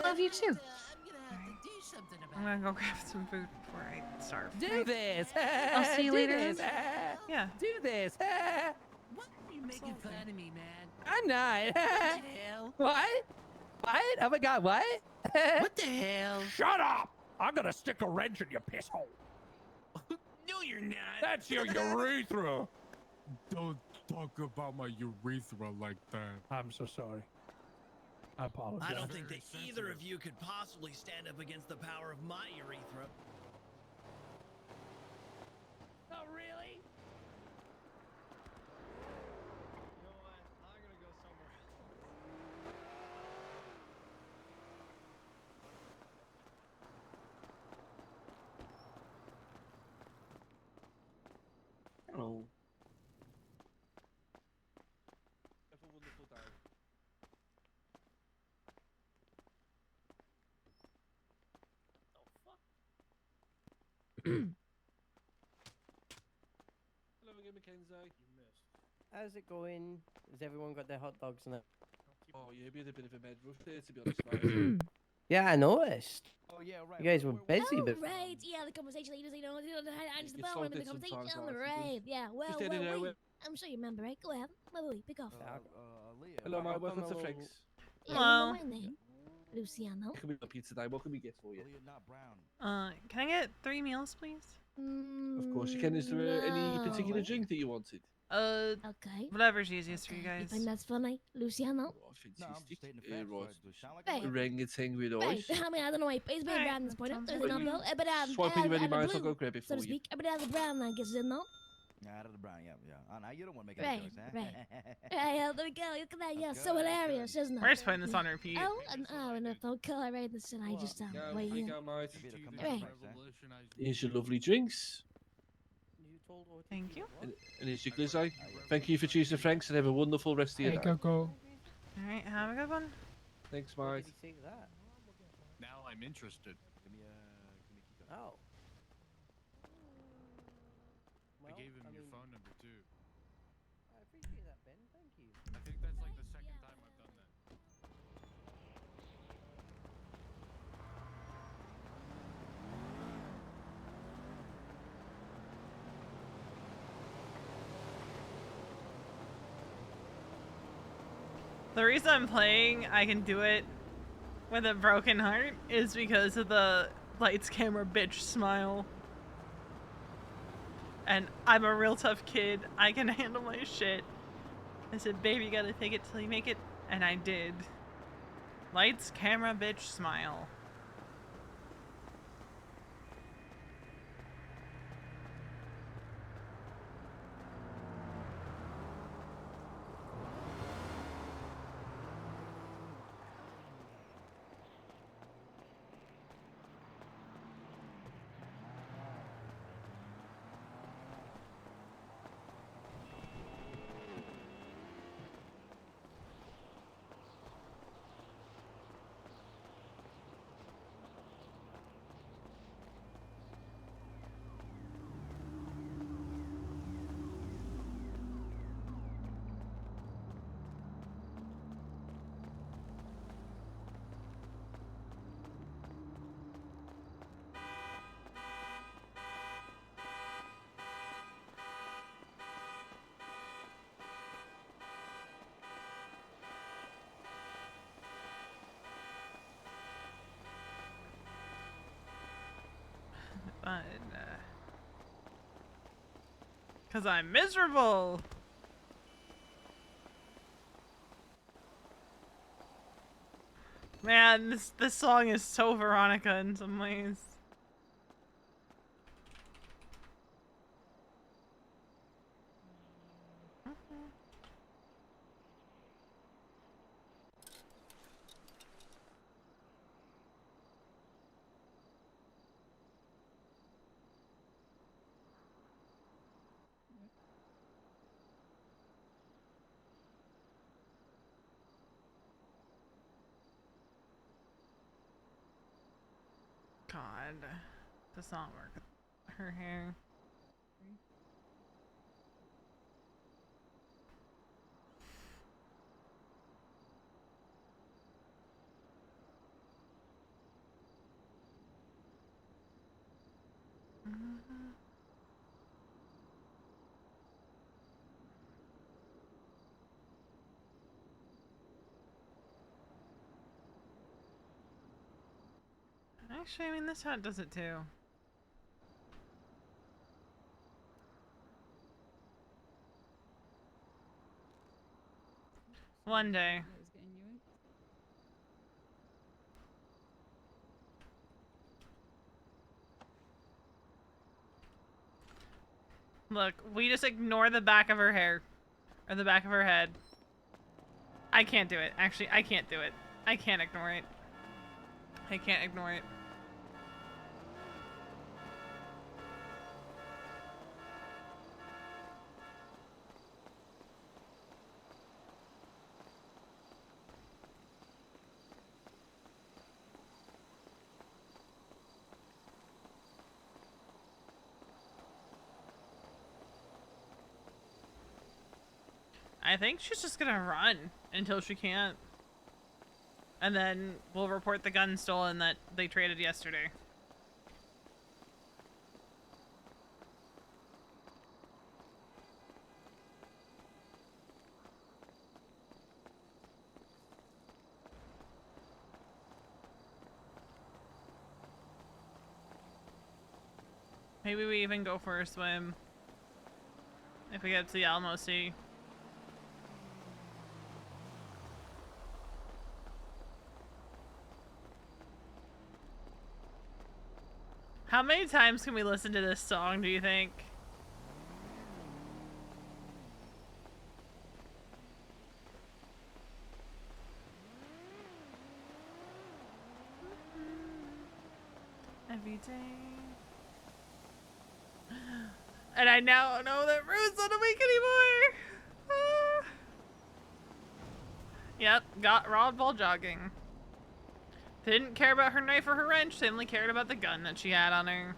Love you too. I'm gonna have to do something I'm about gonna go grab some food before I starve. it. Do this! I'll see you Do later. this. Yeah. Do this! What are you making fun of me, man? I'm not. What the hell? What? What? Oh my god, what? What the hell? shut up! I'm gonna stick a wrench in your piss hole. No, you're not. That's your urethra. Don't talk about my urethra like that. I'm so sorry. I apologize. I don't think that either of you could possibly stand up against the power of my urethra. Oh, really? You know what? I'm gonna go somewhere else. Hello. Have a wonderful time. Hello again, Mackenzie. You missed. How's it going? Has everyone got their hot dogs and that? Oh, yeah, we had a bit of a med rush there, to be honest, mate. Yeah, I noticed. Oh, yeah, right. You guys were busy, but Right, yeah, the conversation leaders, you know, I just It's the like the this sometimes, conversation, lads, it right? does. Yeah, well, Just heading wait. nowhere. I'm sure you remember, right? Go ahead. Wait, pick off. Hello, mate. Welcome to Fix. Yeah, you know my name, Luciano. What can we help you today? What can we get for you? Can I get 3 meals, please? Of course you can. Is there any particular drink that you wanted? Okay. Whatever's easiest for you guys. You think that's funny, Luciano? Orangutan with Hey, eyes. I mean, I don't know why he's being around this point. There's good. no bill. But Swipe in your ready minds, I'll go grab it so for to you. speak. But the brown, I guess, no? Yeah, out of the brown, yeah. Oh, now you don't want to make Right, any jokes, huh? right. There we go. Look at that. Yeah, so hilarious, isn't it? We're just putting this on repeat. And if I'll color right this, and I just wait here. Right. Here's your lovely drinks. Thank you. And here's your glizzy. Thank you for choosing Franks and have a wonderful rest of your day. Coco. Alright, have a good one. Thanks, mate. Now I'm interested. Oh. I gave him your phone number too. I appreciate that, Ben. Thank you. I think that's like the second time I've done that. The reason I'm playing I can do it with a broken heart is because of the lights, camera, bitch smile. And I'm a real tough kid. I can handle my shit. I said, baby, you gotta take it till you make it. And I did. Lights, camera, bitch, smile. Fun. Cause I'm miserable. Man, this song is so Veronica in some ways. God, does not work with her hair. Actually, I mean, this hat does it too. One day. Look, we just ignore the back of her hair. Or the back of her head. I can't do it. Actually, I can't do it. I can't ignore it. I can't ignore it. I think she's just gonna run until she can't. And then we'll report the gun stolen that they traded yesterday. Maybe we even go for a swim. If we get to the Alamo Sea. How many times can we listen to this song, do you think? Every day. And I now know that Rue's not awake anymore. Yep, got robbed while jogging. They didn't care about her knife or her wrench, they only cared about the gun that she had on her.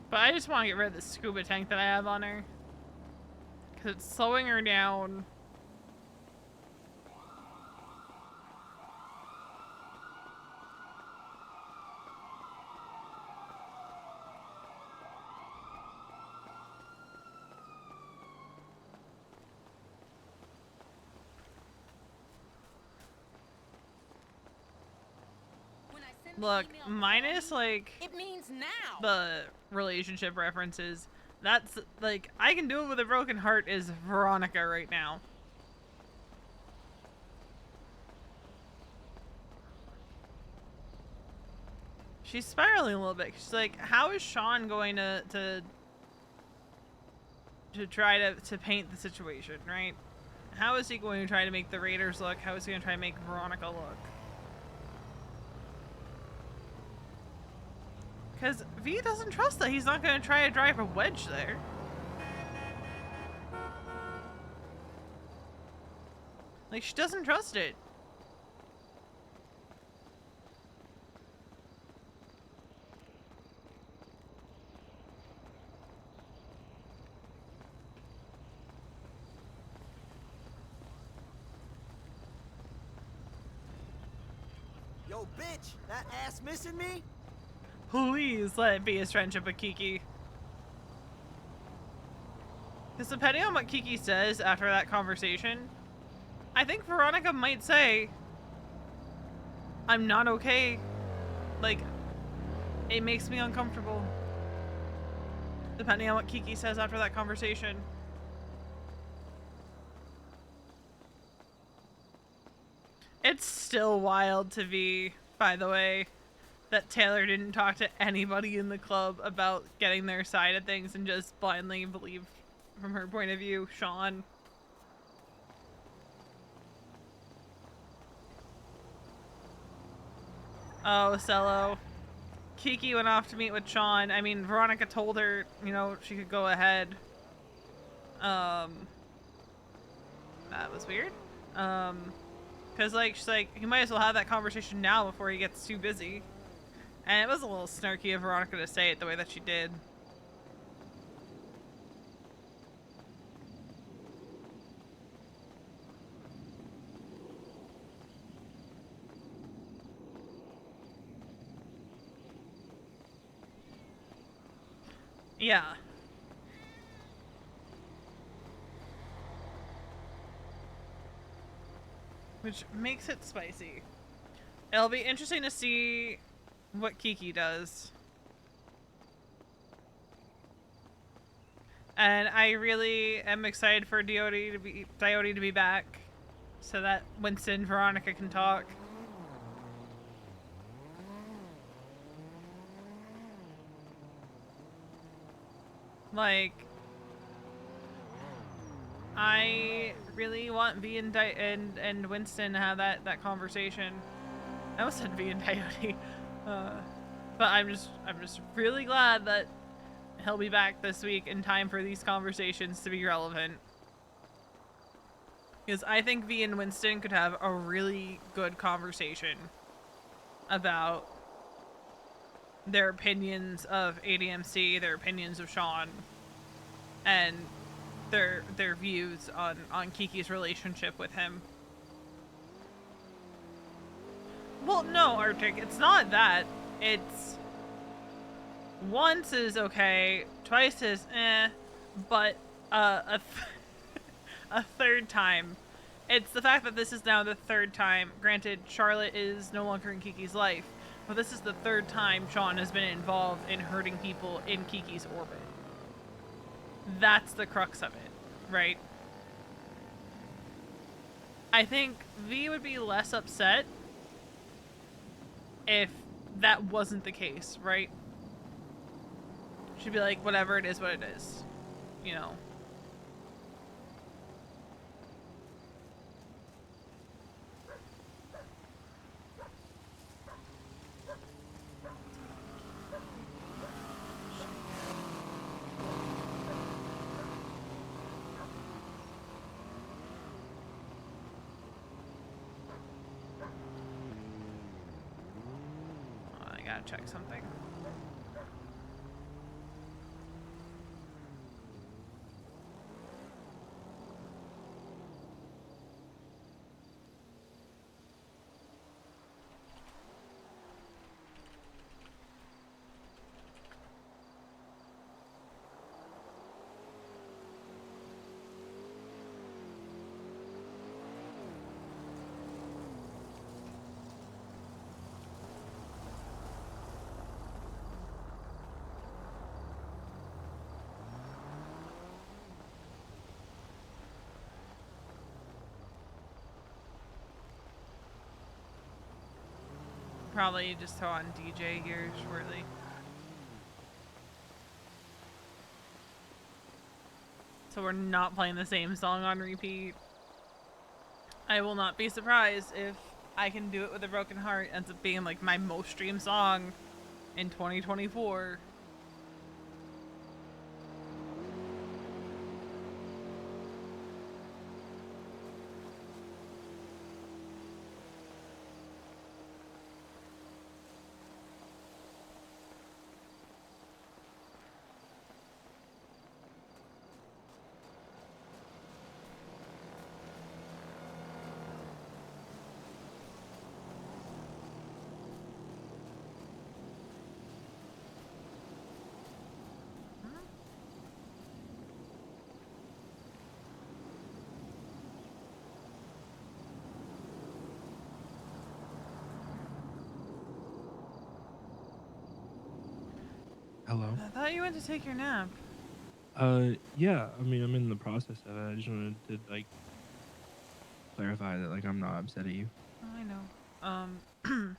But I just want to get rid of the scuba tank that I have on her. Because it's slowing her down. Look, minus like It means now. the relationship references, that's like, I can do it with a broken heart is Veronica right now. She's spiraling a little bit. She's like, how is Sean going to try to paint the situation, right? How is he going to try to make the Raiders look? How is he going to try to make Veronica look? Because V doesn't trust that he's not going to try to drive a wedge there. Like, she doesn't trust it. Yo, bitch, that ass missing me? Please let it be his friendship with Kiki. Because depending on what Kiki says after that conversation, I think Veronica might say, I'm not okay. Like, it makes me uncomfortable. Depending on what Kiki says after that conversation. It's still wild to be, by the way, that Taylor didn't talk to anybody in the club about getting their side of things and just blindly believe, from her point of view, Sean. Oh, Cello. Kiki went off to meet with Sean. I mean, Veronica told her, you know, she could go ahead. That was weird. Cause like, she's like, you might as well have that conversation now before he gets too busy. And it was a little snarky of Veronica to say it the way that she did. Yeah. Which makes it spicy. It'll be interesting to see what Kiki does. And I really am excited for Diody to be back so that Winston and Veronica can talk. Like, I really want V and Winston to have that conversation. I almost said V and Diody. But I'm just really glad that he'll be back this week in time for these conversations to be relevant. Because I think V and Winston could have a really good conversation about their opinions of ADMC, their opinions of Sean, and their views on Kiki's relationship with him. Well, no, Arctic, it's not that. It's once is okay, twice is eh, but a third time It's the fact that this is now the third time. Granted, Charlotte is no longer in Kiki's life, but this is the third time Sean has been involved in hurting people in Kiki's orbit. That's the crux of it, right? I think V would be less upset if that wasn't the case, right? She'd be like, whatever, it is what it is. You know. I gotta check something. Probably just throw on DJ here shortly. So we're not playing the same song on repeat. I will not be surprised if I Can Do It With a Broken Heart ends up being like my most streamed song in 2024. Hello? I thought you went to take your nap. Yeah, I mean, I'm in the process of it. I just wanted to, like, clarify that, like, I'm not upset at you. Oh, I know.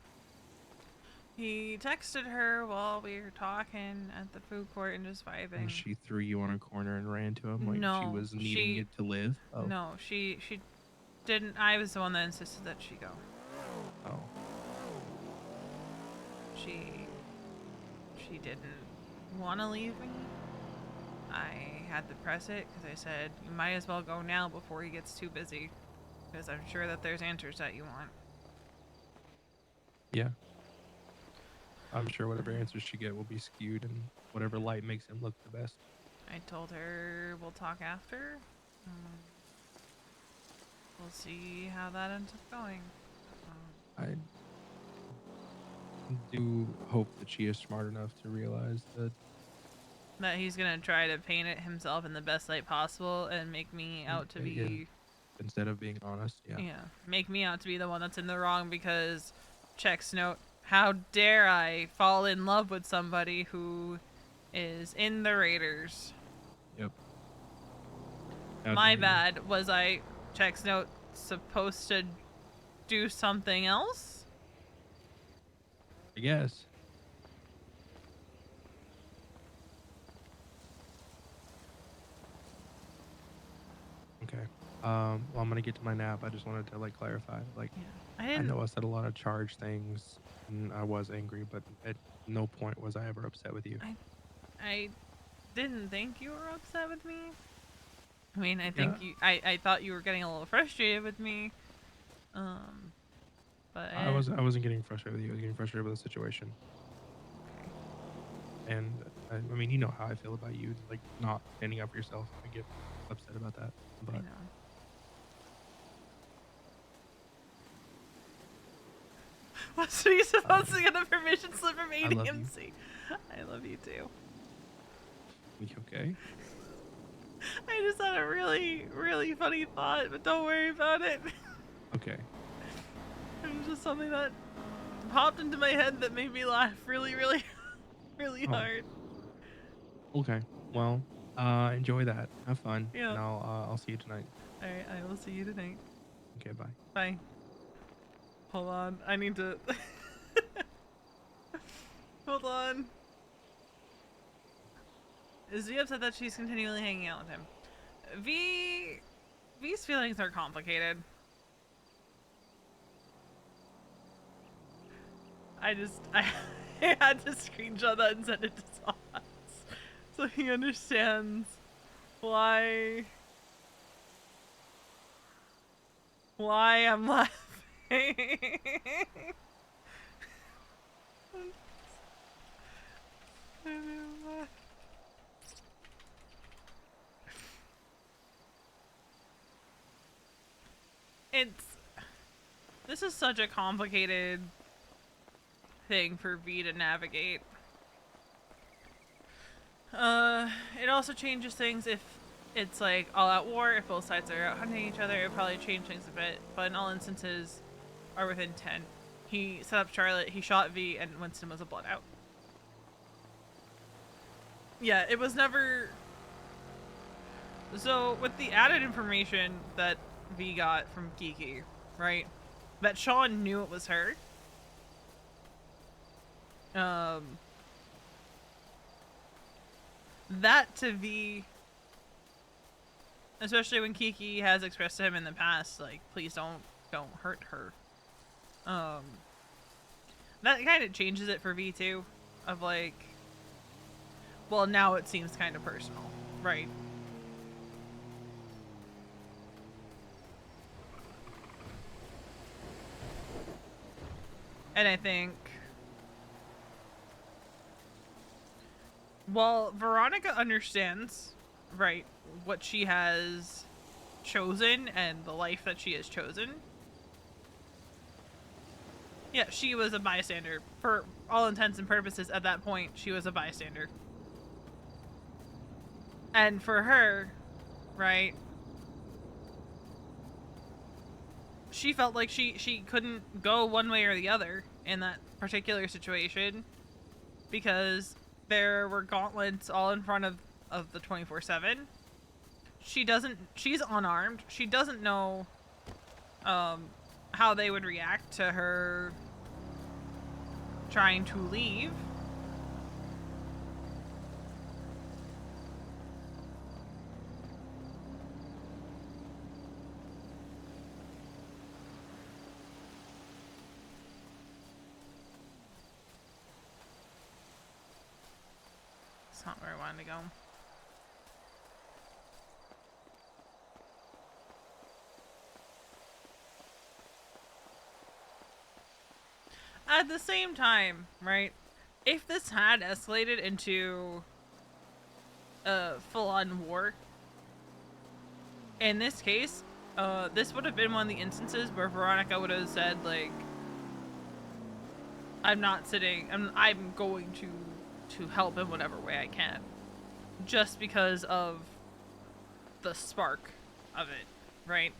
He texted her while we were talking at the food court and just vibing. And she threw you on a corner and ran to him like No, she was needing it to live? Oh. No, she didn't. I was the one that insisted that she go. Oh. She didn't want to leave me. I had to press it because I said, you might as well go now before he gets too busy. Because I'm sure that there's answers that you want. Yeah. I'm sure whatever answers she get will be skewed and whatever light makes him look the best. I told her we'll talk after. We'll see how that ends up going. I do hope that she is smart enough to realize that he's gonna try to paint it himself in the best light possible and make me out to be... Instead of being honest, yeah. Yeah, make me out to be the one that's in the wrong because, checks note, how dare I fall in love with somebody who is in the Raiders? Yep. My bad. Was I, checks note, supposed to do something else? I guess. Okay. Well, I'm gonna get to my nap. I just wanted to like clarify. Like, yeah. I know I said a lot of charged things, and I was angry, but at no point was I ever upset with you. I didn't think you were upset with me. I mean, I think I thought you were getting a little frustrated with me. But I wasn't getting frustrated with you. I was getting frustrated with the situation. And I mean, you know how I feel about you, like not standing up for yourself. I get upset about that. But I know. Was he supposed to get a permission slip from ADMC? I love you too. You okay? I just had a really, really funny thought, but don't worry about it. Okay. It was just something that popped into my head that made me laugh really, really, really Oh. hard. Okay. Well, enjoy that. Have fun. Yeah. And I'll see you tonight. All right, I will see you tonight. Okay, bye. Bye. Hold on, I need to. Hold on. Is V upset that she's continually hanging out with him? V's feelings are complicated. I had to screenshot that and send it to Sauce so he understands why I'm laughing. This is such a complicated thing for V to navigate. It also changes things if it's like all out war, if both sides are out hunting each other, it would probably change things a bit, but in all instances are within 10. He set up Charlotte, he shot V, and Winston was a blood out. Yeah, it was never... So, with the added information that V got from Kiki, right? That Sean knew it was her. That to V, especially when Kiki has expressed to him in the past, like, please don't hurt her. That kind of changes it for V too, of like, well, now it seems kind of personal, right? And I think, well, Veronica understands, right, what she has chosen and the life that she has chosen. Yeah, she was a bystander. For all intents and purposes, at that point, she was a bystander. And for her, right, she felt like she couldn't go one way or the other in that particular situation because there were gauntlets all in front of the 24/7. She's unarmed. She doesn't know how they would react to her trying to leave. It's not where I wanted to go. At the same time, right, if this had escalated into a full-on war, in this case, this would have been one of the instances where Veronica would have said, like, I'm not sitting, I'm going to help in whatever way I can. Just because of the spark of it, right?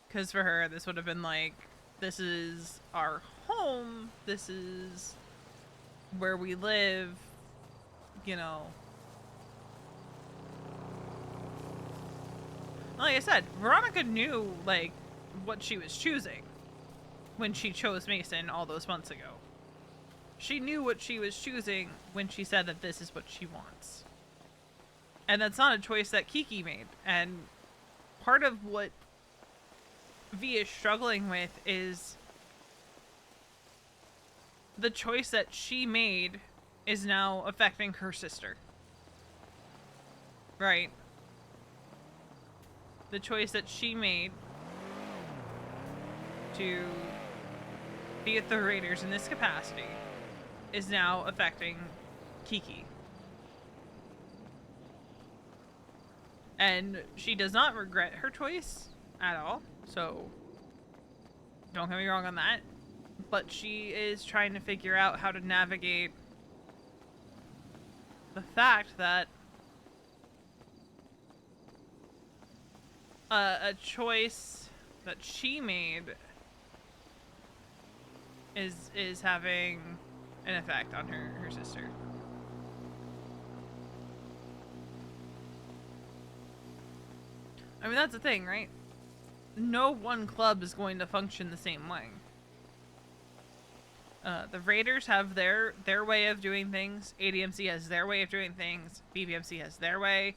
Because for her, this would have been like, this is our home, this is where we live, you know. Like I said, Veronica knew, like, what she was choosing when she chose Mason all those months ago. She knew what she was choosing when she said that this is what she wants. And that's not a choice that Kiki made. And part of what V is struggling with is the choice that she made is now affecting her sister. Right? The choice that she made to be at the Raiders in this capacity is now affecting Kiki. And she does not regret her choice at all, so don't get me wrong on that. but she is trying to figure out how to navigate the fact that a choice that she made is having an effect on her sister. I mean, that's the thing, right? No one club is going to function the same way. The Raiders have their way of doing things. ADMC has their way of doing things. BBMC has their way.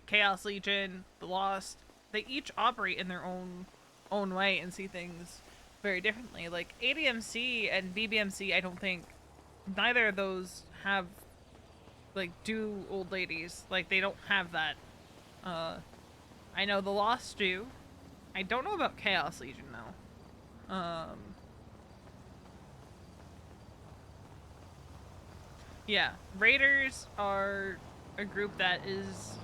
Chaos Legion, the Lost, they each operate in their own way and see things very differently. Like ADMC and BBMC, I don't think neither of those have like do old ladies. Like they don't have that. I know the Lost do. I don't know about Chaos Legion though. Yeah, Raiders are a group that is,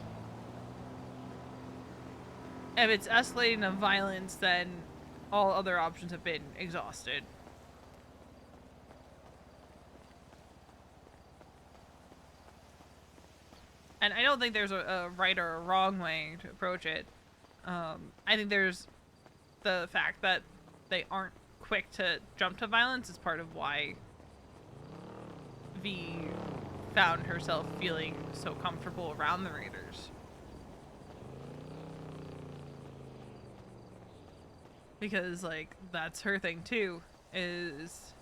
if it's escalating to violence, then all other options have been exhausted. And I don't think there's a right or a wrong way to approach it. I think there's the fact that they aren't quick to jump to violence is part of why V found herself feeling so comfortable around the Raiders. Because, like, that's her thing too, is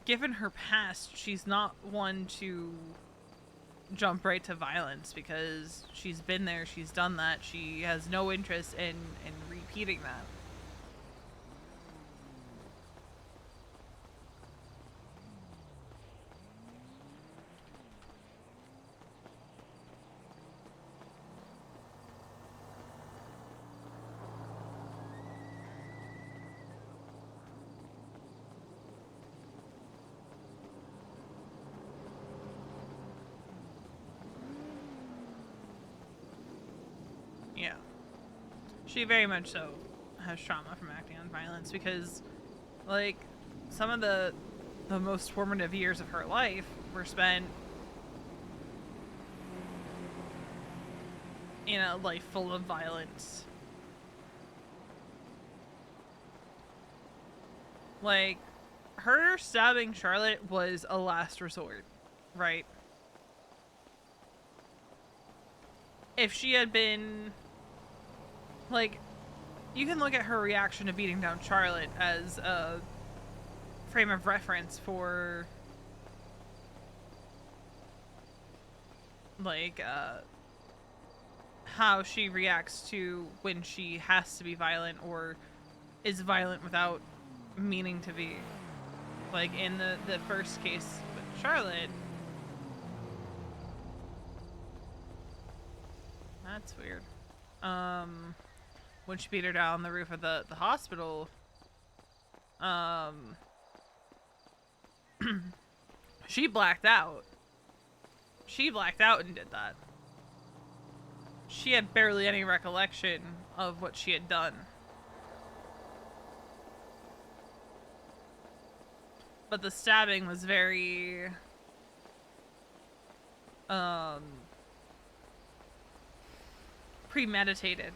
given her past, she's not one to jump right to violence because she's been there, she's done that, she has no interest in repeating that. Yeah. She very much so has trauma from acting on violence because, like, some of the most formative years of her life were spent in a life full of violence. Like, her stabbing Charlotte was a last resort, right? If she had been, like, you can look at her reaction to beating down Charlotte as a frame of reference for, like, how she reacts to when she has to be violent or is violent without meaning to be. Like, in the first case with Charlotte. That's weird. When she beat her down on the roof of the hospital, she blacked out. She blacked out and did that. She had barely any recollection of what she had done. But the stabbing was very, premeditated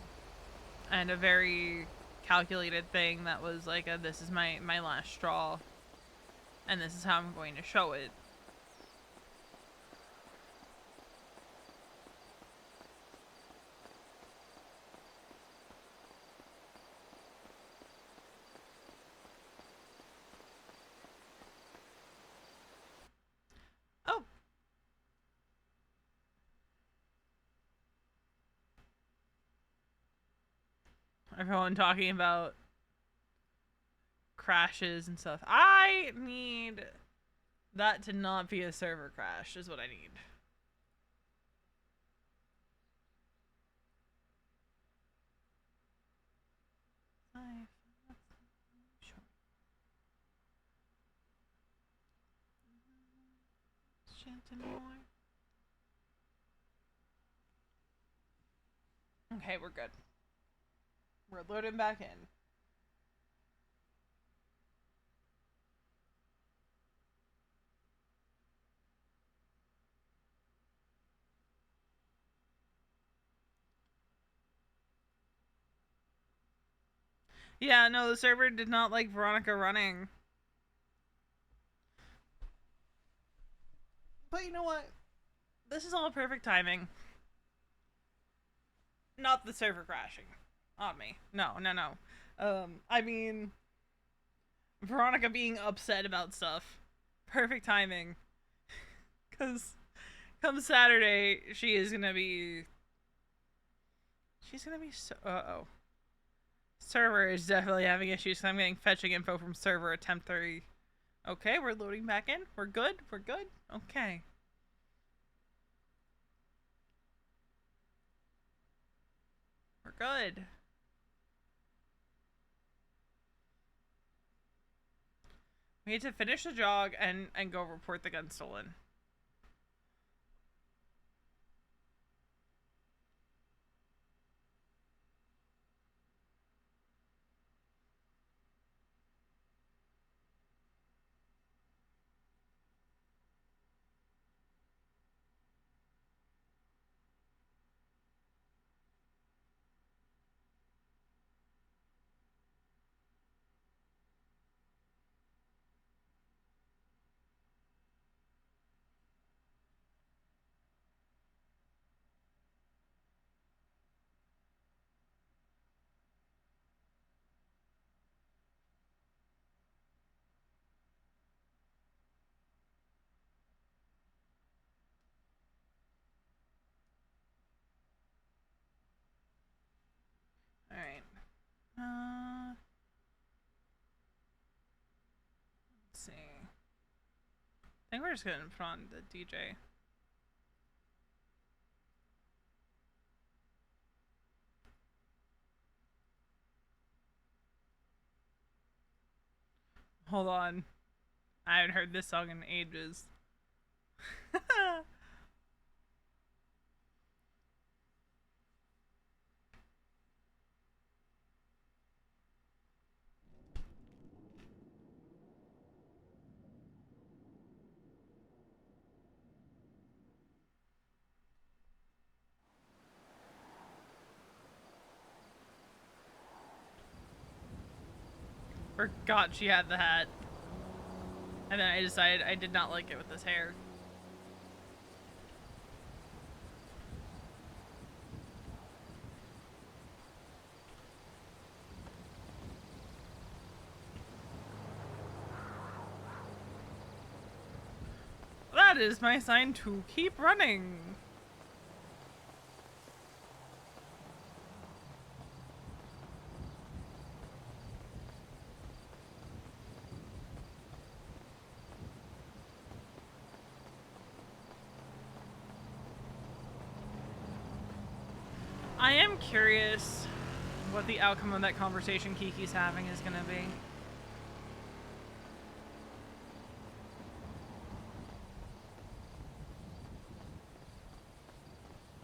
and a very calculated thing that was like this is my last straw and this is how I'm going to show it. Oh. Everyone talking about crashes and stuff. I need that to not be a server crash is what I need. Okay, we're good. We're loading back in. Yeah, no, the server did not like Veronica running. But you know what? This is all perfect timing. Not the server crashing on me. No. I mean, Veronica being upset about stuff. Perfect timing. Because come Saturday, she's gonna be so... Uh-oh. Server is definitely having issues. So I'm getting fetching info from server attempt 3. Okay, we're loading back in. We're good? We're good? Okay. We're good. We need to finish the jog and go report the gun stolen. Alright. Let's see. I think we're just gonna put on the DJ. Hold on. I haven't heard this song in ages. Forgot she had the hat. And then I decided I did not like it with this hair. That is my sign to keep running. I am curious what the outcome of that conversation Kiki's having is gonna be.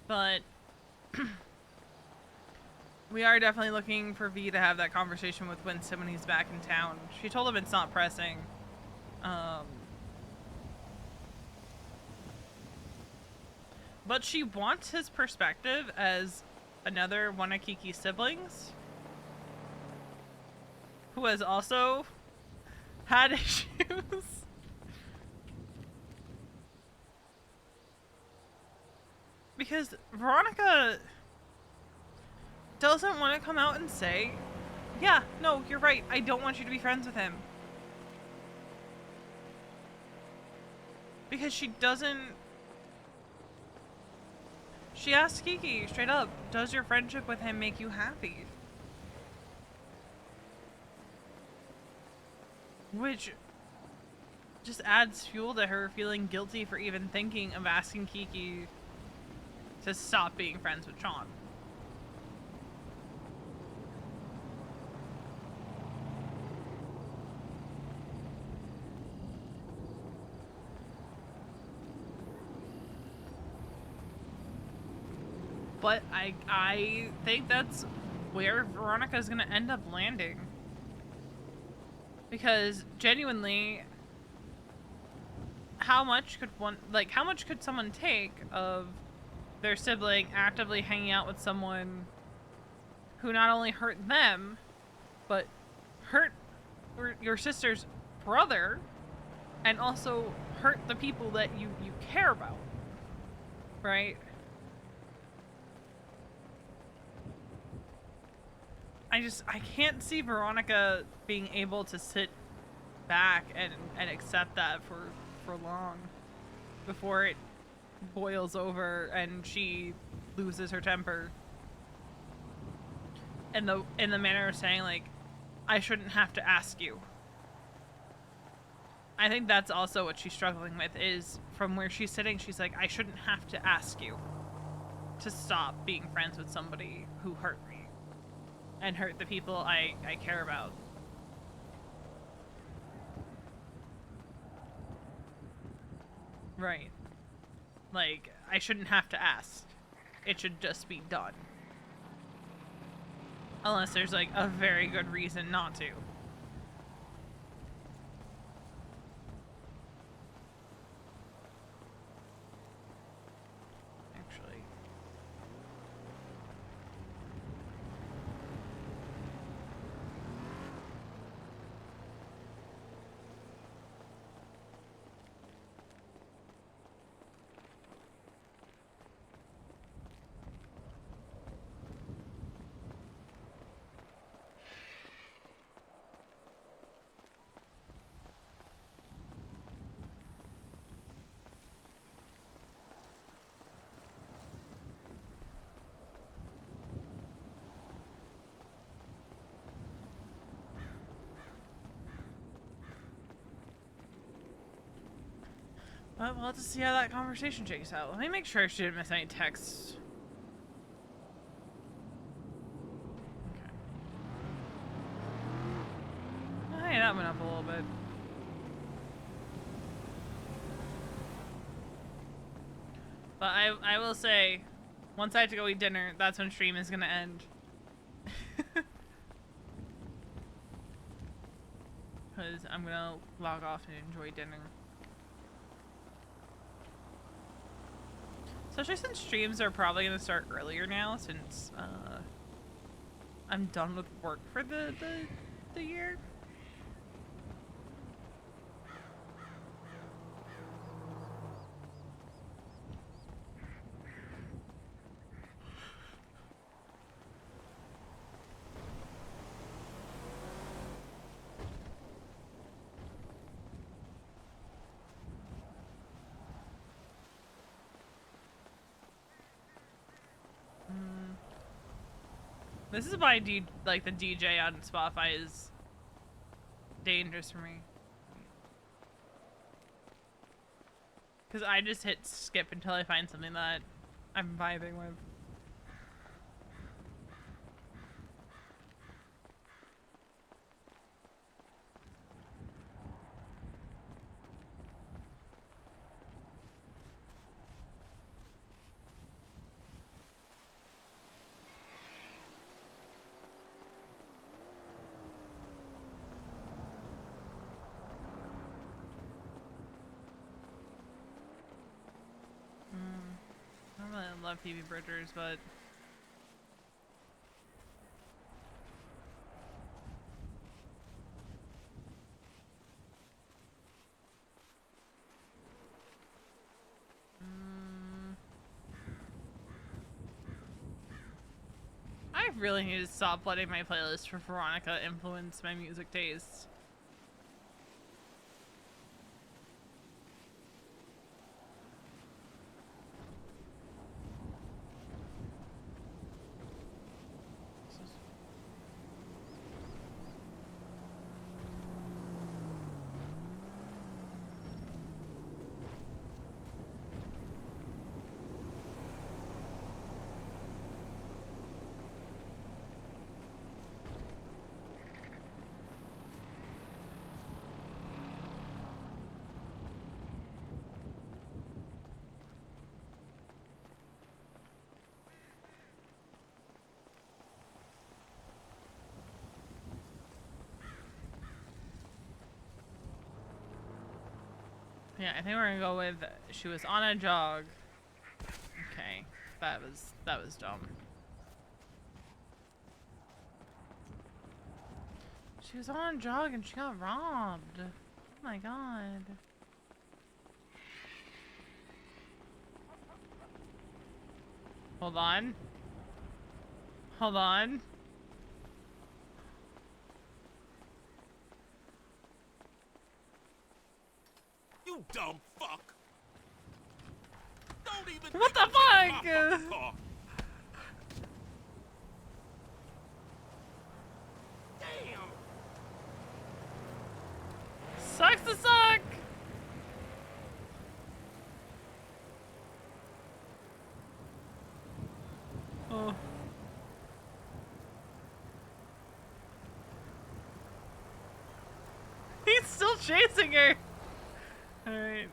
But we are definitely looking for V to have that conversation with Winston when he's back in town. She told him it's not pressing. But she wants his perspective as another one of Kiki's siblings who has also had issues. Because Veronica doesn't want to come out and say, yeah, no, you're right, I don't want you to be friends with him. Because she doesn't... She asked Kiki straight up, does your friendship with him make you happy? Which just adds fuel to her feeling guilty for even thinking of asking Kiki to stop being friends with Sean. But I think that's where Veronica's gonna end up landing. Because genuinely, how much could someone take of their sibling actively hanging out with someone who not only hurt them, but hurt your sister's brother and also hurt the people that you care about, right? I can't see Veronica being able to sit back and accept that for long before it boils over and she loses her temper in the manner of saying, like, I shouldn't have to ask you. I think that's also what she's struggling with, is from where she's sitting, she's like, I shouldn't have to ask you to stop being friends with somebody who hurt me and hurt the people I care about. Right. Like, I shouldn't have to ask. It should just be done. Unless there's, like, a very good reason not to. Actually. Well, we'll have to see how that conversation shakes out. Let me make sure she didn't miss any texts. Okay. Hey, that went up a little bit. But I will say, once I have to go eat dinner, that's when stream is gonna end. Because I'm gonna log off and enjoy dinner. Especially since streams are probably going to start earlier now, since I'm done with work for the year. This is why the DJ on Spotify is dangerous for me. Because I just hit skip until I find something that I'm vibing with. I love PB Bridgers, but I really need to stop letting my playlist for Veronica influence my music tastes. Yeah, I think we're gonna go with she was on a jog. Okay, that was dumb. She was on a jog and she got robbed. Oh my god. Hold on. Hold on. You dumb fuck! Don't even What the think of taking fuck? my fucking car. Damn! Sucks to suck! Oh. He's still chasing her! Alright.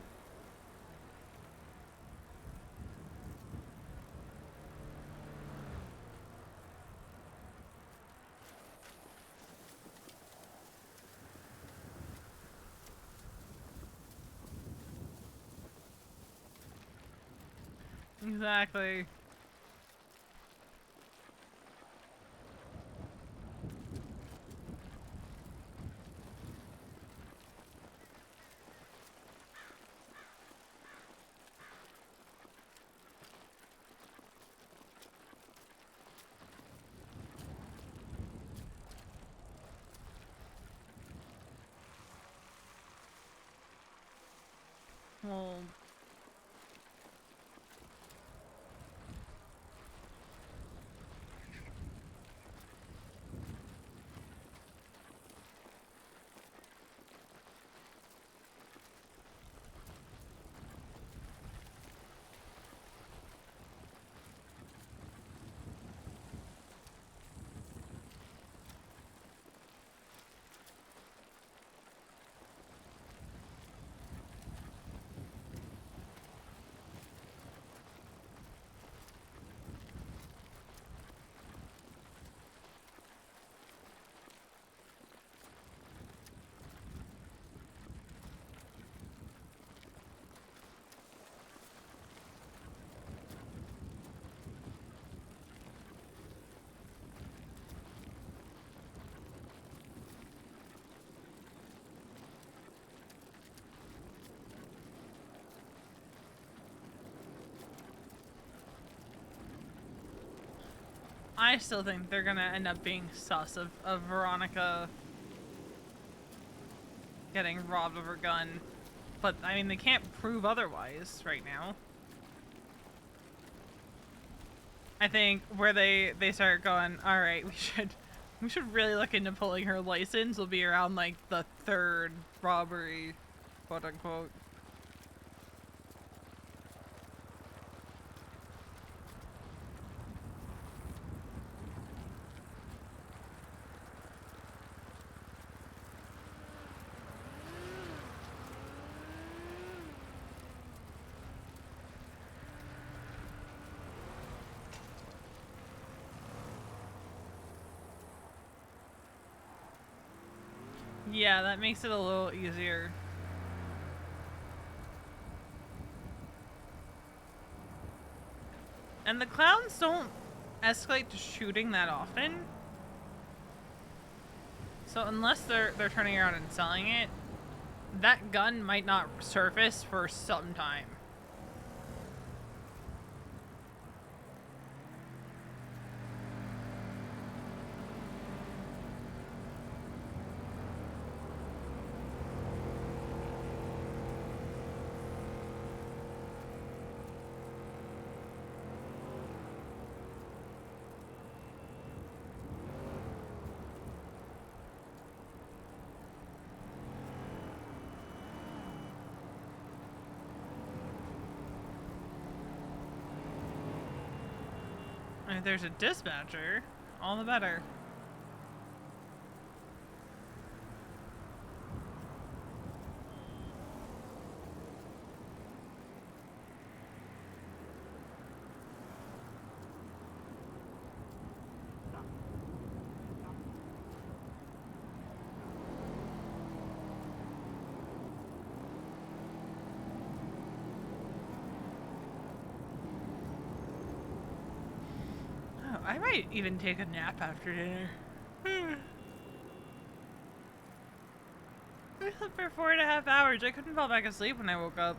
Exactly. Well, I still think they're gonna end up being sus of Veronica getting robbed of her gun. But, I mean, they can't prove otherwise right now. I think where they start going, alright, we should really look into pulling her license will be around, like, the third robbery, quote unquote. Yeah, that makes it a little easier. And the clowns don't escalate to shooting that often. So unless they're turning around and selling it, that gun might not surface for some time. And if there's a dispatcher, all the better. Oh, I might even take a nap after dinner. I slept for 4.5 hours. I couldn't fall back asleep when I woke up.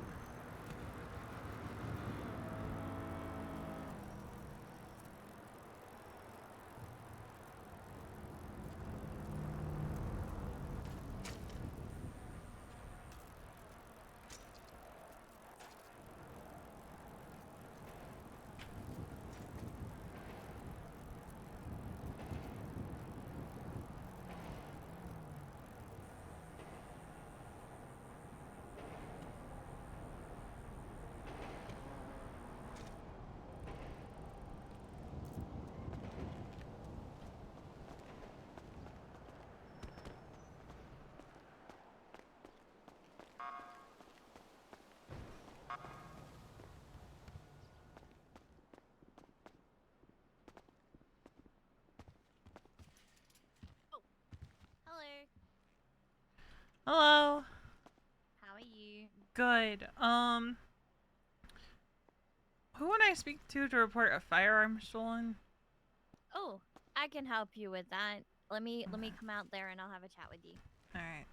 Hello. Hello. How are you? Good. Who would I speak to report a firearm stolen? Oh, I can help you with that. Let me come out there and I'll have a chat with you. All right.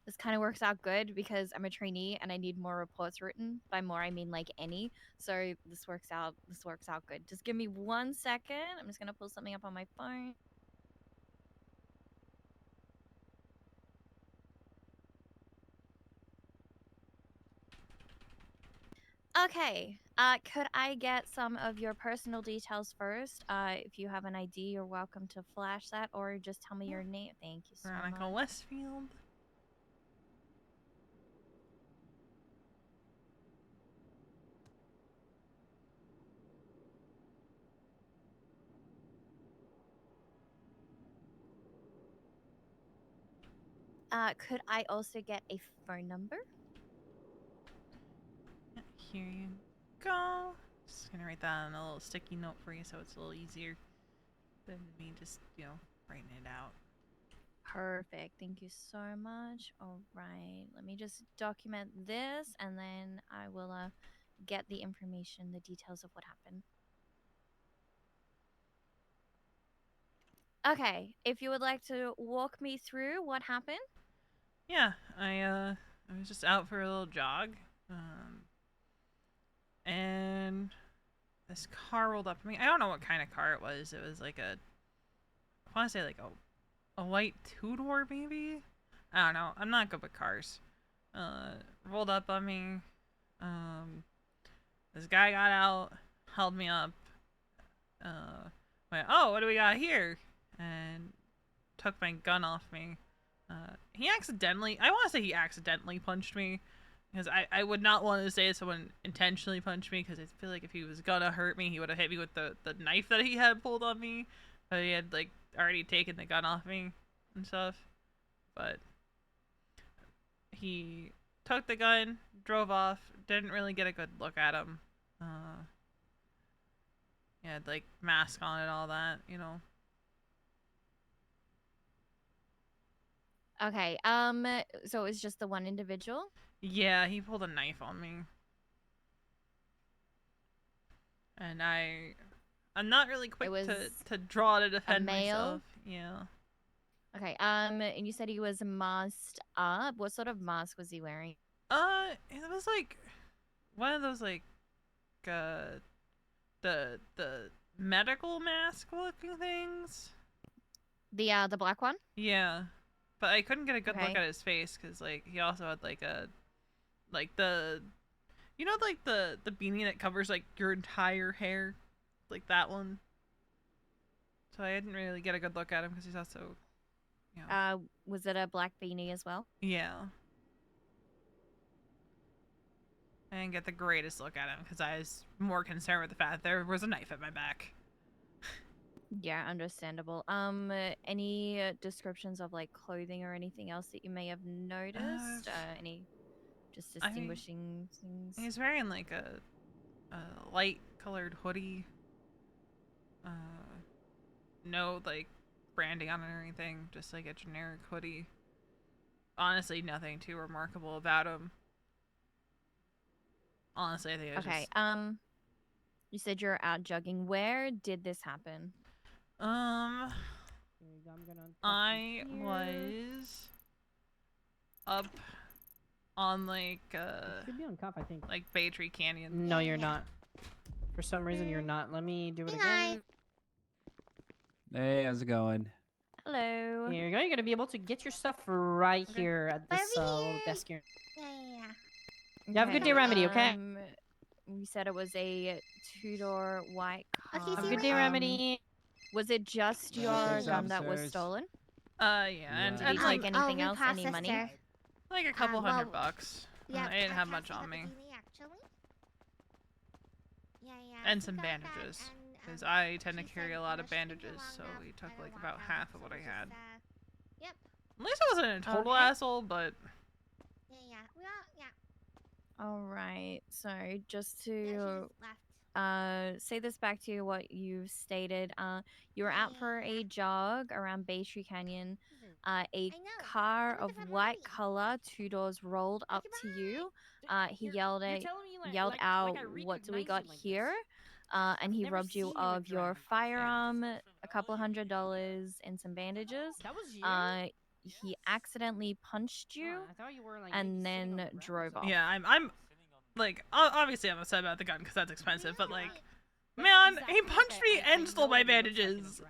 This kind of works out good because I'm a trainee and I need more reports written. By more, I mean like any. So this works out. This works out good. Just give me 1 second. I'm just gonna pull something up on my phone. Okay. Could I get some of your personal details first? If you have an ID, you're welcome to flash that, or just tell me your name. Thank you so Veronica much. Westfield. Could I also get a phone number? Here you go. Just gonna write that on a little sticky note for you so it's a little easier than me just, writing it out. Perfect. Thank you so much. All right. Let me just document this and then I will get the information, the details of what happened. Okay. If you would like to walk me through what happened. Yeah, I was just out for a little jog. And this car rolled up to me. I don't know what kind of car it was. It was like I want to say like a white two-door maybe? I don't know. I'm not good with cars. Rolled up on me. This guy got out, held me up. Went, oh, what do we got here? And took my gun off me. He accidentally, I want to say he accidentally punched me. Because I would not want to say someone intentionally punched me, because I feel like if he was gonna hurt me, he would have hit me with the knife that he had pulled on me. But he had, like, already taken the gun off me and stuff. But he took the gun, drove off, didn't really get a good look at him. He had, like, mask on and all that, Okay. So it was just the one individual? Yeah, he pulled a knife on me. And I'm not really quick to draw to defend myself. Yeah. Okay. And you said he was masked up. What sort of mask was he wearing? It was like one of those like the medical mask looking things. The black one? Yeah. But I couldn't get a good look Okay. at his face because like he also had like the like the beanie that covers like your entire hair, like that one. So I didn't really get a good look at him because he's also, Was it a black beanie as well? yeah. I didn't get the greatest look at him because I was more concerned with the fact that there was a knife at my back. Yeah, understandable. Any descriptions of like clothing or anything else that you may have noticed? Any just distinguishing things? He's wearing like a light colored hoodie. No like branding on it or anything, just like a generic hoodie. Honestly, nothing too remarkable about him. Honestly, I think it was okay. just... You said you're out jogging. Where did this happen? I was up on like should be on cuff, I think. like Bay Tree Canyon. No, you're not. For some reason, you're not. Let me do it again. Hey, how's it going? Hello. Here you go. You're gonna be able to get your stuff right here at this little desk here. Yeah. You have a good day, Remedy. Okay. We said it was a two-door white car. Have a good day, Remedy. Was it just your Thanks, gun that was officers. stolen? Yeah, Did and you like take anything else? Any money? like a couple well, $100. yeah, I didn't have I much on passed me. it at the beginning, actually. Yeah, And I some forgot that, bandages, and, because I tend to she carry said a lot of rush things bandages, along so the we took like other about walk half down, of what so I it had. was, yep. At least I wasn't a total Okay. asshole, but Yeah. We all, yeah. All right. So just Yeah, she to just left. say this back to you, what you've stated. You were out for a jog around Bay Tree Canyon. A car of white color, two doors rolled up to you. He yelled out, "What do we got here?" And he robbed you of your firearm, a couple $100, and some bandages. That was you? He accidentally punched you I thought you were like and then drove off. yeah, I'm like obviously I'm upset about the gun because that's expensive, but like, man, he punched me and stole my bandages.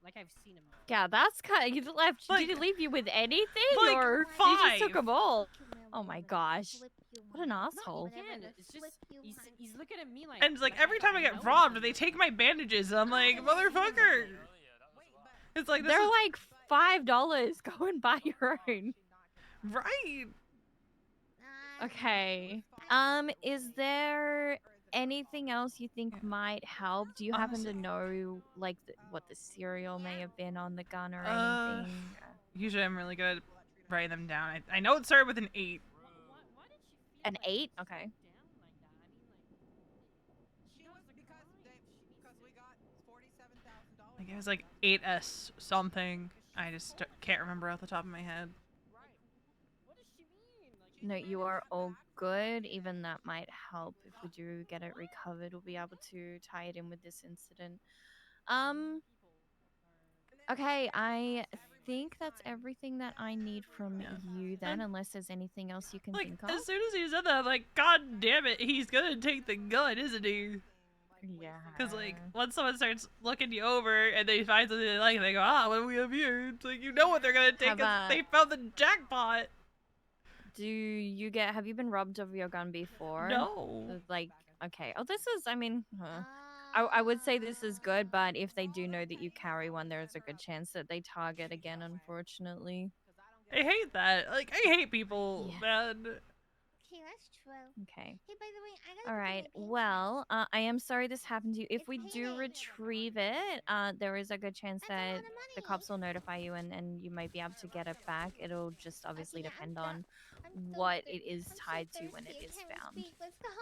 Like I've seen him. Yeah, that's kind of. Did he leave you with anything, like, or he just took 5. them all? Oh my gosh, what an asshole! Again, it's just he's looking at me like. And it's like every time I get robbed, they take my bandages. And I'm like, motherfucker. It's like this They're is... like $5. Go and buy your own. Right. Okay. Is there anything else you think might help? Do you happen to know like what the serial may have been on the gun or anything? Usually I'm really good at writing them down. I know it started with an 8. An 8? Okay. Like it was like 8S something. I just can't remember off the top of my head. No, you are all good. Even that might help. If we do get it recovered, we'll be able to tie it in with this incident. Okay, I think that's everything that I need from you then, unless there's anything else you can think of. As soon as he said that, I'm like, God damn it, he's gonna take the gun, isn't he? Yeah. Because, like, once someone starts looking you over and they find something they like, they go, what do we have here? It's like, you know what they're gonna take because they found the jackpot. Have you been robbed of your gun before? No. Like, okay. Oh, this is, I mean, I would say this is good, but if they do know that you carry one, there's a good chance that they target again, unfortunately. I hate that. Like, I hate people, man. Okay, that's true. Okay. Hey, by the way, I gotta All right. Well, I am sorry this happened to you. If we do retrieve it, there is a good chance that the cops will notify you and you might be able to get it back. It'll just obviously depend on what it is tied to when it is found.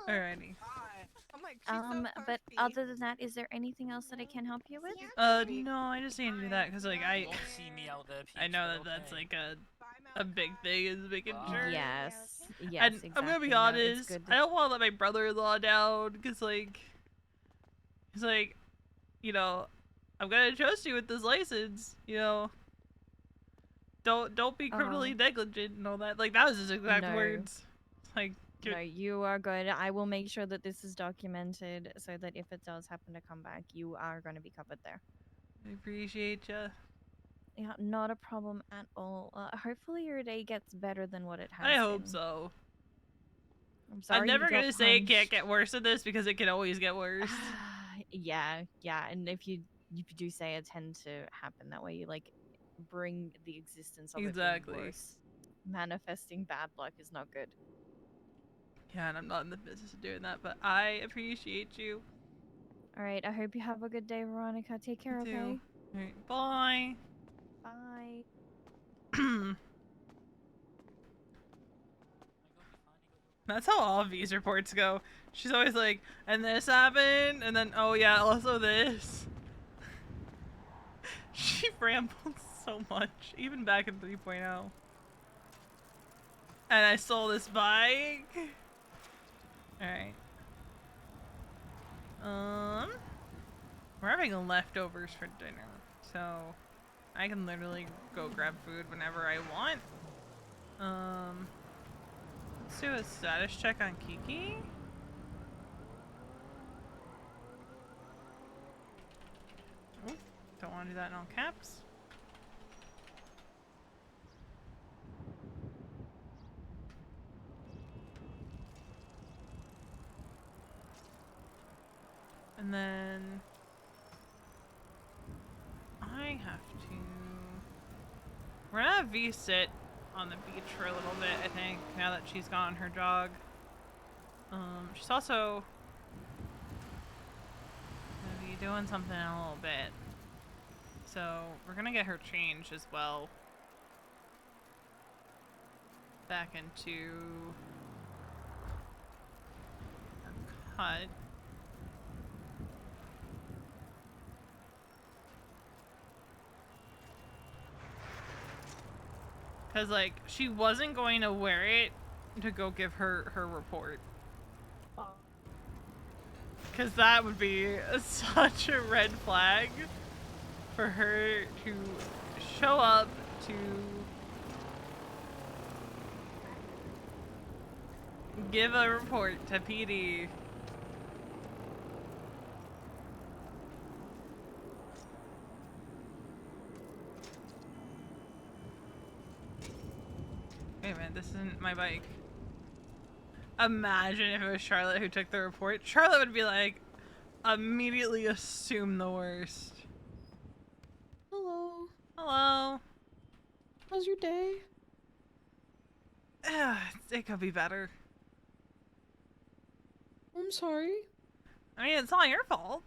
Alrighty. But other than that, is there anything else that I can help you with? No, I just need to do that because, like, I know that that's like a big thing is making sure. Yes. Yes. And exactly. I'm gonna be No, it's honest, good I don't want to let my brother-in-law down because, like, he's like, you know, I'm gonna trust you with this license, you know. Don't be criminally negligent and all that. Like, that was his exact words. Like, no, you are good. I will make sure that this is documented so that if it does happen to come back, you are going to be covered there. I appreciate ya. Yeah, not a problem at all. Hopefully your day gets better than what it has I hope been. so. I'm sorry I'm never you got gonna say it can't punched. get worse than this because it can always get worse. Yeah, and if you do say it tend to happen that way, you like bring the existence of it being worse. Manifesting bad luck is not good. Yeah, and I'm not in the business of doing that, but I appreciate you. All right, I hope you have a good day, Veronica. Take care, You okay? too. All right, bye. Bye. That's how all of these reports go. She's always like, and this happened, and then, oh yeah, also this. She rambles so much, even back in 3.0. And I stole this bike. Alright. We're having leftovers for dinner, so I can literally go grab food whenever I want. Let's do a status check on Kiki. Oop, don't want to do that in all caps. And then I have to... We're gonna have V sit on the beach for a little bit, I think, now that she's gone on her jog. She's also gonna be doing something in a little bit. So we're gonna get her changed as well. Back into her cut. Cause like she wasn't going to wear it to go give her report. Cause that would be such a red flag for her to show up to give a report to PD. Wait a minute, this isn't my bike. Imagine if it was Charlotte who took the report. Charlotte would be like, immediately assume the worst. Hello. Hello. How's your day? It could be better. I'm sorry. I mean, it's not your fault.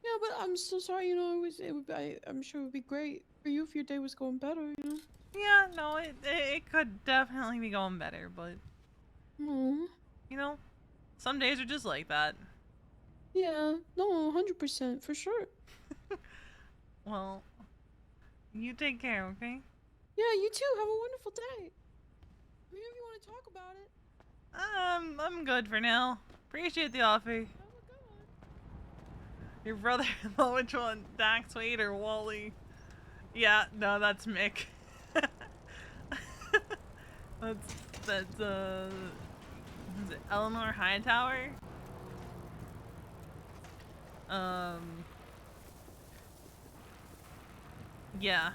Yeah, but I'm so sorry. You know, I'm sure it would be great for you if your day was going better. You know. Yeah, no, it could definitely be going better, but No. you know, some days are just like that. Yeah. No. 100% for sure. Well, you take care, okay? Yeah. You too. Have a wonderful day. I mean, if you want to talk about it. I'm good for now. Appreciate the offer. Your brother-in-law, which one? Dax Wade or Wally? Yeah, no, that's Mick. That's is it Eleanor Hightower? Yeah.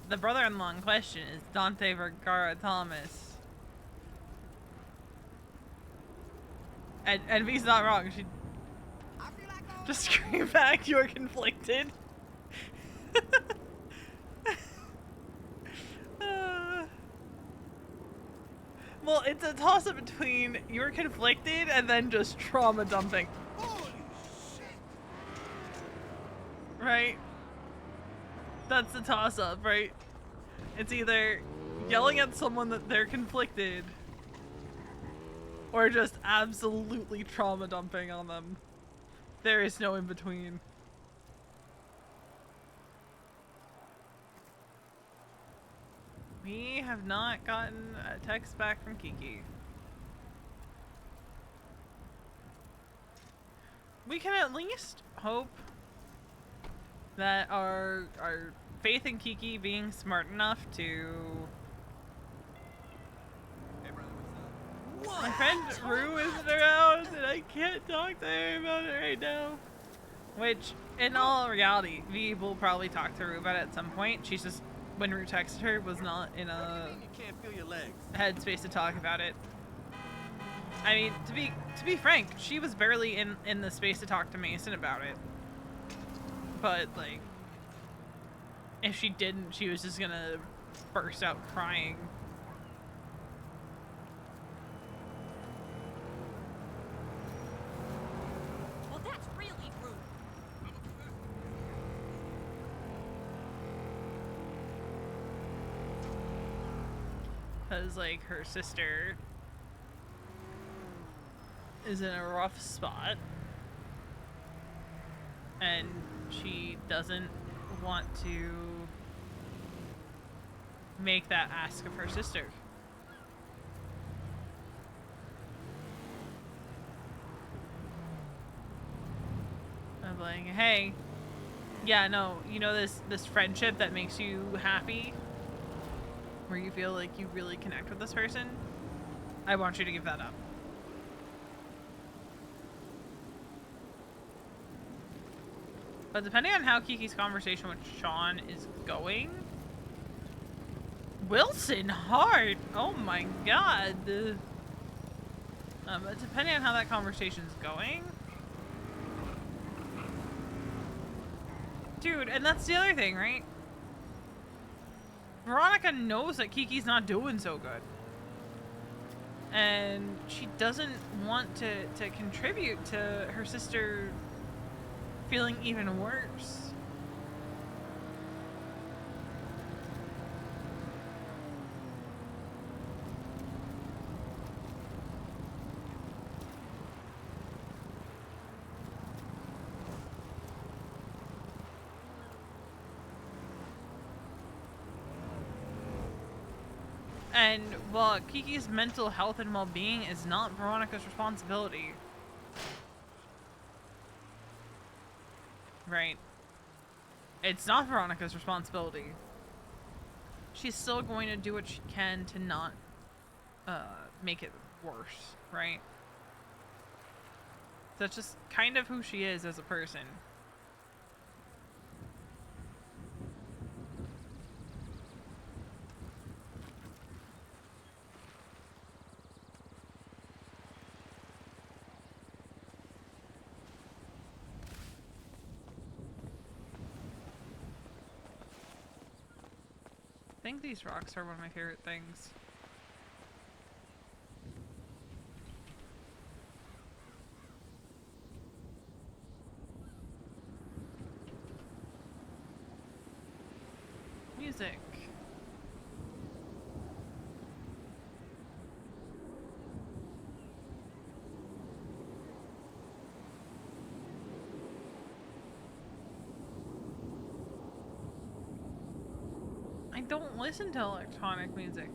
The brother-in-law in question is Dante Vergara Thomas. And V's not wrong, she just scream back, you're conflicted. Well, it's a toss-up between you're conflicted and then just trauma dumping. Right? That's the toss-up, right? It's either yelling at someone that they're conflicted or just absolutely trauma dumping on them. There is no in between. We have not gotten a text back from Kiki. We can at least hope that our faith in Kiki being smart enough to... My friend Rue isn't around and I can't talk to her about it right now. Which, in all reality, V will probably talk to Rue about it at some point. She's just, when Rue texted her, was not in a headspace to talk about it. I mean, to be frank, she was barely in the space to talk to Mason about it. But, like, if she didn't, she was just gonna burst out crying. Well, that's really rude. Because, like, her sister is in a rough spot. And she doesn't want to make that ask of her sister. Of like, hey, yeah, no, you know this friendship that makes you happy, where you feel like you really connect with this person, I want you to give that up. But depending on how Kiki's conversation with Sean is going, Wilson Hart, oh my god. But depending on how that conversation's going, dude, and that's the other thing, right? Veronica knows that Kiki's not doing so good. And she doesn't want to contribute to her sister feeling even worse. And while Kiki's mental health and well-being is not Veronica's responsibility, right? It's not Veronica's responsibility. She's still going to do what she can to not make it worse, right? That's just kind of who she is as a person. I think these rocks are one of my favorite things. Music. I don't listen to electronic music.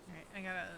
Alright, I gotta...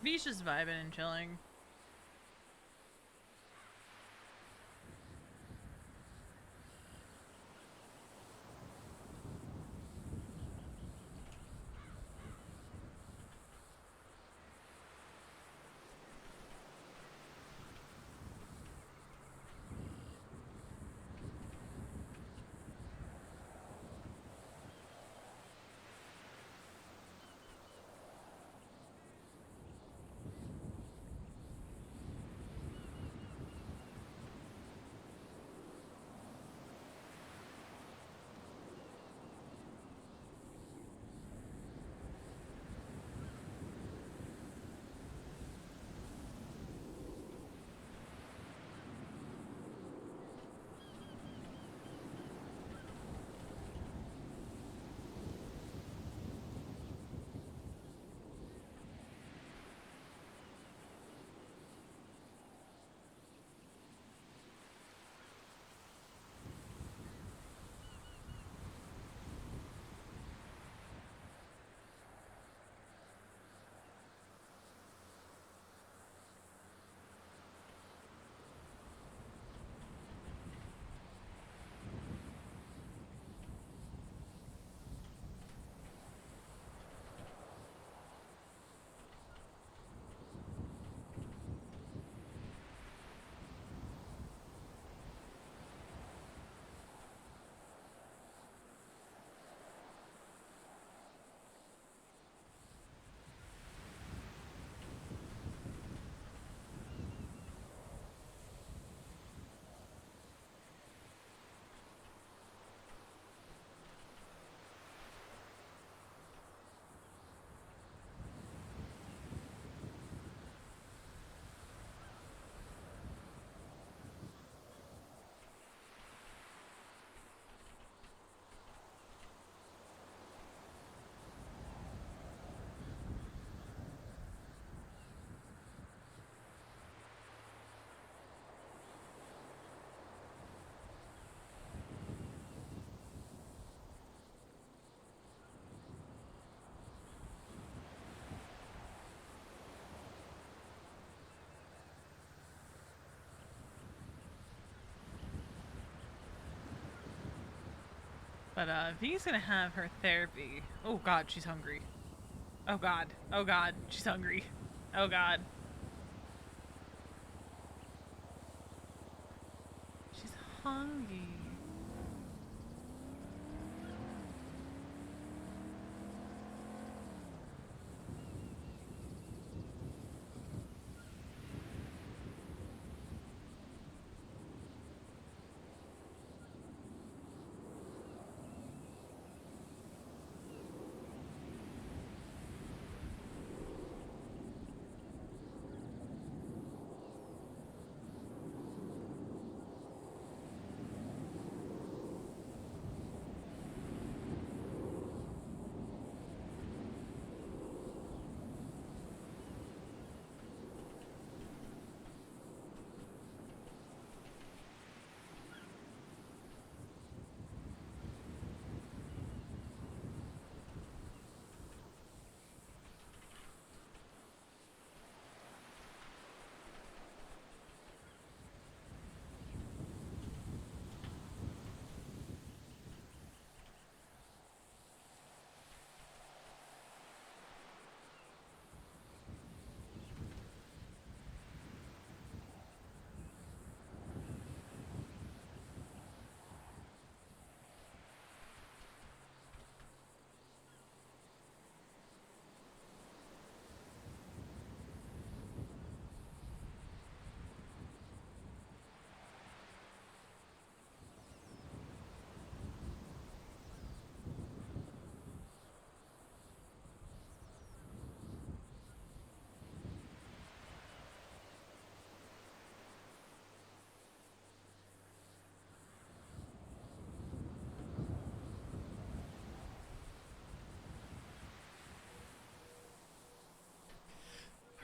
V's just vibing and chilling. But V's gonna have her therapy. Oh god, she's hungry. Oh god. Oh god, she's hungry. Oh god. She's hungry.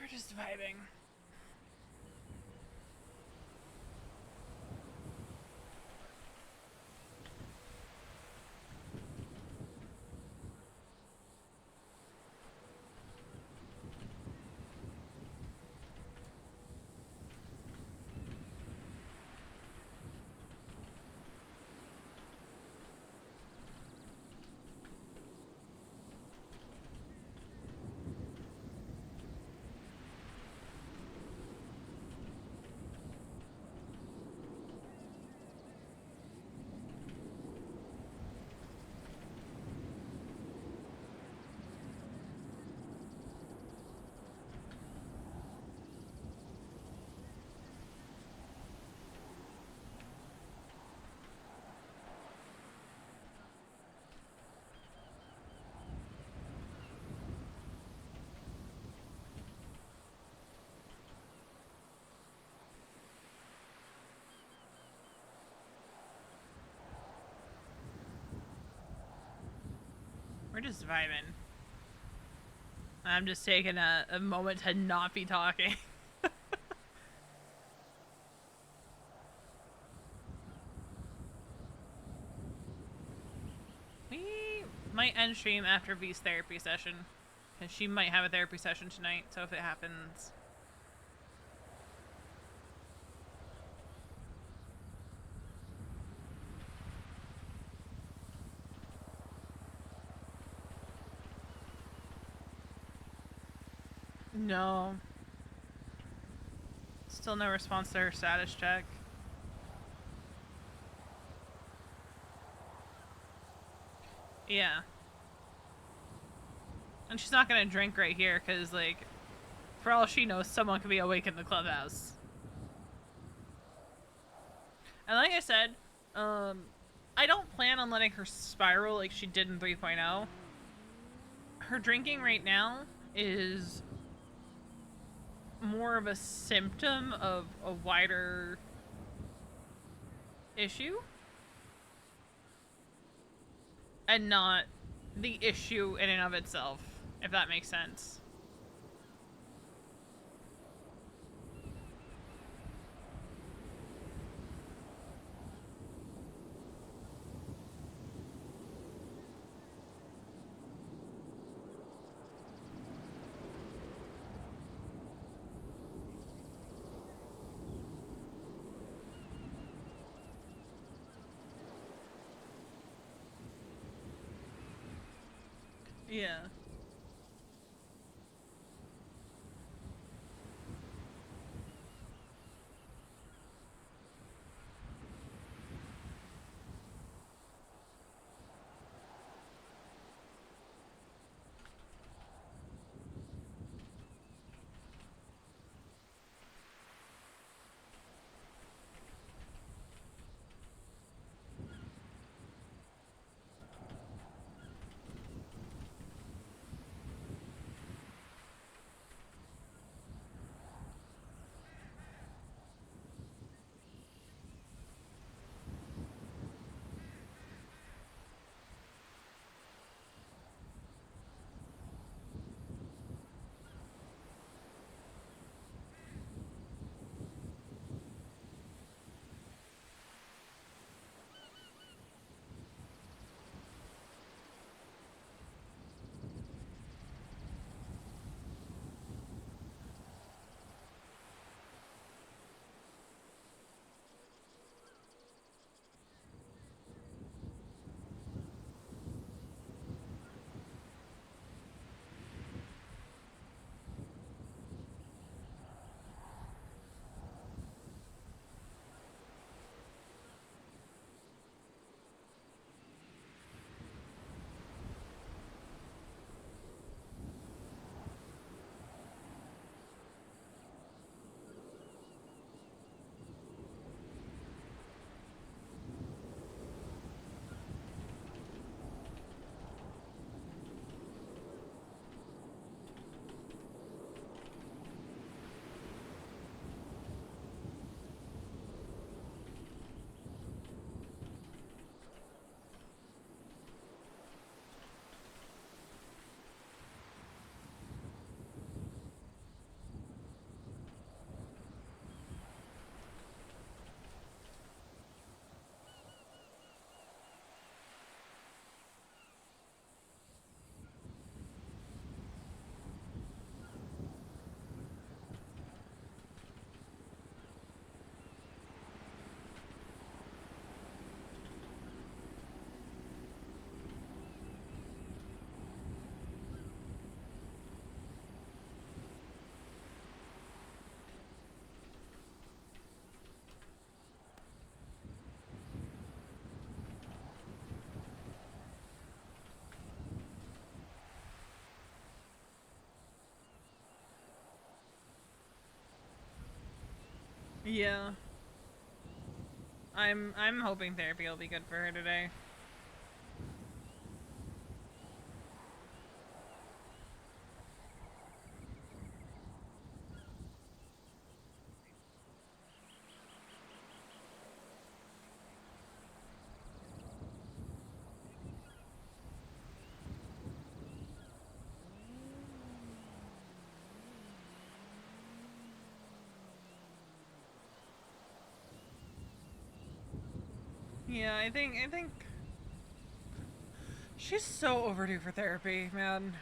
We're just vibing. We're just vibing. I'm just taking a moment to not be talking. We might end stream after V's therapy session. Because she might have a therapy session tonight, so if it happens... No. Still no response to her status check. Yeah. And she's not gonna drink right here, because, like, for all she knows, someone could be awake in the clubhouse. And like I said, I don't plan on letting her spiral like she did in 3.0. Her drinking right now is more of a symptom of a wider issue. And not the issue in and of itself, if that makes sense. Yeah. Yeah. I'm hoping therapy will be good for her today. Yeah, I think she's so overdue for therapy, man.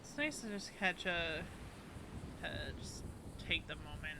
It's nice to just just take the moment.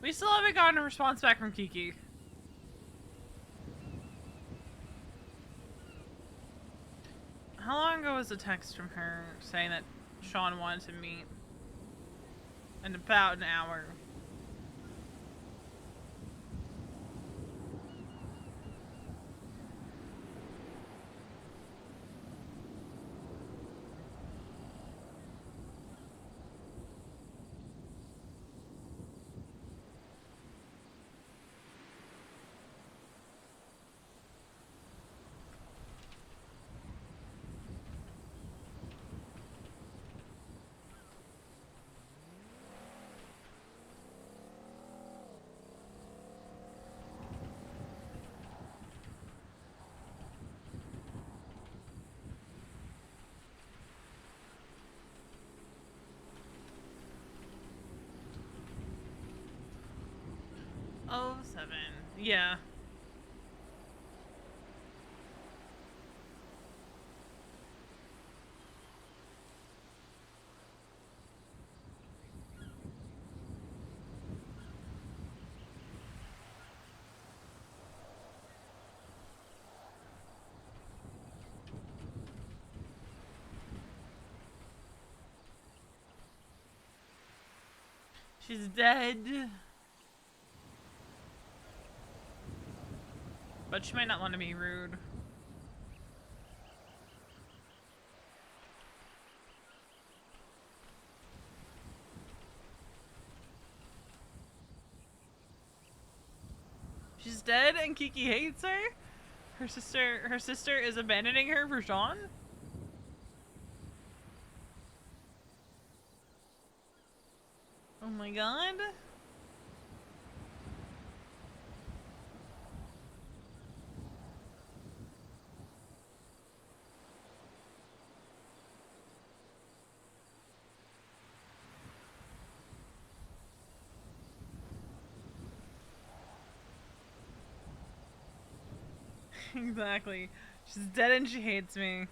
We still haven't gotten a response back from Kiki. How long ago was a text from her saying that Sean wanted to meet? In about an hour. Oh, 7. Yeah. She's dead. But she might not want to be rude. She's dead and Kiki hates her? Her sister is abandoning her for Sean? Oh my god. Exactly. She's dead and she hates me.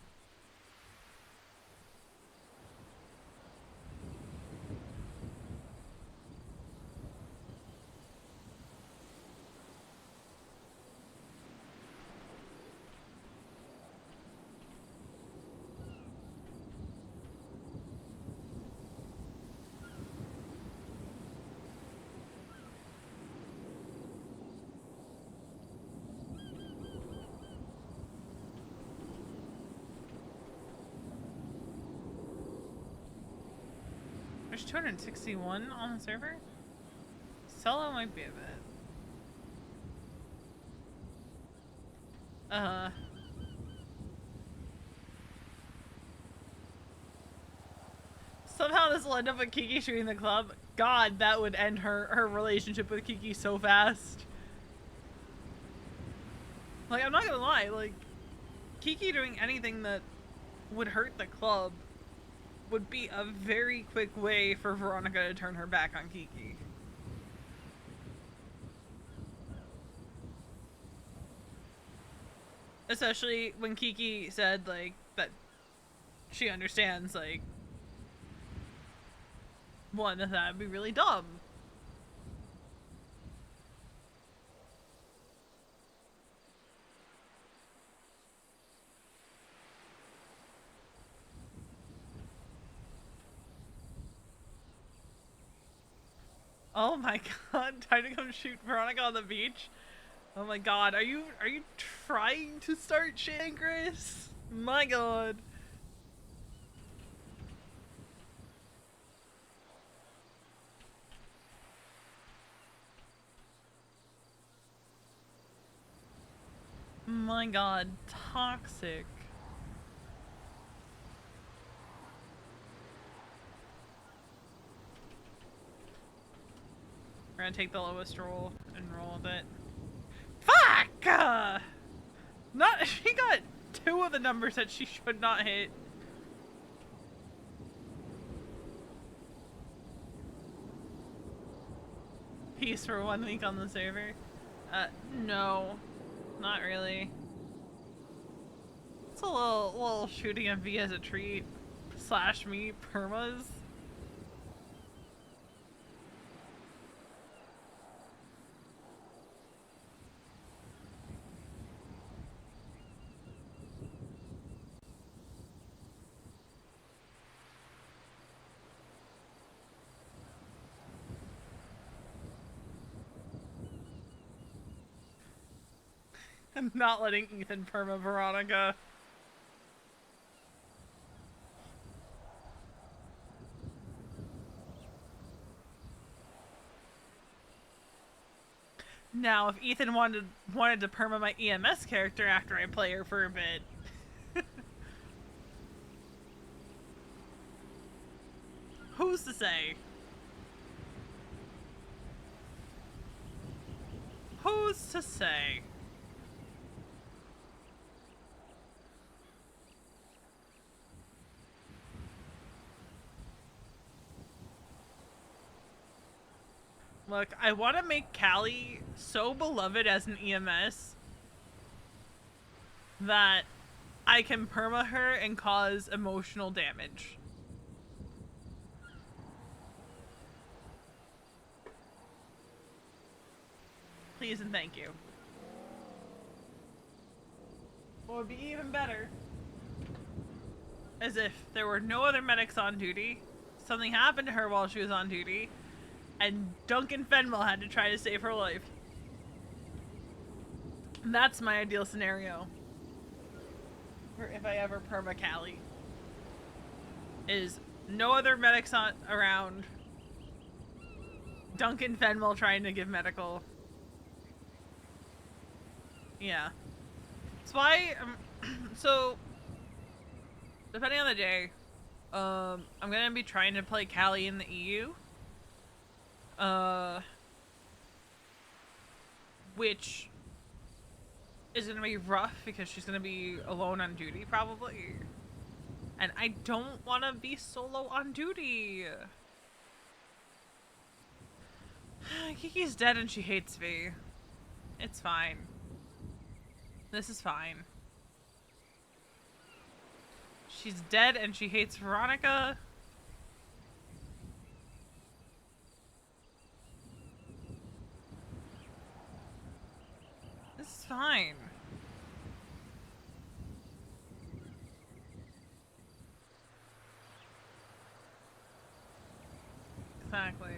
There's 261 on the server? Solo might be a bit. Somehow this will end up with Kiki shooting the club. God, that would end her relationship with Kiki so fast. Like, I'm not gonna lie, like, Kiki doing anything that would hurt the club would be a very quick way for Veronica to turn her back on Kiki. Especially when Kiki said, like, that she understands, like, one, that would be really dumb. Oh my god, time to come shoot Veronica on the beach? Oh my god, are you trying to start shit, Chris? My god. My god, toxic. We're gonna take the lowest roll and roll with it. Fuck! She got 2 of the numbers that she should not hit. Peace for 1 week on the server. No. Not really. It's a little shooting a V as a treat. / me permas. I'm not letting Ethan perma Veronica. Now, if Ethan wanted to perma my EMS character after I play her for a bit, who's to say? Who's to say? Look, I want to make Callie so beloved as an EMS that I can perma her and cause emotional damage. Please and thank you. What would be even better is if there were no other medics on duty, something happened to her while she was on duty, and Duncan Fenwell had to try to save her life. That's my ideal scenario for if I ever perma Callie. Is no other medics around, Duncan Fenwell trying to give medical. Yeah. That's why, so, depending on the day, I'm gonna be trying to play Callie in the EU. Which is gonna be rough because she's gonna be alone on duty probably. And I don't wanna be solo on duty. Kiki's dead and she hates me. It's fine. This is fine. She's dead and she hates Veronica. This is fine. Exactly.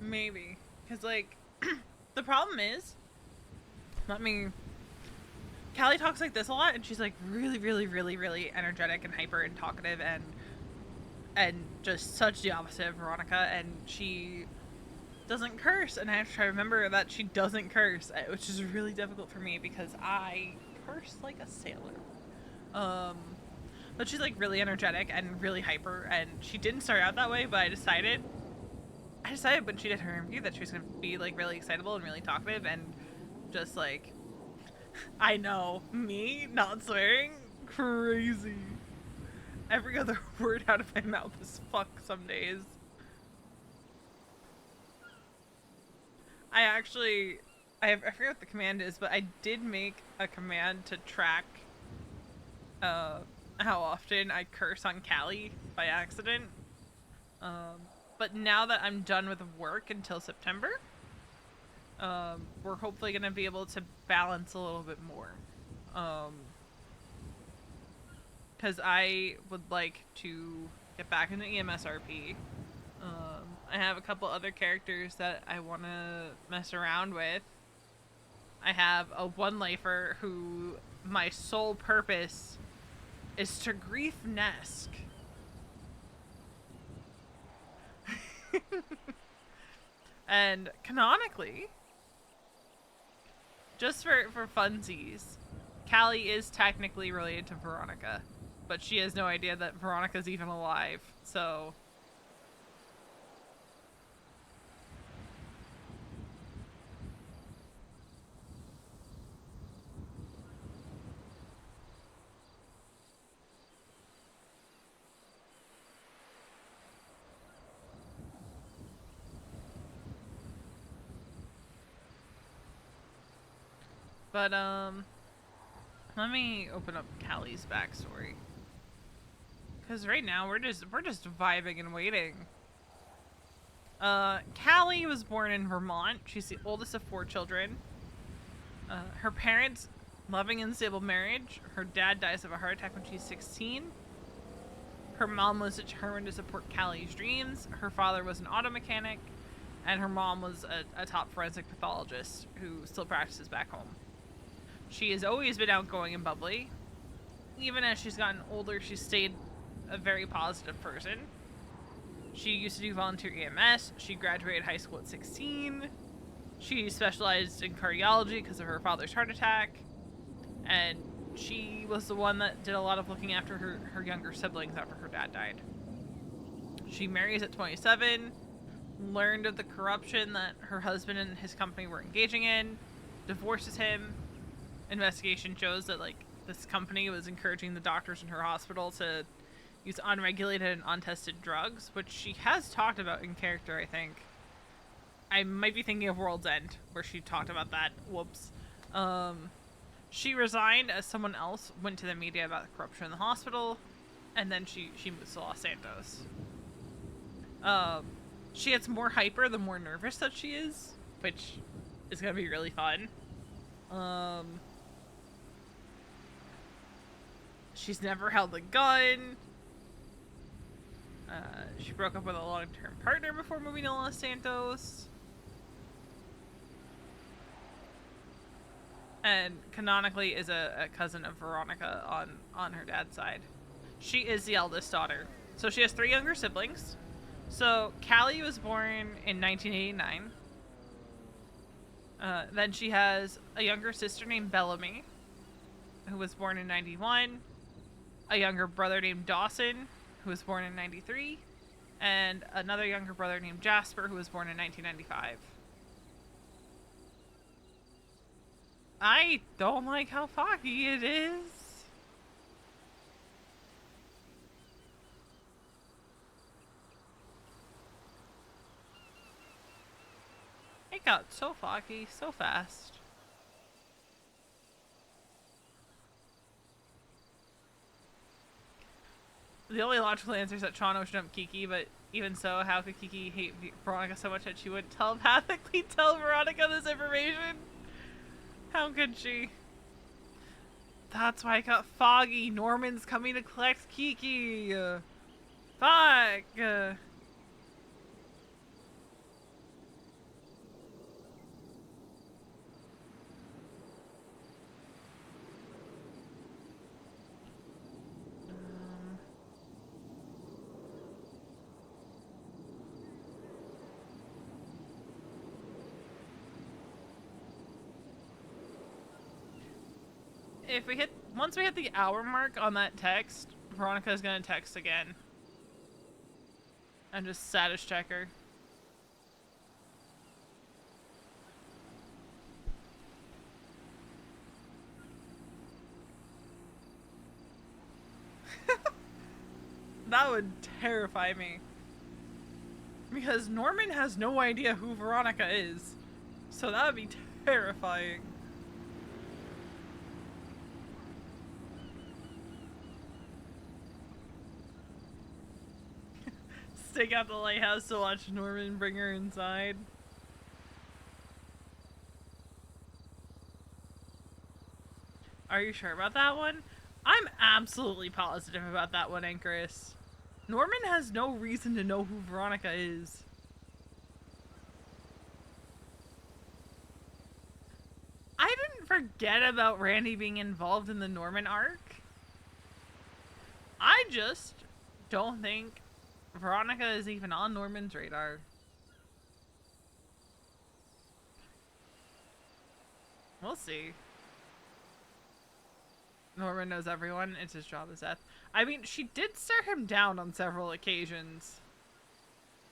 Maybe. Because, like, the problem is, Callie talks like this a lot, and she's, like, really, really, really, really energetic and hyper and talkative and just such the opposite of Veronica, and she doesn't curse, and I have to try to remember that she doesn't curse, which is really difficult for me because I curse like a sailor. But she's, like, really energetic and really hyper, and she didn't start out that way, but I decided when she did her interview that she was going to be, like, really excitable and really talkative and just, like, I know, me not swearing, crazy. Every other word out of my mouth is fuck some days. I forget what the command is, but I did make a command to track how often I curse on Callie by accident. But now that I'm done with work until September, we're hopefully going to be able to balance a little bit more. Because I would like to get back into EMSRP. I have a couple other characters that I want to mess around with. I have a one-lifer who my sole purpose is to grief-nesque. And canonically, just for funsies, Callie is technically related to Veronica, but she has no idea that Veronica's even alive, so... But, let me open up Callie's backstory. Because right now, we're just vibing and waiting. Callie was born in Vermont. She's the oldest of 4 children. Her parents, loving and stable marriage. Her dad dies of a heart attack when she's 16. Her mom was determined to support Callie's dreams. Her father was an auto mechanic. And her mom was a top forensic pathologist who still practices back home. She has always been outgoing and bubbly. Even as she's gotten older, she's stayed a very positive person. She used to do volunteer EMS. She graduated high school at 16. She specialized in cardiology because of her father's heart attack. And she was the one that did a lot of looking after her younger siblings after her dad died. She marries at 27, learned of the corruption that her husband and his company were engaging in, divorces him. Investigation shows that, like, this company was encouraging the doctors in her hospital to use unregulated and untested drugs, which she has talked about in character, I think. I might be thinking of World's End, where she talked about that. Whoops. She resigned as someone else went to the media about the corruption in the hospital, and then she moves to Los Santos. She gets more hyper the more nervous that she is, which is gonna be really fun. She's never held a gun. She broke up with a long-term partner before moving to Los Santos. And canonically is a cousin of Veronica on her dad's side. She is the eldest daughter. So she has 3 younger siblings. So Callie was born in 1989. Then she has a younger sister named Bellamy, who was born in 91. A younger brother named Dawson, who was born in 93. And another younger brother named Jasper, who was born in 1995. I don't like how foggy it is. It got so foggy so fast. The only logical answer is that Chano should dump Kiki, but even so, how could Kiki hate Veronica so much that she would telepathically tell Veronica this information? How could she? That's why it got foggy. Norman's coming to collect Kiki. Fuck. If we once we hit the hour mark on that text, Veronica's gonna text again. And just status check her. That would terrify me. Because Norman has no idea who Veronica is. So that would be terrifying. Stake out the lighthouse to watch Norman bring her inside. Are you sure about that one? I'm absolutely positive about that one, Anchoress. Norman has no reason to know who Veronica is. I didn't forget about Randy being involved in the Norman arc. I just don't think Veronica is even on Norman's radar. We'll see. Norman knows everyone. It's his job as Seth. I mean, she did stare him down on several occasions.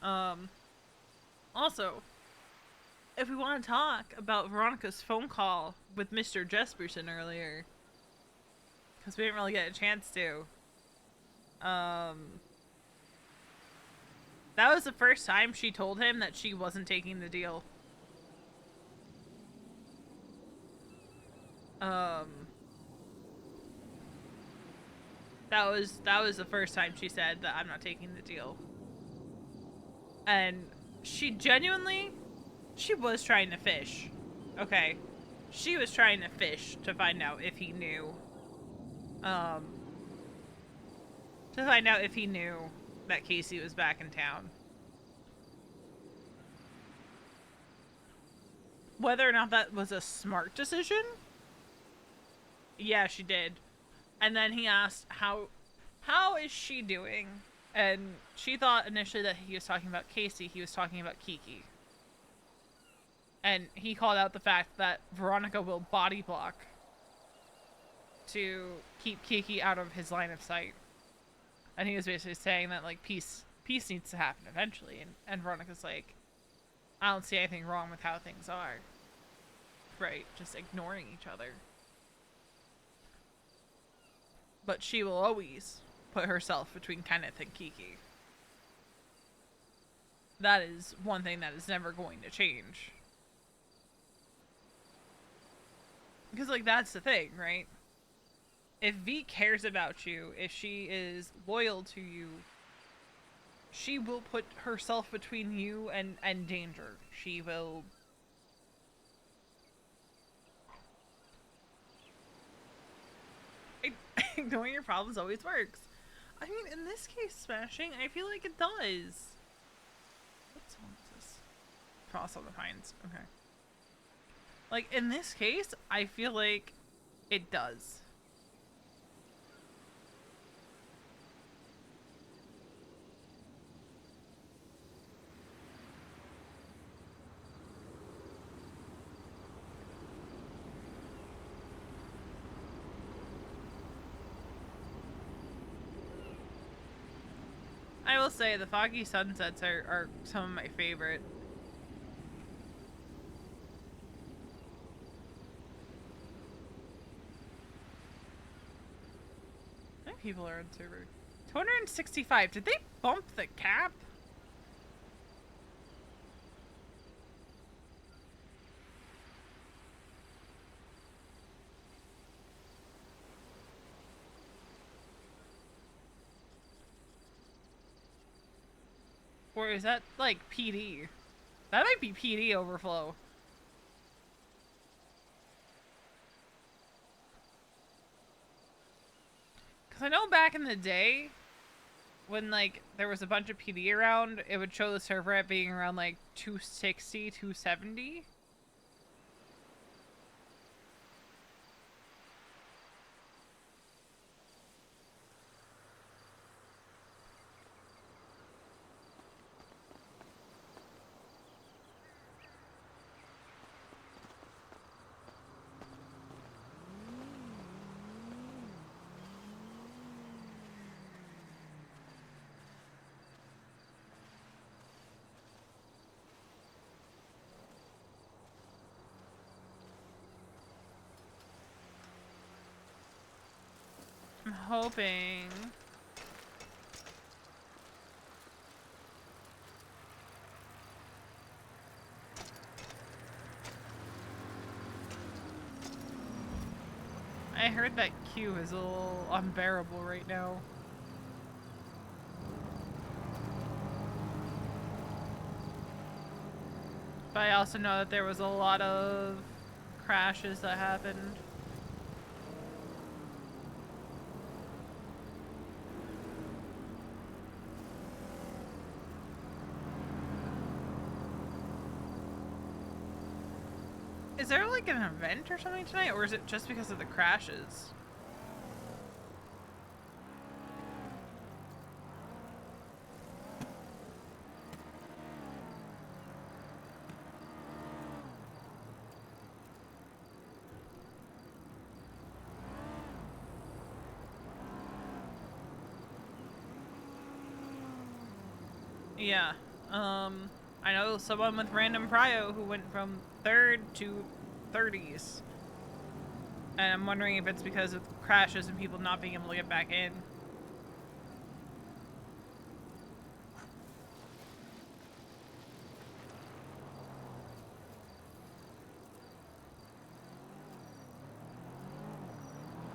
Also, if we want to talk about Veronica's phone call with Mr. Jesperson earlier, because we didn't really get a chance to. That was the first time she told him that she wasn't taking the deal. That was the first time she said that I'm not taking the deal. And she genuinely, she was trying to fish. Okay. She was trying to fish to find out if he knew. To find out if he knew that Casey was back in town. Whether or not that was a smart decision? Yeah, she did. And then he asked, how is she doing? And she thought initially that he was talking about Casey, he was talking about Kiki. And he called out the fact that Veronica will body block to keep Kiki out of his line of sight. And he was basically saying that, like, peace needs to happen eventually. And Veronica's like, I don't see anything wrong with how things are. Right, just ignoring each other. But she will always put herself between Kenneth and Kiki. That is one thing that is never going to change. Because, like, that's the thing, right? If V cares about you, if she is loyal to you, she will put herself between you and danger. She will... Ignoring your problems always works. I mean, in this case, smashing, I feel like it does. What song is this? Cross on the Pines. Okay. Like, in this case, I feel like it does. I will say the foggy sunsets are some of my favorite. How many people are on server? 265. Did they bump the cap? Or is that like PD? That might be PD overflow. Because I know back in the day, when like there was a bunch of PD around, it would show the server at being around like 260, 270. I'm hoping. I heard that queue is a little unbearable right now. But I also know that there was a lot of crashes that happened. Is there like an event or something tonight, or is it just because of the crashes? Yeah, I know someone with random prio who went from 3rd to 30s. And I'm wondering if it's because of crashes and people not being able to get back in.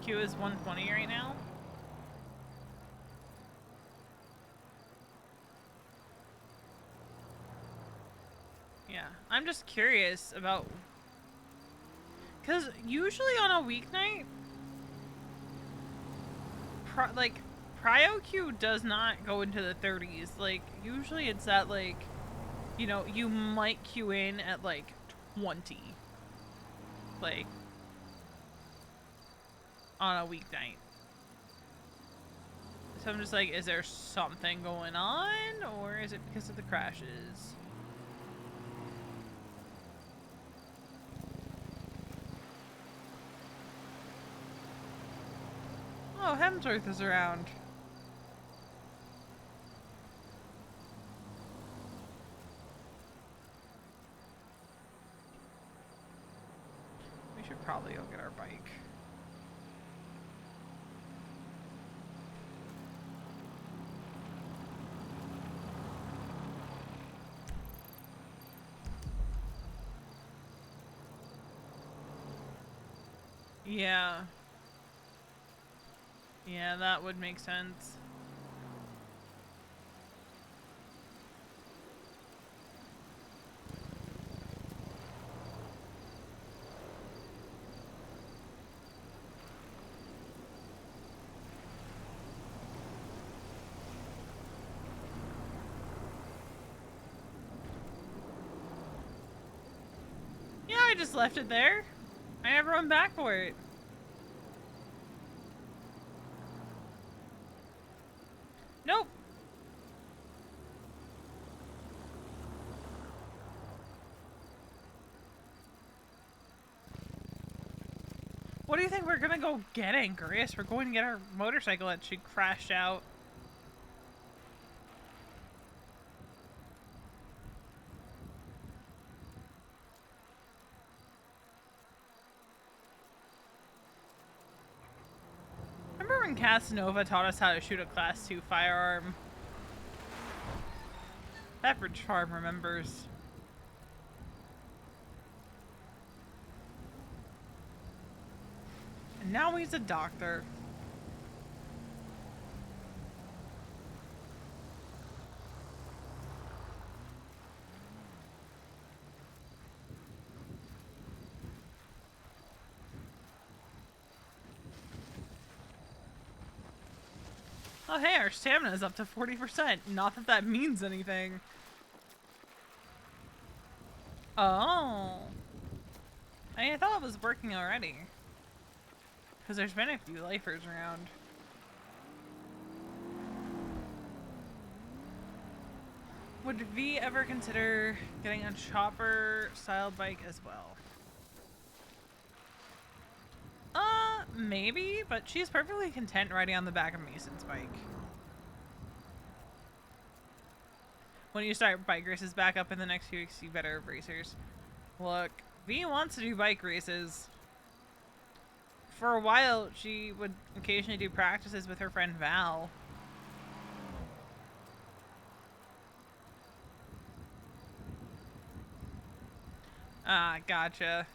Q is 120 right now. Yeah, I'm just curious about... Because usually on a weeknight, Prio Q does not go into the 30s. Like, usually it's at, like, you know, you might queue in at, like, 20. Like, on a weeknight. So I'm just like, is there something going on? Or is it because of the crashes? Oh, Hemsworth is around. We should probably go get our bike. Yeah. Yeah, that would make sense. Yeah, I just left it there. I never went back for it. Nope. What do you think we're gonna go get, Anchorius? We're going to get our motorcycle that she crashed out. Remember when Casanova taught us how to shoot a Class 2 firearm? Pepperidge Farm remembers. And now he's a doctor. Oh hey, our stamina is up to 40%. Not that that means anything. Oh. I thought it was working already. Because there's been a few lifers around. Would V ever consider getting a chopper style bike as well? Maybe, but she's perfectly content riding on the back of Mason's bike. When you start bike races back up in the next few weeks, you better have racers. Look, V wants to do bike races. For a while, she would occasionally do practices with her friend Val. Ah, gotcha.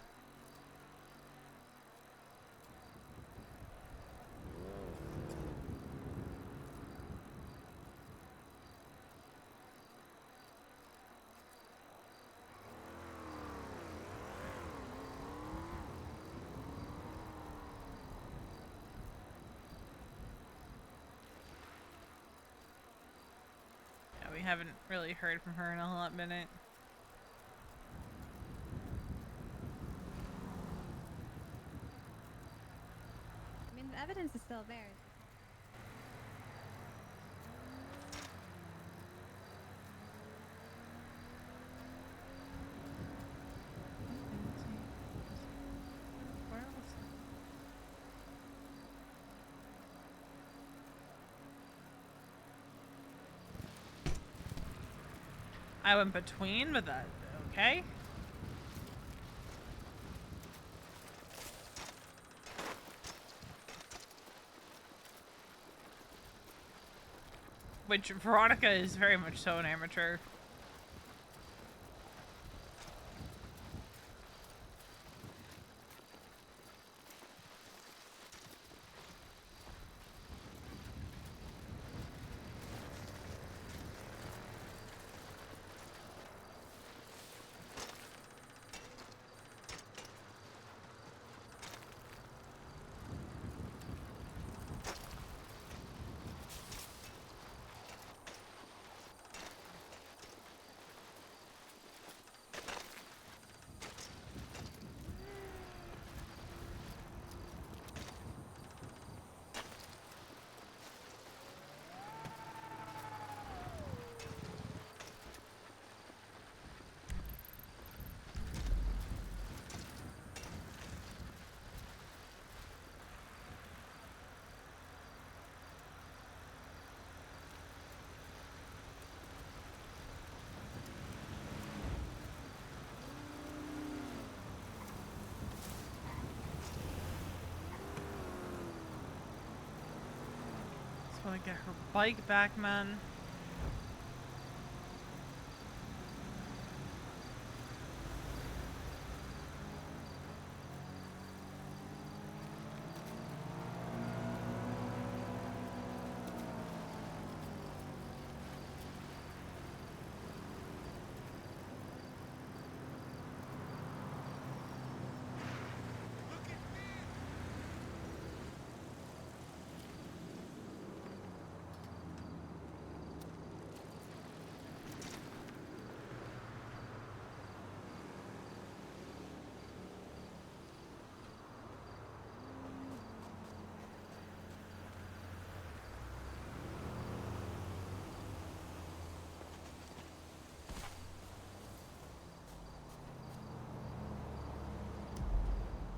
Yeah, we haven't really heard from her in a hot minute. I mean, the evidence is still there. I went between, but that okay. Which Veronica is very much so an amateur. Just want to get her bike back, man.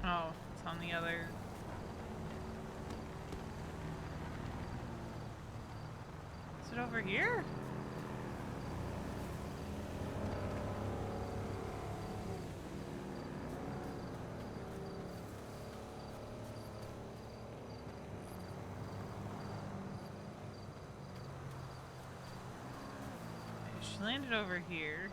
Oh, it's on the other. Is it over here? She landed over here.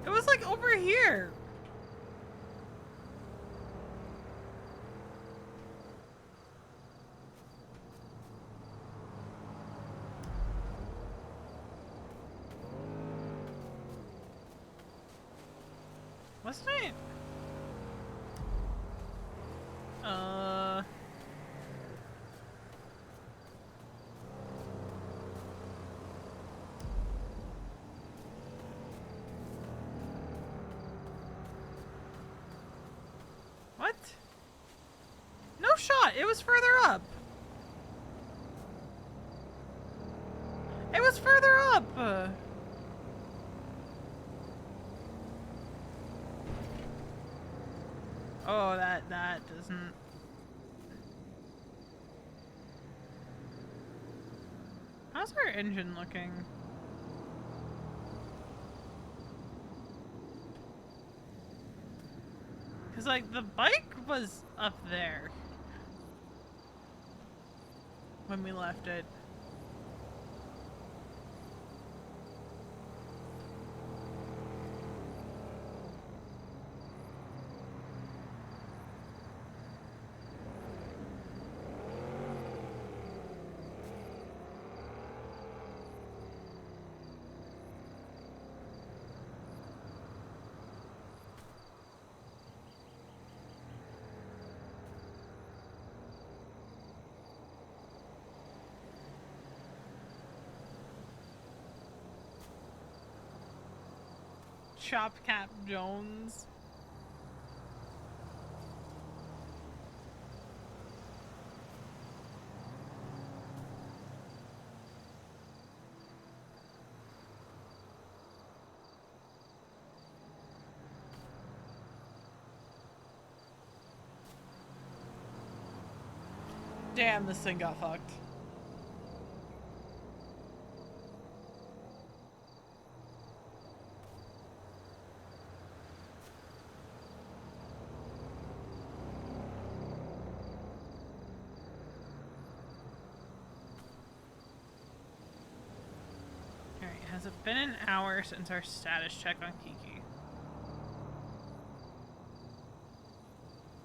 It was like over here. Wasn't it? What? No shot. It was further up. It was further up. Oh, that doesn't. How's our engine looking? Cause like the bike was up there when we left it. Chop Cap Jones. Damn, this thing got fucked. Has it been an hour since our status check on Kiki?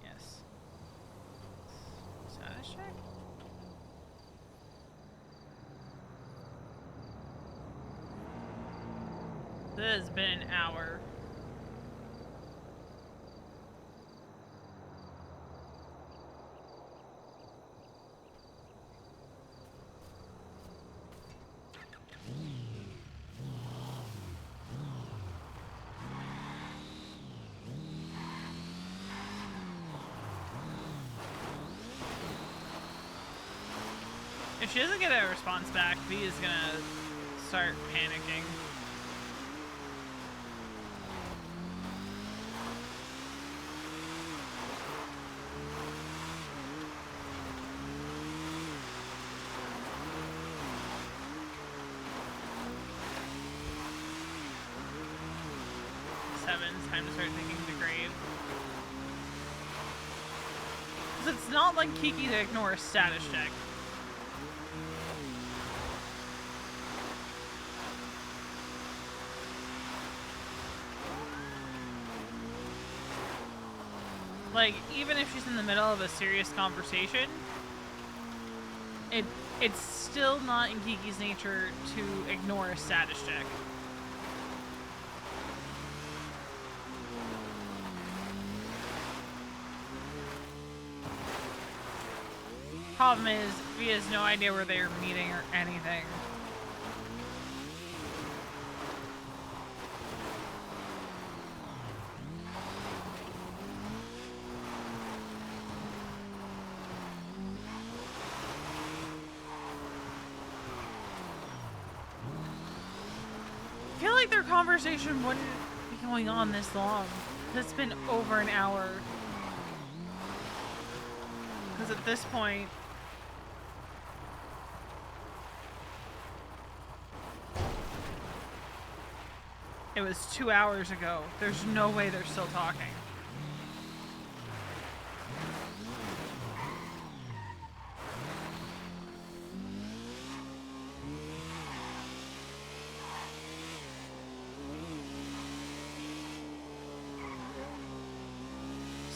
Yes. Status check? This has been an hour. If she doesn't get a response back, V is gonna start panicking. It's time to start digging the grave. Because it's not like Kiki to ignore a status check. Like, even if she's in the middle of a serious conversation, it's still not in Kiki's nature to ignore a status check. Problem is, V has no idea where they're meeting or anything. I feel like their conversation wouldn't be going on this long. It's been over an hour. Because at this point, it was 2 hours ago. There's no way they're still talking.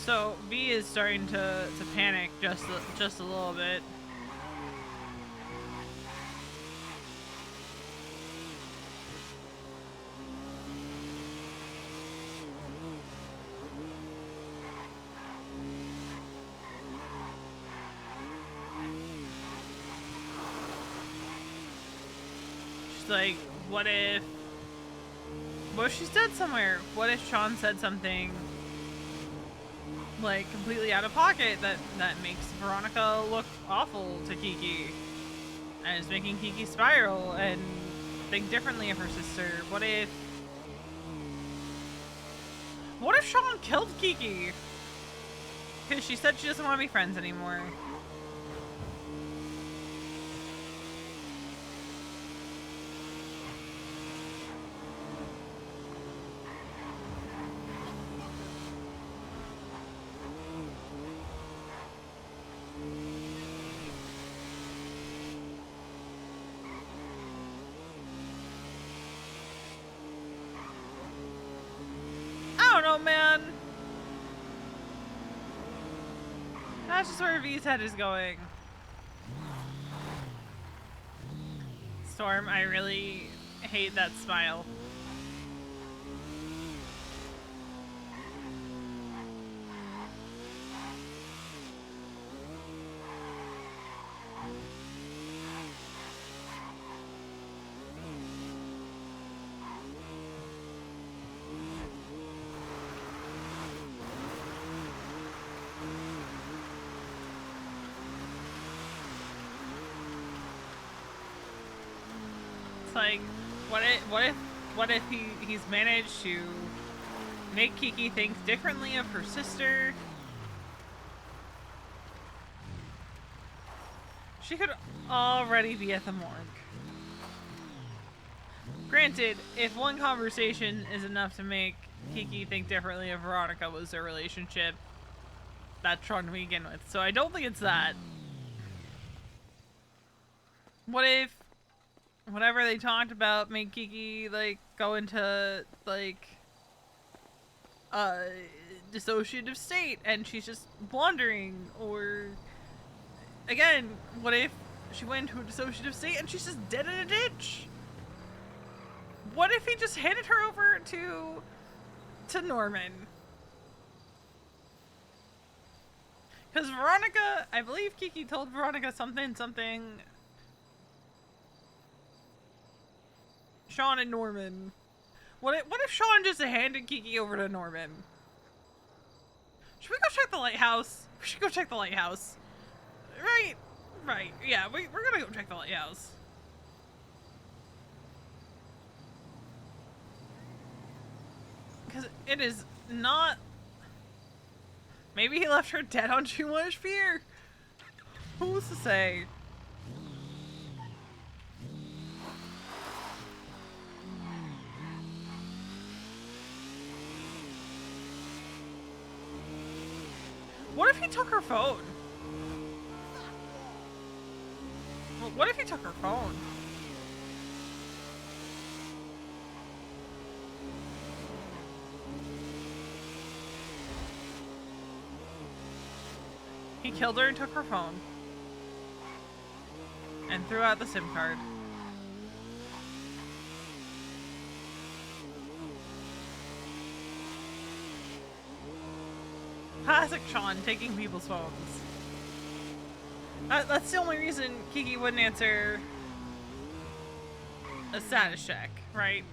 So V is starting to panic just a little bit. It's like, what if she's dead somewhere? What if Sean said something like completely out of pocket that makes Veronica look awful to Kiki and is making Kiki spiral and think differently of her sister? What if Sean killed Kiki because she said she doesn't want to be friends anymore? I don't know, man. That's just where V's head is going. Storm, I really hate that smile. Like, what if he's managed to make Kiki think differently of her sister? She could already be at the morgue. Granted, if one conversation is enough to make Kiki think differently of Veronica was their relationship, that's strong to begin with. So I don't think it's that. What if whatever they talked about made Kiki, like, go into, like, dissociative state and she's just wandering? Or, again, what if she went into a dissociative state and she's just dead in a ditch? What if he just handed her over to Norman? Because Veronica, I believe Kiki told Veronica something Sean and Norman. What if Sean just handed Kiki over to Norman? Should we go check the lighthouse? We should go check the lighthouse. Right. Yeah, we're gonna go check the lighthouse. Because it is not... Maybe he left her dead on too much fear? Who's to say? What if he took her phone? Well, what if he took her phone? He killed her and took her phone. And threw out the SIM card. Classic Sean, taking people's phones. That's the only reason Kiki wouldn't answer a status check, right?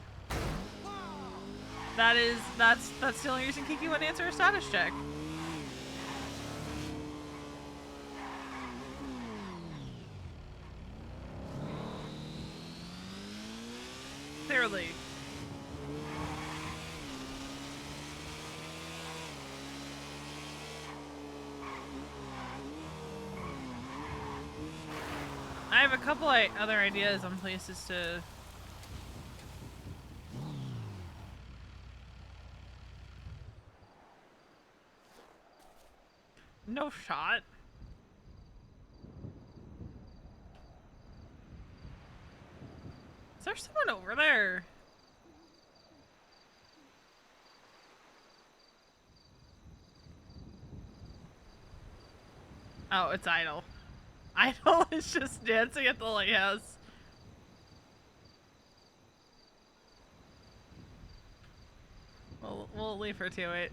That's the only reason Kiki wouldn't answer a status check. Clearly. I have a couple other ideas on places to... No shot. Is there someone over there? Oh, it's Idle. Idle is just dancing at the lighthouse. We'll leave her to it.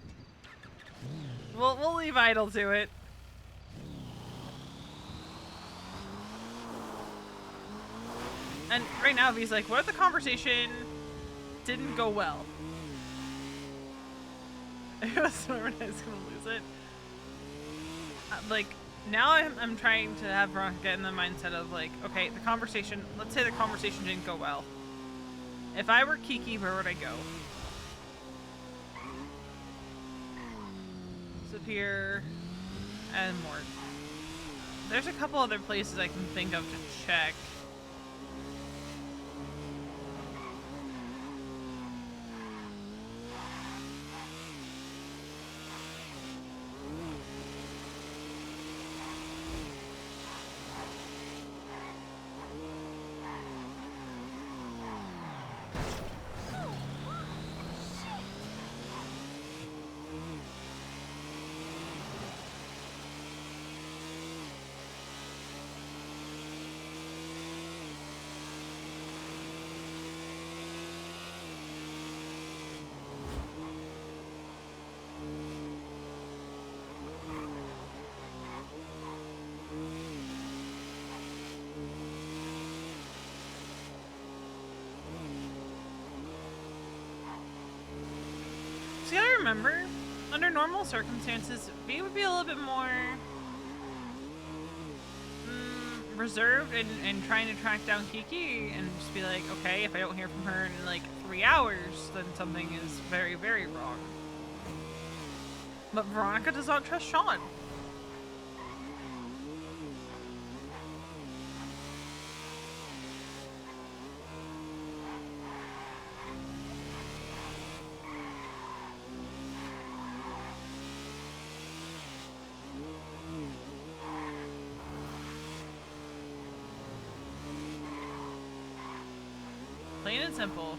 We'll leave Idle to it. And right now, V's like, what if the conversation didn't go well? It was so when I was gonna lose it. Like, now I'm trying to have Veronica get in the mindset of like, okay, the conversation, let's say the conversation didn't go well. If I were Kiki, where would I go? Up here and more. There's a couple other places I can think of to check. So you gotta remember, under normal circumstances, V would be a little bit more reserved and trying to track down Kiki and just be like, okay, if I don't hear from her in like 3 hours, then something is very, very wrong. But Veronica does not trust Sean. Plain and simple.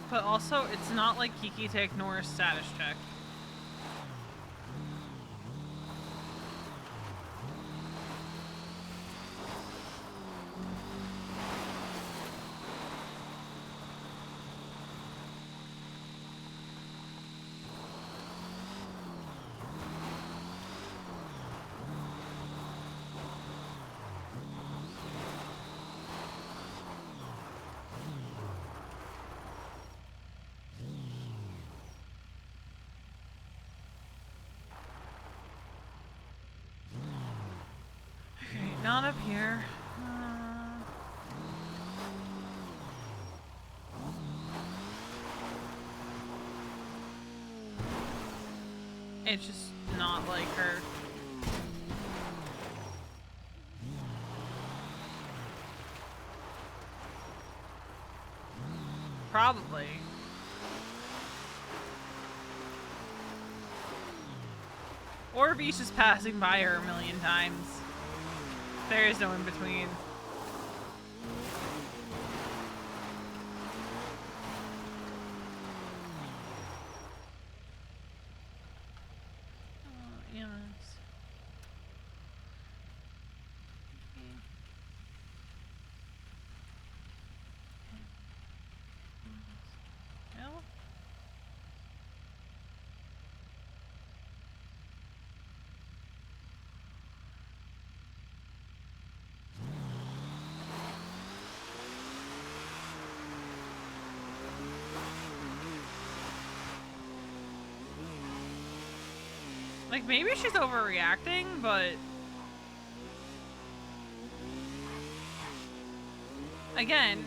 But also, it's not like Kiki to ignore a status check. Not up here. It's just not like her. Probably. Or V's just passing by her a million times. There is no in between. Yes. Well. Like, maybe she's overreacting, but... Again,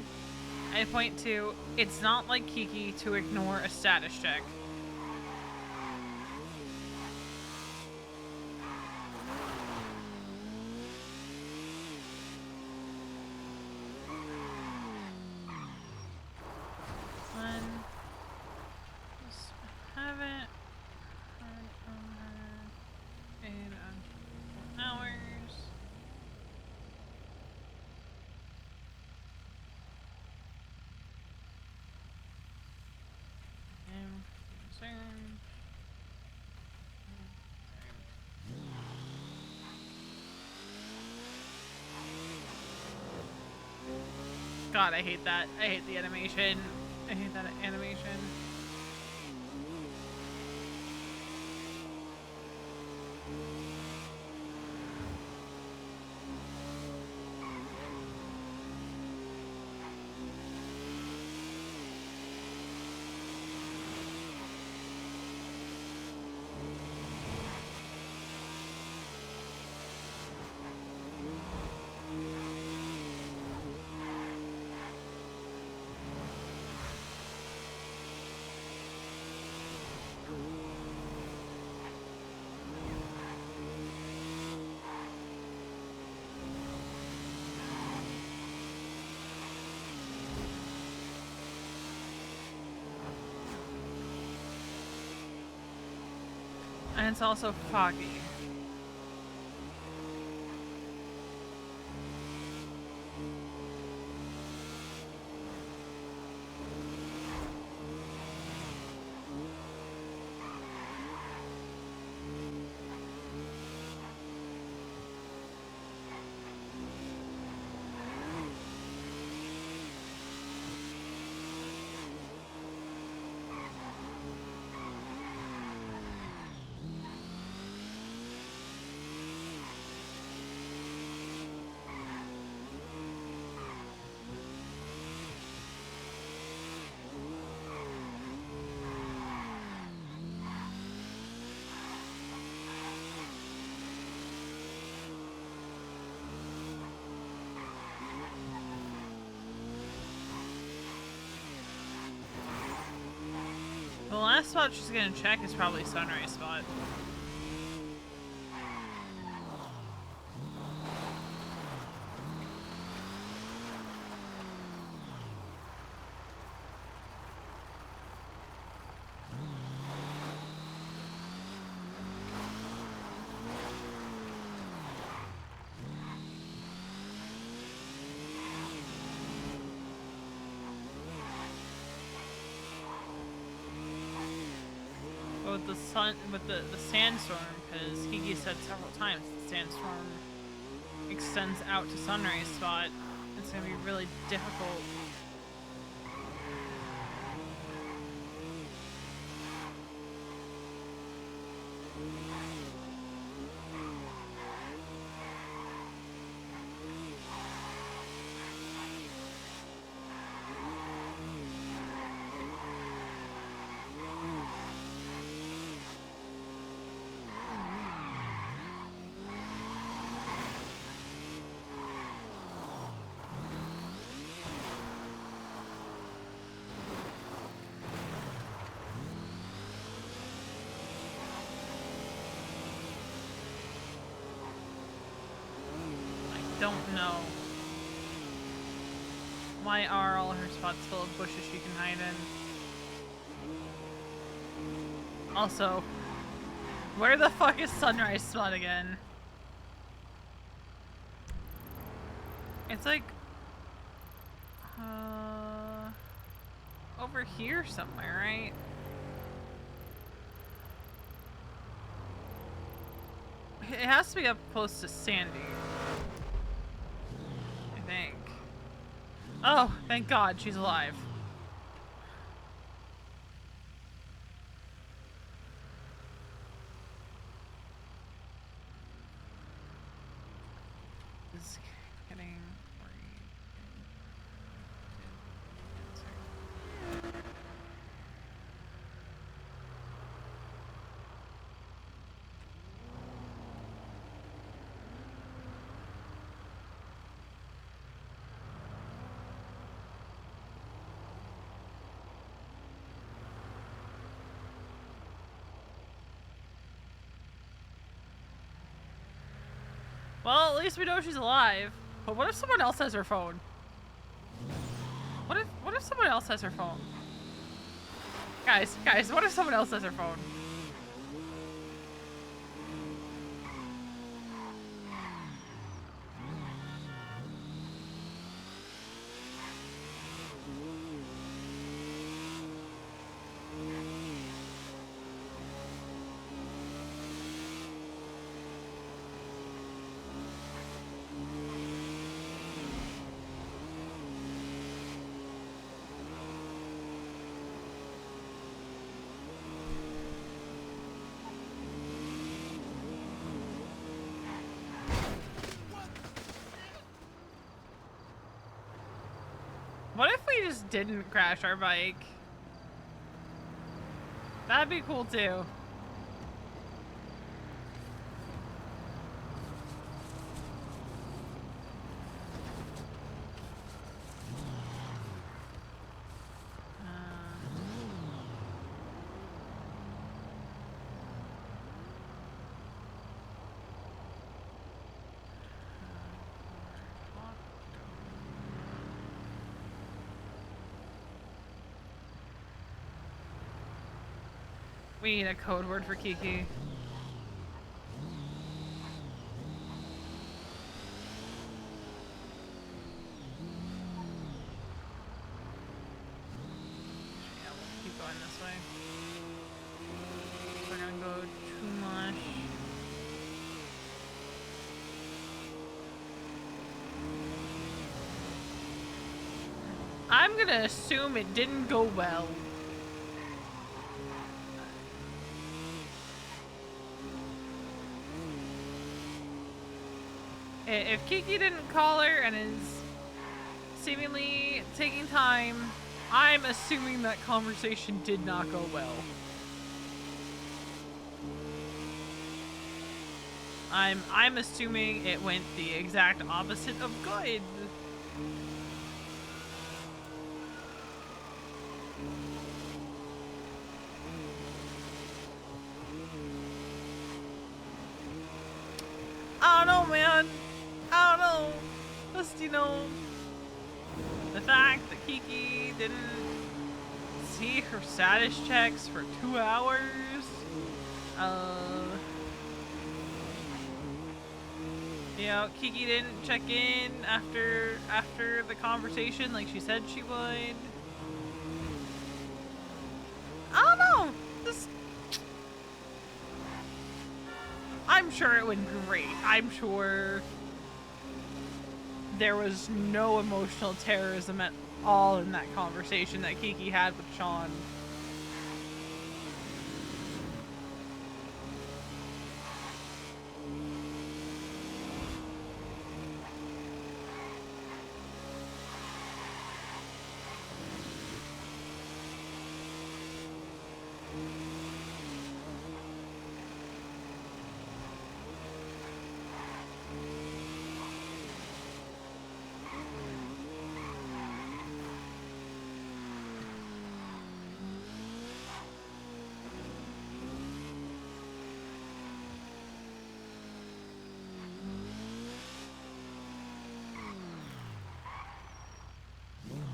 I point to, it's not like Kiki to ignore a status check. Haven't heard from her in hours. soon. God, I hate that. I hate the animation. I hate that animation. And it's also foggy. The last spot she's gonna check is probably Sunrise Spot. With the sun, with the sandstorm, because Higi said several times the sandstorm extends out to Sunrise Spot. It's gonna be really difficult. Don't know. Why are all her spots full of bushes she can hide in? Also, where the fuck is Sunrise Spot again? It's like over here somewhere, right? It has to be up close to Sandy. I think. Oh, thank God she's alive. This is getting well, at least we know she's alive. But what if someone else has her phone? What if someone else has her phone? Guys, what if someone else has her phone? What if we just didn't crash our bike? That'd be cool too. We need a code word for Kiki. Yeah, we'll keep going this way. We're gonna go too much. I'm gonna assume it didn't go well. If Kiki didn't call her and is seemingly taking time, I'm assuming that conversation did not go well. I'm assuming it went the exact opposite of good. I don't know, man. I don't know. Just, you know, the fact that Kiki didn't see her status checks for 2 hours. You know, Kiki didn't check in after the conversation like she said she would. I don't know. Just, I'm sure it went great. I'm sure there was no emotional terrorism at all in that conversation that Kiki had with Sean.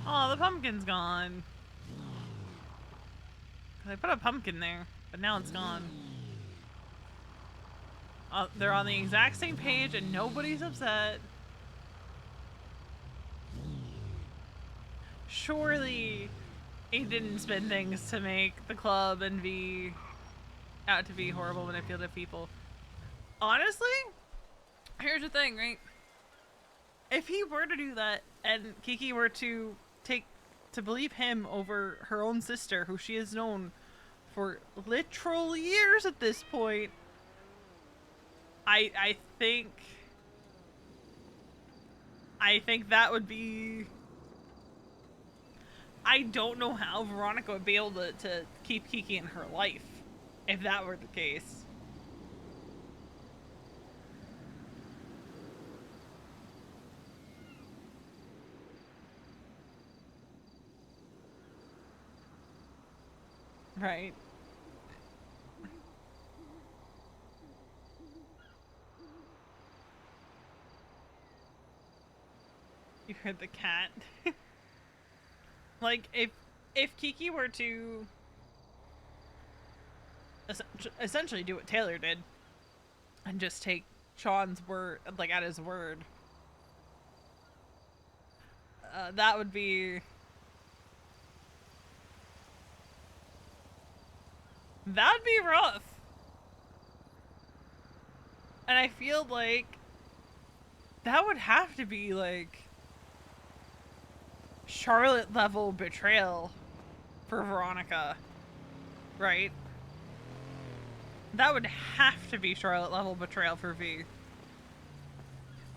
Oh, the pumpkin's gone. 'Cause I put a pumpkin there, but now it's gone. They're on the exact same page and nobody's upset. Surely he didn't spin things to make the club and be out to be horrible manipulative people. Honestly, here's the thing, right? If he were to do that and Kiki were to believe him over her own sister, who she has known for literal years at this point, I think that would be... I don't know how Veronica would be able to keep Kiki in her life if that were the case. Right. You heard the cat. Like, if Kiki were to essentially do what Taylor did and just take Sean's word, like, at his word, that would be... That'd be rough. And I feel like that would have to be, like, Charlotte level betrayal for Veronica, right? That would have to be Charlotte level betrayal for V.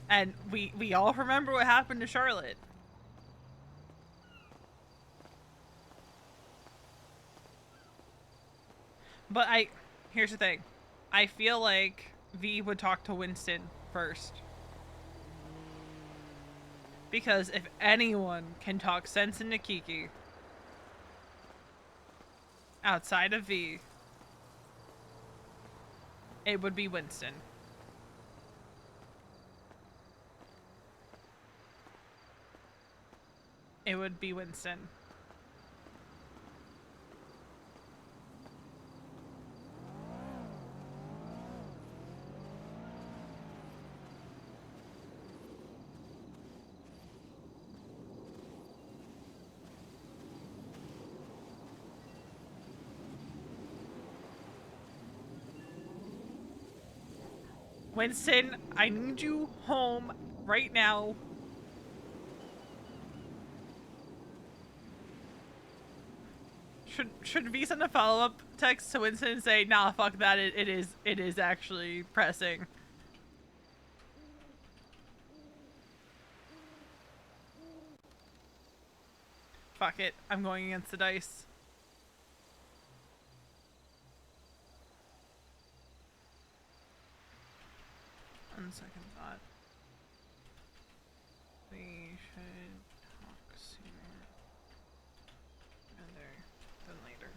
And we all remember what happened to Charlotte. But here's the thing. I feel like V would talk to Winston first. Because if anyone can talk sense into Kiki outside of V, it would be Winston. It would be Winston. Winston, I need you home right now. Should V send a follow-up text to Winston and say, nah, fuck that, it is actually pressing. Fuck it, I'm going against the dice. On second thought, we should talk sooner rather than later.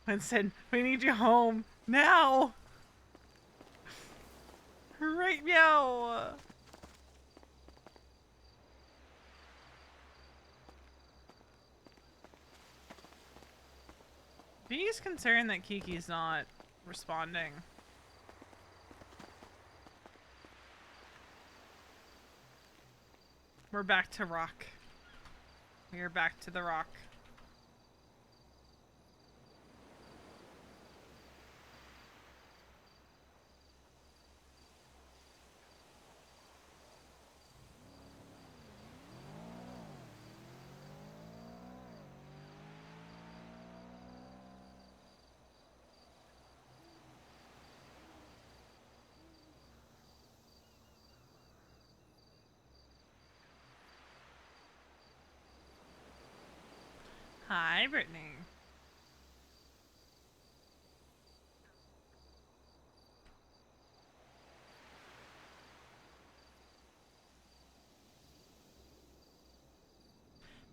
Winston, we need you home now. Right now. V's concerned that Kiki's not responding. We're back to rock. We are back to the rock. Hi, Brittany.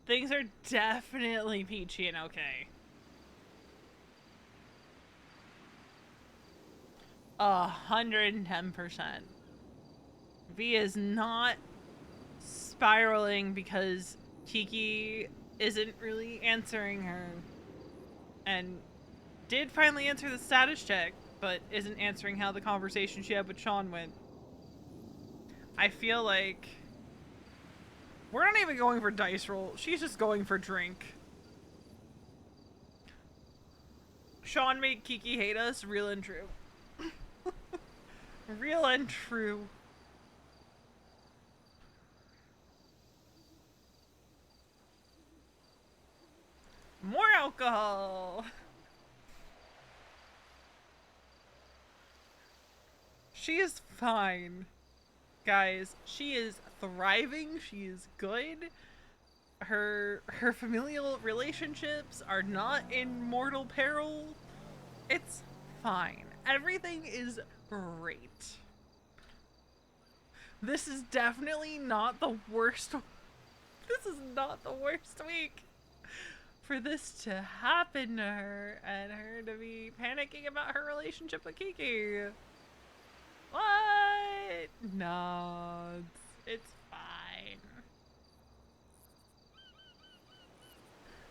Things are definitely peachy and okay. 110%. V is not spiraling because Kiki isn't really answering her. And did finally answer the status check, but isn't answering how the conversation she had with Sean went. I feel like we're not even going for dice roll. She's just going for drink. Sean made Kiki hate us, real and true. Real and true. More alcohol. She is fine. Guys, she is thriving. She is good. Her familial relationships are not in mortal peril. It's fine. Everything is great. This is definitely not the worst. This is not the worst week for this to happen to her and her to be panicking about her relationship with Kiki. What? No, it's fine.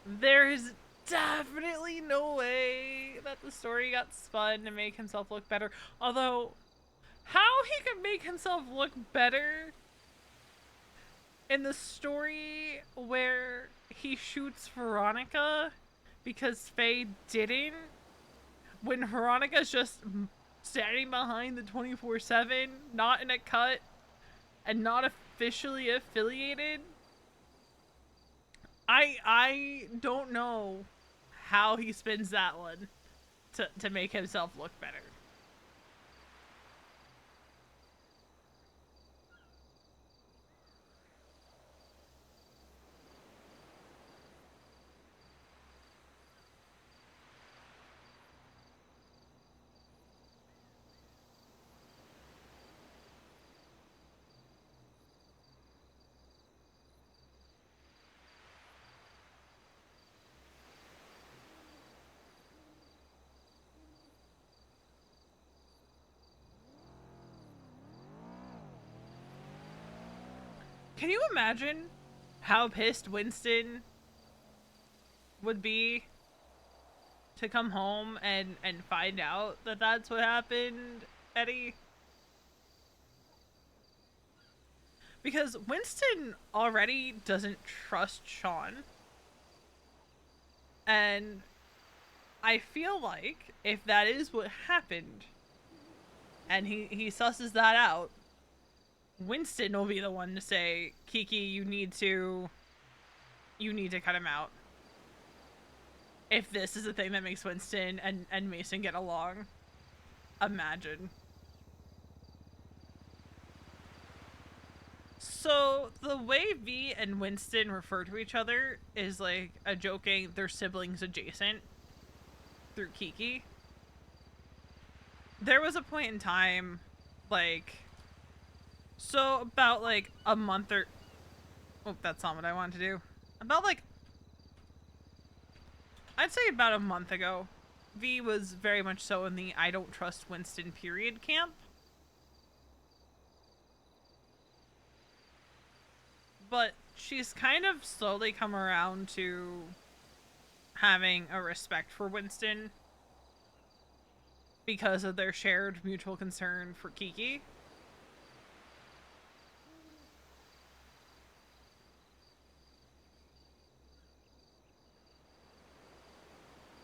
There's definitely no way that the story got spun to make himself look better. Although, how he could make himself look better in the story where he shoots Veronica because Faye didn't, when Veronica's just standing behind the 24/7, not in a cut, and not officially affiliated. I don't know how he spins that one to make himself look better. Can you imagine how pissed Winston would be to come home and find out that that's what happened, Eddie? Because Winston already doesn't trust Sean. And I feel like if that is what happened and he susses that out, Winston will be the one to say, Kiki, you need to cut him out. If this is the thing that makes Winston and Mason get along. Imagine. So the way V and Winston refer to each other is like a joking they're siblings adjacent through Kiki. There was a point in time, like, so about like a month or, oh, that's not what I wanted to do. About like, I'd say about a month ago, V was very much so in the I don't trust Winston period camp. But she's kind of slowly come around to having a respect for Winston because of their shared mutual concern for Kiki.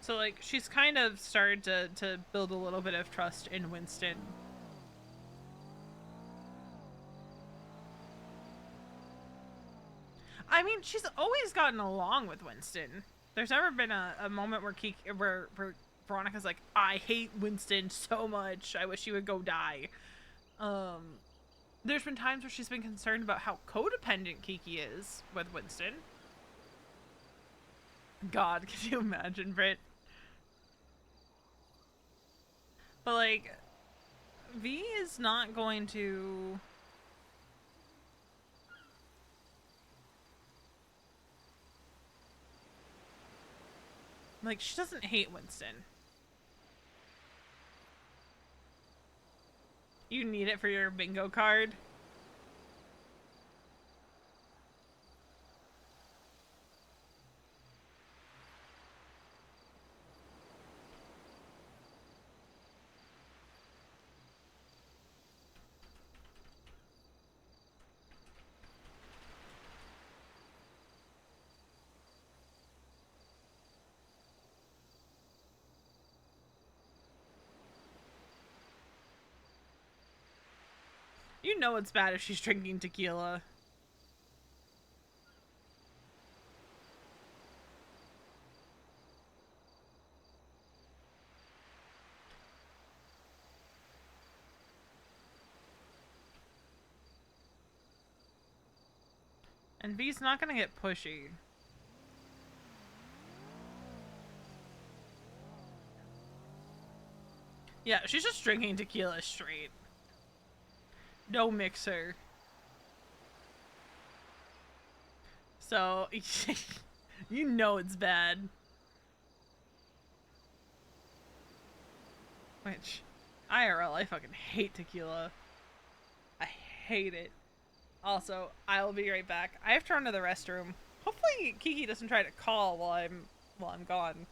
So, like, she's kind of started to build a little bit of trust in Winston. I mean, she's always gotten along with Winston. There's never been a moment where where Veronica's like, I hate Winston so much. I wish he would go die. There's been times where she's been concerned about how codependent Kiki is with Winston. God, can you imagine, Britt? But, like, V is not going to... Like, she doesn't hate Winston. You need it for your bingo card? You know it's bad if she's drinking tequila. And V's not gonna get pushy. Yeah, she's just drinking tequila straight. No mixer. So, you know it's bad. Which, IRL, I fucking hate tequila. I hate it. Also, I'll be right back. I have to run to the restroom. Hopefully Kiki doesn't try to call while I'm gone.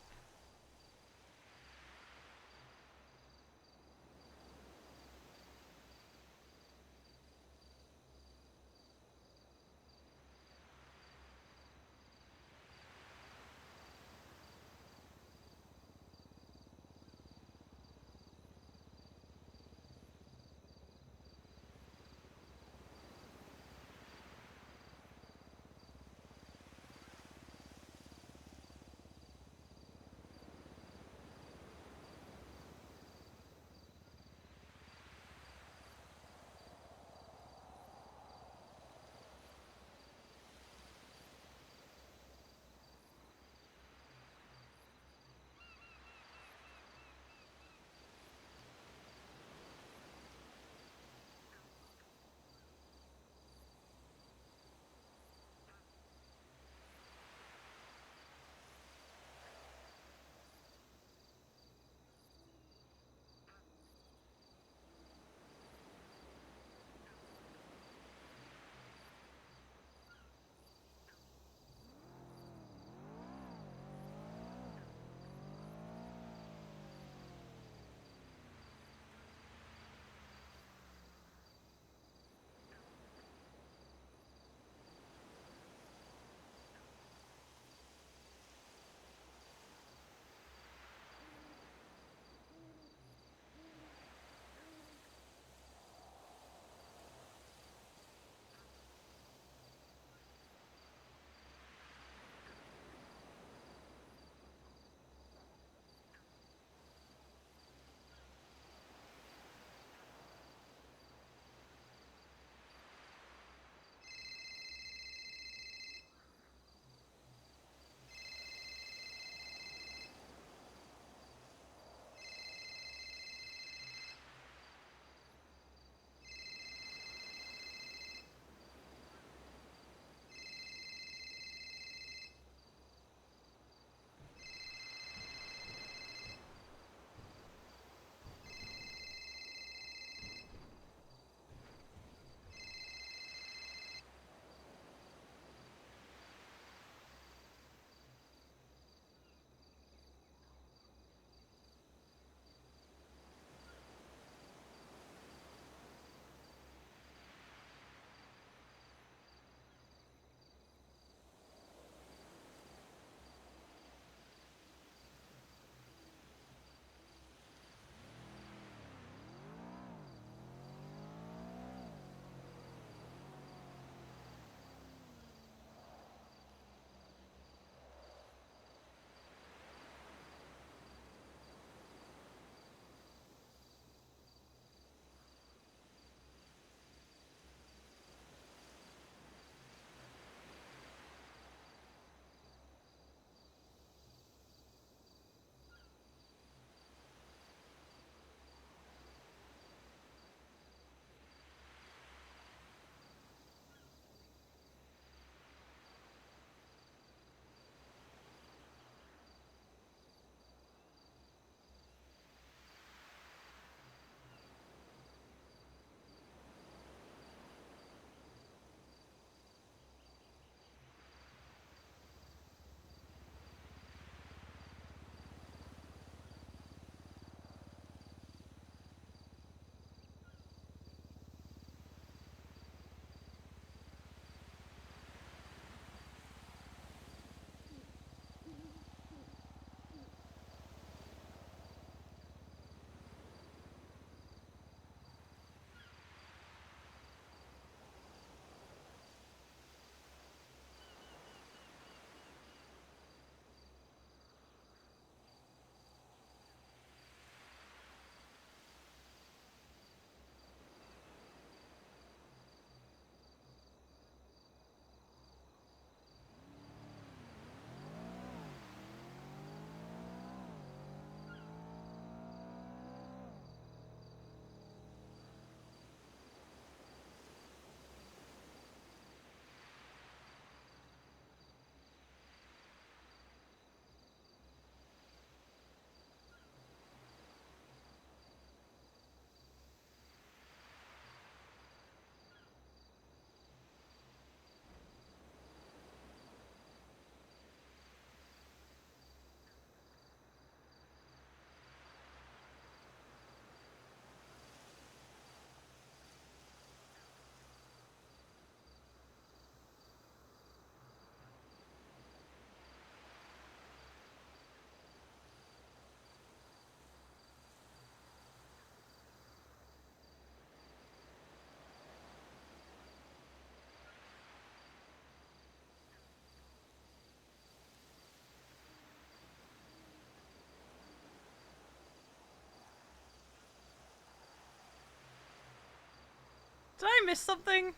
Did I miss something?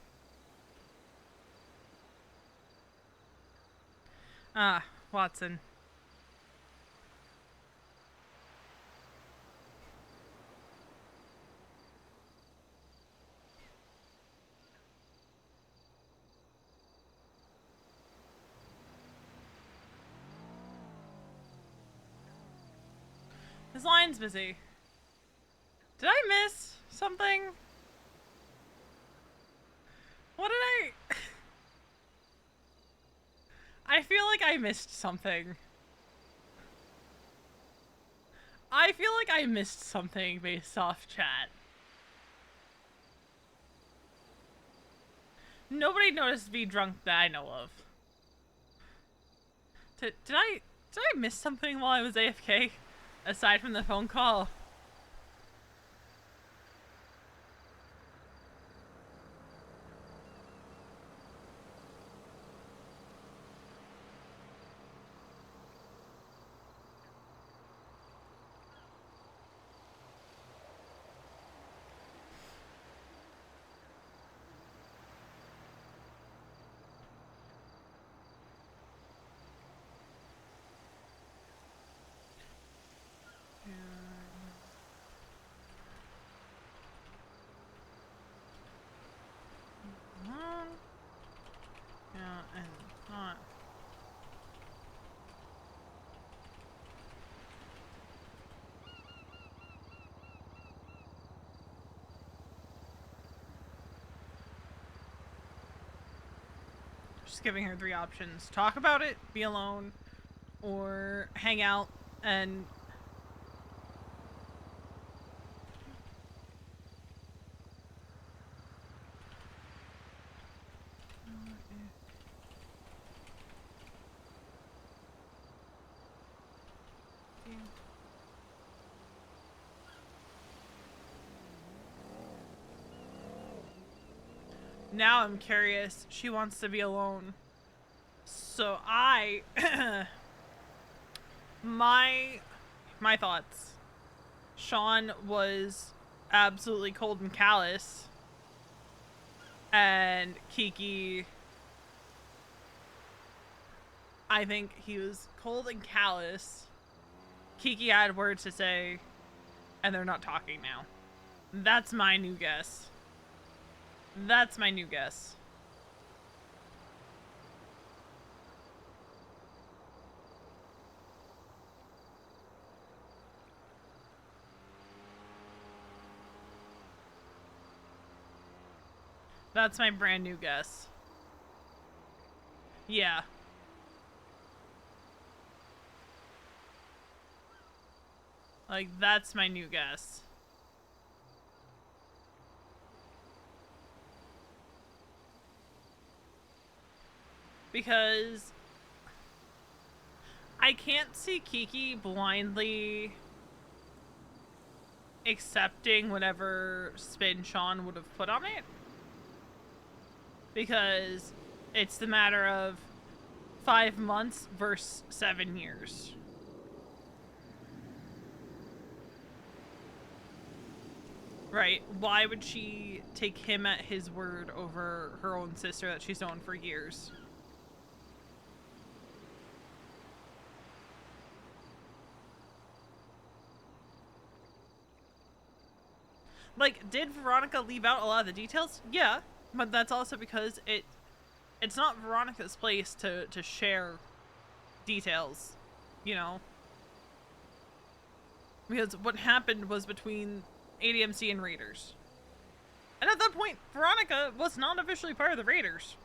Ah, Watson. His line's busy. Did I miss something? What did I... I feel like I missed something. I feel like I missed something based off chat. Nobody noticed me drunk that I know of. Did I miss something while I was AFK? Aside from the phone call? Yeah, and not. Just giving her 3 options. Talk about it, be alone, or hang out and... Now I'm curious. She wants to be alone. So my thoughts. Sean was absolutely cold and callous. And Kiki, I think he was cold and callous. Kiki had words to say, and they're not talking now. That's my new guess. That's my new guess. That's my brand new guess. Yeah. Like, that's my new guess. Because I can't see Kiki blindly accepting whatever spin Sean would have put on it. Because it's the matter of 5 months versus 7 years. Right. Why would she take him at his word over her own sister that she's known for years? Like, did Veronica leave out a lot of the details? Yeah, but that's also because it's not Veronica's place to share details, you know? Because what happened was between ADMC and Raiders. And at that point, Veronica was not officially part of the Raiders.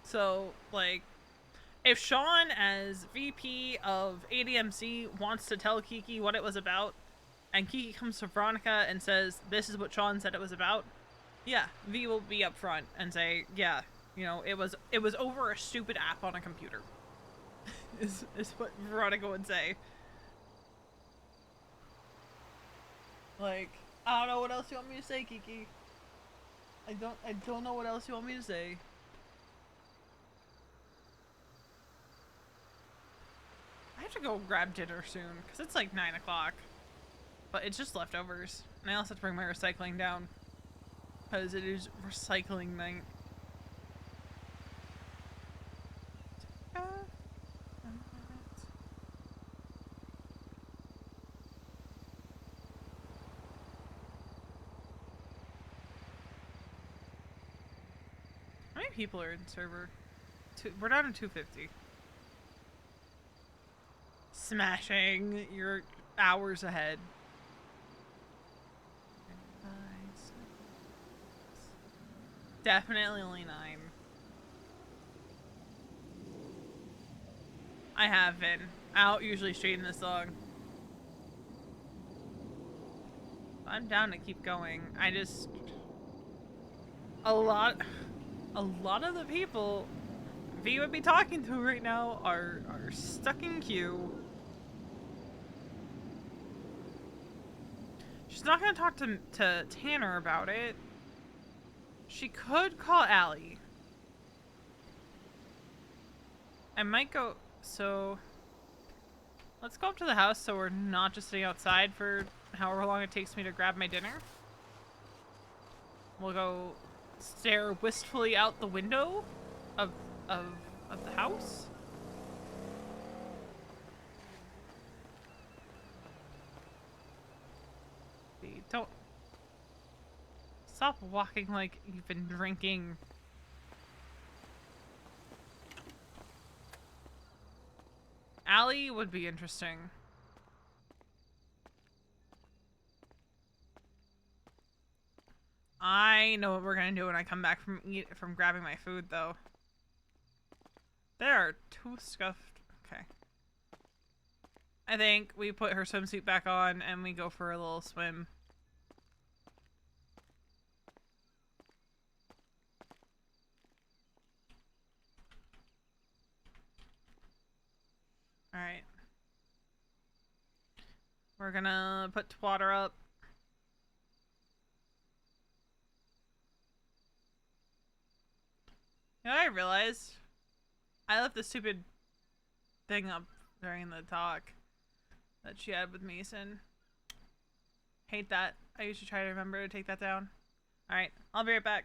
So, like, if Sean, as VP of ADMC, wants to tell Kiki what it was about, and Kiki comes to Veronica and says, this is what Sean said it was about, yeah, V will be up front and say, yeah, you know, it was over a stupid app on a computer. is what Veronica would say. Like, I don't know what else you want me to say, Kiki. I don't know what else you want me to say. I have to go grab dinner soon because it's like 9 o'clock. But it's just leftovers. And I also have to bring my recycling down because it is recycling night. How many people are in server? We're down to 250. Smashing. You're hours ahead. Definitely only 9. I have been out usually streaming this song. I'm down to keep going. I just a lot of the people V would be talking to right now are stuck in queue. She's not gonna talk to Tanner about it. She could call Allie. I might go, so let's go up to the house so we're not just sitting outside for however long it takes me to grab my dinner. We'll go stare wistfully out the window of the house. Don't stop walking like you've been drinking. Allie would be interesting. I know what we're gonna do when I come back from grabbing my food, though. There are 2 scuffed. Okay. I think we put her swimsuit back on and we go for a little swim. Alright. We're gonna put water up. You know what I realized? I left the stupid thing up during the talk that she had with Mason. Hate that. I usually try to remember to take that down. Alright, I'll be right back.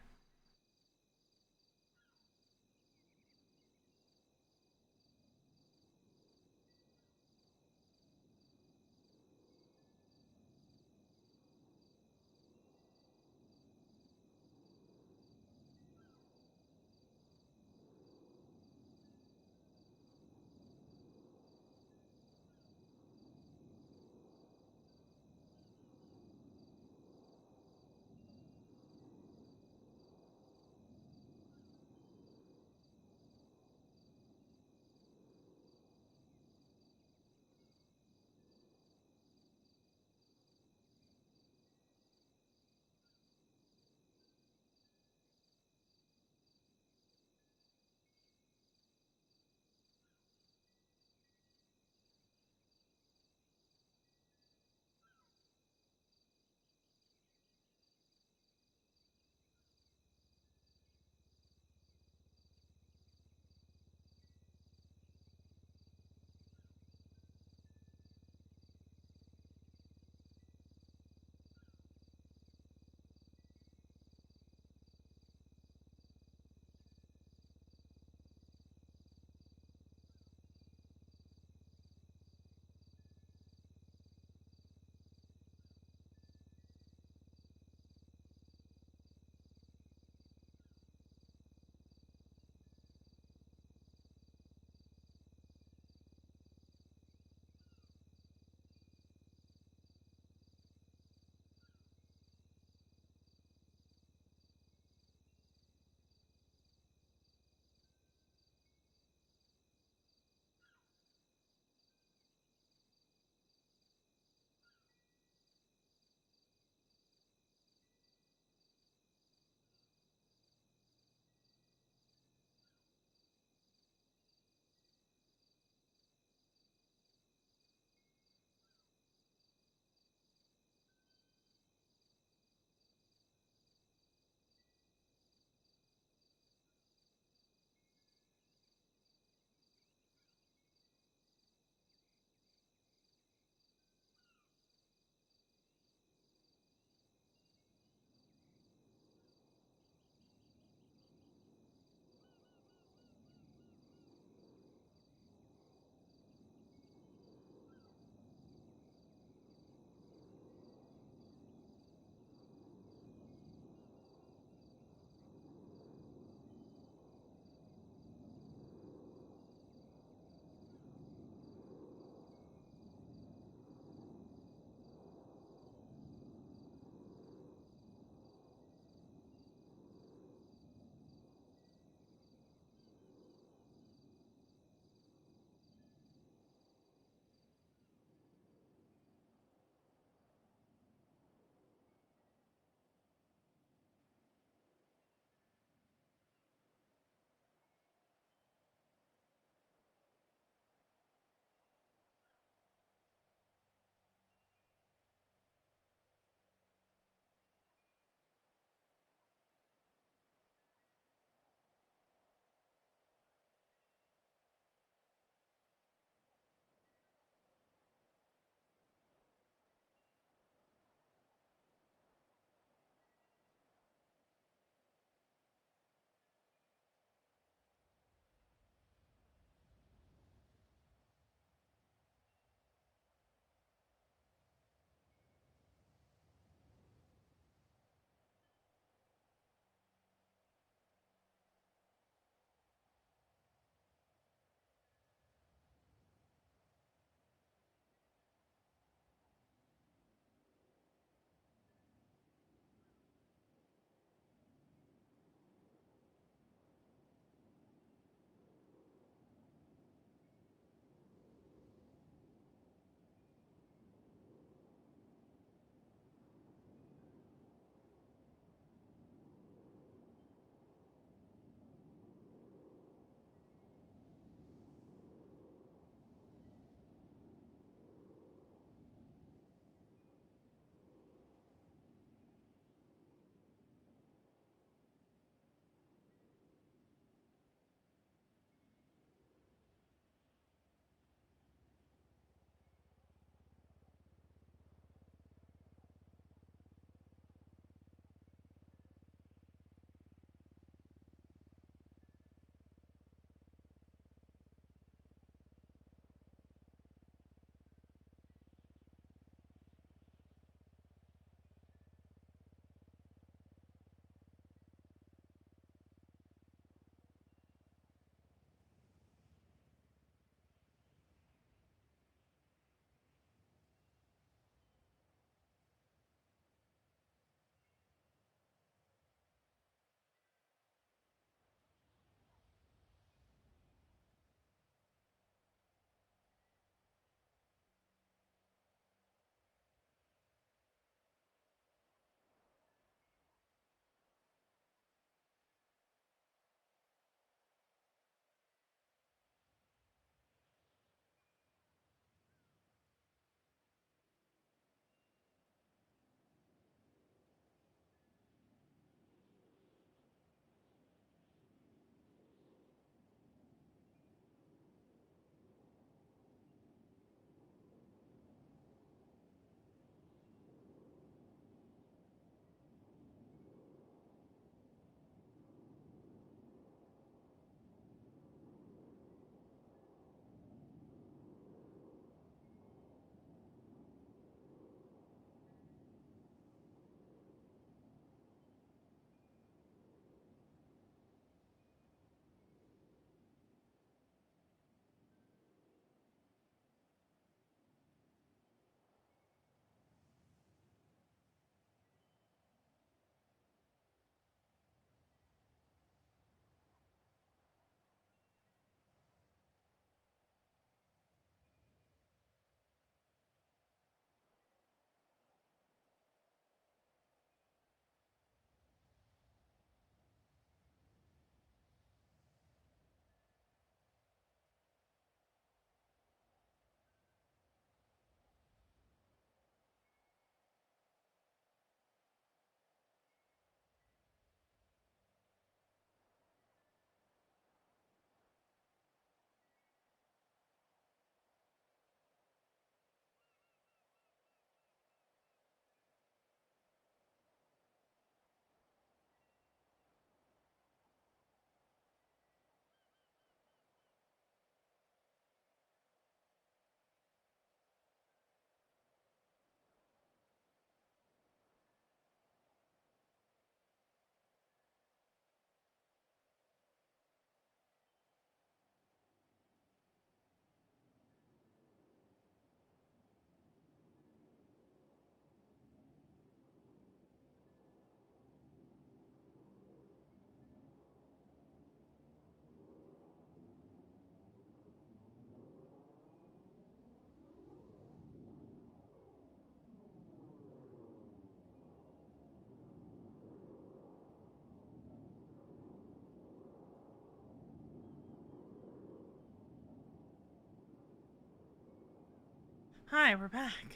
Hi, we're back.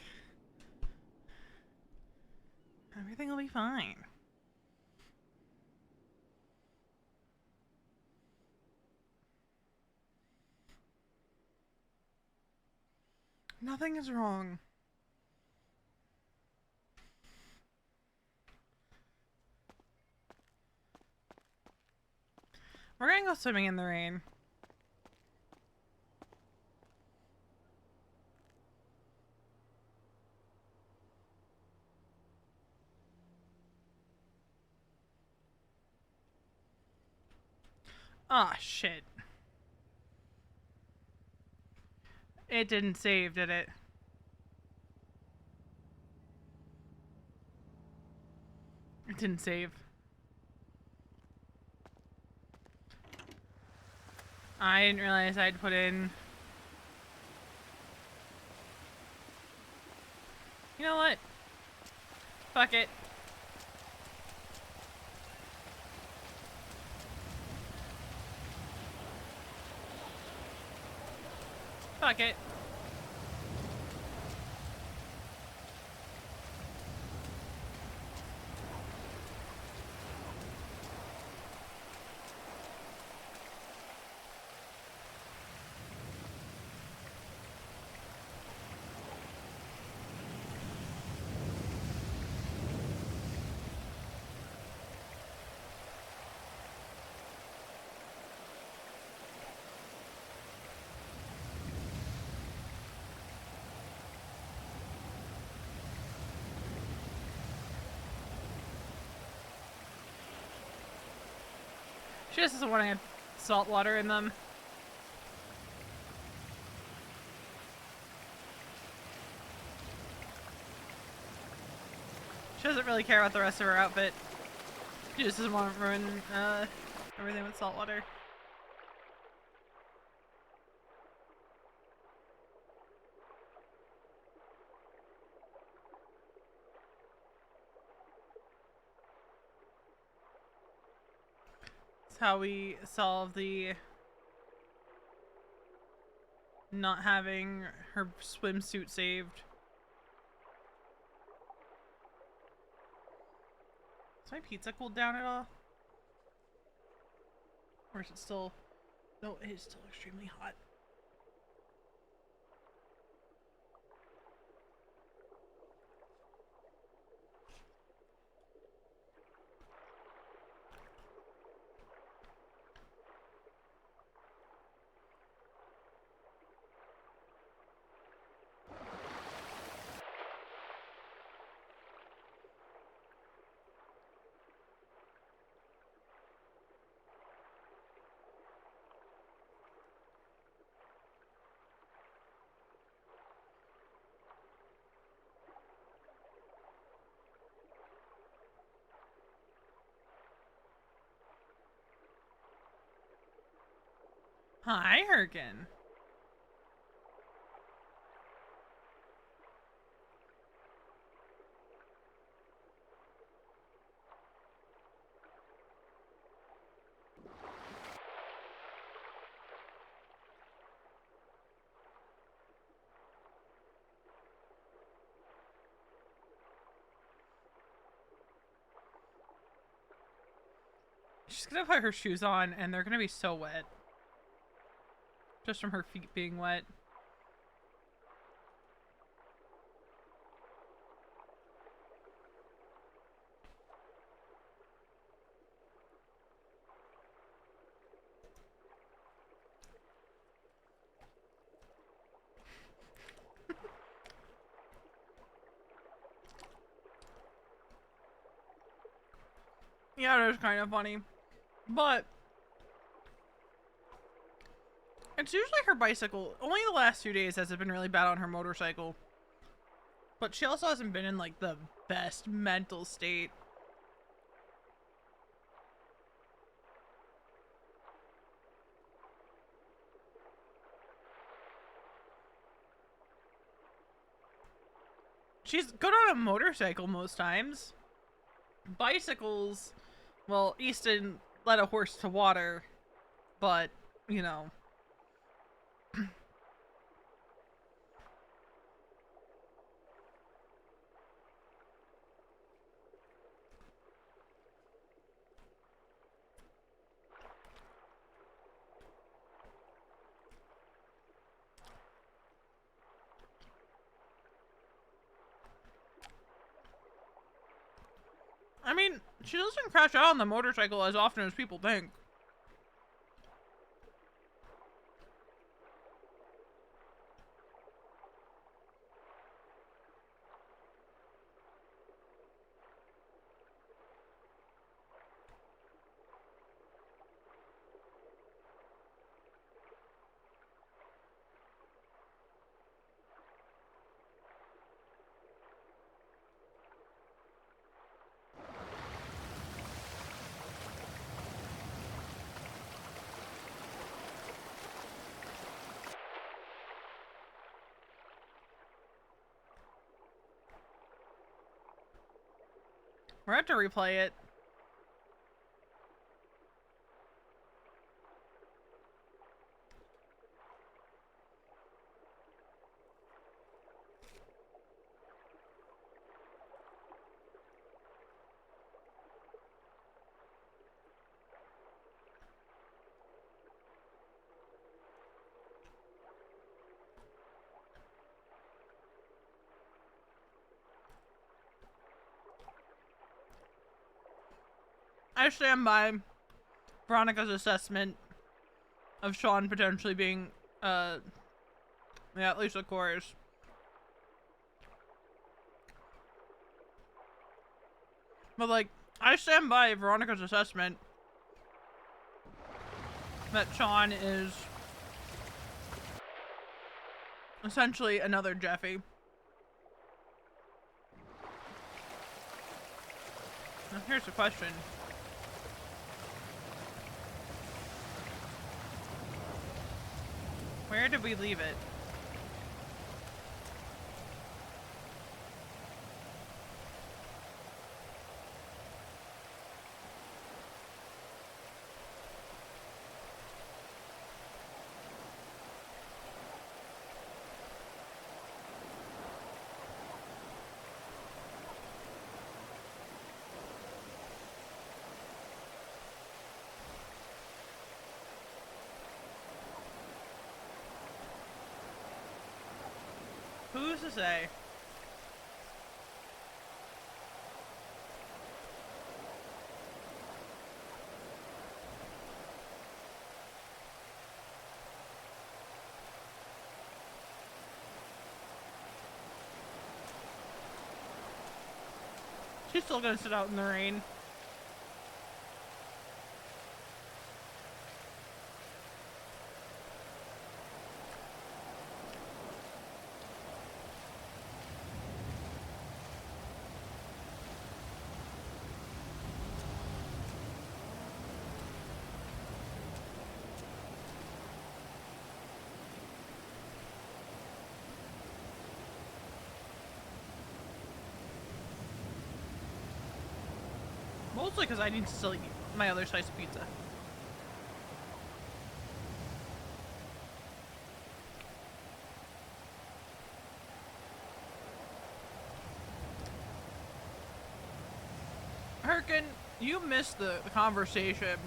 Everything will be fine. Nothing is wrong. We're gonna go swimming in the rain. Ah, shit. It didn't save, did it? It didn't save. I didn't realize I'd put in... You know what? Fuck it. Fuck it. She just doesn't want to have salt water in them. She doesn't really care about the rest of her outfit. She just doesn't want to ruin everything with salt water. That's how we solve the not having her swimsuit saved. Is my pizza cooled down at all? Or is it still... No, it is still extremely hot. Hi, Herkin. She's gonna put her shoes on and they're gonna be so wet. Just from her feet being wet. Yeah, it was kind of funny. But it's usually her bicycle. Only the last 2 days has it been really bad on her motorcycle. But she also hasn't been in like the best mental state. She's good on a motorcycle most times. Bicycles, well, Easton led a horse to water, but, you know. I mean, she doesn't crash out on the motorcycle as often as people think. We're going to have to replay it. I stand by Veronica's assessment of Sean potentially being, yeah, at least the chorus. But, like, I stand by Veronica's assessment that Sean is essentially another Jeffy. Now, here's the question. Where did we leave it? Who's to say? She's still gonna sit out in the rain. Mostly because I need to still eat my other slice of pizza. Herkin, you missed the conversation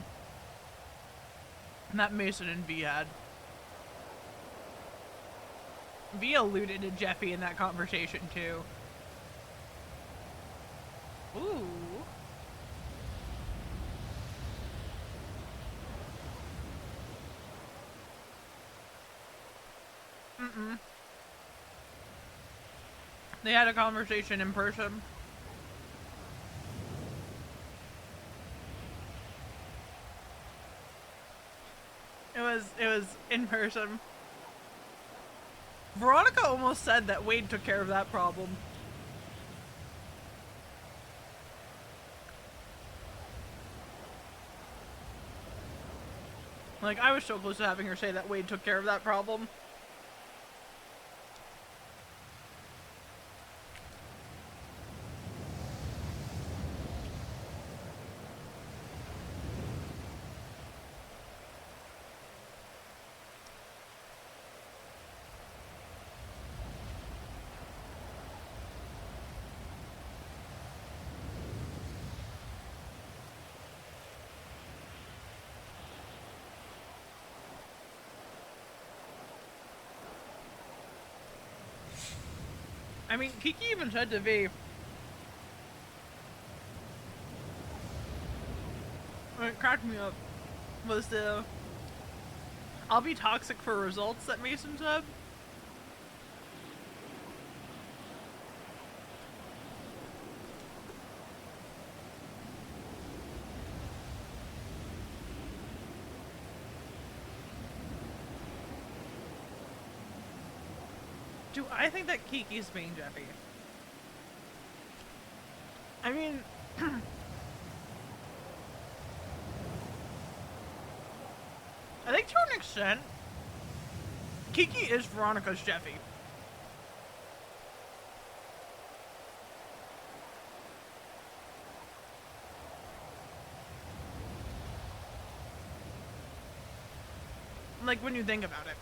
that Mason and V had. V alluded to Jeffy in that conversation too. Ooh. Mm-mm. They had a conversation in person. It was in person. Veronica almost said that Wade took care of that problem. Like, I was so close to having her say that Wade took care of that problem. I mean, Kiki even said to V, cracked me up was the "I'll be toxic for results" that Mason said. Do I think that Kiki's being Jeffy? I mean, I think to an extent, Kiki is Veronica's Jeffy. Like, when you think about it.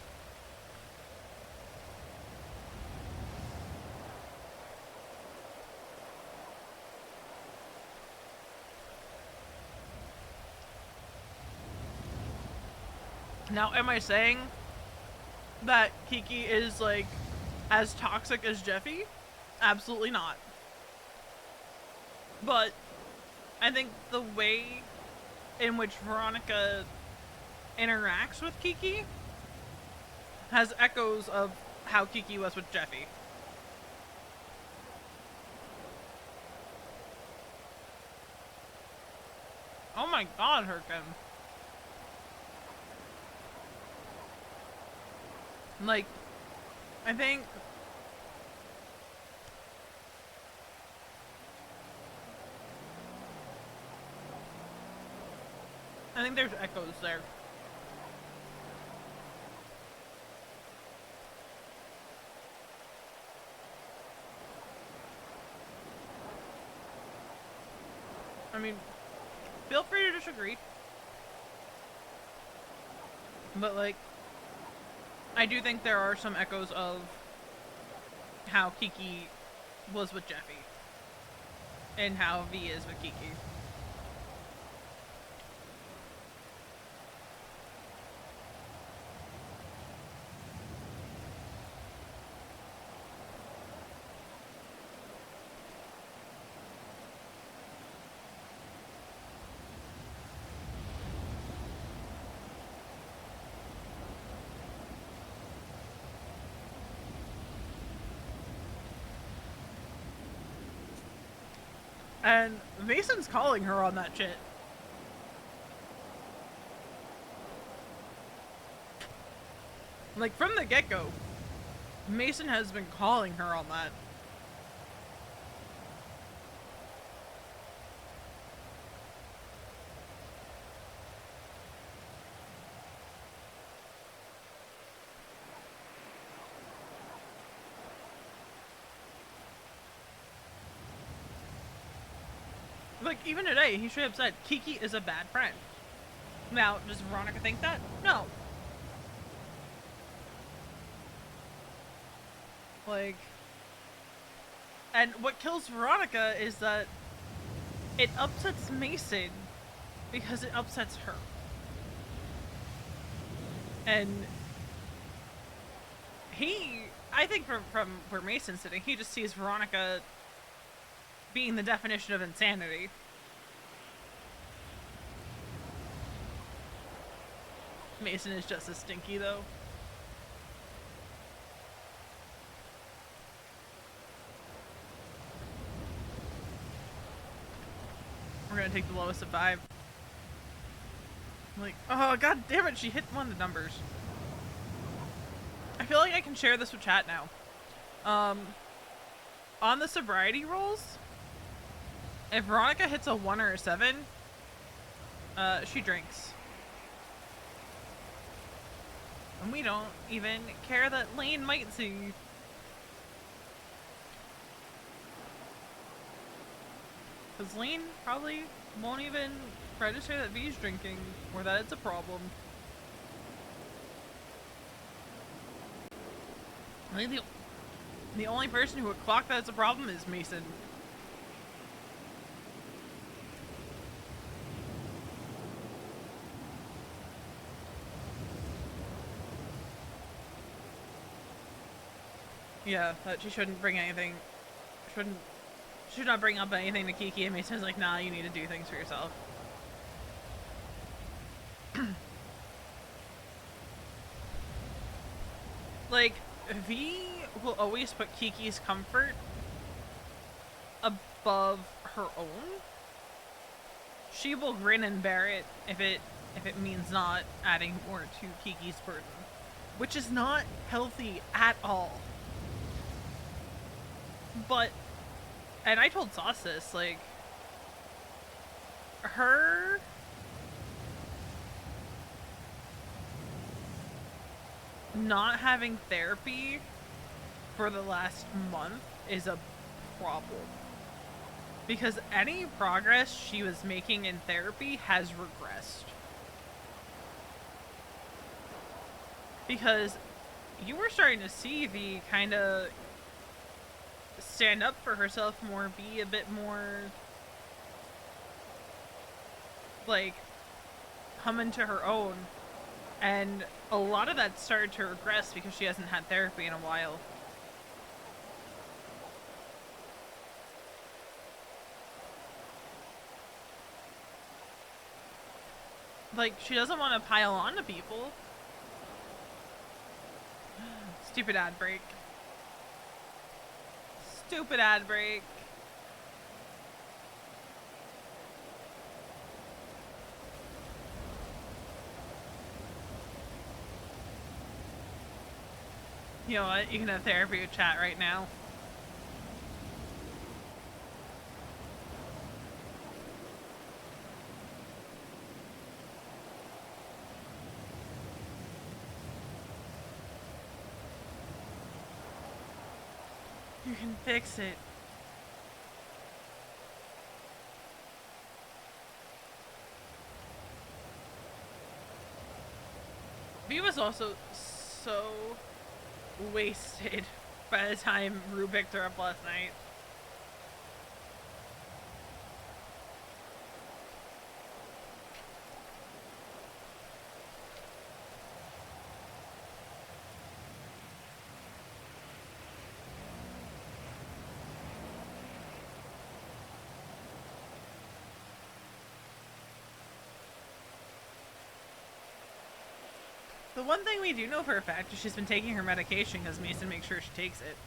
Now, am I saying that Kiki is, like, as toxic as Jeffy? Absolutely not. But I think the way in which Veronica interacts with Kiki has echoes of how Kiki was with Jeffy. Oh my god, Herkin. Like, I think there's echoes there. I mean, feel free to disagree. But, like, I do think there are some echoes of how Kiki was with Jeffy and how V is with Kiki. And Mason's calling her on that shit. Like, from the get-go, Mason has been calling her on that. Like, even today, he should have said, Kiki is a bad friend. Now, does Veronica think that? No. Like, and what kills Veronica is that it upsets Mason because it upsets her. And I think from where Mason's sitting, he just sees Veronica being the definition of insanity. Mason is just as stinky, though. We're gonna take the lowest of 5. Like, oh god damn it, she hit one of the numbers. I feel like I can share this with chat now. On the sobriety rolls, if Veronica hits a 1 or a 7, she drinks. And we don't even care that Lane might see. Because Lane probably won't even register that V's drinking, or that it's a problem. I think the only person who would clock that it's a problem is Mason. Yeah, that she shouldn't bring anything. Should not bring up anything to Kiki, and Mason's like, nah, you need to do things for yourself. Like, V will always put Kiki's comfort above her own. She will grin and bear it if it means not adding more to Kiki's burden, which is not healthy at all. But, and I told Sauce this, like, her not having therapy for the last month is a problem. Because any progress she was making in therapy has regressed. Because you were starting to see V kind of stand up for herself more, be a bit more, like, come into her own. And a lot of that started to regress because she hasn't had therapy in a while. Like, she doesn't want to pile on to people. Stupid ad break. Stupid ad break. You know what? You can have therapy with chat right now. You can fix it. V was also so wasted by the time Rue picked her up last night. The one thing we do know for a fact is she's been taking her medication because Mason makes sure she takes it.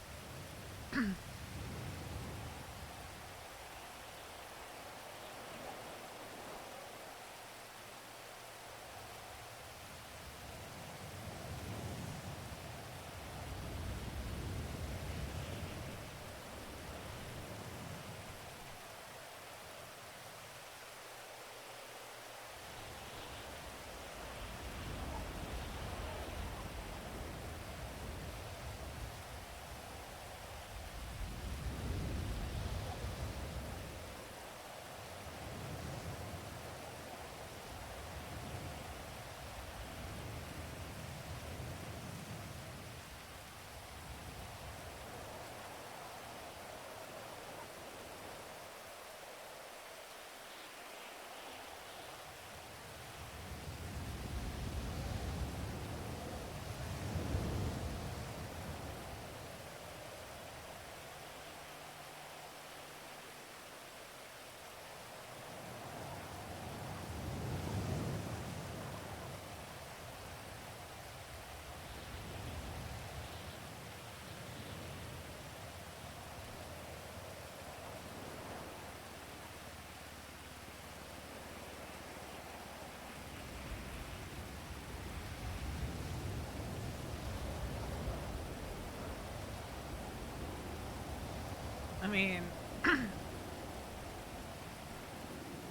I mean,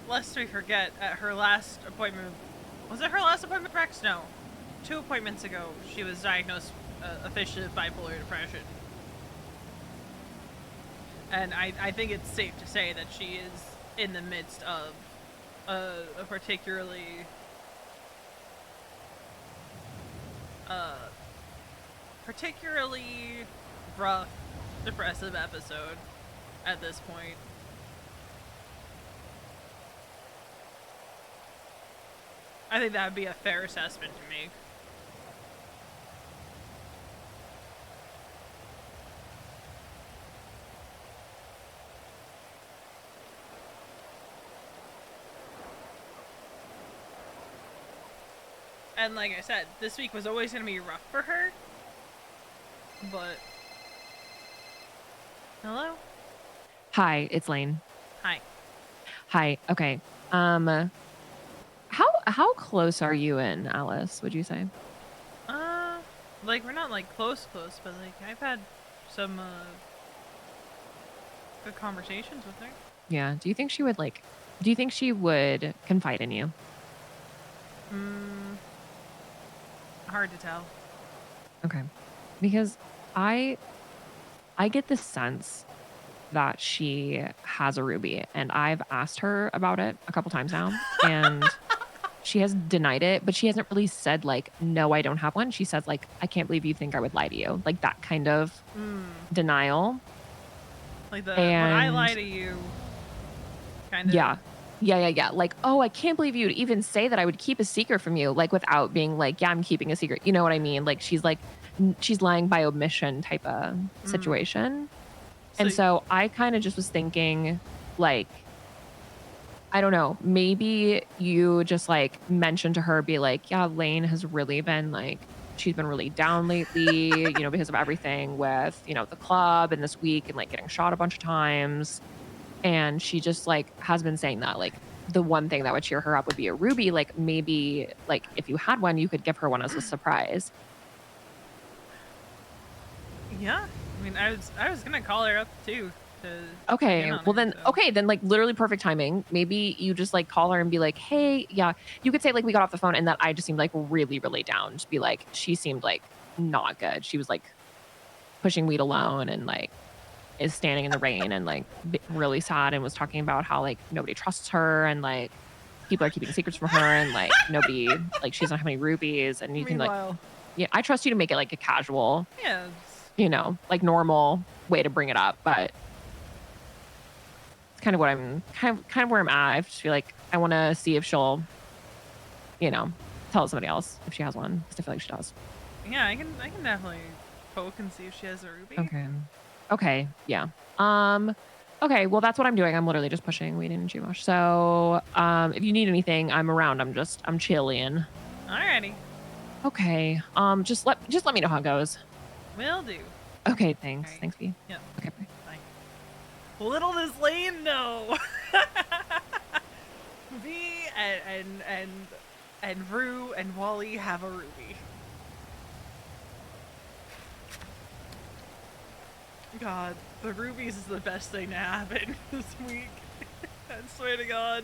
lest we forget, at her last appointment, was it her last appointment, Rex? No. 2 appointments ago, she was diagnosed officially with bipolar depression. And I think it's safe to say that she is in the midst of a particularly rough, depressive episode at this point. I think that would be a fair assessment to make. And like I said, this week was always going to be rough for her. but hello. Hi, it's Lane. Hi. Hi. Okay. How close are you and Alice, would you say? Like we're not like close, but like I've had some good conversations with her. Yeah. Do you think she would confide in you? Hard to tell. Okay. Because I get the sense that she has a ruby, and I've asked her about it a couple times now, and she has denied it, but she hasn't really said like, no, I don't have one. She says like, I can't believe you think I would lie to you. Like that kind of denial. Like when I lie to you kind of. Yeah. Yeah. Like, oh, I can't believe you'd even say that I would keep a secret from you, like without being like, yeah, I'm keeping a secret. You know what I mean? Like she's lying by omission type of situation. And so I kind of just was thinking like, I don't know, maybe you just like mention to her, be like, yeah, Lane has really been like, she's been really down lately, because of everything with, the club and this week and like getting shot a bunch of times. And she just like has been saying that like the one thing that would cheer her up would be a ruby. Like maybe like if you had one, you could give her one as a surprise. Yeah. I mean, I was gonna call her up too. Okay, well then, then like literally perfect timing. Maybe you just like call her and be like, hey, yeah, you could say like we got off the phone and that I just seemed like really, really down. Just be like, she seemed like not good. She was like pushing weed alone and like is standing in the rain and like really sad and was talking about how like nobody trusts her and like people are keeping secrets from her and like nobody, like she doesn't have any rubies and you can like, yeah, I trust you to make it like a casual, like normal way to bring it up, but kind of what I'm kind of where I'm at. I just feel like I want to see if she'll, tell somebody else if she has one. Because I feel like she does. Yeah, I can definitely poke and see if she has a ruby. Okay. Yeah. Okay. Well, that's what I'm doing. I'm literally just pushing weed in Chumash. So, if you need anything, I'm around. I'm chilling. Alrighty. Okay. Just let me know how it goes. Will do. Okay. Thanks. Right. Thanks, B. Yeah. Okay. Bye. Little does Lane know. V and Rue and Wally have a ruby. God, the rubies is the best thing to happen this week. I swear to God.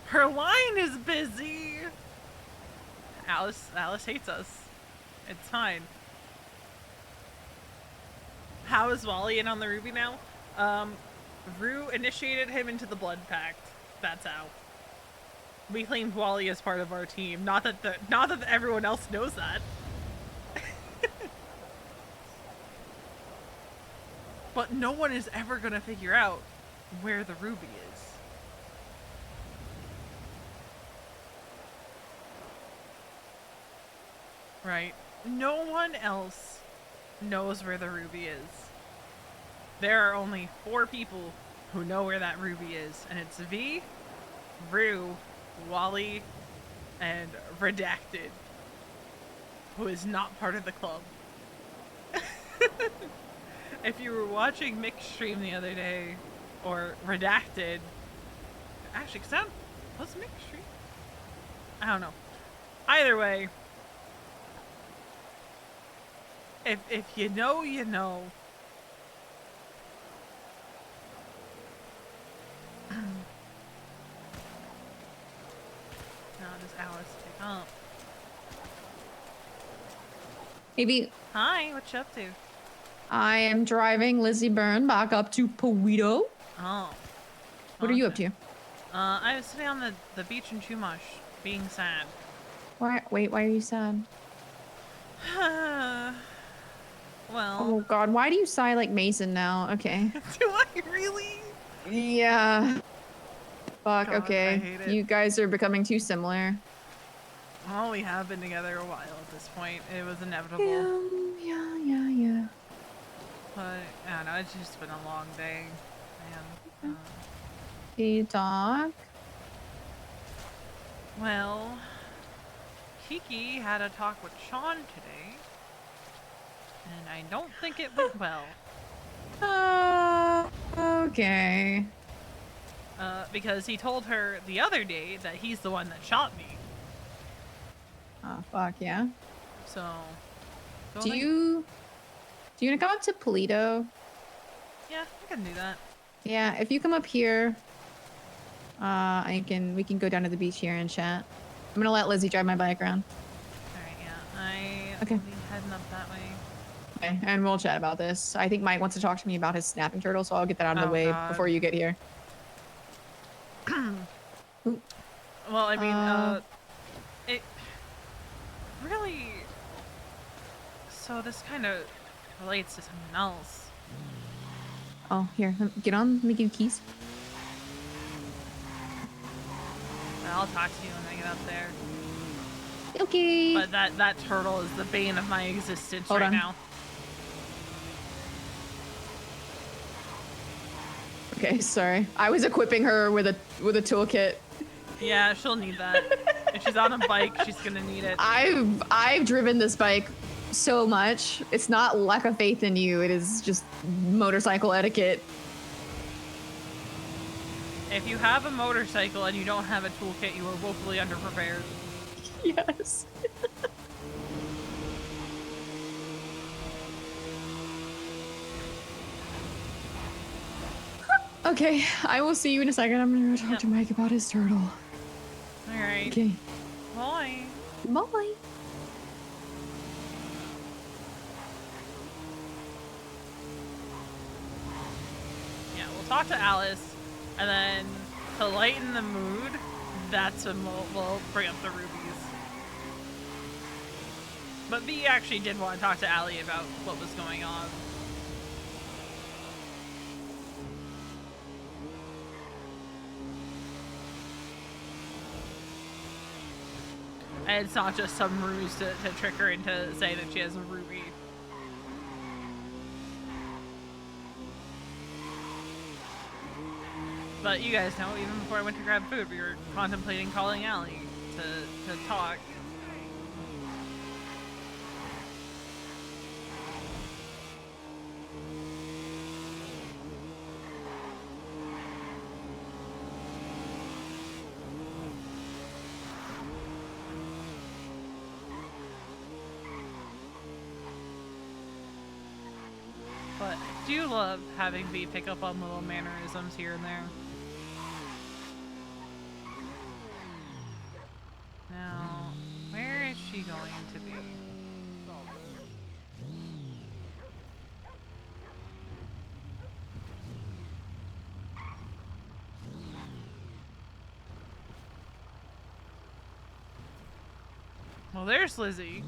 Her line is busy. Alice hates us. It's fine. How is Wally in on the ruby now? Rue initiated him into the blood pact. That's how. We claimed Wally as part of our team. Not that everyone else knows that. But no one is ever gonna figure out where the ruby is. Right? No one else knows where the ruby is. There are only 4 people who know where that ruby is, and it's V, Rue, Wally, and Redacted, who is not part of the club. If you were watching Mick's stream the other day, or Redacted, actually, was Mick's stream? I don't know. Either way, if you know, you know. Now does Alice pick up? Maybe. Hi, what you up to? I am driving Lizzie Byrne back up to Pawito. Oh. What are you up to? I was sitting on the beach in Chumash, being sad. Why? Wait, why are you sad? Well. Oh God, why do you sigh like Mason now? Okay. Do I really? Yeah. Fuck. God, okay. I hate it. You guys are becoming too similar. Well, we have been together a while at this point. It was inevitable. Yeah. But I don't know. It's just been a long day. Man. Can you talk? Well, Kiki had a talk with Sean today, and I don't think it went well. Okay. Because he told her the other day that he's the one that shot me. Oh, fuck, yeah. So, Do you wanna come up to Polito? Yeah, I can do that. Yeah, if you come up here, we can go down to the beach here and chat. I'm gonna let Lizzie drive my bike around. Alright, yeah. Okay. Will be heading up that way. Okay, and we'll chat about this. I think Mike wants to talk to me about his snapping turtle, so I'll get that out of the Oh, way God. before you get here. Well, I mean, it really... So this kind of relates to something else. Oh, here, get on. Let me give you keys. I'll talk to you when I get up there. Okay. But that turtle is the bane of my existence Hold right on. now. Okay, sorry. I was equipping her with a toolkit. Yeah, she'll need that. If she's on a bike, she's gonna need it. I've driven this bike so much. It's not lack of faith in you. It is just motorcycle etiquette. If you have a motorcycle and you don't have a toolkit, you are woefully underprepared. Yes. Okay, I will see you in a second. I'm gonna go talk to Mike about his turtle. Alright. Okay. Bye. Bye. Yeah, we'll talk to Alice, and then to lighten the mood, that's when we'll bring up the rubies. But V actually did want to talk to Allie about what was going on. And it's not just some ruse to trick her into saying that she has a ruby. But you guys know, even before I went to grab food, we were contemplating calling Allie to talk. But I do love having V pick up on little mannerisms here and there. Now, where is she going to be? Well, there's Lizzie.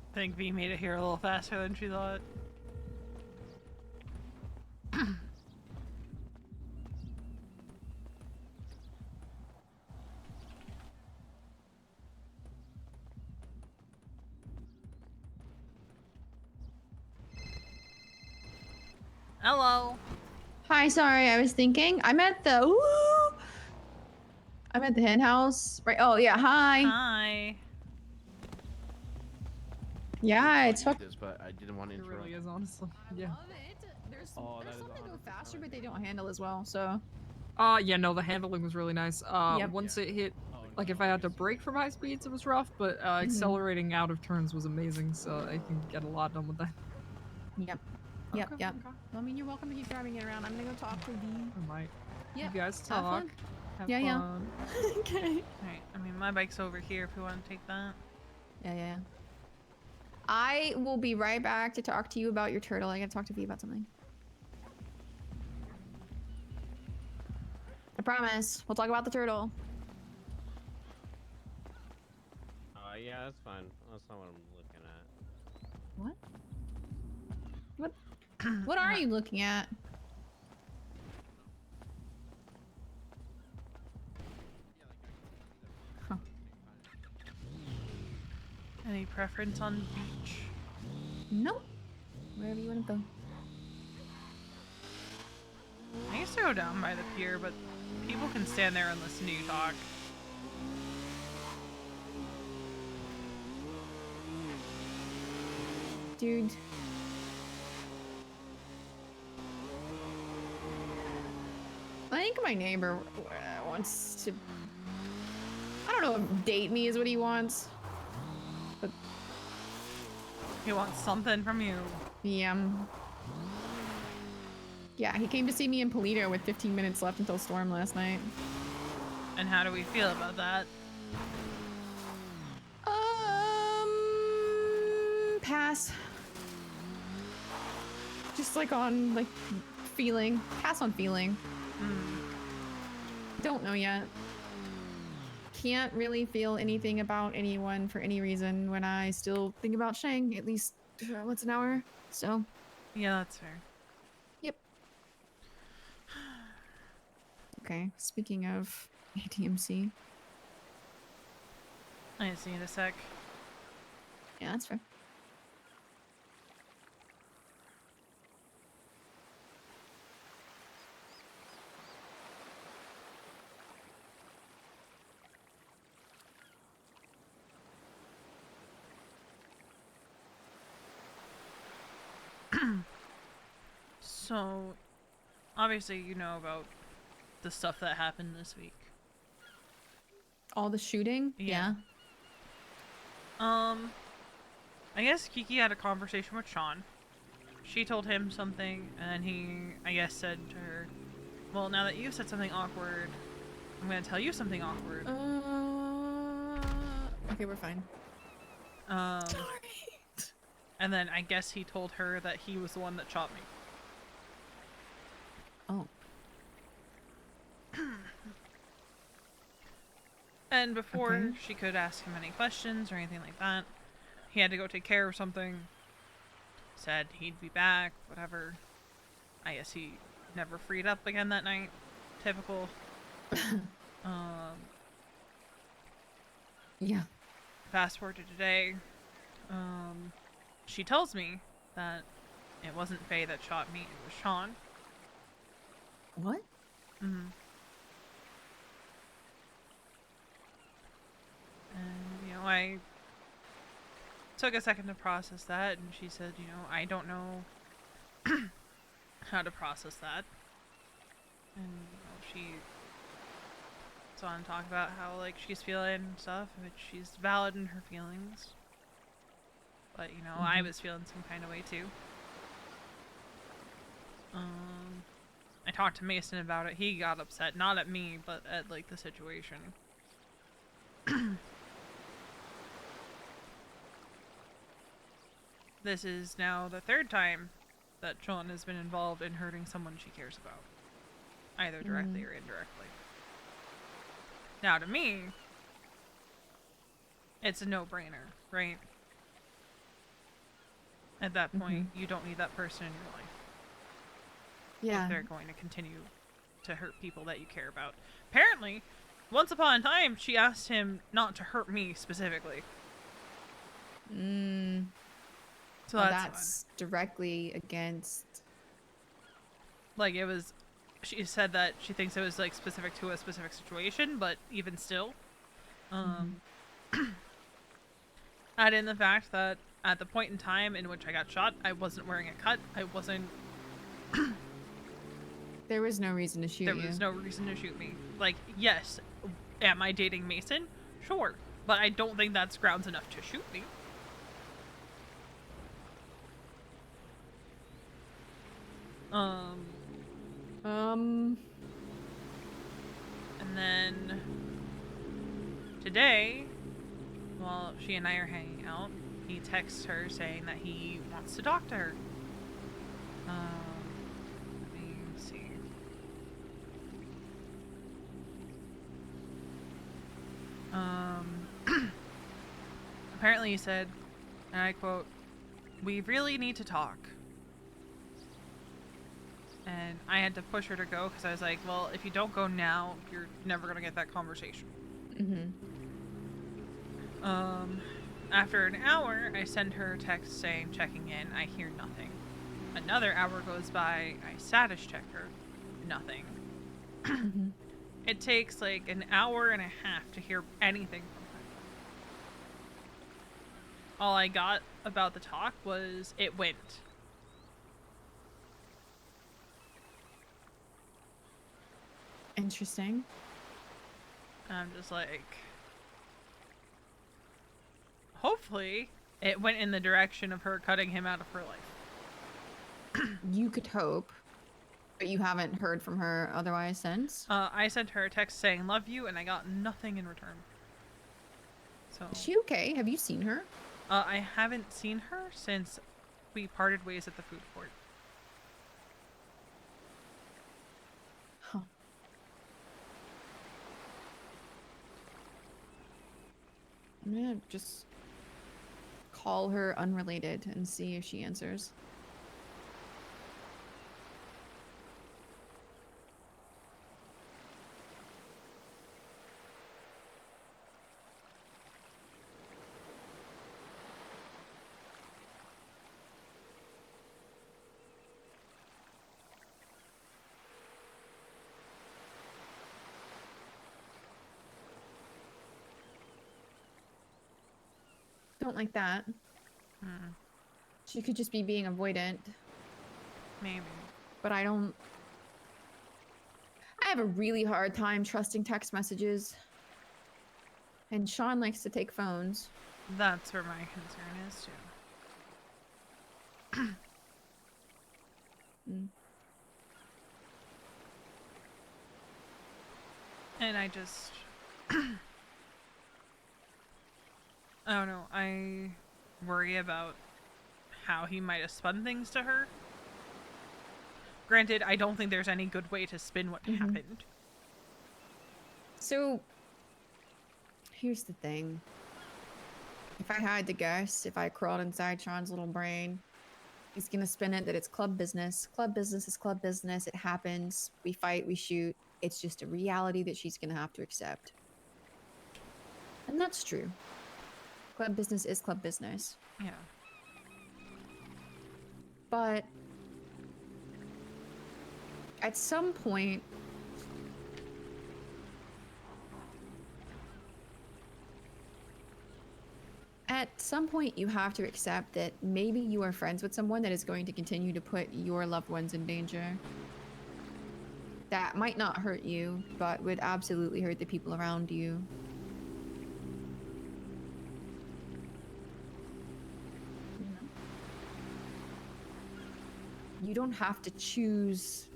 I think V made it here a little faster than she thought. Hello. Hi, sorry, I was thinking. I'm at the hen house. Right. Oh yeah, hi. Hi. Yeah, it's fuck. This, but I didn't want to interrupt. It really is, honestly. Yeah. There's Oh, that there's is some that go 100% faster, but they don't handle as well. So Yeah, no, the handling was really nice. Yep. Once it hit, like if I had to brake from high speeds, it was rough, but Mm-hmm. accelerating out of turns was amazing, so I can get a lot done with that. Yep. Yep. Okay, Yep. okay. Well, I mean, you're welcome to keep driving it around. I'm gonna go talk to the. I might. Yep. You guys Have talk. fun. Have Yeah, yeah. fun. Okay. Alright, I mean, my bike's over here if we want to take that. Yeah. I will be right back to talk to you about your turtle. I gotta talk to V about something. I promise. We'll talk about the turtle. Yeah, that's fine. That's not what I'm looking at. What? What are you looking at? Huh. Any preference on beach? Nope. Wherever you want to go. I used to go down by the pier, but people can stand there and listen to you talk. Dude. I think my neighbor wants to... I don't know if date me is what he wants. But... He wants something from you. Yeah. Yeah, he came to see me in Polito with 15 minutes left until Storm last night. And how do we feel about that? Pass. Just like on, like, feeling. Pass on feeling. Don't know yet. Can't really feel anything about anyone for any reason when I still think about Shang at least once an hour, so. Yeah, that's fair. Yep. Okay, speaking of ATMC. I just need a sec. Yeah, that's fair. So, obviously you know about the stuff that happened this week. All the shooting? Yeah. I guess Kiki had a conversation with Sean. She told him something, and he, I guess, said to her, well, now that you've said something awkward, I'm gonna tell you something awkward. Okay, we're fine. And then I guess he told her that he was the one that shot me. Oh. And before Okay. she could ask him any questions or anything like that, he had to go take care of something. Said he'd be back, whatever. I guess he never freed up again that night. Typical. Yeah. Fast forward to today. She tells me that it wasn't Faye that shot me, it was Sean. What? Mm-hmm. And, you know, I took a second to process that, and she said, you know, I don't know how to process that. And, you know, she went on to talk about how, like, she's feeling and stuff, which she's valid in her feelings. But, you know, I was feeling some kind of way, too. I talked to Mason about it. He got upset, not at me, but at, like, the situation. This is now the third time that Sean has been involved in hurting someone she cares about. Either directly or indirectly. Now, to me, it's a no-brainer, right? At that point, you don't need that person in your life. Yeah. If they're going to continue to hurt people that you care about. Apparently, once upon a time, she asked him not to hurt me specifically. So Well, that's directly against... Like, it was... She said that she thinks it was, like, specific to a specific situation, but even still. Add in the fact that at the point in time in which I got shot, I wasn't wearing a cut. I wasn't There was no reason to shoot There you. was no reason to shoot me. Like, yes, am I dating Mason? Sure. But I don't think that's grounds enough to shoot me. And then today, while she and I are hanging out, he texts her saying that he wants to talk to her. Let me see. Apparently he said, and I quote, "We really need to talk." And I had to push her to go because I was like, well, if you don't go now, you're never going to get that conversation. After an hour, I send her a text saying, checking in. I hear nothing. Another hour goes by. I status check her. Nothing. It takes like an hour and a half to hear anything from her. All I got about the talk was it went. Interesting. I'm just like, hopefully it went in the direction of her cutting him out of her life. You could hope, but you haven't heard from her otherwise since? I sent her a text saying love you and I got nothing in return. So Is she okay? Have you seen her? I haven't seen her since we parted ways at the food court. Huh. I'm gonna just call her unrelated and see if she answers. Don't like that. She could just be being avoidant. Maybe. But I have a really hard time trusting text messages. And Sean likes to take phones. That's where my concern is too. And I just I don't know, I worry about how he might have spun things to her. Granted, I don't think there's any good way to spin what happened. So, here's the thing. If I had to guess, if I crawled inside Sean's little brain, he's gonna spin it that it's club business. Club business is club business. It happens. We fight, we shoot. It's just a reality that she's gonna have to accept. And that's true. Club business is club business. Yeah. But at some point, you have to accept that maybe you are friends with someone that is going to continue to put your loved ones in danger. That might not hurt you, but would absolutely hurt the people around you. You don't have to choose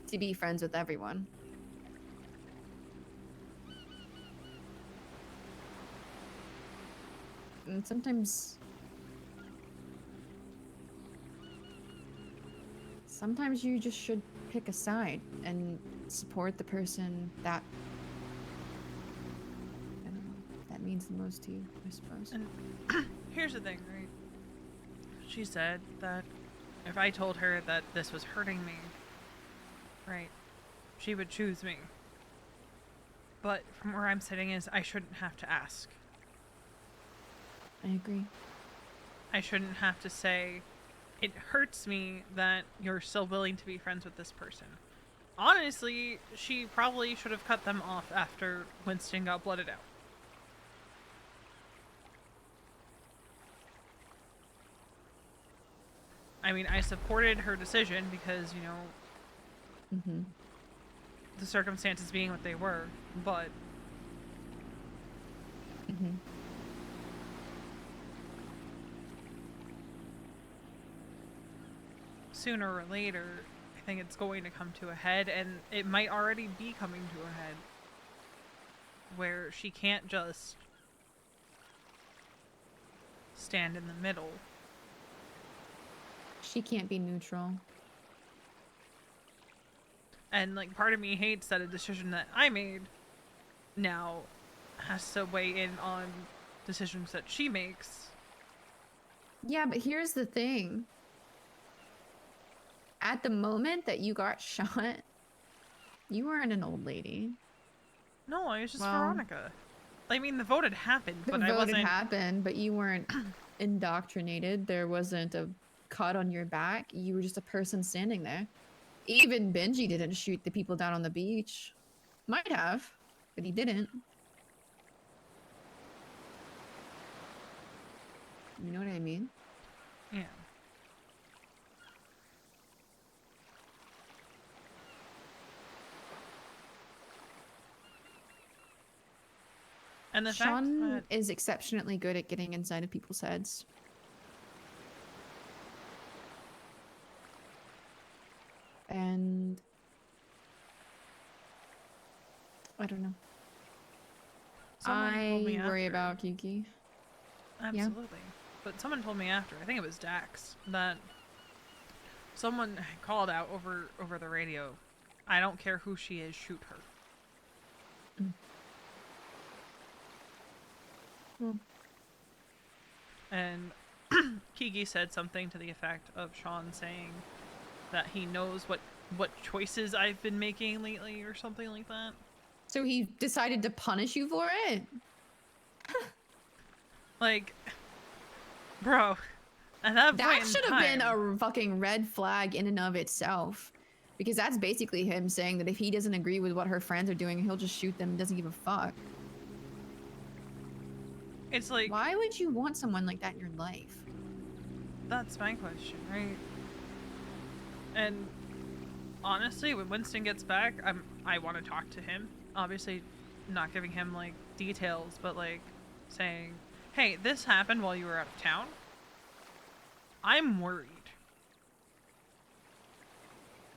to be friends with everyone. And sometimes you just should pick a side and support the person that, I don't know, that means the most to you, I suppose. And here's the thing, right? She said that if I told her that this was hurting me, right, she would choose me. But from where I'm sitting is I shouldn't have to ask. I agree. I shouldn't have to say, it hurts me that you're still willing to be friends with this person. Honestly, she probably should have cut them off after Winston got blooded out. I mean, I supported her decision because, you know, Mm-hmm. the circumstances being what they were, but Mm-hmm. sooner or later, I think it's going to come to a head, and it might already be coming to a head, where she can't just stand in the middle. She can't be neutral. And, like, part of me hates that a decision that I made now has to weigh in on decisions that she makes. Yeah, but here's the thing. At the moment that you got shot, you weren't an old lady. No, I was just Well, Veronica. I mean, the vote had happened, The but I vote wasn't... had happened, but you weren't indoctrinated. There wasn't a cut on your back. You were just a person standing there. Even Benji didn't shoot the people down on the beach. Might have, but he didn't. You know what I mean? Yeah. And the fact Sean that... is exceptionally good at getting inside of people's heads. And I don't know. Someone told me I worry after. about Kiki. Absolutely. But someone told me after, I think it was Dax, that someone called out over the radio, I don't care who she is, shoot her. Mm. And Kiki said something to the effect of Sean saying that he knows what choices I've been making lately or something like that. So he decided to punish you for it? Like, bro, at that That point in should have been time- a fucking red flag in and of itself. Because that's basically him saying that if he doesn't agree with what her friends are doing, he'll just shoot them and doesn't give a fuck. It's like... Why would you want someone like that in your life? That's my question, right? And honestly, when Winston gets back, I want to talk to him. Obviously, not giving him like details, but like saying, "Hey, this happened while you were out of town. I'm worried."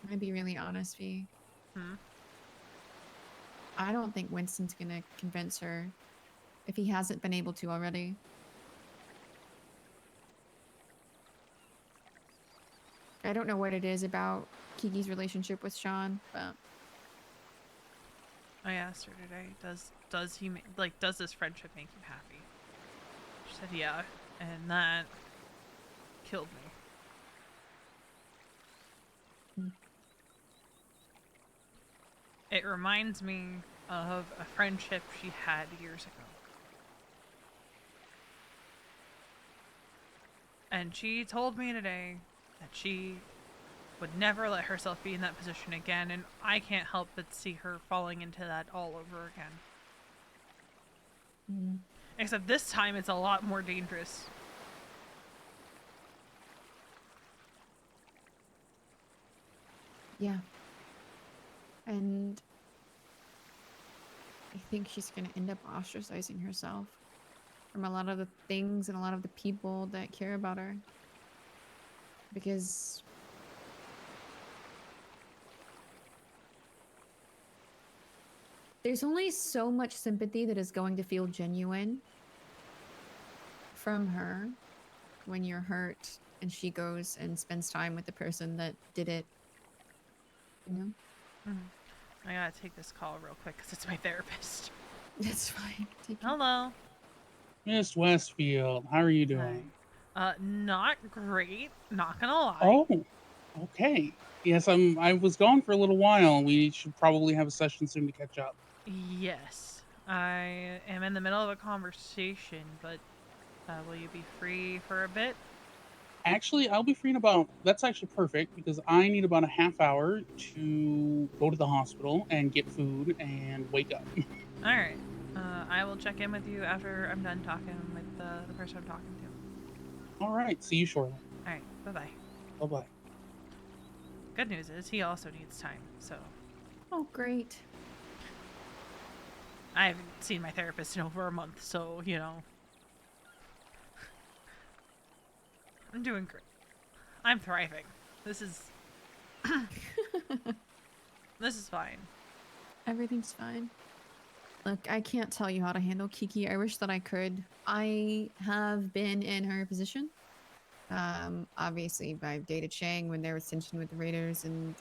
I'm gonna be really honest, V. Hmm? I don't think Winston's gonna convince her if he hasn't been able to already. I don't know what it is about Kiki's relationship with Sean, but I asked her today, does he does this friendship make you happy? She said yeah, and that killed me. It reminds me of a friendship she had years ago. And she told me today that she would never let herself be in that position again, and I can't help but see her falling into that all over again. Except this time it's a lot more dangerous. yeah. And I think she's gonna end up ostracizing herself from a lot of the things and a lot of the people that care about her. Because there's only so much sympathy that is going to feel genuine from her when you're hurt and she goes and spends time with the person that did it. You know? I gotta take this call real quick because it's my therapist. That's fine. Hello. Miss Westfield, how are you doing? Not great. Not gonna lie. Oh, okay. Yes, I was gone for a little while. We should probably have a session soon to catch up. Yes. I am in the middle of a conversation, but will you be free for a bit? Actually, I'll be free in about... That's actually perfect because I need about a half hour to go to the hospital and get food and wake up. Alright. I will check in with you after I'm done talking with the person I'm talking to. All right. See you shortly. Alright. Bye-bye. Bye-bye. Good news is he also needs time, so Oh, great. I haven't seen my therapist in over a month, so, you know. I'm doing great. I'm thriving. This is... this is fine. Everything's fine. Look, I can't tell you how to handle Kiki. I wish that I could. I have been in her position. Obviously, I've dated Shang when there was tension with the Raiders, and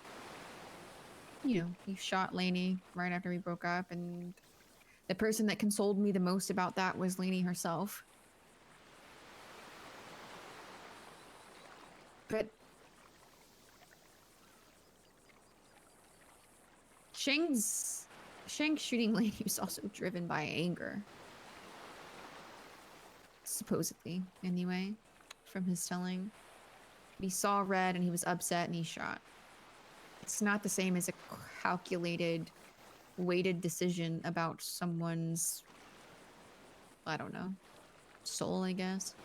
you know, he shot Lainey right after we broke up, and the person that consoled me the most about that was Lainey herself. But Shang's shooting Lainey was also driven by anger. Supposedly, anyway, from his telling. He saw red and he was upset and he shot. It's not the same as a calculated, weighted decision about someone's, I don't know, soul, I guess.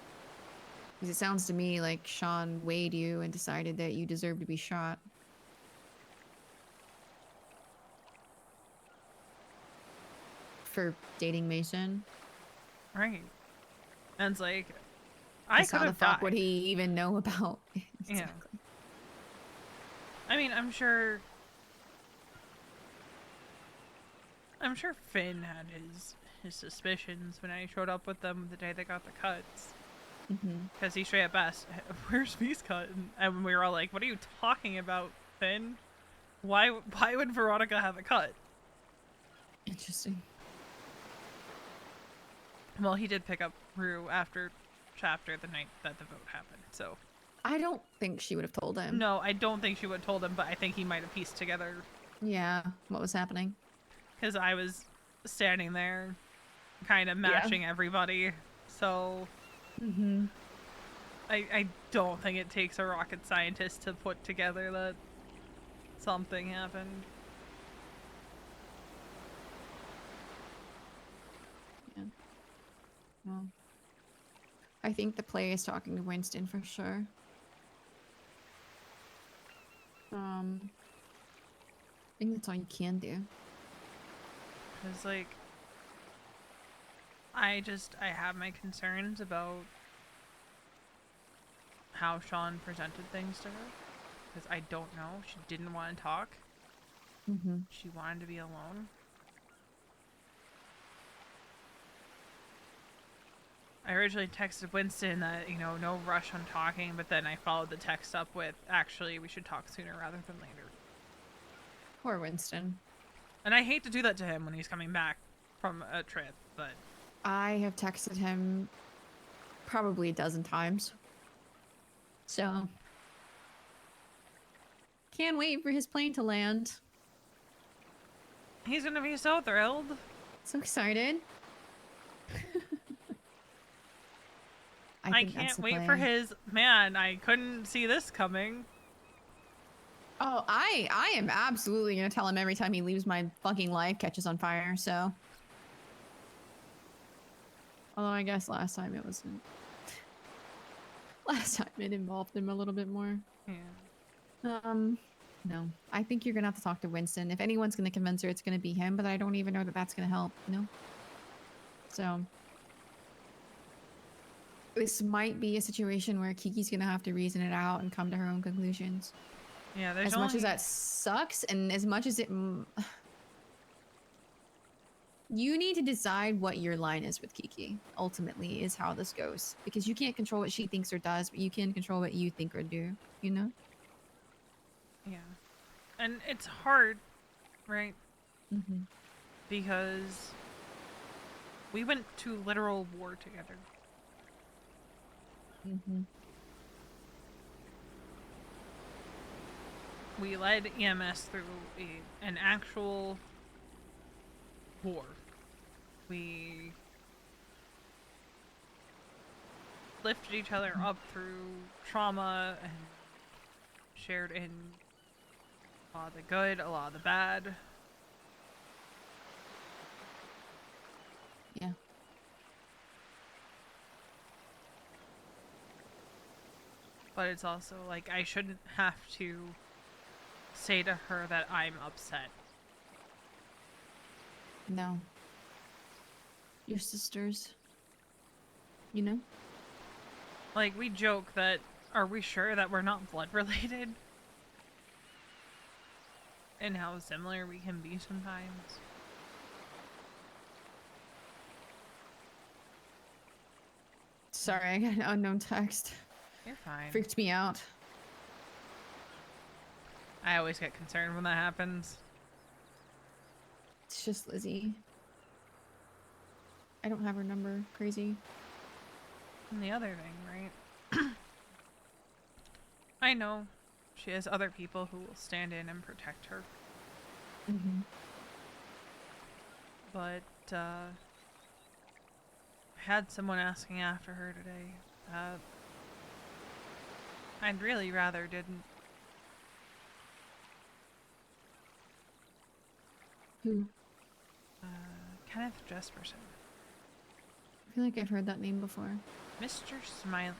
Because it sounds to me like Sean weighed you and decided that you deserve to be shot. For dating Mason. Right. And it's like, I I could how the have fuck died. would he even know about? Yeah. I mean, I'm sure Finn had his suspicions when I showed up with them the day they got the cuts. Because he straight up asked, "Where's V's cut?" And we were all like, "What are you talking about, Finn? Why would Veronica have a cut?" Interesting. Well, he did pick up Rue after chapter the night that the vote happened, so. I don't think she would have told him. No, I don't think she would have told him, but I think he might have pieced together. Yeah, what was happening? Because I was standing there, kind of matching everybody, so. I don't think it takes a rocket scientist to put together that something happened. Yeah. Well, I think the play is talking to Winston for sure. I think that's all you can do. Because, like, I have my concerns about how Sean presented things to her. Because I don't know. She didn't want to talk. She wanted to be alone. I originally texted Winston that, you know, no rush on talking, but then I followed the text up with, actually, we should talk sooner rather than later. Poor Winston. And I hate to do that to him when he's coming back from a trip, but... I have texted him probably a dozen times. So... can't wait for his plane to land. He's gonna be so thrilled. So excited. I can't wait for his... Man, I couldn't see this coming. Oh, I am absolutely gonna tell him every time he leaves my fucking life catches on fire, so. Although I guess last time it wasn't. Last time it involved him a little bit more. Yeah. No. I think you're gonna have to talk to Winston. If anyone's gonna convince her, it's gonna be him, but I don't even know that that's gonna help, you know? So. This might be a situation where Kiki's gonna have to reason it out and come to her own conclusions. Yeah, there's as much as that sucks, and as much as it... you need to decide what your line is with Kiki, ultimately, is how this goes. Because you can't control what she thinks or does, but you can control what you think or do, you know? Yeah. And it's hard, right? Because we went to literal war together. We led EMS through an actual war. We lifted each other up through trauma and shared in a lot of the good, a lot of the bad. Yeah. But it's also like I shouldn't have to say to her that I'm upset. No. Your sisters. You know? Like, we joke that, are we sure that we're not blood related? And how similar we can be sometimes. Sorry, I got an unknown text. You're fine. Freaked me out. I always get concerned when that happens. It's just Lizzie. I don't have her number. Crazy. And the other thing, right? I know she has other people who will stand in and protect her. Mm-hmm. But, I had someone asking after her today. I'd really rather didn't. Who? Kenneth Jesperson. I feel like I've heard that name before. Mr. Smiley.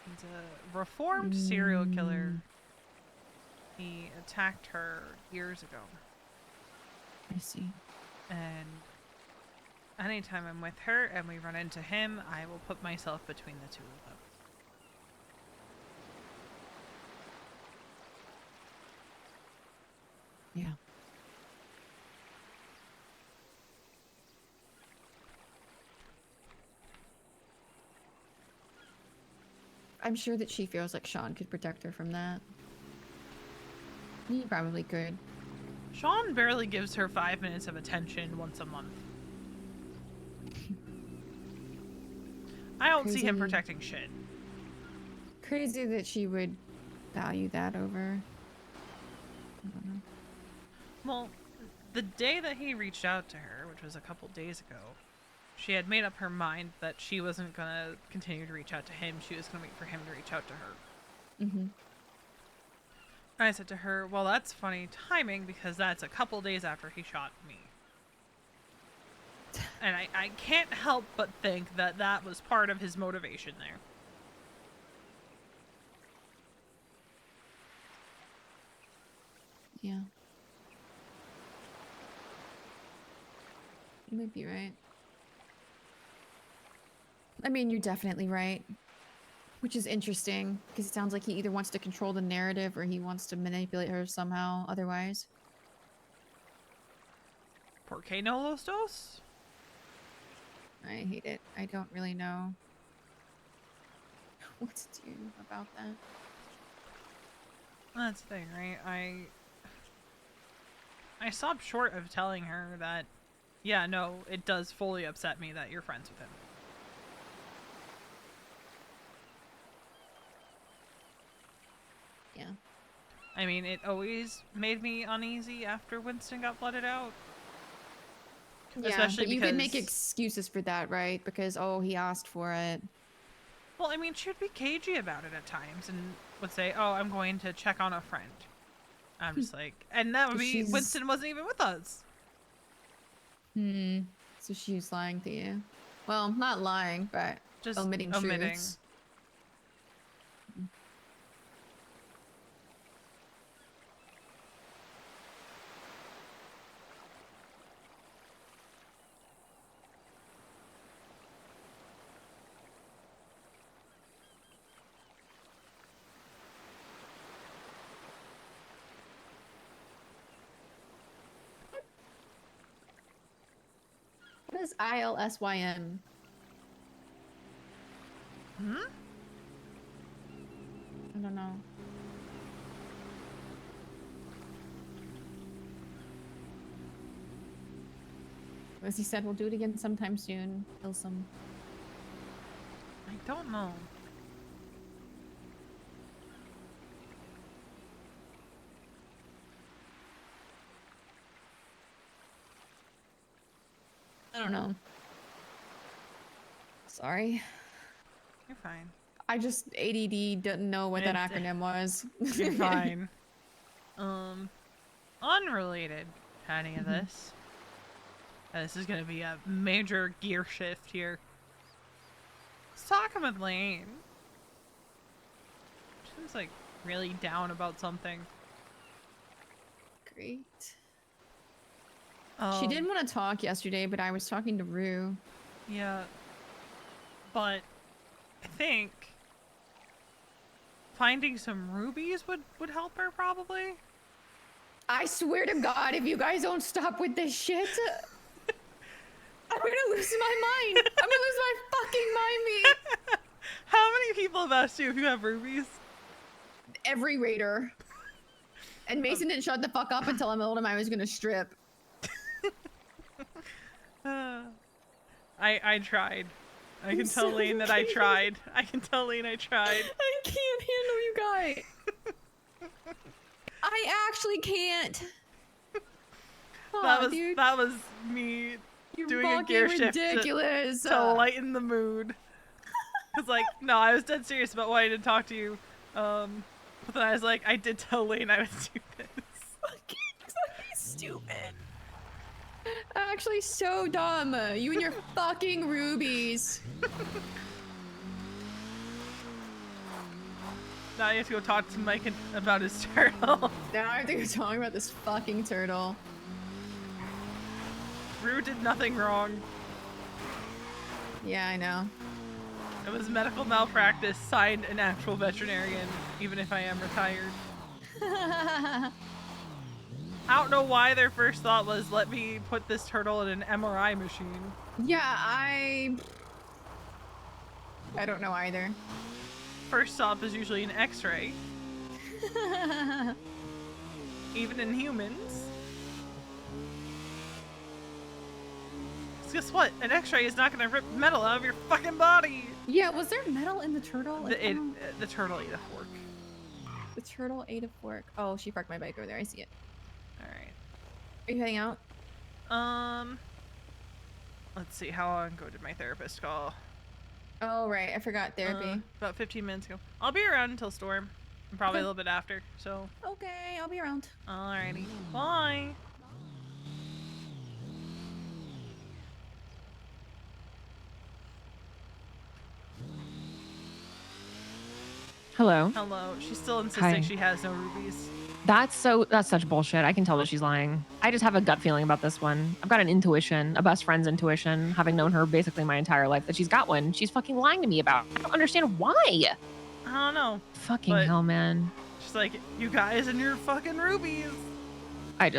He's a reformed serial killer. He attacked her years ago. I see. And anytime I'm with her and we run into him, I will put myself between the two of them. Yeah. I'm sure that she feels like Sean could protect her from that. He probably could. Sean barely gives her 5 minutes of attention once a month. I don't see him Crazy. protecting shit. Crazy that she would value that over. I don't know. Well, the day that he reached out to her, which was a couple days ago, she had made up her mind that she wasn't gonna continue to reach out to him. She was gonna wait for him to reach out to her. Mm-hmm. I said to her, well, that's funny timing because that's a couple days after he shot me. And I can't help but think that that was part of his motivation there. Yeah. You might be right. I mean, you're definitely right. Which is interesting, because it sounds like he either wants to control the narrative or he wants to manipulate her somehow otherwise. ¿Por qué no los dos? I hate it. I don't really know what to do about that. That's the thing, right? I stopped short of telling her that, yeah, no, it does fully upset me that you're friends with him. Yeah. I mean, it always made me uneasy after Winston got blooded out. Yeah, Especially but you because... can make excuses for that, right? Because, oh, he asked for it. Well, I mean, she'd be cagey about it at times and would say, oh, I'm going to check on a friend. I'm just like... And that would be... Winston wasn't even with us. Hmm. So she was lying to you. Well, not lying, but just omitting truths. What is ILSYM? Hmm? I don't know. As he said, we'll do it again sometime soon. Kill some. I don't know. I don't know. Sorry. You're fine. I just ADD didn't know what that acronym was. You're fine. Unrelated to any of this. This is gonna be a major gear shift here. Let's talk with Lane. She's seems like really down about something. Great. She didn't want to talk yesterday, but I was talking to Rue. Yeah. But I think finding some rubies would help her probably. I swear to God, if you guys don't stop with this shit, I'm gonna lose my mind. I'm gonna lose my fucking mind, me. How many people have asked you if you have rubies? Every raider. And Mason didn't shut the fuck up until I told him I was gonna strip. I tried. I can tell so Lane that I tried. I can tell Lane I tried. I can't handle you guys. I actually can't. That was me doing a gear shift ridiculous. to lighten the mood. Cause like no, I was dead serious about wanting to talk to you. But then I was like, I did tell Lane I would do this. Fucking stupid. Actually, so dumb. You and your fucking rubies. Now you have to go talk to Mike about his turtle. Now I have to go talking about this fucking turtle. Rue did nothing wrong. Yeah, I know. It was medical malpractice, signed an actual veterinarian, even if I am retired. I don't know why their first thought was, let me put this turtle in an MRI machine. Yeah, I don't know either. First stop is usually an x-ray. Even in humans. 'Cause guess what? An x-ray is not gonna rip metal out of your fucking body! Yeah, was there metal in the turtle? Like, the turtle ate a fork. The turtle ate a fork. Oh, she parked my bike over there. I see it. Alright. Are you heading out? Let's see, how long ago did my therapist call? Oh, right. I forgot therapy. About 15 minutes ago. I'll be around until Storm. And probably a little bit after, so. Okay, I'll be around. Alrighty. Bye! Hello. Hello. She's still insisting she has no rubies. That's such bullshit. I can tell that she's lying. I just have a gut feeling about this one. I've got an intuition, a best friend's intuition, having known her basically my entire life, that she's got one. She's fucking lying to me about. I don't understand why. I don't know. Fucking hell, man. She's like, you guys and your fucking rubies. I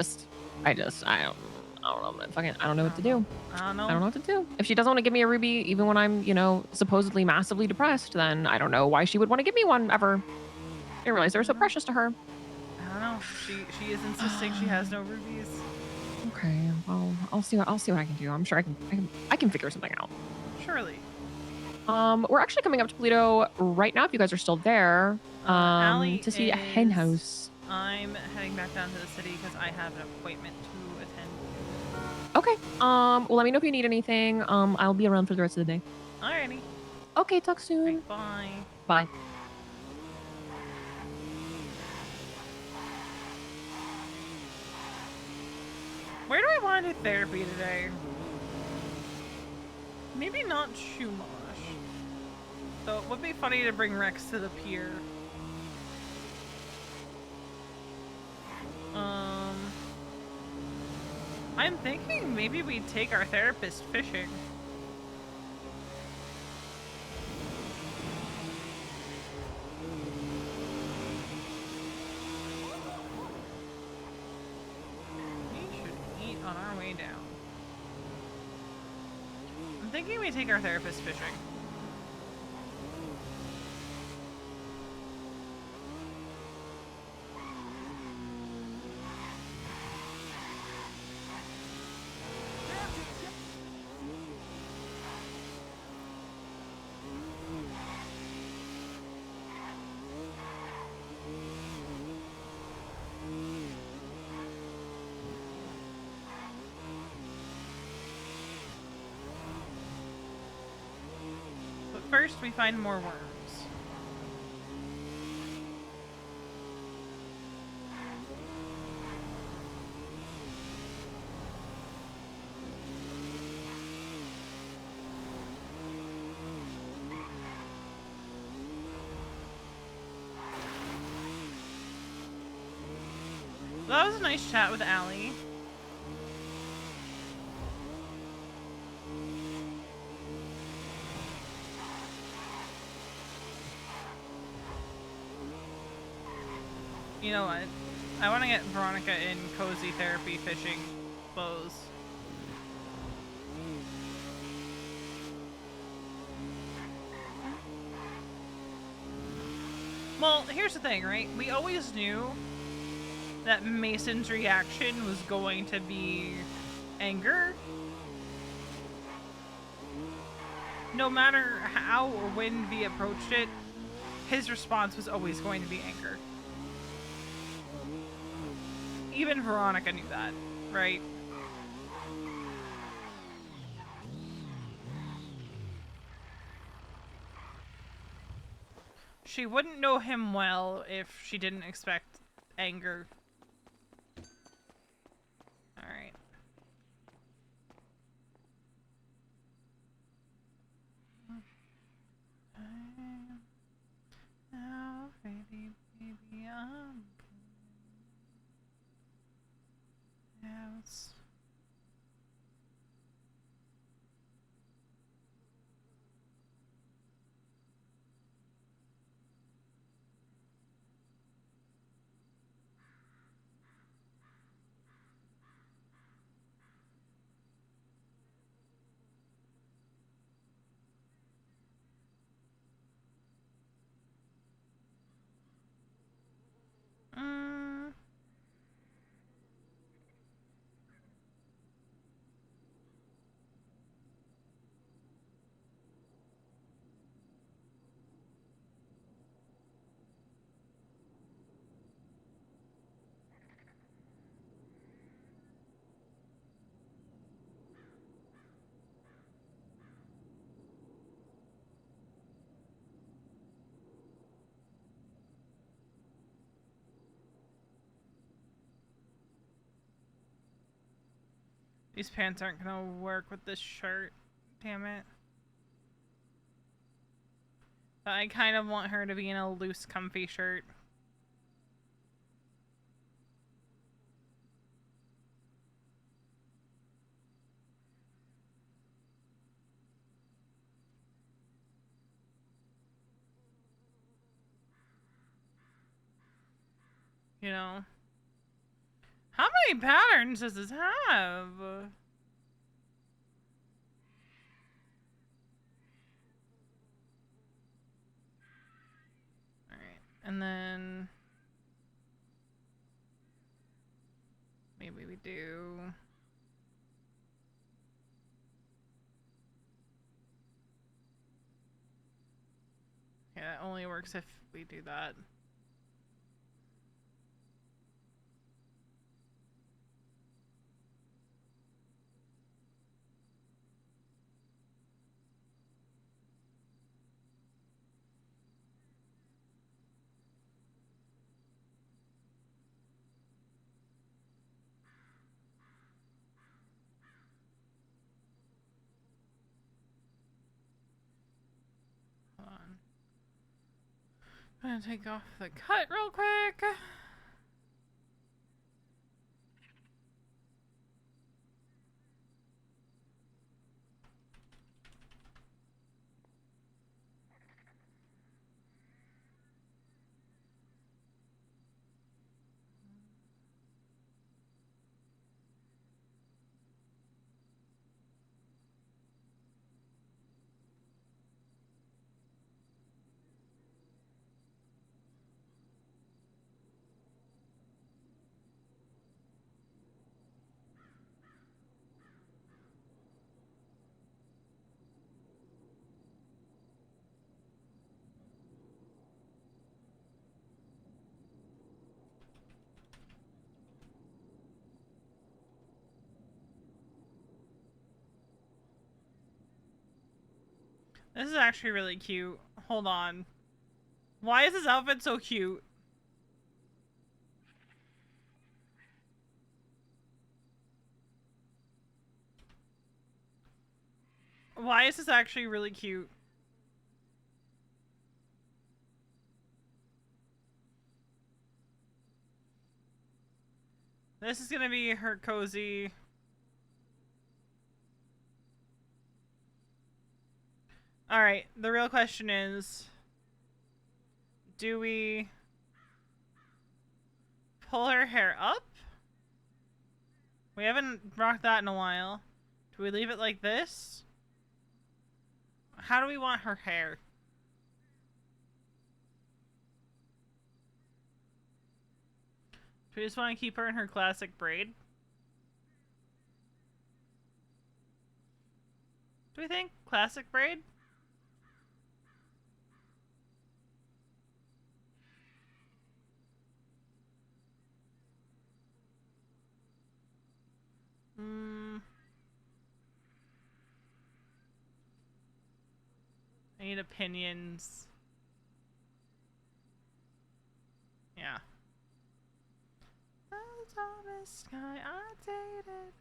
don't know, man. Fucking, I don't know what to do. I don't know. I don't know what to do. If she doesn't want to give me a ruby, even when I'm, supposedly massively depressed, then I don't know why she would want to give me one ever. I didn't realize they were so precious to her. I don't know. She is insisting she has no rubies. Okay, well, I'll see what I can do. I'm sure I can figure something out. Surely. We're actually coming up to Polito right now if you guys are still there. Allie to see a hen house. I'm heading back down to the city because I have an appointment to attend. Okay. Well, let me know if you need anything. I'll be around for the rest of the day. Alrighty. Okay, talk soon. Right, bye. Bye. Where do I want to do therapy today? Maybe not Chumash. So it would be funny to bring Rex to the pier. I'm thinking maybe we take our therapist fishing. On our way down. I'm thinking we take our therapist fishing. First, we find more worms. That was a nice chat with Allie. You know what? I want to get Veronica in cozy therapy fishing clothes. Well, here's the thing, right? We always knew that Mason's reaction was going to be anger. No matter how or when we approached it, his response was always going to be anger. Even Veronica knew that, right? She wouldn't know him well if she didn't expect anger. Alright. Oh, baby, baby, yes. These pants aren't gonna work with this shirt. Damn it. But I kind of want her to be in a loose, comfy shirt. You know? How many patterns does this have? Alright, and then... maybe we do... yeah, it only works if we do that. Hold on. I'm gonna take off the cut real quick. This is actually really cute. Hold on. Why is this outfit so cute? Why is this actually really cute? This is gonna be her cozy. Alright, the real question is, do we pull her hair up? We haven't rocked that in a while. Do we leave it like this? How do we want her hair? Do we just want to keep her in her classic braid? Do we think? Classic braid? I need opinions. Yeah. The tallest guy I dated.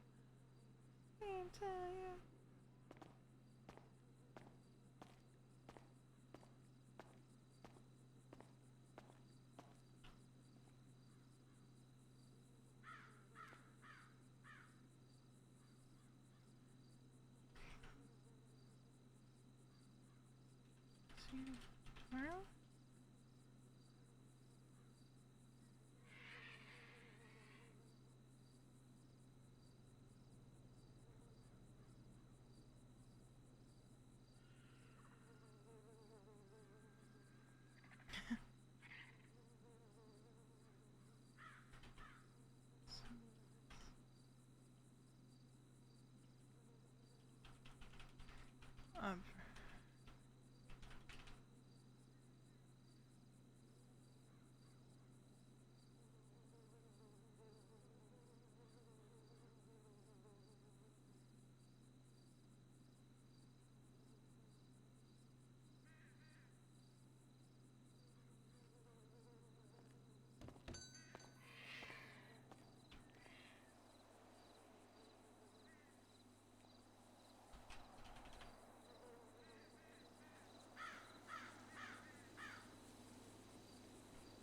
Can't tell you. See you tomorrow? Um.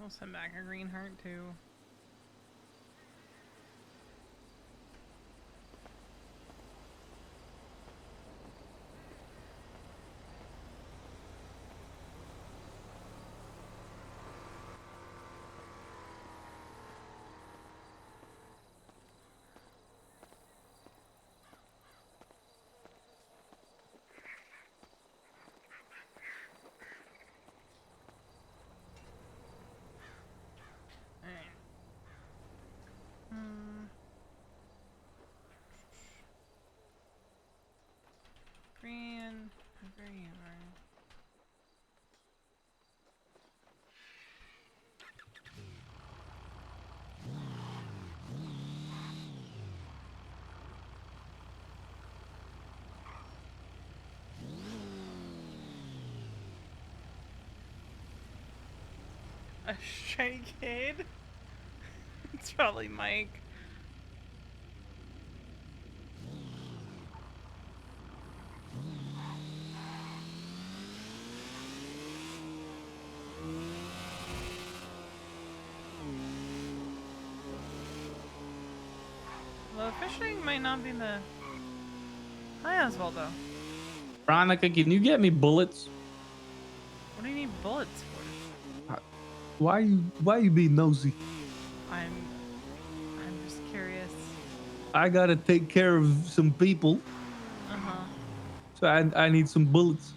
I'll send back a green heart too. Alright. Green, green, right? A stray kid? It's probably Mike. Well, fishing might not be the... Hi, Osvaldo. Veronica, can you get me bullets? What do you need bullets for? Why you being nosy? I'm just curious. I gotta take care of some people, Uh-huh. so I need some bullets.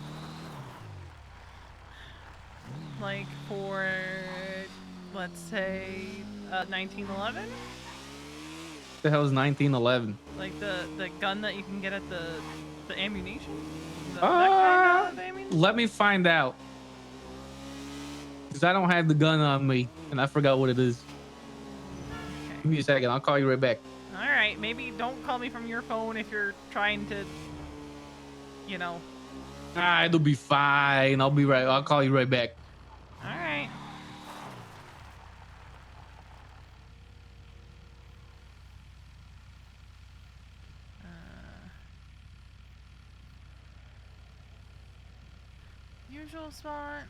Like for, let's say, 1911? The hell is 1911? Like the gun that you can get at the ammunition? That kind of ammunition? Let me find out. Because I don't have the gun on me, and I forgot what it is. Okay. Give me a second. I'll call you right back. Alright, maybe don't call me from your phone if you're trying to, you know. It'll be fine. I'll be right. I'll call you right back. Alright. Usual spot.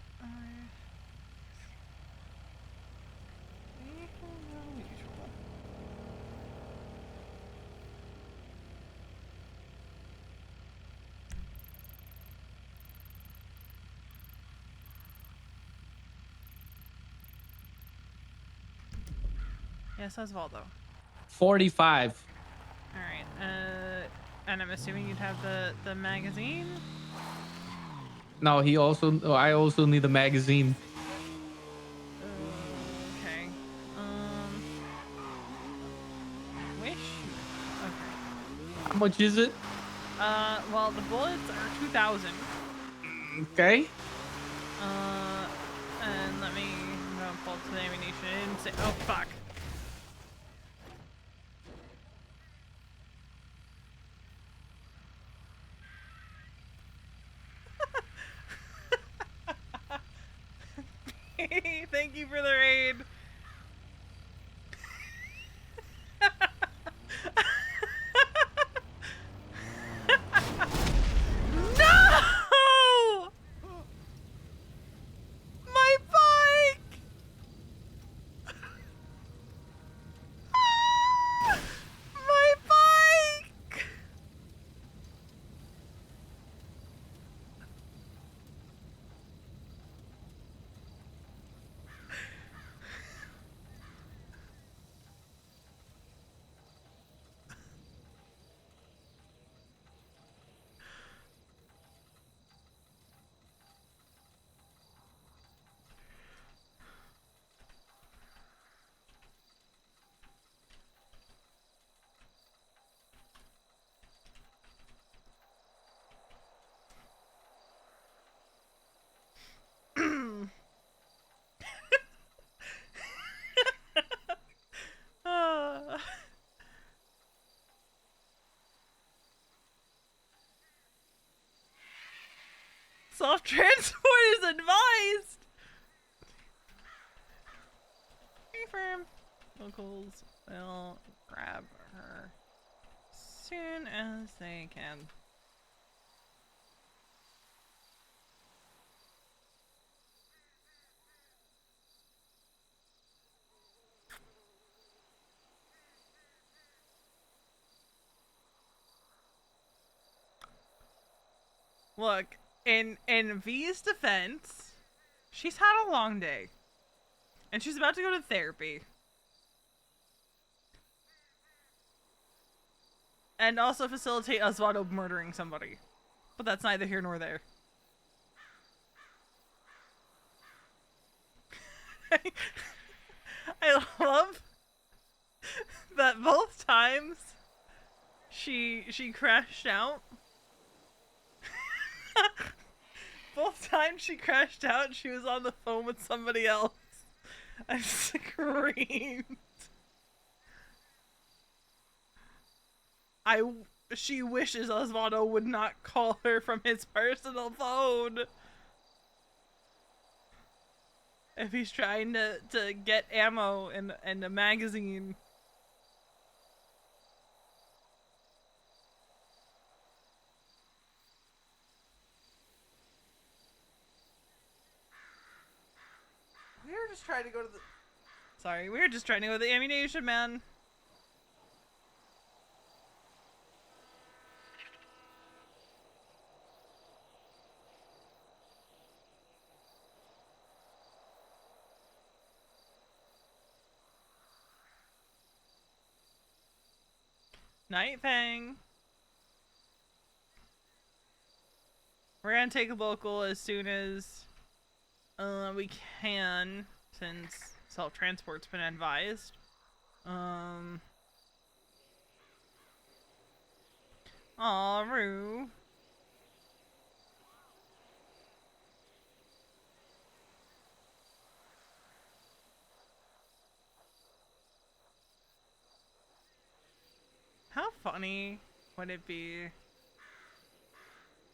Usual. Yes, Osvaldo. 45. All right. And I'm assuming you'd have the magazine. No, I also need a magazine. Okay. Wish. Okay. How much is it? Well, the bullets are 2,000. Okay. And I'm gonna pull up the ammunition and say, oh fuck. Thank you for the raid. No! My bike! My bike! Self-transport is advised! Confirm. Locals will grab her soon as they can. Look, in V's defense, she's had a long day. And she's about to go to therapy. And also facilitate Osvaldo murdering somebody. But that's neither here nor there. I love that both times she crashed out. Both times she crashed out, she was on the phone with somebody else. I screamed. She wishes Osvaldo would not call her from his personal phone. If he's trying to get ammo and a magazine. We were just trying to go to the... Sorry, we were just trying to go to the ammunition man. Night Fang. We're gonna take a local as soon as we can, since self-transport's been advised. Aw, Rue. How funny would it be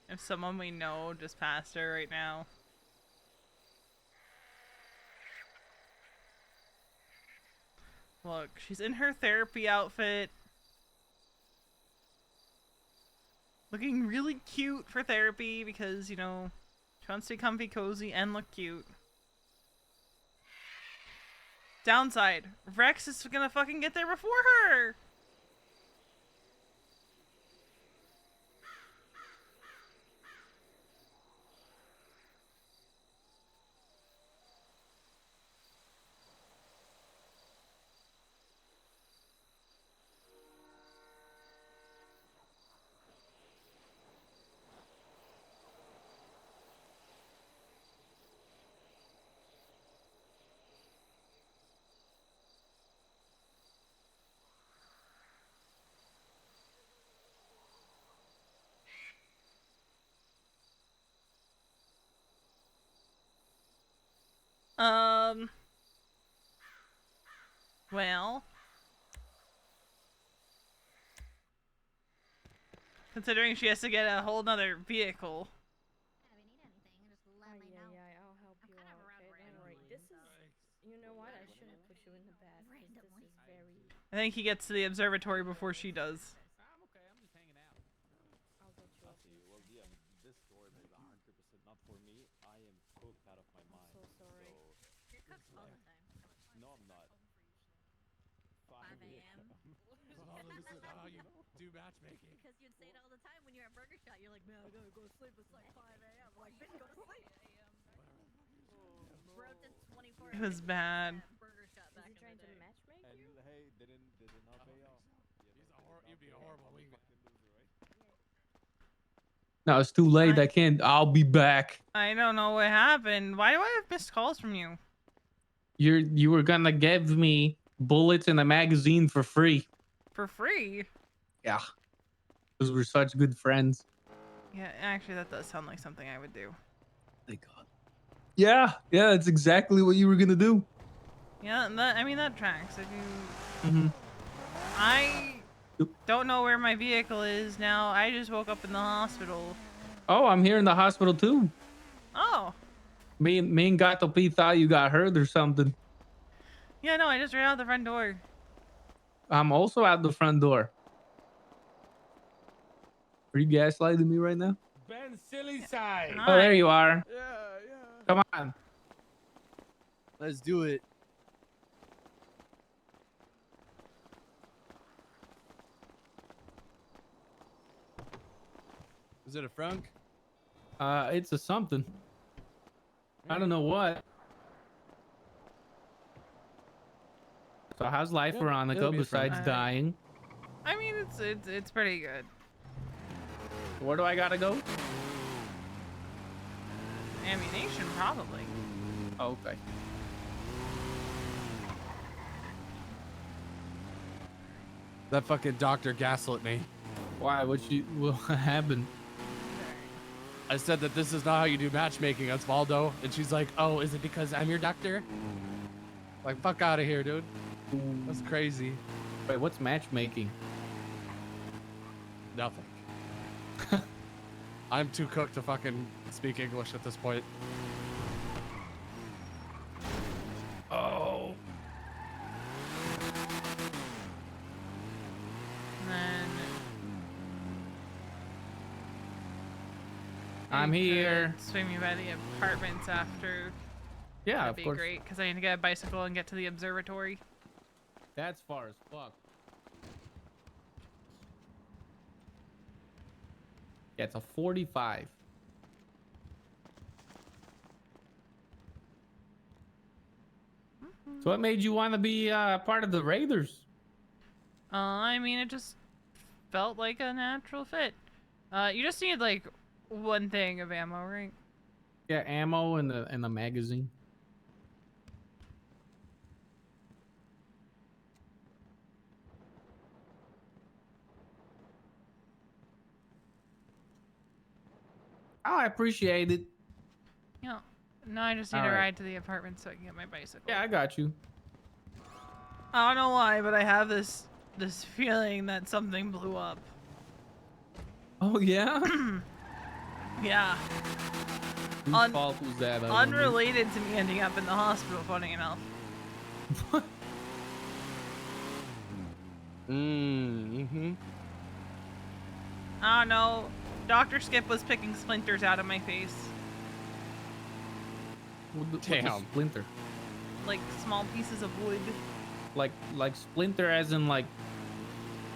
if someone we know just passed her right now? Look, she's in her therapy outfit. Looking really cute for therapy because, you know, she wants to be comfy, cozy, and look cute. Downside, Rex is gonna fucking get there before her! Well. Considering she has to get a whole nother vehicle. I'll help you out. Okay, don't worry. This is, you know what? I shouldn't put you in the bath because this is very. I think he gets to the observatory before she does. I'll get you up. Well, yeah, this storm is 100% not for me. I am cooked out of my mind. I'm so sorry. You're cooked all the time. No, I'm not. 5 a.m. Oh, this is how you do matchmaking. Because you'd say it all the time when you're at Burger Shot. You're like, man, I gotta go to sleep. It's like 5 a.m. Like, bitch, go to sleep. Wrote the 24 It was bad. Burger Shot back in the day. And hey, did it not pay off? You'd be a horrible wingman. No, it's too late. I can't. I'll be back. I don't know what happened. Why do I have missed calls from you? You were gonna give me bullets and a magazine for free. For free? Yeah. Because we're such good friends. Yeah, actually, that does sound like something I would do. Thank God. Yeah, it's exactly what you were gonna do. Yeah, I mean, that tracks. I do. Mm-hmm. I don't know where my vehicle is now. I just woke up in the hospital. Oh, I'm here in the hospital too. Oh. Me and Gato P thought you got hurt or something. Yeah, no, I just ran out the front door. I'm also out the front door. Are you gaslighting me right now? Ben Silly Side. Oh, there you are. Yeah. Come on. Let's do it. Is it a frunk? It's a something. I don't know what. So how's life, Veronica, it'll be a besides front. dying? I mean, it's pretty good. Where do I gotta go? Ammunition, probably. Okay. That fucking doctor gaslit me. Why? What happened? I said that this is not how you do matchmaking, Osvaldo. And she's like, oh, is it because I'm your doctor? Like, fuck out of here, dude. That's crazy. Wait, what's matchmaking? Nothing. I'm too cooked to fucking speak English at this point. Oh. And then I'm you could here. Swing me by the apartments after. Yeah, That'd of be course. great because I need to get a bicycle and get to the observatory. That's far as fuck. Yeah, it's a 45. So what made you want to be part of the Raiders? I mean, it just felt like a natural fit. You just need like one thing of ammo, right? Yeah, ammo and the magazine. Oh, I appreciate it. Yeah. No, I just need All a right. ride to the apartment so I can get my bicycle. Yeah, I got you. I don't know why, but I have this feeling that something blew up. Oh yeah. Yeah. Whose fault was that? I wonder? Unrelated to me ending up in the hospital, funny enough. Mm-hmm. I don't know. Dr. Skip was picking splinters out of my face. What's a Damn. splinter? Like small pieces of wood. Like splinter as in like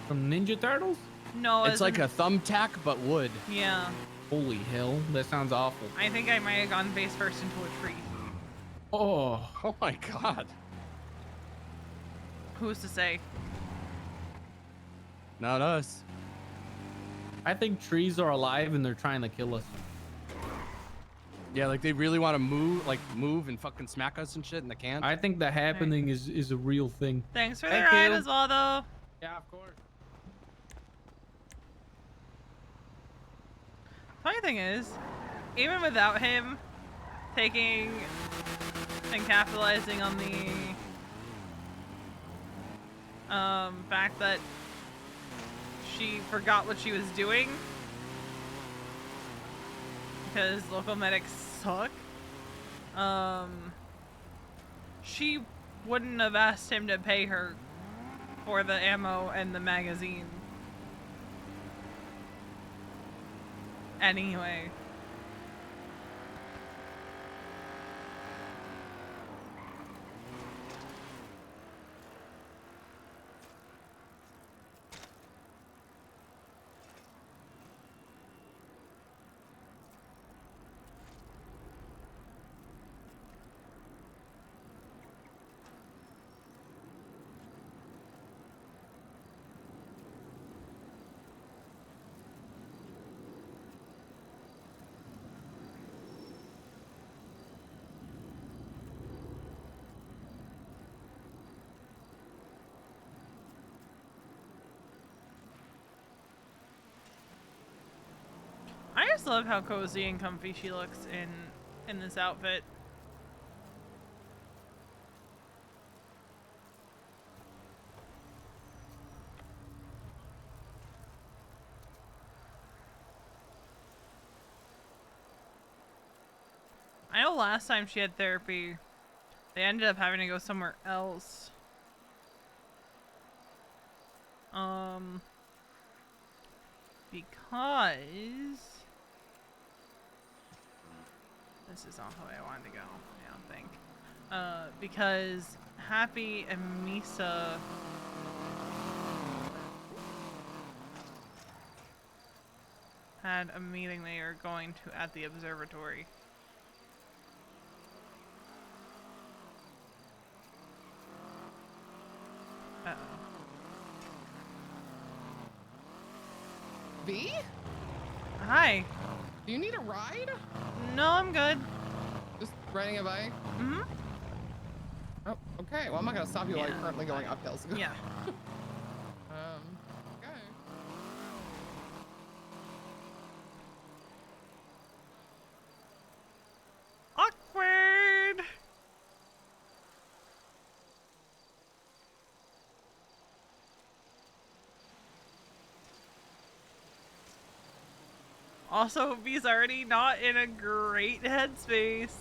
from Ninja Turtles? No, It's as like in- a thumbtack, but wood. Yeah. Holy hell, that sounds awful. I think I might have gone face first into a tree. Oh. Oh my god. Who's to say? Not us. I think trees are alive and they're trying to kill us. Yeah, like they really want to move and fucking smack us and shit, and they can't. I think the happening is a real thing. Thanks for Thank the ride you. as well, though. Yeah, of course. Funny thing is, even without him taking and capitalizing on the fact that she forgot what she was doing because local medics suck. She wouldn't have asked him to pay her for the ammo and the magazine. Anyway. I just love how cozy and comfy she looks in this outfit. I know last time she had therapy, they ended up having to go somewhere else. Because this is not the way I wanted to go, I don't think. Because Happy and Misa had a meeting they are going to at the observatory. Uh-oh. V? Hi. Do you need a ride? No, I'm good. Just riding a bike? Mm-hmm. Oh, okay. Well, I'm not gonna stop you while you're currently going uphill. So Yeah. Okay. Awkward. Also, V's already not in a great headspace.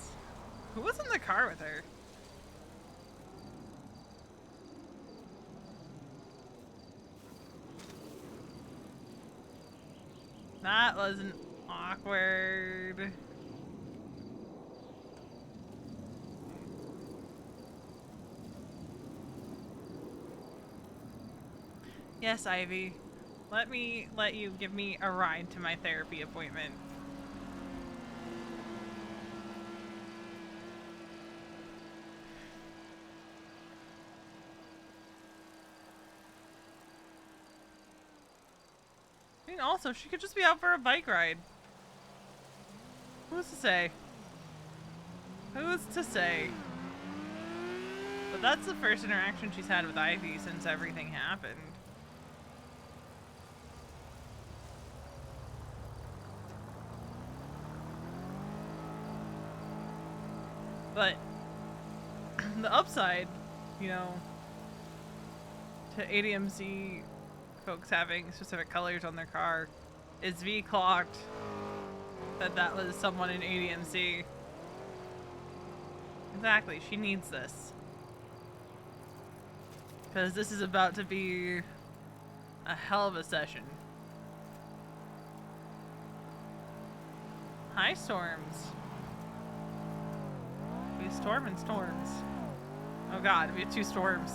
Who was in the car with her? That wasn't awkward. Yes, Ivy. Let you give me a ride to my therapy appointment. I mean, also, she could just be out for a bike ride. Who's to say? Who's to say? But that's the first interaction she's had with Ivy since everything happened. But the upside, you know, to ADMC folks having specific colors on their car is V clocked that was someone in ADMC. Exactly, she needs this. Because this is about to be a hell of a session. Hi, Storms. We storm and storms. Oh god, we have two storms.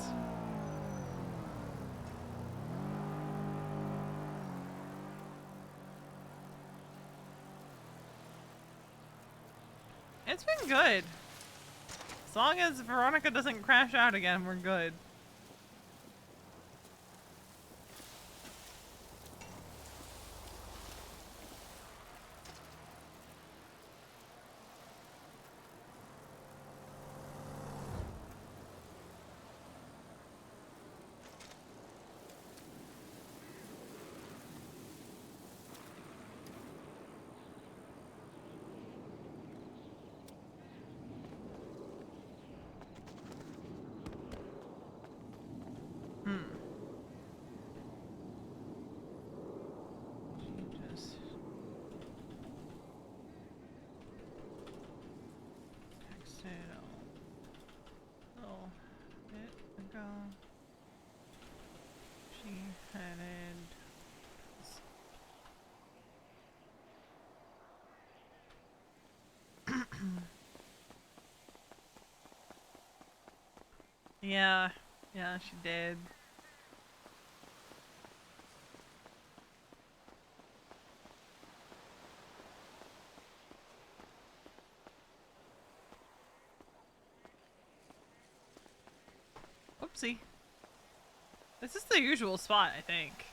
It's been good. As long as Veronica doesn't crash out again, we're good. go. She headed. Yeah, yeah, she did. Oopsie. This is the usual spot, I think.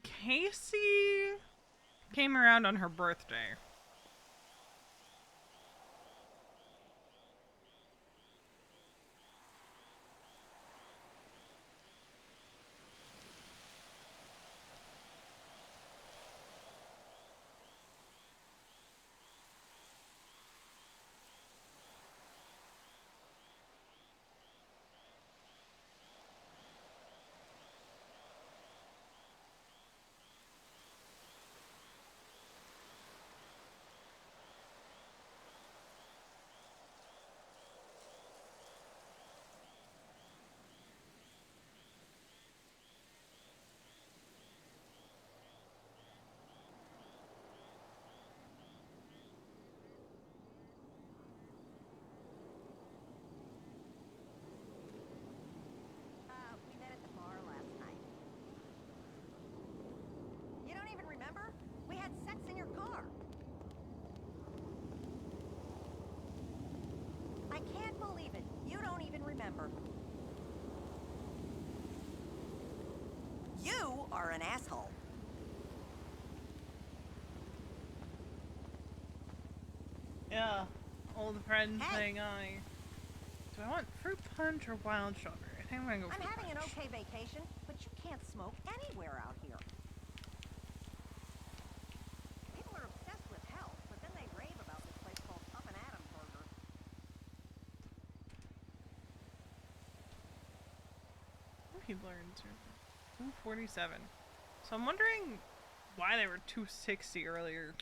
Casey came around on her birthday. We met at the bar last night. You don't even remember? We had sex in your car. I can't believe it. You don't even remember. You are an asshole. Yeah, old friend saying I. Do I want fruit punch or wild strawberry? I think I'm gonna go I'm fruit having punch. an okay vacation, but you can't smoke anywhere out here. People are obsessed with health, but then they rave about this place called Up and Adam Burger. People are in 247. So I'm wondering why they were 260 earlier.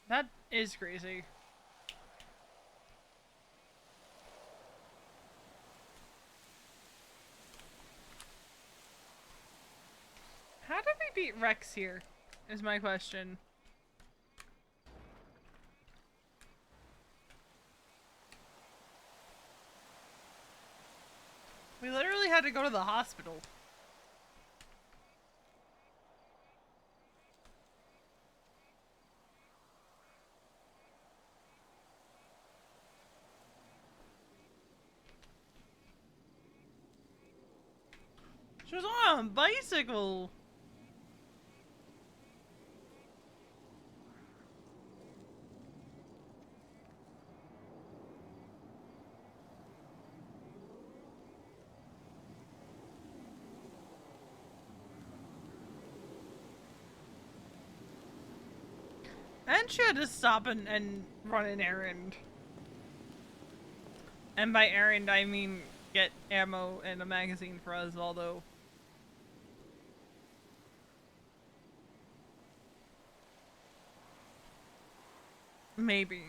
That is crazy. How did we beat Rex here? Is my question. We literally had to go to the hospital. She was on a bicycle. And she had to stop and run an errand. And by errand, I mean get ammo and a magazine for Osvaldo. Maybe.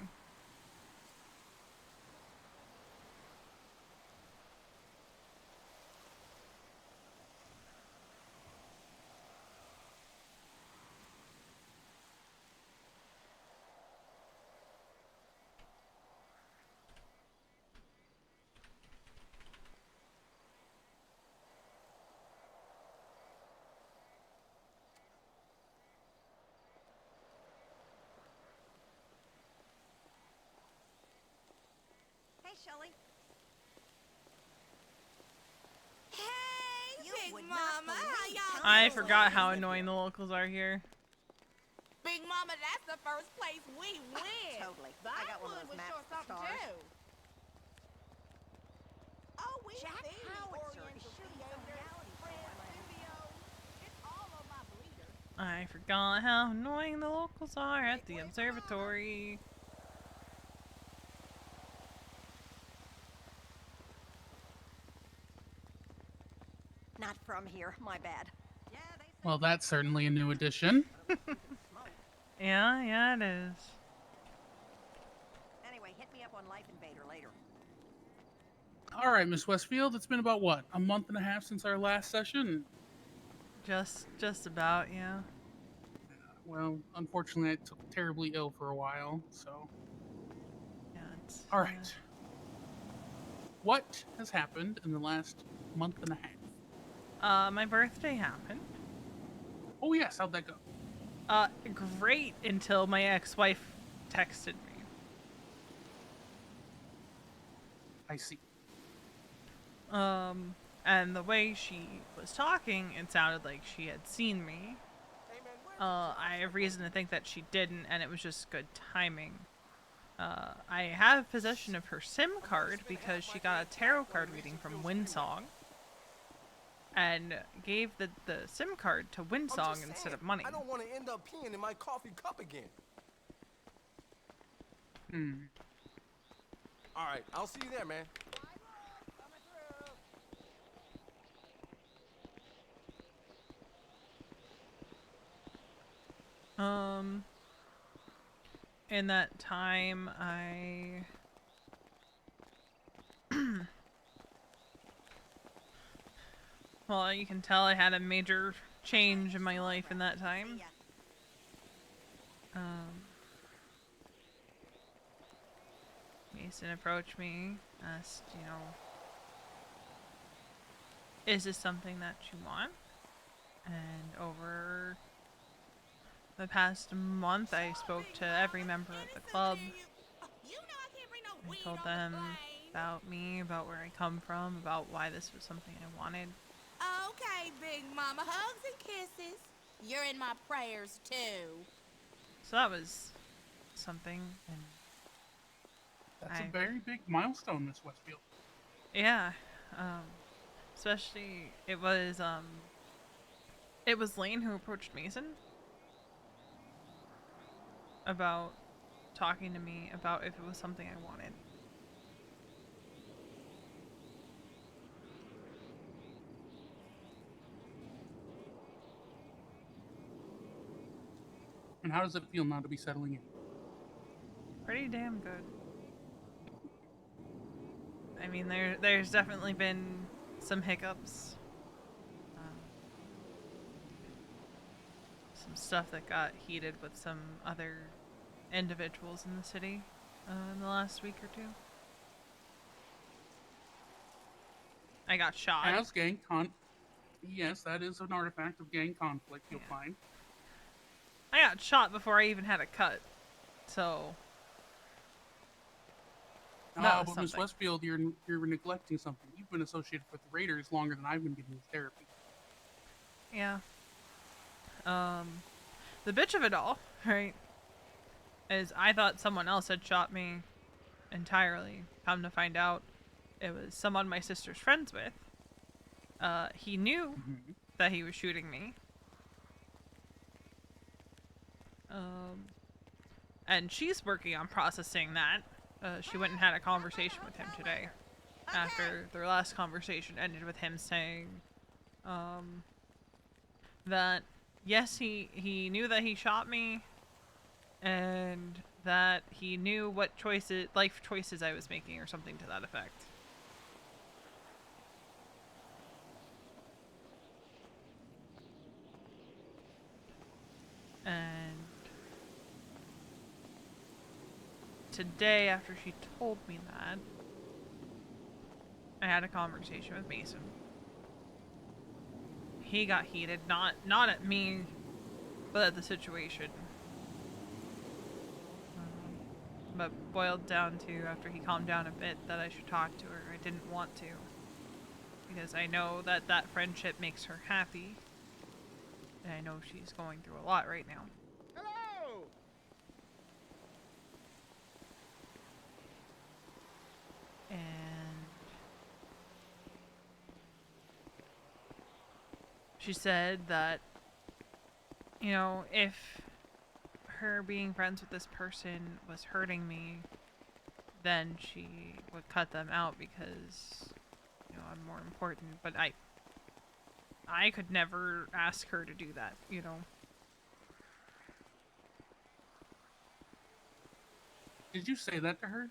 Hey, Shelly. Hey, You Big would Mama, not how believe y'all I doing? forgot how annoying the locals are here. Big Mama, that's the first place we went. Totally. That I got one of those would maps show with something stars. too. Oh, we Jack see Howitzer is Oriental shooting some Theater, reality show Friends on my land. Studios. It's all on my bleeder. I forgot how annoying the locals are at the observatory. Not from here. My bad. Well, that's certainly a new addition. Yeah, it is. Anyway, hit me up on Life Invader later. All right, Miss Westfield, it's been about what, a month and a half since our last session? Just about, yeah. Well, unfortunately, I took terribly ill for a while, so. Yeah, it's. All right. What has happened in the last month and a half? My birthday happened. Oh yes, how'd that go? Great until my ex-wife texted me. I see. And the way she was talking, it sounded like she had seen me. I have reason to think that she didn't, and it was just good timing. I have possession of her SIM card because she got a tarot card reading from Windsong and gave the SIM card to Windsong instead of money. I don't want to end up peeing in my coffee cup again. All right, I'll see you there, man. In that time, I... Well, you can tell I had a major change in my life in that time. Mason approached me, asked, you know, is this something that you want? And over the past month, I spoke to every member of the club. I told them about me, about where I come from, about why this was something I wanted. Okay, Big Mama, hugs and kisses. You're in my prayers too. So that was something, and that's a very big milestone, Miss Westfield. Yeah, especially it was Lane who approached Mason about talking to me about if it was something I wanted. And how does it feel now to be settling in? Pretty damn good. I mean, there's definitely been some hiccups. Some stuff that got heated with some other individuals in the city in the last week or two. I got shot. As gang yes, that is an artifact of gang conflict, you'll find. I got shot before I even had a cut, so. But Miss Westfield, you're neglecting something. You've been associated with the Raiders longer than I've been getting therapy. Yeah. The bitch of it all, right, is I thought someone else had shot me entirely. Come to find out, it was someone my sister's friends with. He knew that he was shooting me. And she's working on processing that. She went and had a conversation with him today. After their last conversation ended with him saying, that yes, he knew that he shot me, and that he knew what life choices I was making, or something to that effect. And today, after she told me that, I had a conversation with Mason. He got heated, not at me, but at the situation. but boiled down to, after he calmed down a bit, that I should talk to her. I didn't want to, because I know that that friendship makes her happy, and I know she's going through a lot right now. Hello! And she said that, you know, if her being friends with this person was hurting me, then she would cut them out because, you know, I'm more important. But I could never ask her to do that, you know. Did you say that to her?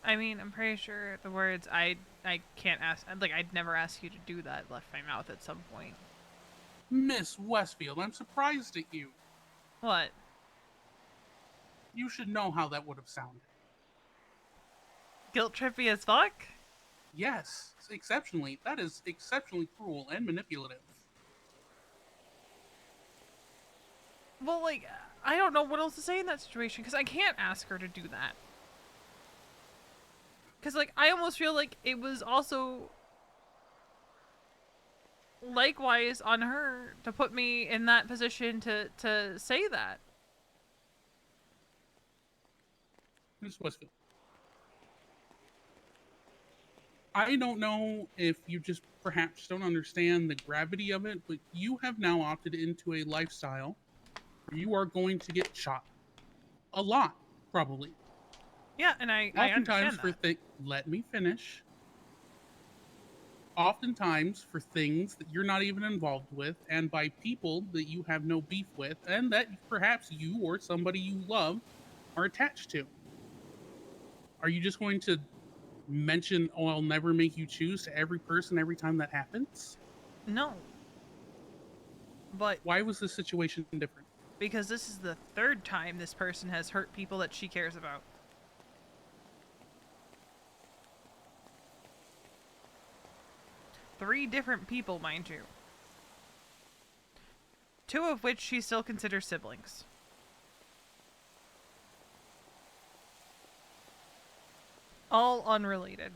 I mean, I'm pretty sure the words I can't ask, like, I'd never ask you to do that left my mouth at some point. Miss Westfield, I'm surprised at you. What? You should know how that would have sounded. Guilt trippy as fuck? Yes, exceptionally. That is exceptionally cruel and manipulative. Well, like, I don't know what else to say in that situation, because I can't ask her to do that. Because, like, I almost feel like it was also likewise on her to put me in that position to say that. Miss Westfield, I don't know if you just perhaps don't understand the gravity of it, but you have now opted into a lifestyle where you are going to get shot. A lot, probably. Yeah, and I Oftentimes understand for let me finish. Oftentimes for things that you're not even involved with, and by people that you have no beef with, and that perhaps you or somebody you love are attached to. Are you just going to mention, "Oh, I'll never make you choose" to every person every time that happens? No. But why was this situation different? Because this is the third time this person has hurt people that she cares about. Three different people, mind you. Two of which she still considers siblings. All unrelated.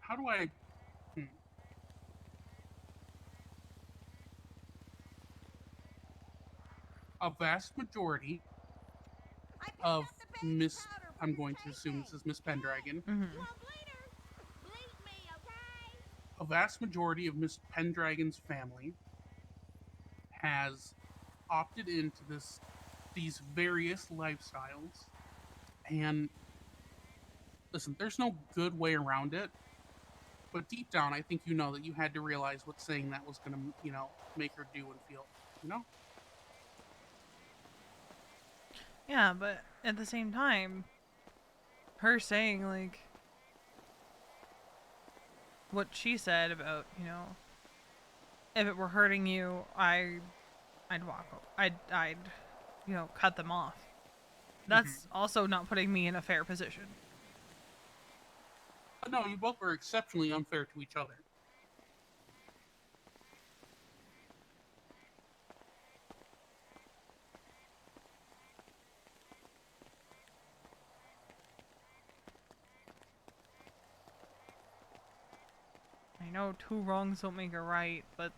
How do I... A vast majority of Miss... I'm going to assume this is Miss Pendragon. A vast majority of Miss Pendragon's family has opted into these various lifestyles, and listen, there's no good way around it, but deep down I think you know that you had to realize what saying that was gonna, you know, make her do and feel, you know? Yeah, but at the same time, her saying, like, what she said about, you know, if it were hurting you, I'd you know, cut them off. That's also not putting me in a fair position. But no, you both were exceptionally unfair to each other. I know two wrongs don't make a right, but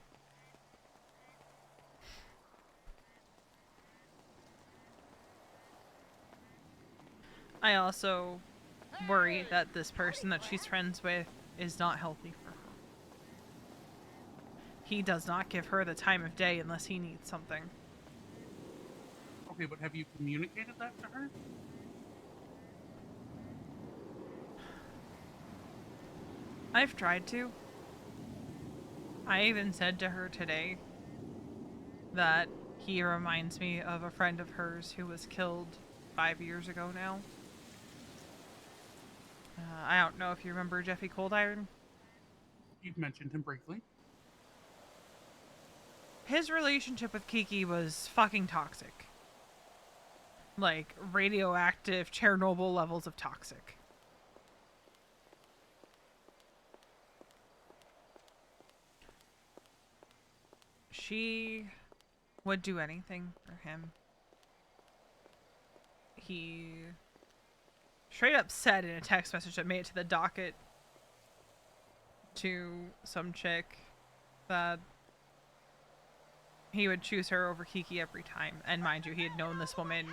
I also worry that this person that she's friends with is not healthy for her. He does not give her the time of day unless he needs something. Okay, but have you communicated that to her? I've tried to. I even said to her today that he reminds me of a friend of hers who was killed 5 years ago now. I don't know if you remember Jeffy Coldiron. You've mentioned him briefly. His relationship with Kiki was fucking toxic. like radioactive Chernobyl levels of toxic. She would do anything for him. He straight up said in a text message that made it to the docket to some chick that he would choose her over Kiki every time. And mind you, he had known this woman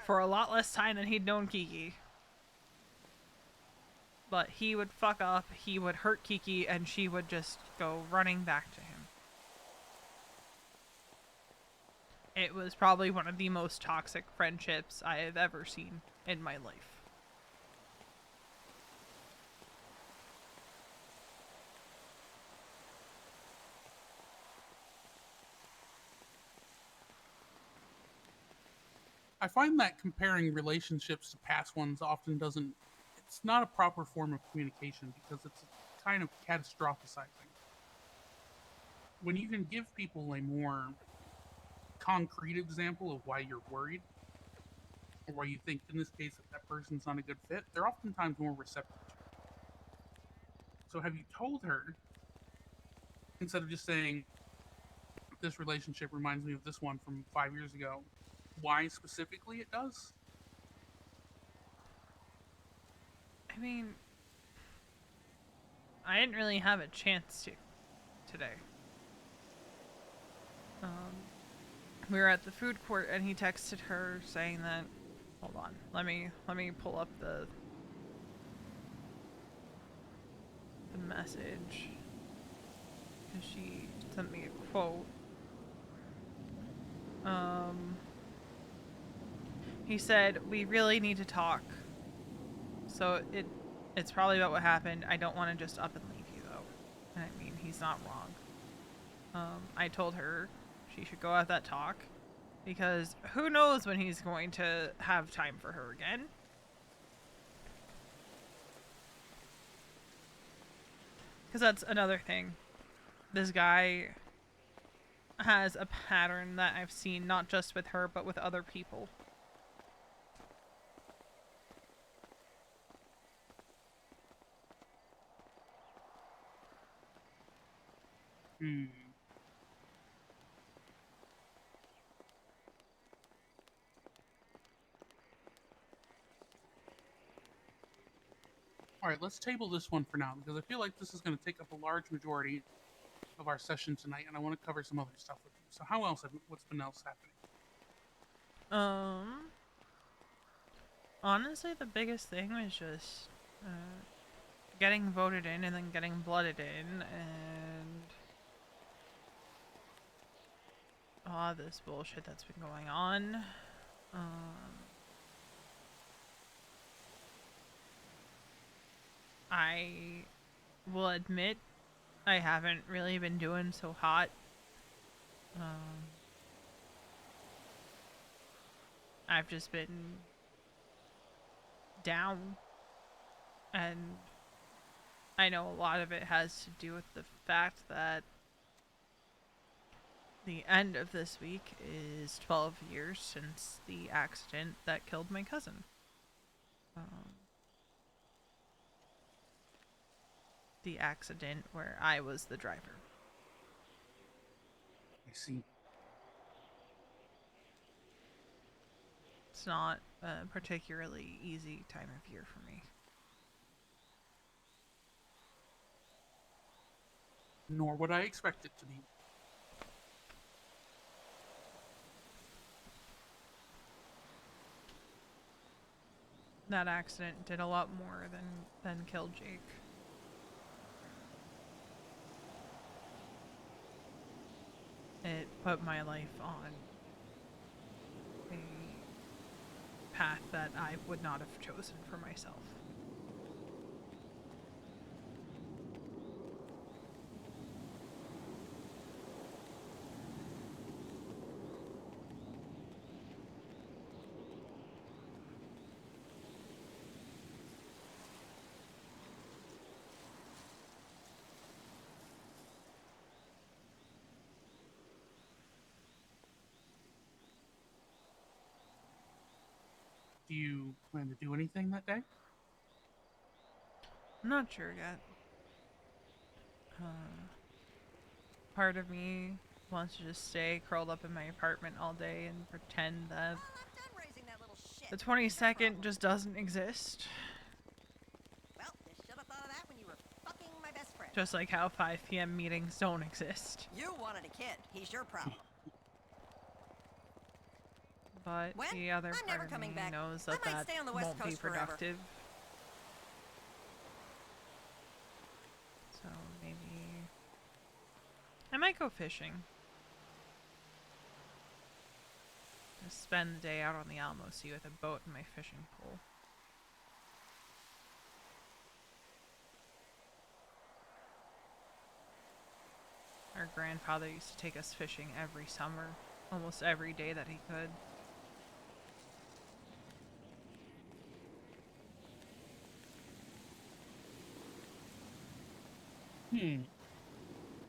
for a lot less time than he'd known Kiki. But he would fuck up, he would hurt Kiki, and she would just go running back to him. It was probably one of the most toxic friendships I have ever seen in my life. I find that comparing relationships to past ones often doesn't, it's not a proper form of communication because it's a kind of catastrophizing. When you can give people a more concrete example of why you're worried, or why you think in this case that person's not a good fit, they're oftentimes more receptive to it. So have you told her, instead of just saying, this relationship reminds me of this one from 5 years ago, why specifically it does? I mean, I didn't really have a chance to today. We were at the food court and he texted her saying that, hold on, let me pull up the message, because she sent me a quote. He said, "We really need to talk. So it's probably about what happened. I don't want to just up and leave you though." And I mean, he's not wrong. I told her she should go have that talk, because who knows when he's going to have time for her again. Because that's another thing. This guy has a pattern that I've seen, not just with her, but with other people. Alright, let's table this one for now, because I feel like this is going to take up a large majority of our session tonight, and I want to cover some other stuff with you. So how else, what's been else happening? Honestly, the biggest thing was just getting voted in and then getting blooded in, and all this bullshit that's been going on. I will admit I haven't really been doing so hot. I've just been down, and I know a lot of it has to do with the fact that the end of this week is 12 years since the accident that killed my cousin. The accident where I was the driver. I see. It's not a particularly easy time of year for me. Nor would I expect it to be. That accident did a lot more than kill Jake. It put my life on a path that I would not have chosen for myself. Do you plan to do anything that day? I'm not sure yet. Part of me wants to just stay curled up in my apartment all day and pretend that the 22nd just doesn't exist. Well, you should have thought of that when you were fucking my best friend. Just like how 5 p.m. meetings don't exist. You wanted a kid. He's your problem. But When? the other I'm never part of coming me back. knows I that might that stay on the West won't be Coast forever. productive. So maybe I might go fishing. Just spend the day out on the Alamo Sea with a boat and my fishing pole. Our grandfather used to take us fishing every summer, almost every day that he could.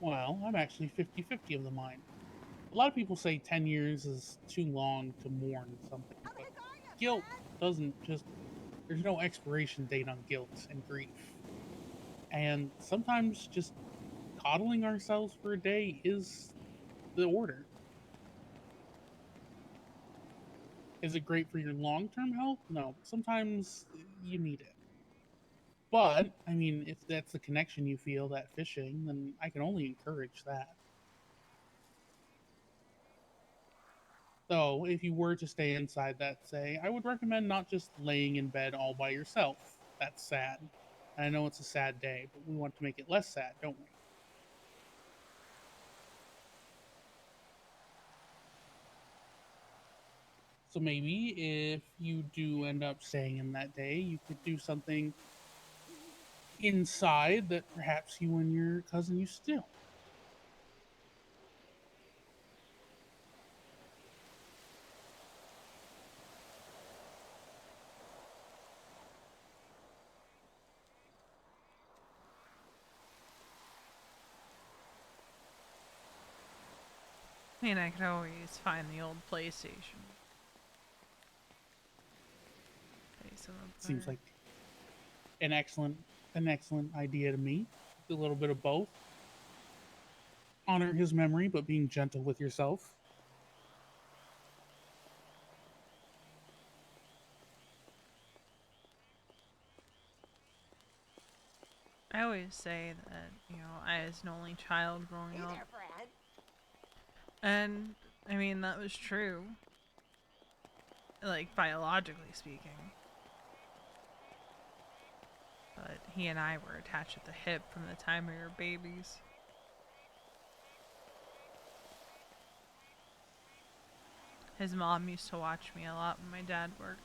Well, I'm actually 50-50 of the mind. A lot of people say 10 years is too long to mourn something, but guilt doesn't just... There's no expiration date on guilt and grief. And sometimes just coddling ourselves for a day is the order. Is it great for your long-term health? No, but sometimes you need it. But, I mean, if that's the connection you feel, that fishing, then I can only encourage that. Though, if you were to stay inside that day, I would recommend not just laying in bed all by yourself. That's sad. And I know it's a sad day, but we want to make it less sad, don't we? So maybe if you do end up staying in that day, you could do something inside that perhaps you and your cousin used to do. I mean, I could always find the old PlayStation. Play some of Seems our- like an excellent idea to me. Do a little bit of both. Honor his memory, but being gentle with yourself. I always say that, you know, I was an only child growing up. And, I mean, that was true. Like, biologically speaking. But he and I were attached at the hip from the time we were babies. His mom used to watch me a lot when my dad worked.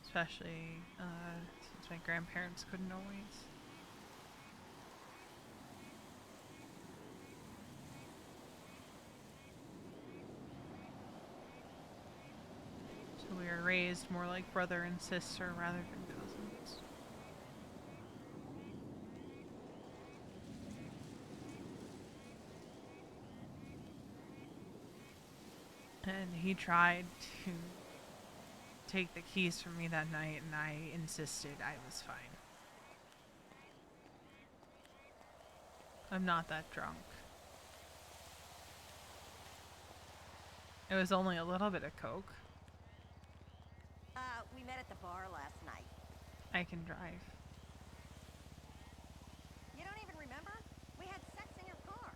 Especially, since my grandparents couldn't always. So we were raised more like brother and sister rather than cousins. And he tried to take the keys from me that night, and I insisted I was fine. I'm not that drunk. It was only a little bit of coke. We met at the bar last night. I can drive. You don't even remember? We had sex in your car.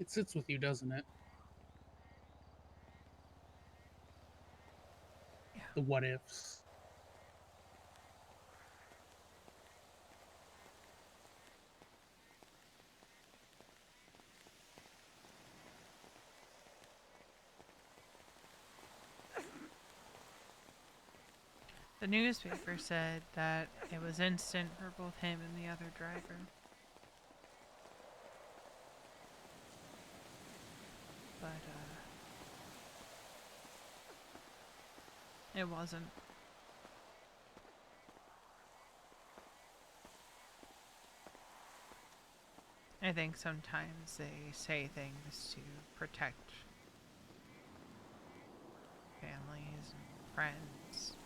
It sits with you, doesn't it? Yeah. The what ifs. The newspaper said that it was instant for both him and the other driver. But, It wasn't. I think sometimes they say things to protect families and friends.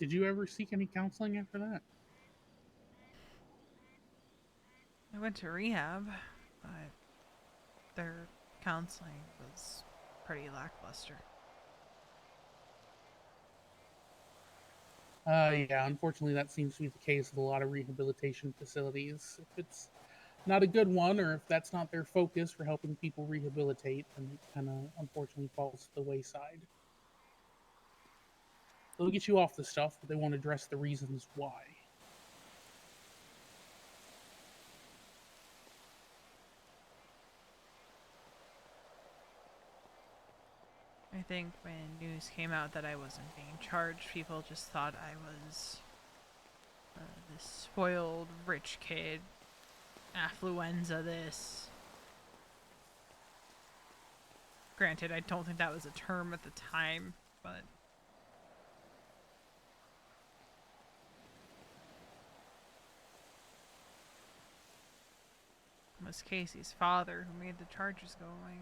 Did you ever seek any counseling after that? I went to rehab, but their counseling was pretty lackluster. Yeah, unfortunately, that seems to be the case with a lot of rehabilitation facilities. If it's not a good one, or if that's not their focus for helping people rehabilitate, then it kind of unfortunately falls to the wayside. They'll get you off the stuff, but they won't address the reasons why. I think when news came out that I wasn't being charged, people just thought I was this spoiled rich kid, affluenza this. Granted, I don't think that was a term at the time, but it was Casey's father who made the charges go away.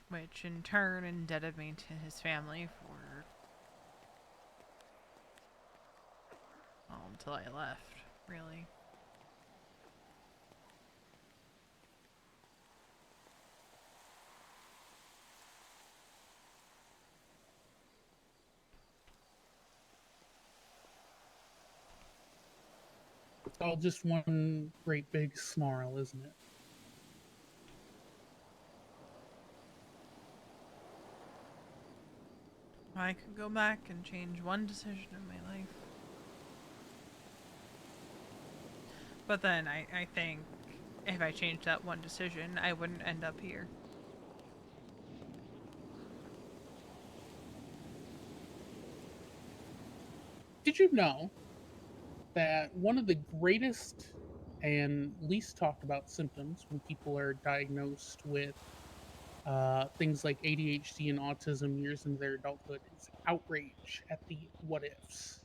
Which in turn indebted me to his family for until I left, really. It's all just one great big snarl, isn't it? I could go back and change one decision in my life. But then I think if I changed that one decision, I wouldn't end up here. Did you know that one of the greatest and least talked about symptoms when people are diagnosed with things like ADHD and autism years into their adulthood is outrage at the what ifs?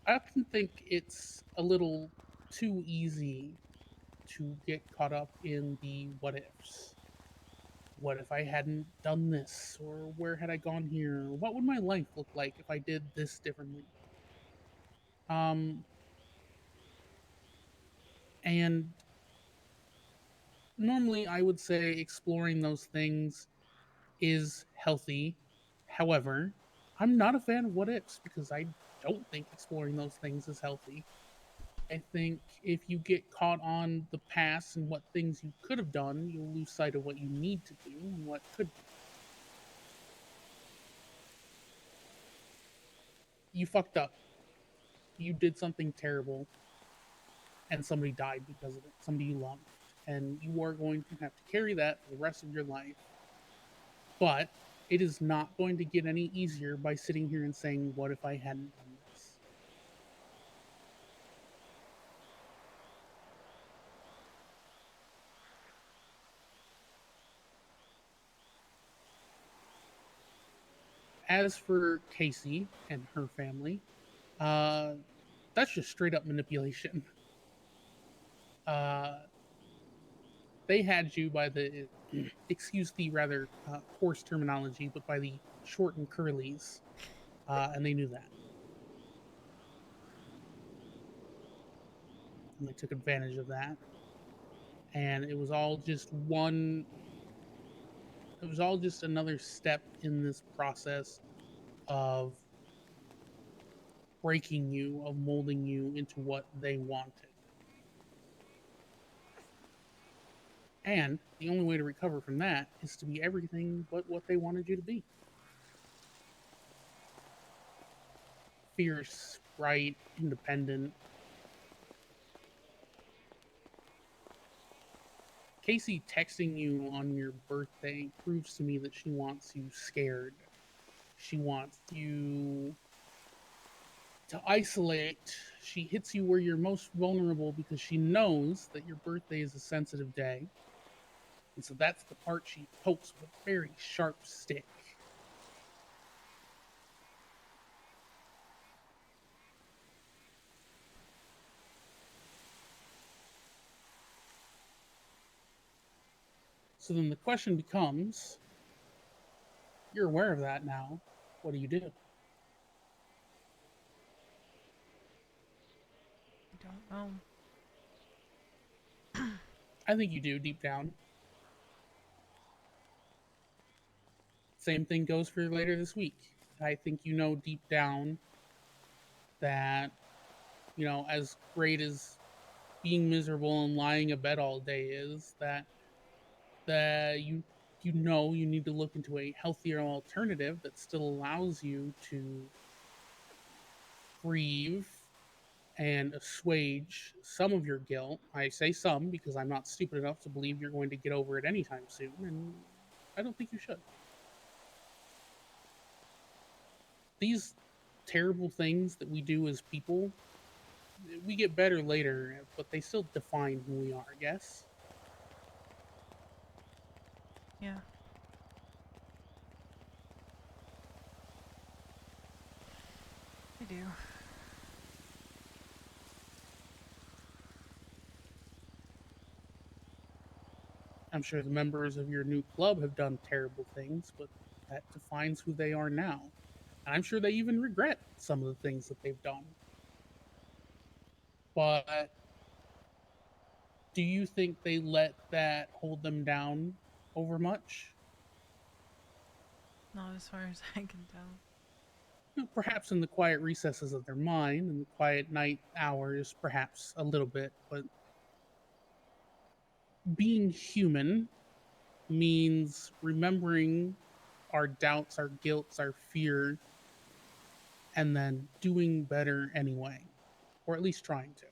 I often think it's a little too easy to get caught up in the what ifs. What if I hadn't done this? Or where had I gone here? Or what would my life look like if I did this differently? Um, and normally I would say exploring those things is healthy. However, I'm not a fan of what ifs because I don't think exploring those things is healthy. I think if you get caught on the past and what things you could have done, you'll lose sight of what you need to do and what could be. You fucked up. You did something terrible and somebody died because of it, somebody you loved. And you are going to have to carry that for the rest of your life. But it is not going to get any easier by sitting here and saying, what if I hadn't done this? As for Casey and her family, uh, that's just straight up manipulation. Uh, they had you by the, excuse the rather coarse terminology, but by the short and curlies, and they knew that. And they took advantage of that. And it was all just one It was all just another step in this process of breaking you, of molding you into what they wanted. And the only way to recover from that is to be everything but what they wanted you to be. Fierce, bright, independent. Casey texting you on your birthday proves to me that she wants you scared. She wants you to isolate. She hits you where you're most vulnerable because she knows that your birthday is a sensitive day. And so that's the part she pokes with a very sharp stick. So then the question becomes, you're aware of that now. What do you do? I don't know. I think you do deep down. Same thing goes for later this week. I think you know deep down that, you know, as great as being miserable and lying in bed all day is, that you know you need to look into a healthier alternative that still allows you to grieve and assuage some of your guilt. I say some because I'm not stupid enough to believe you're going to get over it anytime soon, and I don't think you should. These terrible things that we do as people, we get better later, but they still define who we are, I guess. Yeah. I do. I'm sure the members of your new club have done terrible things, but that defines who they are now. And I'm sure they even regret some of the things that they've done. But do you think they let that hold them down over much? Not as far as I can tell. Perhaps in the quiet recesses of their mind, in the quiet night hours, perhaps a little bit, but being human means remembering our doubts, our guilts, our fear, and then doing better anyway, or at least trying to.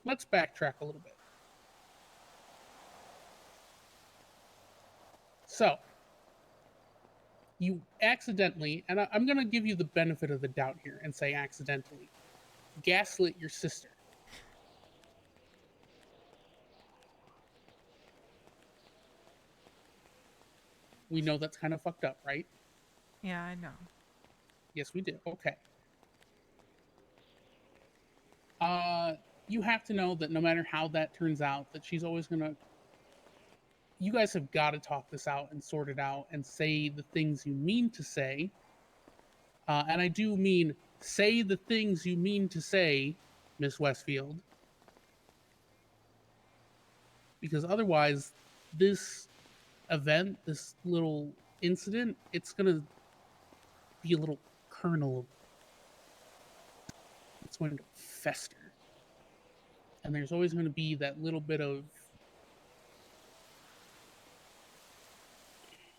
Let's backtrack a little bit. So, you accidentally, and I'm going to give you the benefit of the doubt here and say accidentally, gaslit your sister. We know that's kind of fucked up, right? Yeah, I know. Yes, we do. Okay. You have to know that no matter how that turns out, that she's always going to. You guys have got to talk this out and sort it out and say the things you mean to say. And I do mean say the things you mean to say, Miss Westfield. Because otherwise, this event, this little incident, it's going to be a little kernel. It's going to fester. And there's always going to be that little bit of.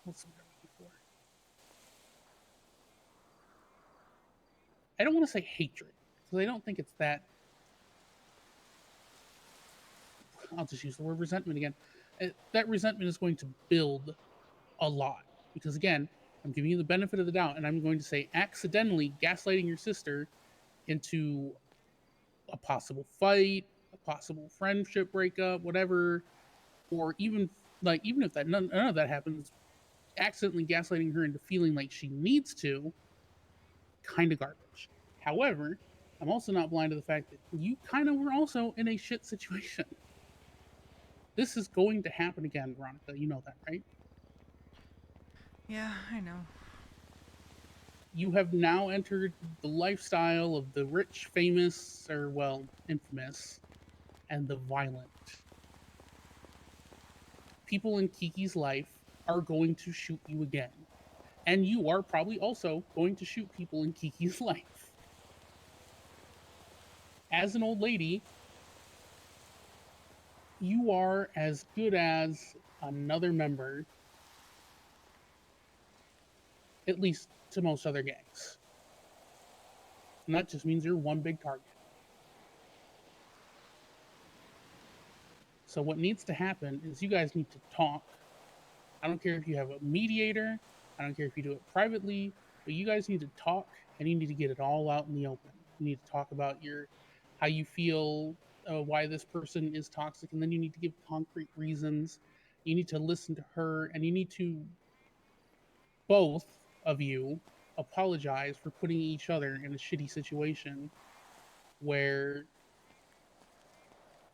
What's the word I'm looking for? I don't want to say hatred, because I don't think it's that. I'll just use the word resentment again. That resentment is going to build a lot. Because again, I'm giving you the benefit of the doubt, and I'm going to say accidentally gaslighting your sister into a possible fight, a possible friendship breakup, whatever, or even even if none of that happens, accidentally gaslighting her into feeling like she needs to, kind of garbage. However, I'm also not blind to the fact that you kind of were also in a shit situation. This is going to happen again, Veronica. You know that, right? Yeah, I know. You have now entered the lifestyle of the rich, famous, or, well, infamous, and the violent. People in Kiki's life are going to shoot you again. And you are probably also going to shoot people in Kiki's life. As an old lady, you are as good as another member, at least to most other gangs. And that just means you're one big target. So what needs to happen is you guys need to talk. I don't care if you have a mediator, I don't care if you do it privately, but you guys need to talk and you need to get it all out in the open. You need to talk about how you feel, why this person is toxic, and then you need to give concrete reasons. You need to listen to her, and you need to, both of you, apologize for putting each other in a shitty situation where,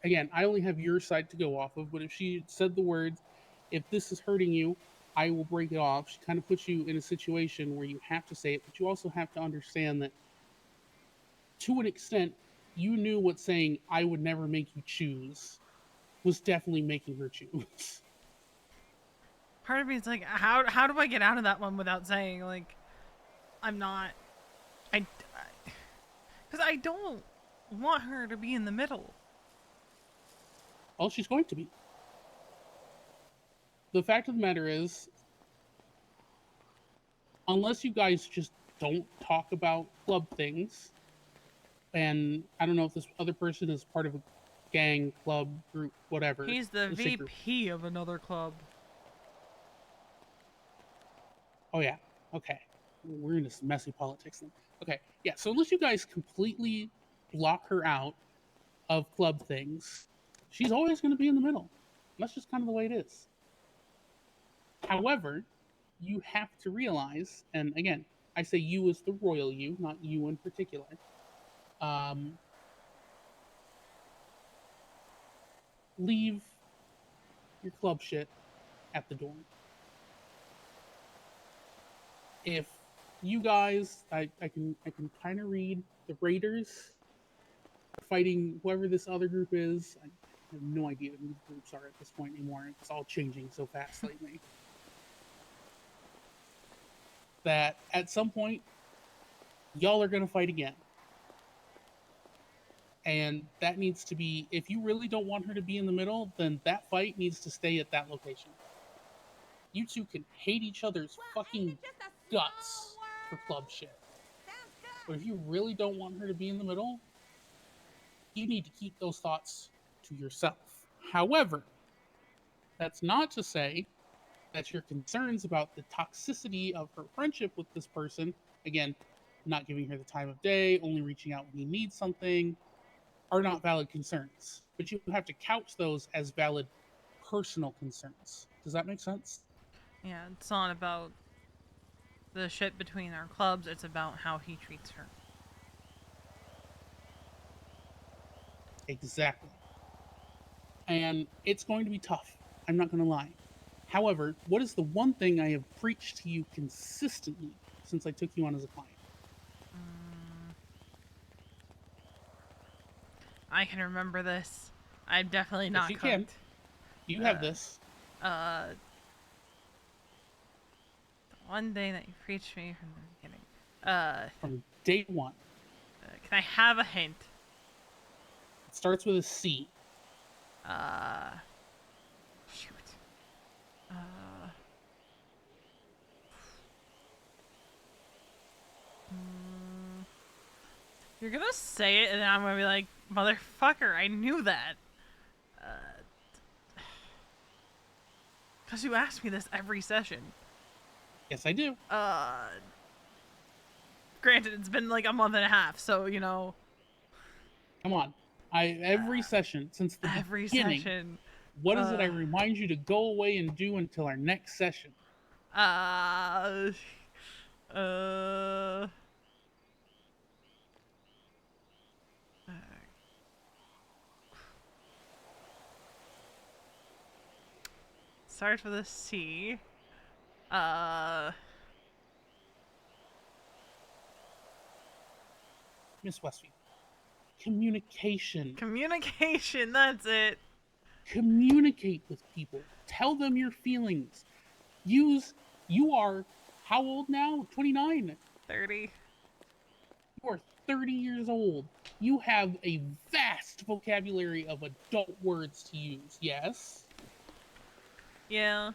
again, I only have your side to go off of, but if she said the words, if this is hurting you, I will break it off. She kind of puts you in a situation where you have to say it, but you also have to understand that to an extent, you knew what saying I would never make you choose was definitely making her choose. Part of me is like, how do I get out of that one without saying, like, I'm not, because I don't want her to be in the middle. Well, she's going to be. The fact of the matter is, unless you guys just don't talk about club things, and I don't know if this other person is part of a gang, club, group, whatever. He's the VP of another club. Oh, yeah. Okay. We're in this messy politics then. Okay. Yeah. So unless you guys completely block her out of club things, she's always going to be in the middle. That's just kind of the way it is. However, you have to realize, and again, I say you as the royal you, not you in particular. Leave your club shit at the door. If you guys, I can kind of read the Raiders fighting whoever this other group is. I have no idea who the groups are at this point anymore. It's all changing so fast lately. That at some point, y'all are going to fight again. And that needs to be, if you really don't want her to be in the middle, then that fight needs to stay at that location. You two can hate each other's fucking guts for club shit. But if you really don't want her to be in the middle, you need to keep those thoughts to yourself. However, that's not to say that your concerns about the toxicity of her friendship with this person, again, not giving her the time of day, only reaching out when you need something, are not valid concerns. But you have to couch those as valid personal concerns. Does that make sense? Yeah, it's not about the shit between our clubs, it's about how he treats her. Exactly. And it's going to be tough. I'm not going to lie. However, what is the one thing I have preached to you consistently since I took you on as a client? I can remember this. I'm definitely not Yes, you can. You have this. The one thing that you preached me from the beginning. From day one. Can I have a hint? It starts with a C. Shoot. You're gonna say it, and then I'm gonna be like, motherfucker, I knew that. Because you ask me this every session. Yes, I do. Granted, it's been like a month and a half, so, you know. Come on. Every session since the Every beginning. session. What is it I remind you to go away and do until our next session? Uh. Starts with a C. Miss Westfield. Communication. Communication, that's it. Communicate with people. Tell them your feelings. You are how old now? 29? 30. You are 30 years old. You have a vast vocabulary of adult words to use, yes? Yeah.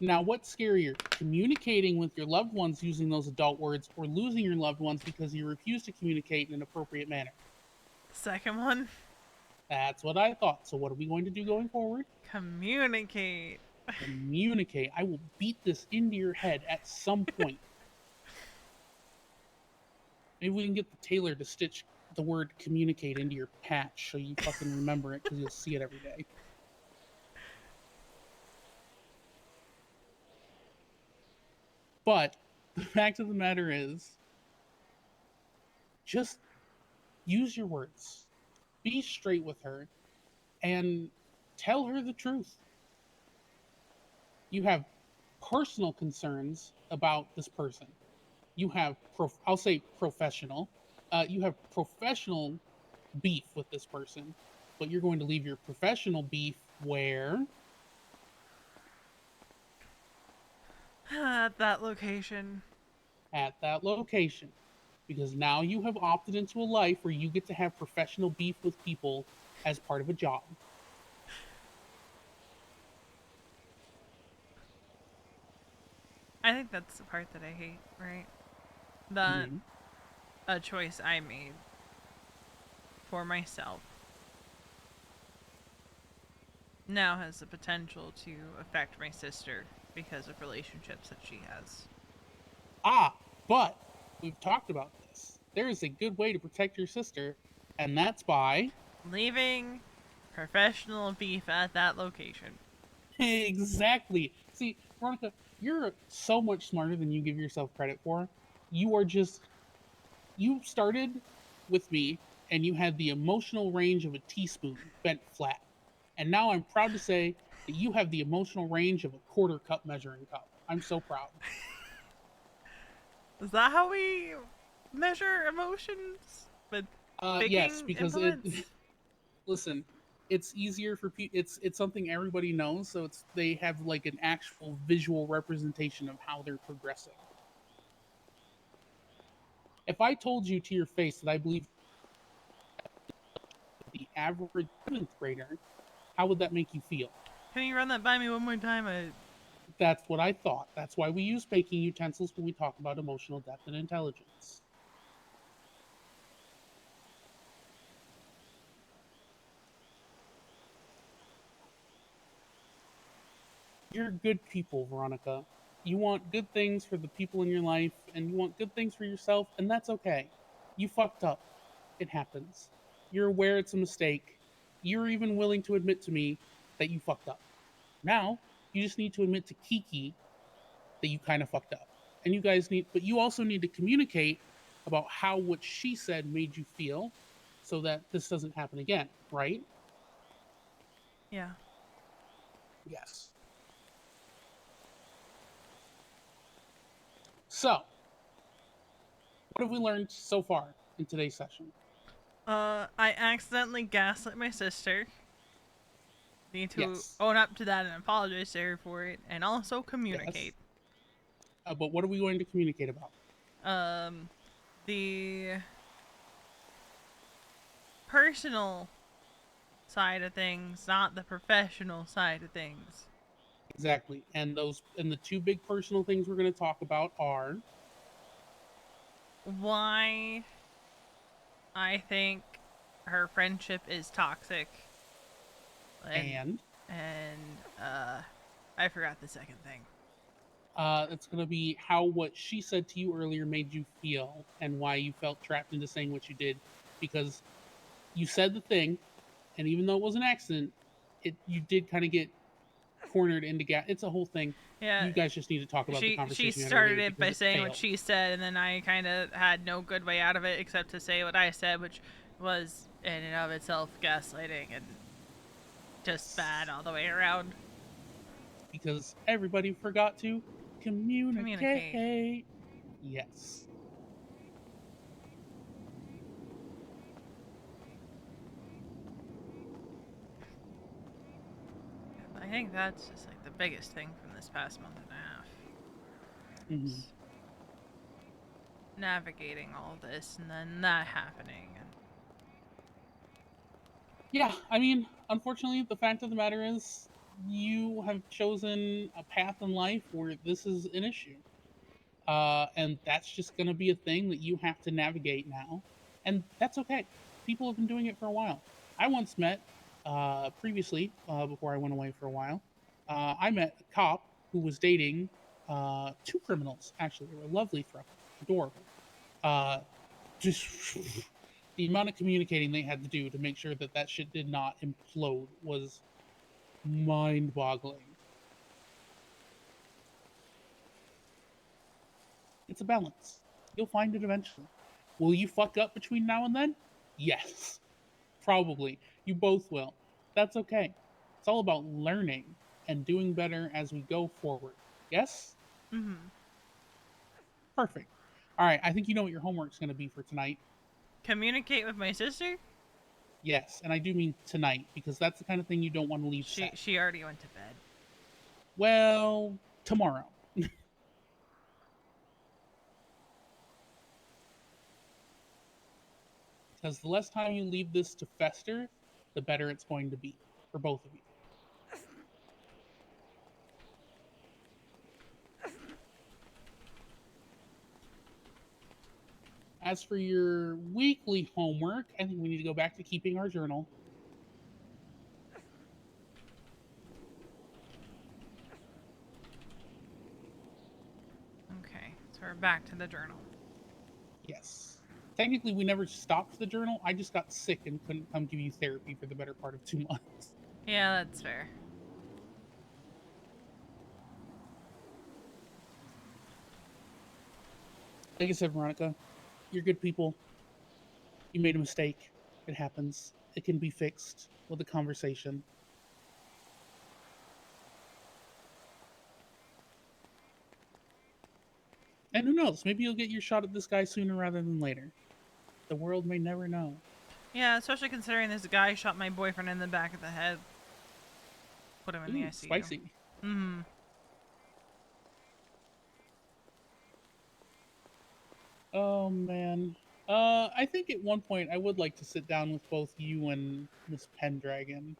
Now, what's scarier? Communicating with your loved ones using those adult words or losing your loved ones because you refuse to communicate in an appropriate manner? Second one. That's what I thought. So what are we going to do going forward? Communicate. Communicate. I will beat this into your head at some point. Maybe we can get the tailor to stitch the word communicate into your patch so you fucking remember it because you'll see it every day. But the fact of the matter is, just use your words. Be straight with her and tell her the truth. You have personal concerns about this person. You have, I'll say professional. You have professional beef with this person, but you're going to leave your professional beef where? At that location. At that location. Because now you have opted into a life where you get to have professional beef with people as part of a job. I think that's the part that I hate, right? That a choice I made for myself now has the potential to affect my sister because of relationships that she has. But we've talked about this. There is a good way to protect your sister, and that's by leaving professional beef at that location. Exactly. See, Veronica, you're so much smarter than you give yourself credit for. You started with me, and you had the emotional range of a teaspoon bent flat. And now I'm proud to say that you have the emotional range of a quarter cup measuring cup. I'm so proud. Is that how we measure emotions? With yes, because implements? Listen, it's easier for people. It's something everybody knows, so they have like an actual visual representation of how they're progressing. If I told you to your face that I believe the average 7th grader, how would that make you feel? Can you run that by me one more time? That's what I thought. That's why we use baking utensils when we talk about emotional depth and intelligence. You're good people, Veronica. You want good things for the people in your life, and you want good things for yourself, and that's okay. You fucked up. It happens. You're aware it's a mistake. You're even willing to admit to me that you fucked up. Now, you just need to admit to Kiki that you kind of fucked up. And but you also need to communicate about how what she said made you feel so that this doesn't happen again, right? Yeah. Yes. So, what have we learned so far in today's session? I accidentally gaslit my sister. Need to Yes. own up to that and apologize to her for it, and also communicate. Yes. But what are we going to communicate about? The personal side of things, not the professional side of things. Exactly. And the two big personal things we're going to talk about are why I think her friendship is toxic. And I forgot the second thing. It's going to be how what she said to you earlier made you feel and why you felt trapped into saying what you did. Because you said the thing, and even though it was an accident, you did kind of get cornered into gas. It's a whole thing. Yeah. You guys just need to talk about the She conversation you had started earlier it by because saying what failed. she said, and then I kind of had no good way out of it except to say what I said, which was in and of itself gaslighting and just bad all the way around. Because everybody forgot to communicate. Yes. I think that's just like the biggest thing from this past month and a half. Mhm. Navigating all this and then that happening. And Yeah, I mean, unfortunately, the fact of the matter is, you have chosen a path in life where this is an issue. And that's just going to be a thing that you have to navigate now. And that's okay. People have been doing it for a while. I once met, previously, before I went away for a while, I met a cop who was dating two criminals, actually. They were lovely, adorable. Just the amount of communicating they had to do to make sure that that shit did not implode was mind-boggling. It's a balance. You'll find it eventually. Will you fuck up between now and then? Yes. Probably. You both will. That's okay. It's all about learning and doing better as we go forward. Yes? mm-hmm. Perfect. All right, I think you know what your homework's going to be for tonight. Communicate with my sister? Yes, and I do mean tonight, because that's the kind of thing you don't want to leave set. She already went to bed. Well, tomorrow. Because the less time you leave this to fester, the better it's going to be for both of you. As for your weekly homework, I think we need to go back to keeping our journal. Okay, so we're back to the journal. Yes. Technically, we never stopped the journal. I just got sick and couldn't come give you therapy for the better part of 2 months. Yeah, that's fair. Like I said, Veronica, you're good people. You made a mistake. It happens. It can be fixed with a conversation. And who knows? Maybe you'll get your shot at this guy sooner rather than later. The world may never know. Yeah, especially considering this guy shot my boyfriend in the back of the head. Put him in the ICU. Spicy. Mm-hmm. Oh, man. I think at one point I would like to sit down with both you and Miss Pendragon.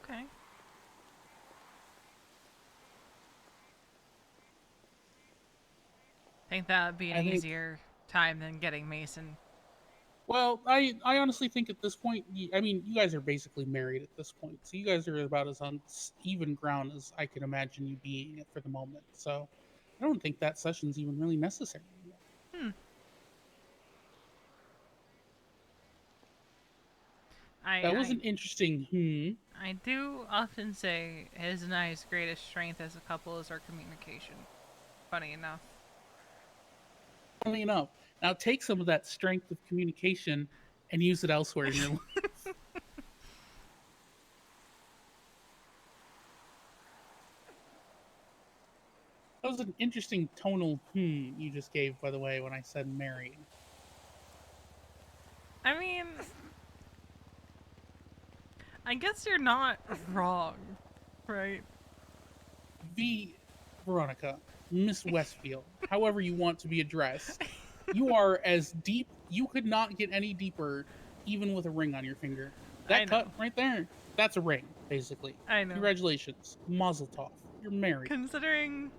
Okay. Think that would be an easier time than getting Mason. Well, I honestly think at this point, I mean, you guys are basically married at this point, so you guys are about as on even ground as I can imagine you being for the moment. So I don't think that session's even really necessary anymore. That was an interesting I do often say his and I's greatest strength as a couple is our communication. Funny enough. Funny enough. Now take some of that strength of communication and use it elsewhere in your life. That was an interesting tonal you just gave, by the way, when I said married. I mean, I guess you're not wrong, right? Veronica, Miss Westfield, however you want to be addressed, you are as deep, you could not get any deeper, even with a ring on your finger. That cut right there, that's a ring, basically. I know. Congratulations. Mazel tov. You're married. Considering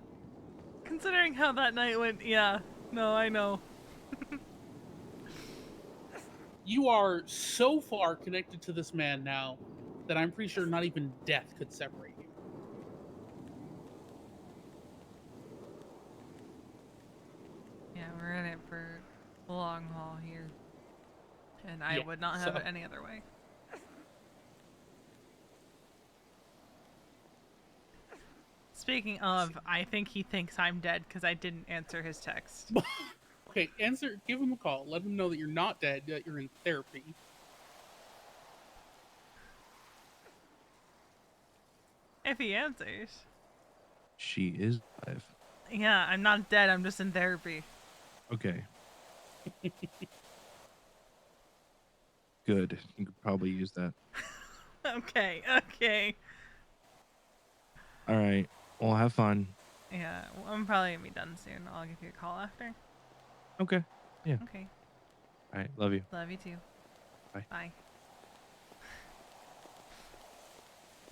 how that night went, yeah. No, I know. You are so far connected to this man now that I'm pretty sure not even death could separate you. Yeah, we're in it for the long haul here. And I Yeah, would not have so- it any other way. Speaking of, I think he thinks I'm dead because I didn't answer his text. Okay, give him a call. Let him know that you're not dead, that you're in therapy. If he answers. She is alive. Yeah, I'm not dead, I'm just in therapy. Okay. Good. You could probably use that. Okay, okay. All right. Well, have fun. Yeah, well, I'm probably gonna be done soon. I'll give you a call after. Okay. Yeah. Okay. All right. Love you. Love you too. Bye. Bye.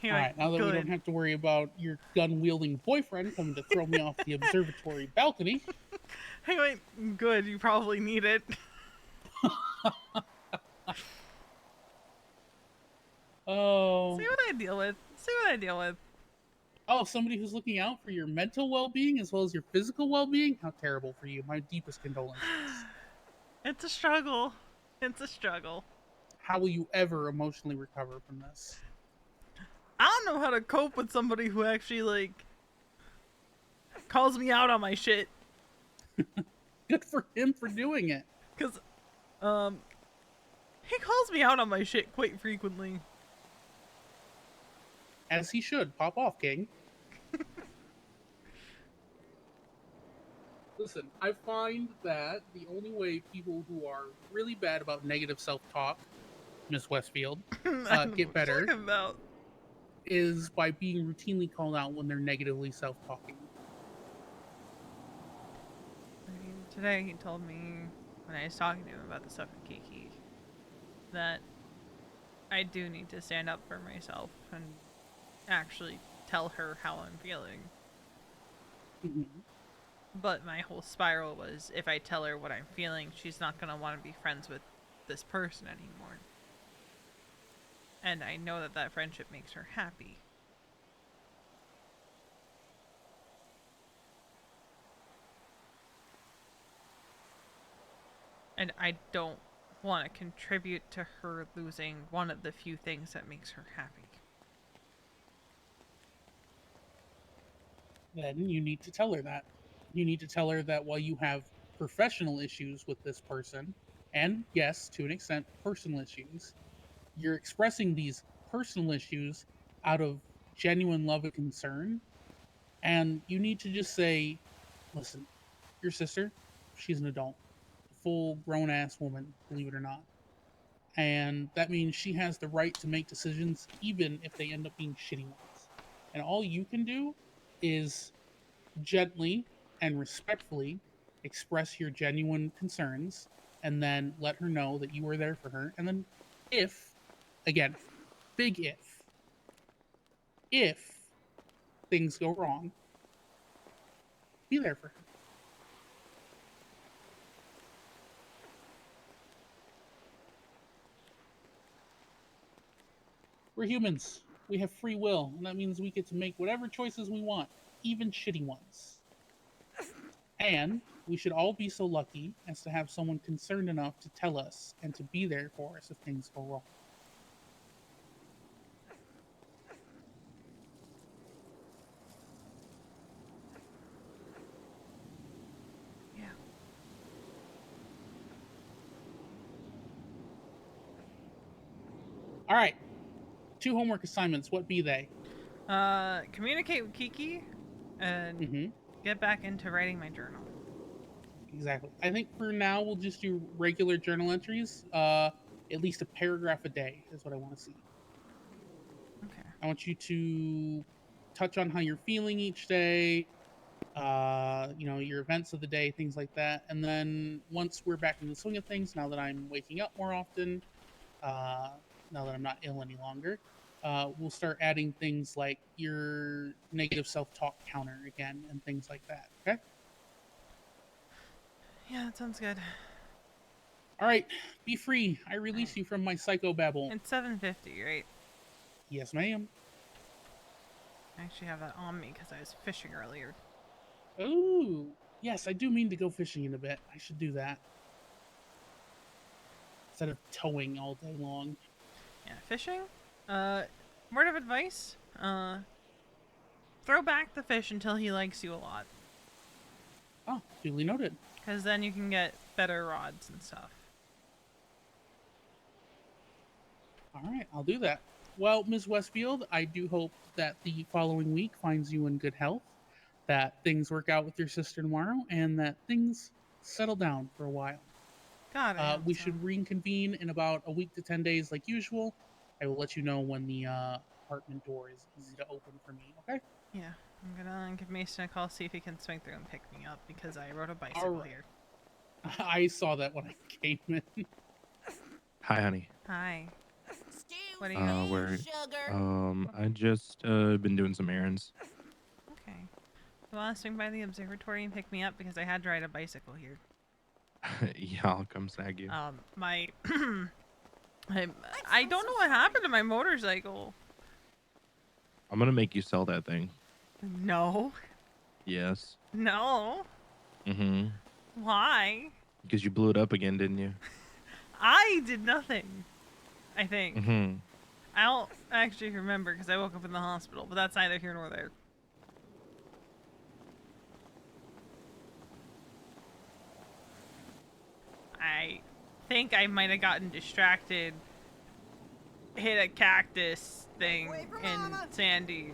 All right, now that we don't have to worry about your gun-wielding boyfriend coming to throw me off the observatory balcony. Hey, wait, good. You probably need it. Oh. See what I deal with. See what I deal with. Oh, somebody who's looking out for your mental well-being as well as your physical well-being? How terrible for you. My deepest condolences. It's a struggle. It's a struggle. How will you ever emotionally recover from this? I don't know how to cope with somebody who actually, like, calls me out on my shit. Good for him for doing it. Because, he calls me out on my shit quite frequently. As he should. Pop off, King. Listen, I find that the only way people who are really bad about negative self-talk, Miss Westfield, get better is by being routinely called out when they're negatively self-talking. I mean, today he told me, when I was talking to him about the stuff with Kiki, that I do need to stand up for myself and actually tell her how I'm feeling. Mm-hmm. But my whole spiral was, if I tell her what I'm feeling, she's not going to want to be friends with this person anymore. And I know that that friendship makes her happy. And I don't want to contribute to her losing one of the few things that makes her happy. Then you need to tell her that. You need to tell her that while you have professional issues with this person, and yes, to an extent, personal issues, you're expressing these personal issues out of genuine love and concern. And you need to just say, listen, your sister, she's an adult, full grown ass woman, believe it or not. And that means she has the right to make decisions, even if they end up being shitty ones. And all you can do is gently and respectfully express your genuine concerns and then let her know that you are there for her. And then if, again, big if things go wrong, be there for her. We're humans. We have free will, and that means we get to make whatever choices we want, even shitty ones. And we should all be so lucky as to have someone concerned enough to tell us and to be there for us if things go wrong. Yeah. All right. 2 homework assignments. What be they? Communicate with Kiki and get back into writing my journal. Exactly. I think for now we'll just do regular journal entries. At least a paragraph a day is what I want to see. Okay. I want you to touch on how you're feeling each day, your events of the day, things like that. And then once we're back in the swing of things, now that I'm waking up more often, now that I'm not ill any longer, we'll start adding things like your negative self-talk counter again and things like that. Okay? Yeah, that sounds good. All right, be free. I release you from my psychobabble. It's 7:50, right? Yes, ma'am. I actually have that on me because I was fishing earlier. Ooh, yes, I do mean to go fishing in a bit. I should do that. instead of towing all day long. Yeah, fishing. Word of advice. Throw back the fish until he likes you a lot. Oh, duly noted. Because then you can get better rods and stuff. All right, I'll do that. Well, Ms. Westfield, I do hope that the following week finds you in good health, that things work out with your sister tomorrow, and that things settle down for a while. God, I hope we so. should reconvene in about a week to 10 days like usual. I will let you know when the apartment door is easy to open for me, okay? Yeah, I'm gonna give Mason a call, see if he can swing through and pick me up, because I rode a bicycle here. I saw that when I came in. Hi, honey. Hi. What are you Where? I just been doing some errands. Okay. You wanna swing by the observatory and pick me up, because I had to ride a bicycle here. Yeah, I'll come snag you. My I don't know what happened to my motorcycle. I'm gonna make you sell that thing. No. Yes. No. Mm-hmm. Why? Because you blew it up again, didn't you? I did nothing. I think. Mm-hmm. I don't actually remember because I woke up in the hospital, but that's neither here nor there. I think I might have gotten distracted, hit a cactus thing in Sandy,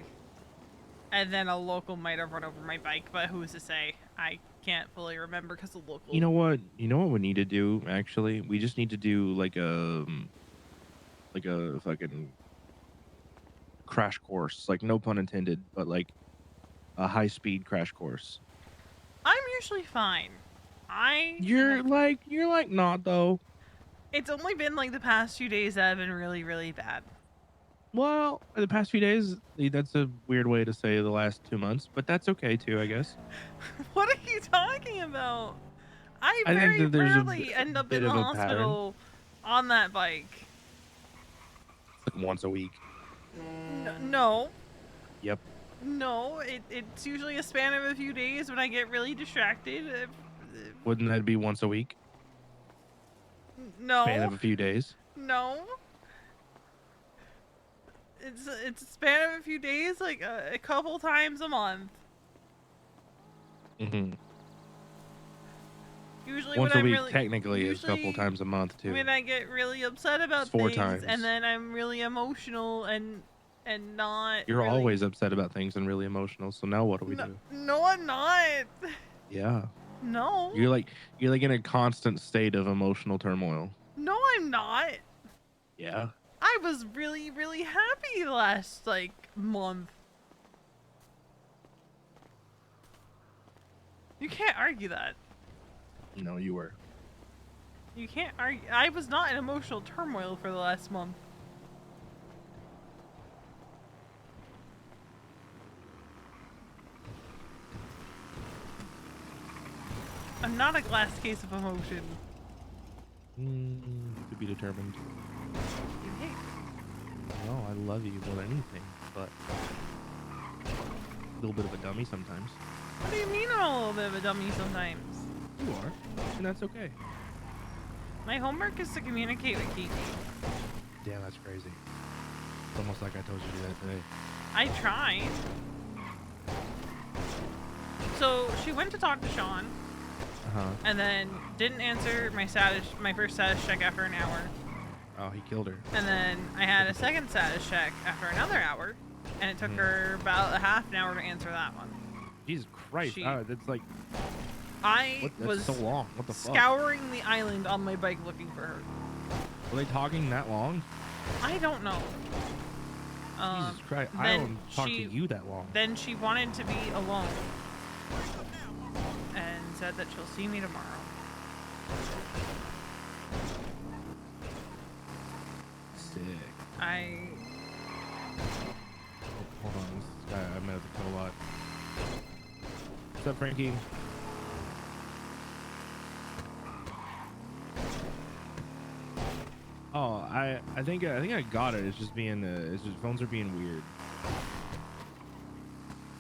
and then a local might have run over my bike, but who's to say? I can't fully remember because the local... You know what? You know what we need to do, actually? We just need to do like a fucking crash course. Like, no pun intended, but like a high-speed crash course. I'm usually fine. You're like not, though. It's only been like the past few days that have been really, really bad. Well, the past few days, that's a weird way to say the last 2 months, but that's okay too, I guess. What are you talking about? I think very that there's rarely end up in the hospital on that bike. It's like once a week. No. Yep. No, it's usually a span of a few days when I get really distracted. Wouldn't that be once a week? No. Span of a few days? No. It's a span of a few days, like a couple times a month. Mm-hmm. Usually once when a week really, technically is a couple times a month too. When I get really upset about It's 4 things, times. and then I'm really emotional and not. You're really... always upset about things and really emotional. So now what do we do? No, I'm not. Yeah. No. You're like in a constant state of emotional turmoil. No, I'm not. Yeah. I was really, really happy the last like month. You can't argue that. No, you were. You can't argue. I was not in emotional turmoil for the last month. I'm not a glass case of emotion. To be determined. No, I love you more than anything, but a little bit of a dummy sometimes. What do you mean I'm a little bit of a dummy sometimes? You are, and that's okay. My homework is to communicate with Kiki. Damn, that's crazy. It's almost like I told you to do that today. I tried. So she went to talk to Sean. And then didn't answer my first status check after an hour. Oh, he killed her. And then I had a second status check after another hour, and it took her about a half an hour to answer that one. Jesus Christ! That's like. I that's was so long. What the fuck? Scouring the island on my bike looking for her. Were they talking that long? I don't know. Jesus Christ! I don't talk to you that long. Then she wanted to be alone. And said that she'll see me tomorrow. Sick. Hold on, this guy I met at the kill lot. What's up, Frankie? Oh, I think I got it. It's just being it's just phones are being weird.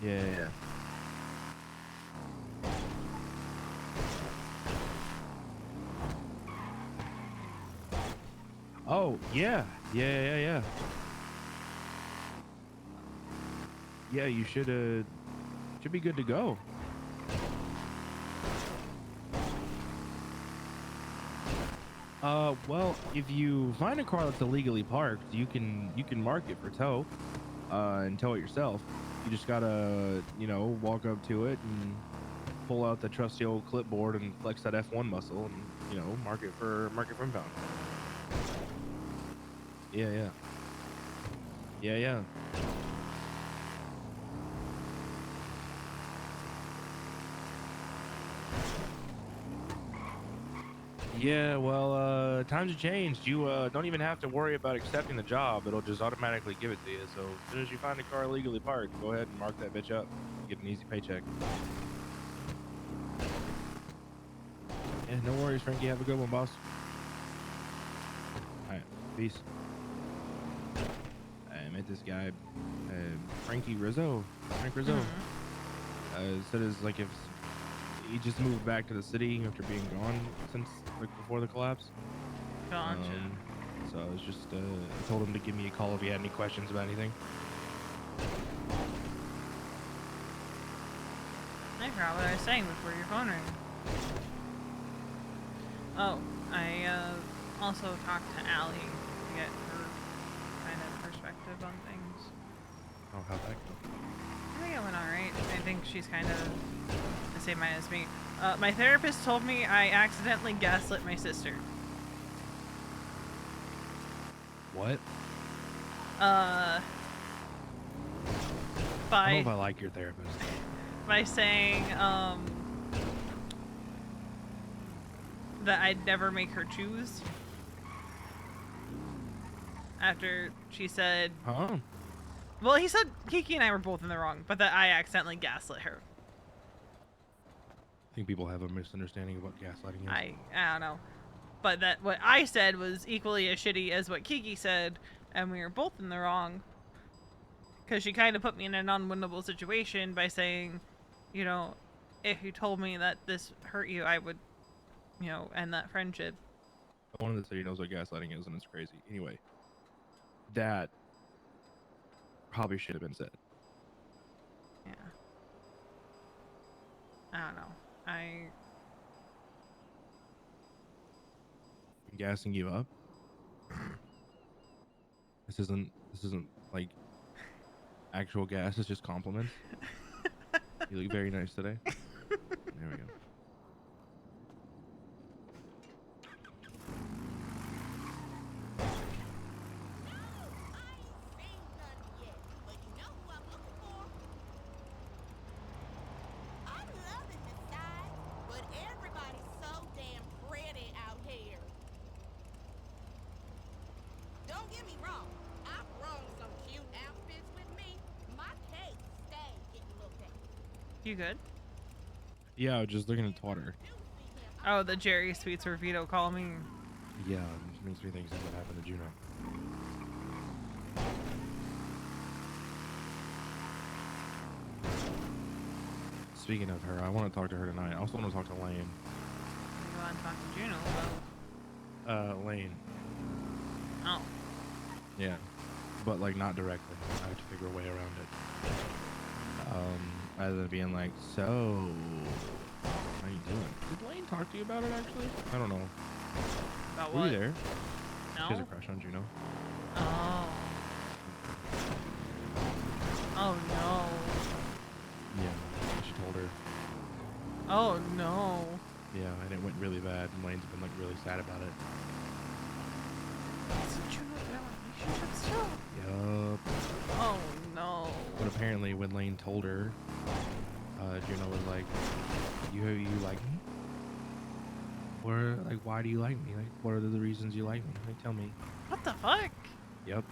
Yeah. Oh, yeah. Yeah. Yeah, you should be good to go. Well, if you find a car that's illegally parked, you can mark it for tow, and tow it yourself. You just gotta, walk up to it and pull out the trusty old clipboard and flex that F1 muscle and, mark it for impound. Yeah. Yeah, well, times have changed. You don't even have to worry about accepting the job. It'll just automatically give it to you. So as soon as you find a car illegally parked, go ahead and mark that bitch up. Get an easy paycheck. Yeah, no worries, Frankie. Have a good one, boss. All right, peace. I met this guy, Frank Rizzo. Said if he just moved back to the city after being gone since before the collapse. Gotcha. So I was just I told him to give me a call if he had any questions about anything. I forgot what I was saying before your phone rang. Oh, I also talked to Allie to get her kind of perspective on things. Oh, how'd that go? I think it went alright. I think she's kind of the same mind as me. My therapist told me I accidentally gaslit my sister. What? By I don't know if I like your therapist. By saying that I'd never make her choose. After she said, huh? Well, he said Kiki and I were both in the wrong, but that I accidentally gaslit her. I think people have a misunderstanding of what gaslighting is. I don't know. But that what I said was equally as shitty as what Kiki said, and we were both in the wrong. Because she kind of put me in a non-winnable situation by saying, if you told me that this hurt you, I would, end that friendship. I wanted to say he knows what gaslighting is, and it's crazy. Anyway, that probably should have been said. Yeah. I don't know. I'm gassing you up. This isn't like actual gas. It's just compliments. You look very nice today. There we go. Don't get me wrong, I've brung some cute outfits with me. My case stay getting looked at. You good? Yeah, I was just looking at Twitter. Oh, the Jerry Sweets or Vito call me. Yeah, it makes me think something happened to Juno. Speaking of her, I want to talk to her tonight. I also want to talk to Lane. You want to talk to Juno about? Lane. Oh. Yeah, but not directly. I have to figure a way around it. Rather than being like, so, how you doing? Did Lane talk to you about it actually? I don't know. About Were what? you there? No. She has a crush on Juno. Oh. Oh no. Yeah, she told her. Oh no. Yeah, and it went really bad, and Lane's been really sad about it. Yup. Oh no. But apparently, when Lane told her, Juno was like, "You like me? Or why do you like me? What are the reasons you like me? Tell me." What the fuck? Yep.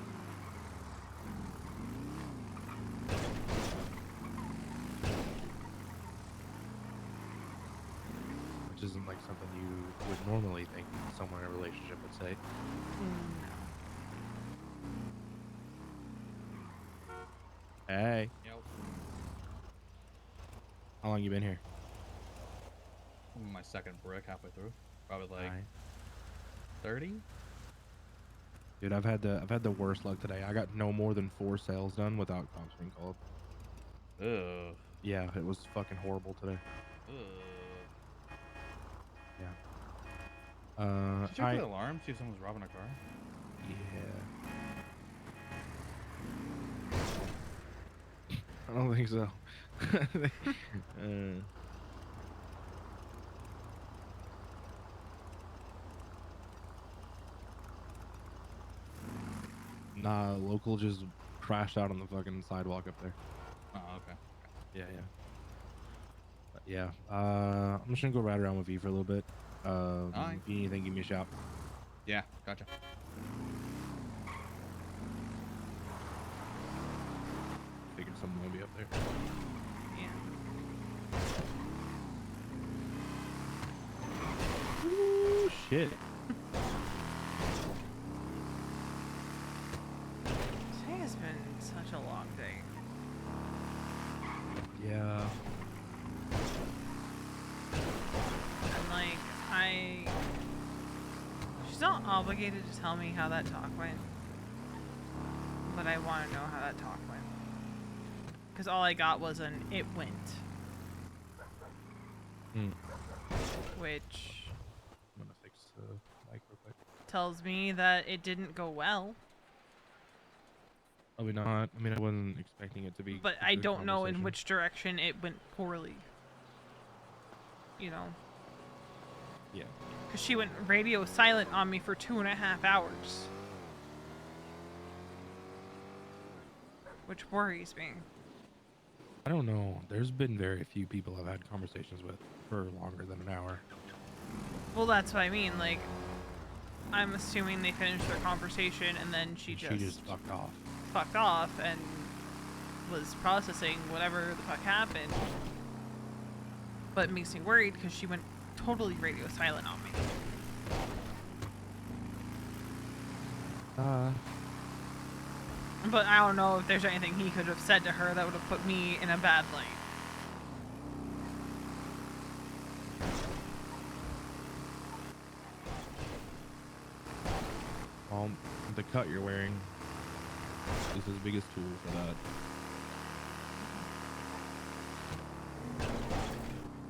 Which isn't something you would normally think someone in a relationship would say. Hey. Yep. How long you been here? My second brick halfway through. Probably 30? Dude, I've had the worst luck today. I got no more than 4 sales done without cops being called. Ugh. Yeah, it was fucking horrible today. Ugh. Yeah. Did you check the alarm? See if someone's robbing a car? Yeah. I don't think so. Nah, local just crashed out on the fucking sidewalk up there. Oh, okay. Yeah. But yeah. I'm just gonna go ride around with V for a little bit. Alright. If you need anything, give me a shout. Yeah, gotcha. Figured someone would be up there. Ooh, shit. Today has been such a long day. Yeah. And like, she's not obligated to tell me how that talk went. But I want to know how that talk went. Because all I got was an "it went." Which I'm gonna fix the mic real quick. tells me that it didn't go well. Probably not. I mean, I wasn't expecting it to be. But a I good don't know in conversation. which direction it went poorly. You know? Yeah. Because she went radio silent on me for 2.5 hours. Which worries me. I don't know. There's been very few people I've had conversations with for longer than an hour. Well, that's what I mean. Like, I'm assuming they finished their conversation and then she just fucked off. And was processing whatever the fuck happened. But it makes me worried because she went totally radio silent on me. But I don't know if there's anything he could have said to her that would have put me in a bad light. Well, the cut you're wearing is his biggest tool for that.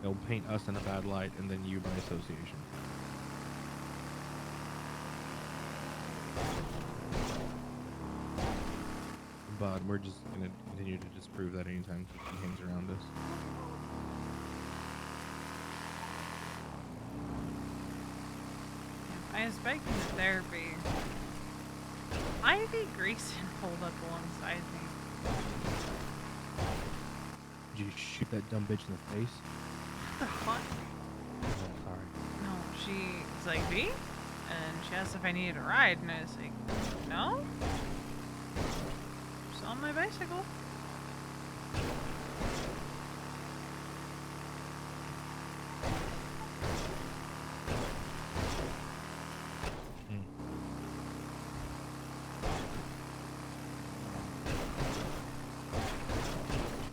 They'll paint us in a bad light and then you by association. But we're just going to continue to disprove that anytime he hangs around us. I was back in therapy. Ivy Grayson pulled up alongside me. Did you shoot that dumb bitch in the face? What the fuck? Oh, sorry. No, she was like, V? And she asked if I needed a ride, and I was like, no? Just on my bicycle.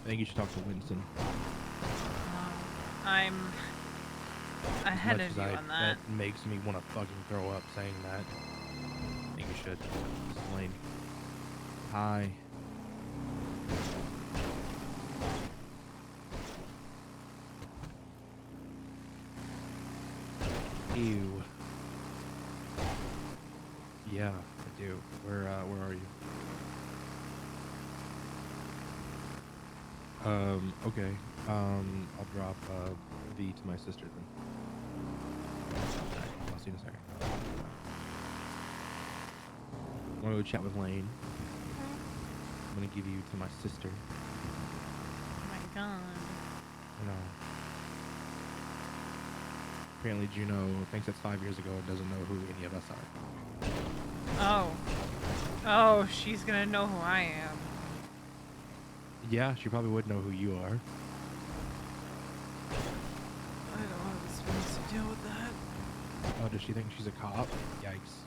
I think you should talk to Winston. I'm ahead Much of as you on that. That makes me want to fucking throw up saying that. I think you should. Lane. Hi. Ew. Yeah, I do. Where are you? Okay. I'll drop V to my sister then. Alright, I'll see you in a second. I'm gonna go chat with Lane. I'm gonna give you to my sister. Oh my god. You know. Apparently Juno thinks that's 5 years ago and doesn't know who any of us are. Oh. Oh, she's gonna know who I am. Yeah, she probably would know who you are. I don't want to be supposed to deal with that. Oh, does she think she's a cop? Yikes.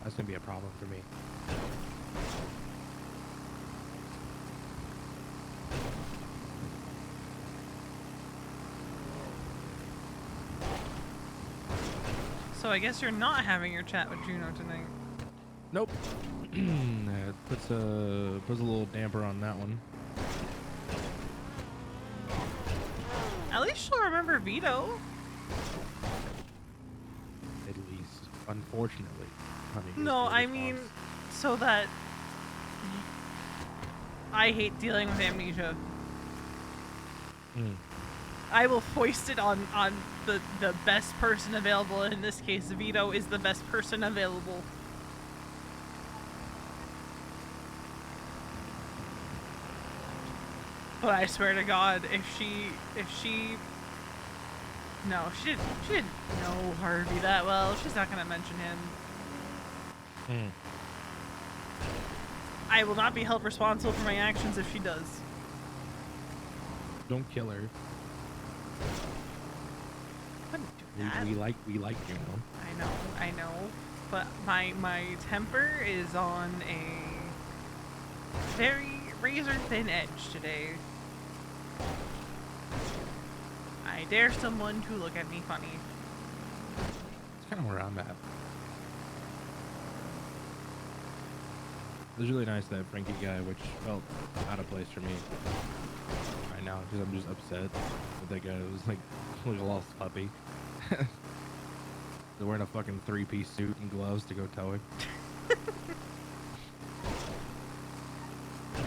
That's gonna be a problem for me. So I guess you're not having your chat with Juno tonight. Nope. It puts a little damper on that one. At least she'll remember Vito. At least, unfortunately. Honey, is No, the I mean, response. so that I hate dealing with amnesia. Mm. I will foist it on the best person available. In this case, Vito is the best person available. But I swear to God, if she no, she didn't know Harvey that well. She's not gonna mention him. Mm. I will not be held responsible for my actions if she does. Don't kill her. Couldn't do that. We like you know. I know, but my temper is on a very razor thin edge today. I dare someone to look at me funny. It's kind of where I'm at. It was really nice, that Frankie guy, which felt out of place for me right now, because I'm just upset that that guy was like a lost puppy. They're wearing a fucking 3-piece suit and gloves to go towing.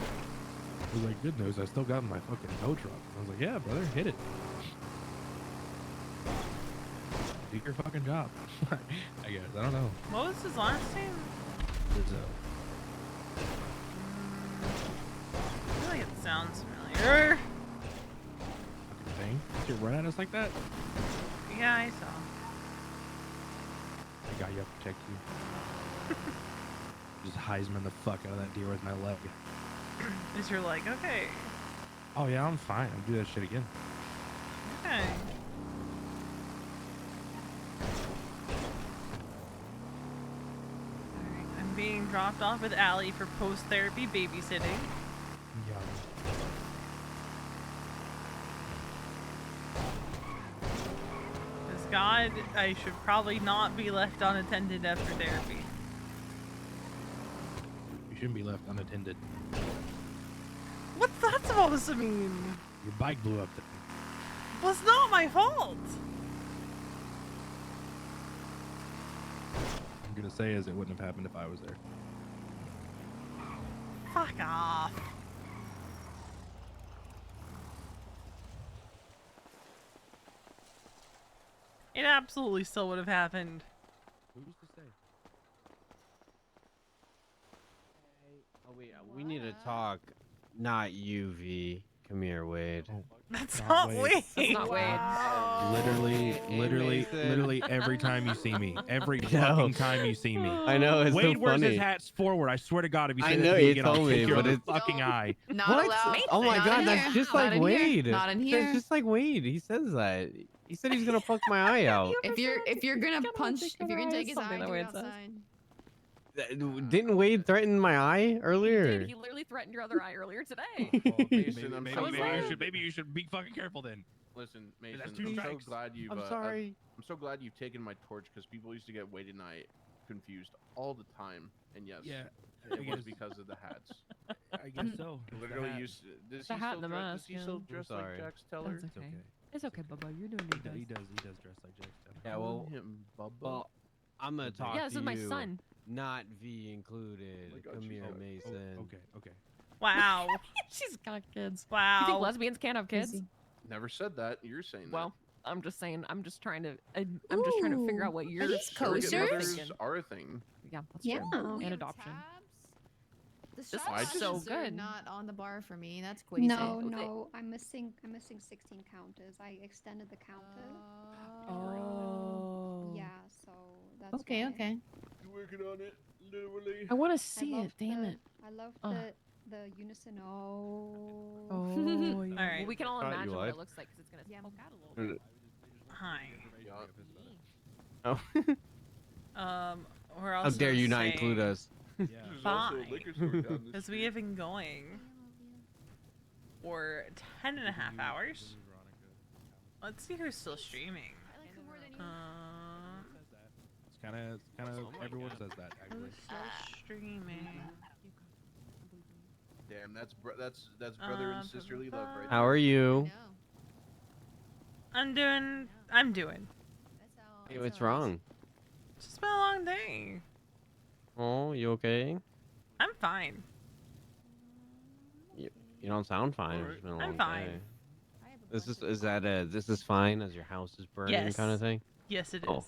I was like, good news, I still got my fucking tow truck. I was like, yeah, brother, hit it. Do your fucking job. I guess. I don't know. What was his last name? Rizzo. I feel like it sounds familiar. Fucking thing. Did you run at us like that? Yeah, I saw. I got you. I'll protect you. Just Heisman the fuck out of that deer with my leg. Is you're like, okay. Oh yeah, I'm fine. I'll do that shit again. Okay. Alright, I'm being dropped off with Allie for post-therapy babysitting. Yeah. Because God, I should probably not be left unattended after therapy. You shouldn't be left unattended. What's that supposed to mean? Your bike blew up. Well, it's not my fault. I'm gonna say is it wouldn't have happened if I was there. Fuck off. It absolutely still would have happened. Who's to say? Oh wait, we need to talk. Not you, V. Come here, Wade. That's not Wade. That's not Wade. Literally every time you see me. Every No. fucking time you see me. I know, it's Wade so wears funny. his hats forward. I swear to God, if you say I that know, to me you again, I'll told kick me, your but other it's fucking eye. Not What? allowed. Oh my Not God, in that's here. just Not like in here. Wade. Not in That's here. just like Wade. He says that. He said he's gonna pluck my eye out. If you're gonna punch, if you're gonna take his eye, something that do it Wade says. outside. Didn't Wade threaten my eye earlier? He literally threatened your other eye earlier today. Mason, I'm so glad. Maybe you should be fucking careful then. Listen, Mason, That's 2 I'm so strikes. glad you've. I'm sorry. I'm so glad you've taken my torch because people used to get Wade and I confused all the time. And yes, Yeah, it I was guess. because of the hats. I guess so. Literally used. Does The he hat still and the dress? mask, Does he yeah. still I'm dress like sorry. Jax Teller? That's okay. It's okay, Bubba. You're doing your He best. does dress like Jax Teller. Yeah, well, him Bubba. well, I'm gonna talk Yeah, to this is my you. son. Not V included. Oh my God, Come she's here, alright. Mason. Okay. Wow. She's got kids. Wow. You think lesbians can't have kids? Easy. Never said that. You're saying Well, I'm just saying. I'm just trying to figure out what Ooh, you're are these that. Surrogate kosher? mothers thinking. are a thing. Yeah, that's Yeah. true. We And have adoption. The This shots is so are good. not on the bar for me. That's crazy. No, I'm missing 16 counters. I extended the counter. Oh. Yeah, so that's Okay, why. okay. You're working on it, literally. I want to I see love it. Damn it. I love Ugh. the unison. Oh. Oh. All right. Well, we can all Thought you imagine what lied. it looks like because it's gonna poke out a little bit. Hi. Oh. We're How also dare you not saying include us? There's also a liquor store down the because we street. have been going for 10 and a half hours. Let's see who's still streaming. kind of everyone says that actually. Who's still streaming? Damn, that's brother and sisterly love right How are you? I'm doing. Hey, what's wrong? It's just been a long day. Oh, you okay? I'm fine. You don't sound fine. It's been a long I'm fine. day. This is fine as your house is burning Yes. kind of thing? Yes, it is. Oh.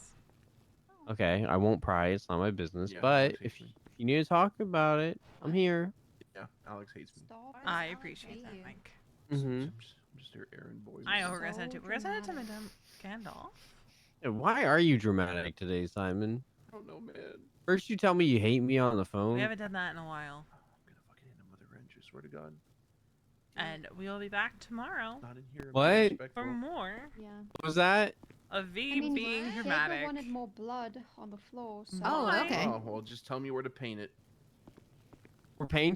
Okay, I won't pry. It's not my business. Yeah, but Alex if hates me. you need to talk about it, I'm here. Yeah, Alex hates me. I appreciate that, Mike. Mm-hmm. I'm just your errand boy. I know we're gonna send it. We're gonna send it to Madame Gandalf. Why are you dramatic today, Simon? I don't know, man. First you tell me you hate me on the phone. We haven't done that in a while. I'm gonna fucking hit a mother wrench. I swear to God. And we'll be back tomorrow. Not in here. What? For more Yeah. What was that? of V I mean, being Jaeger dramatic. wanted more blood on the floor. So Oh, okay. Oh, well, just tell me where to paint it. We're painting?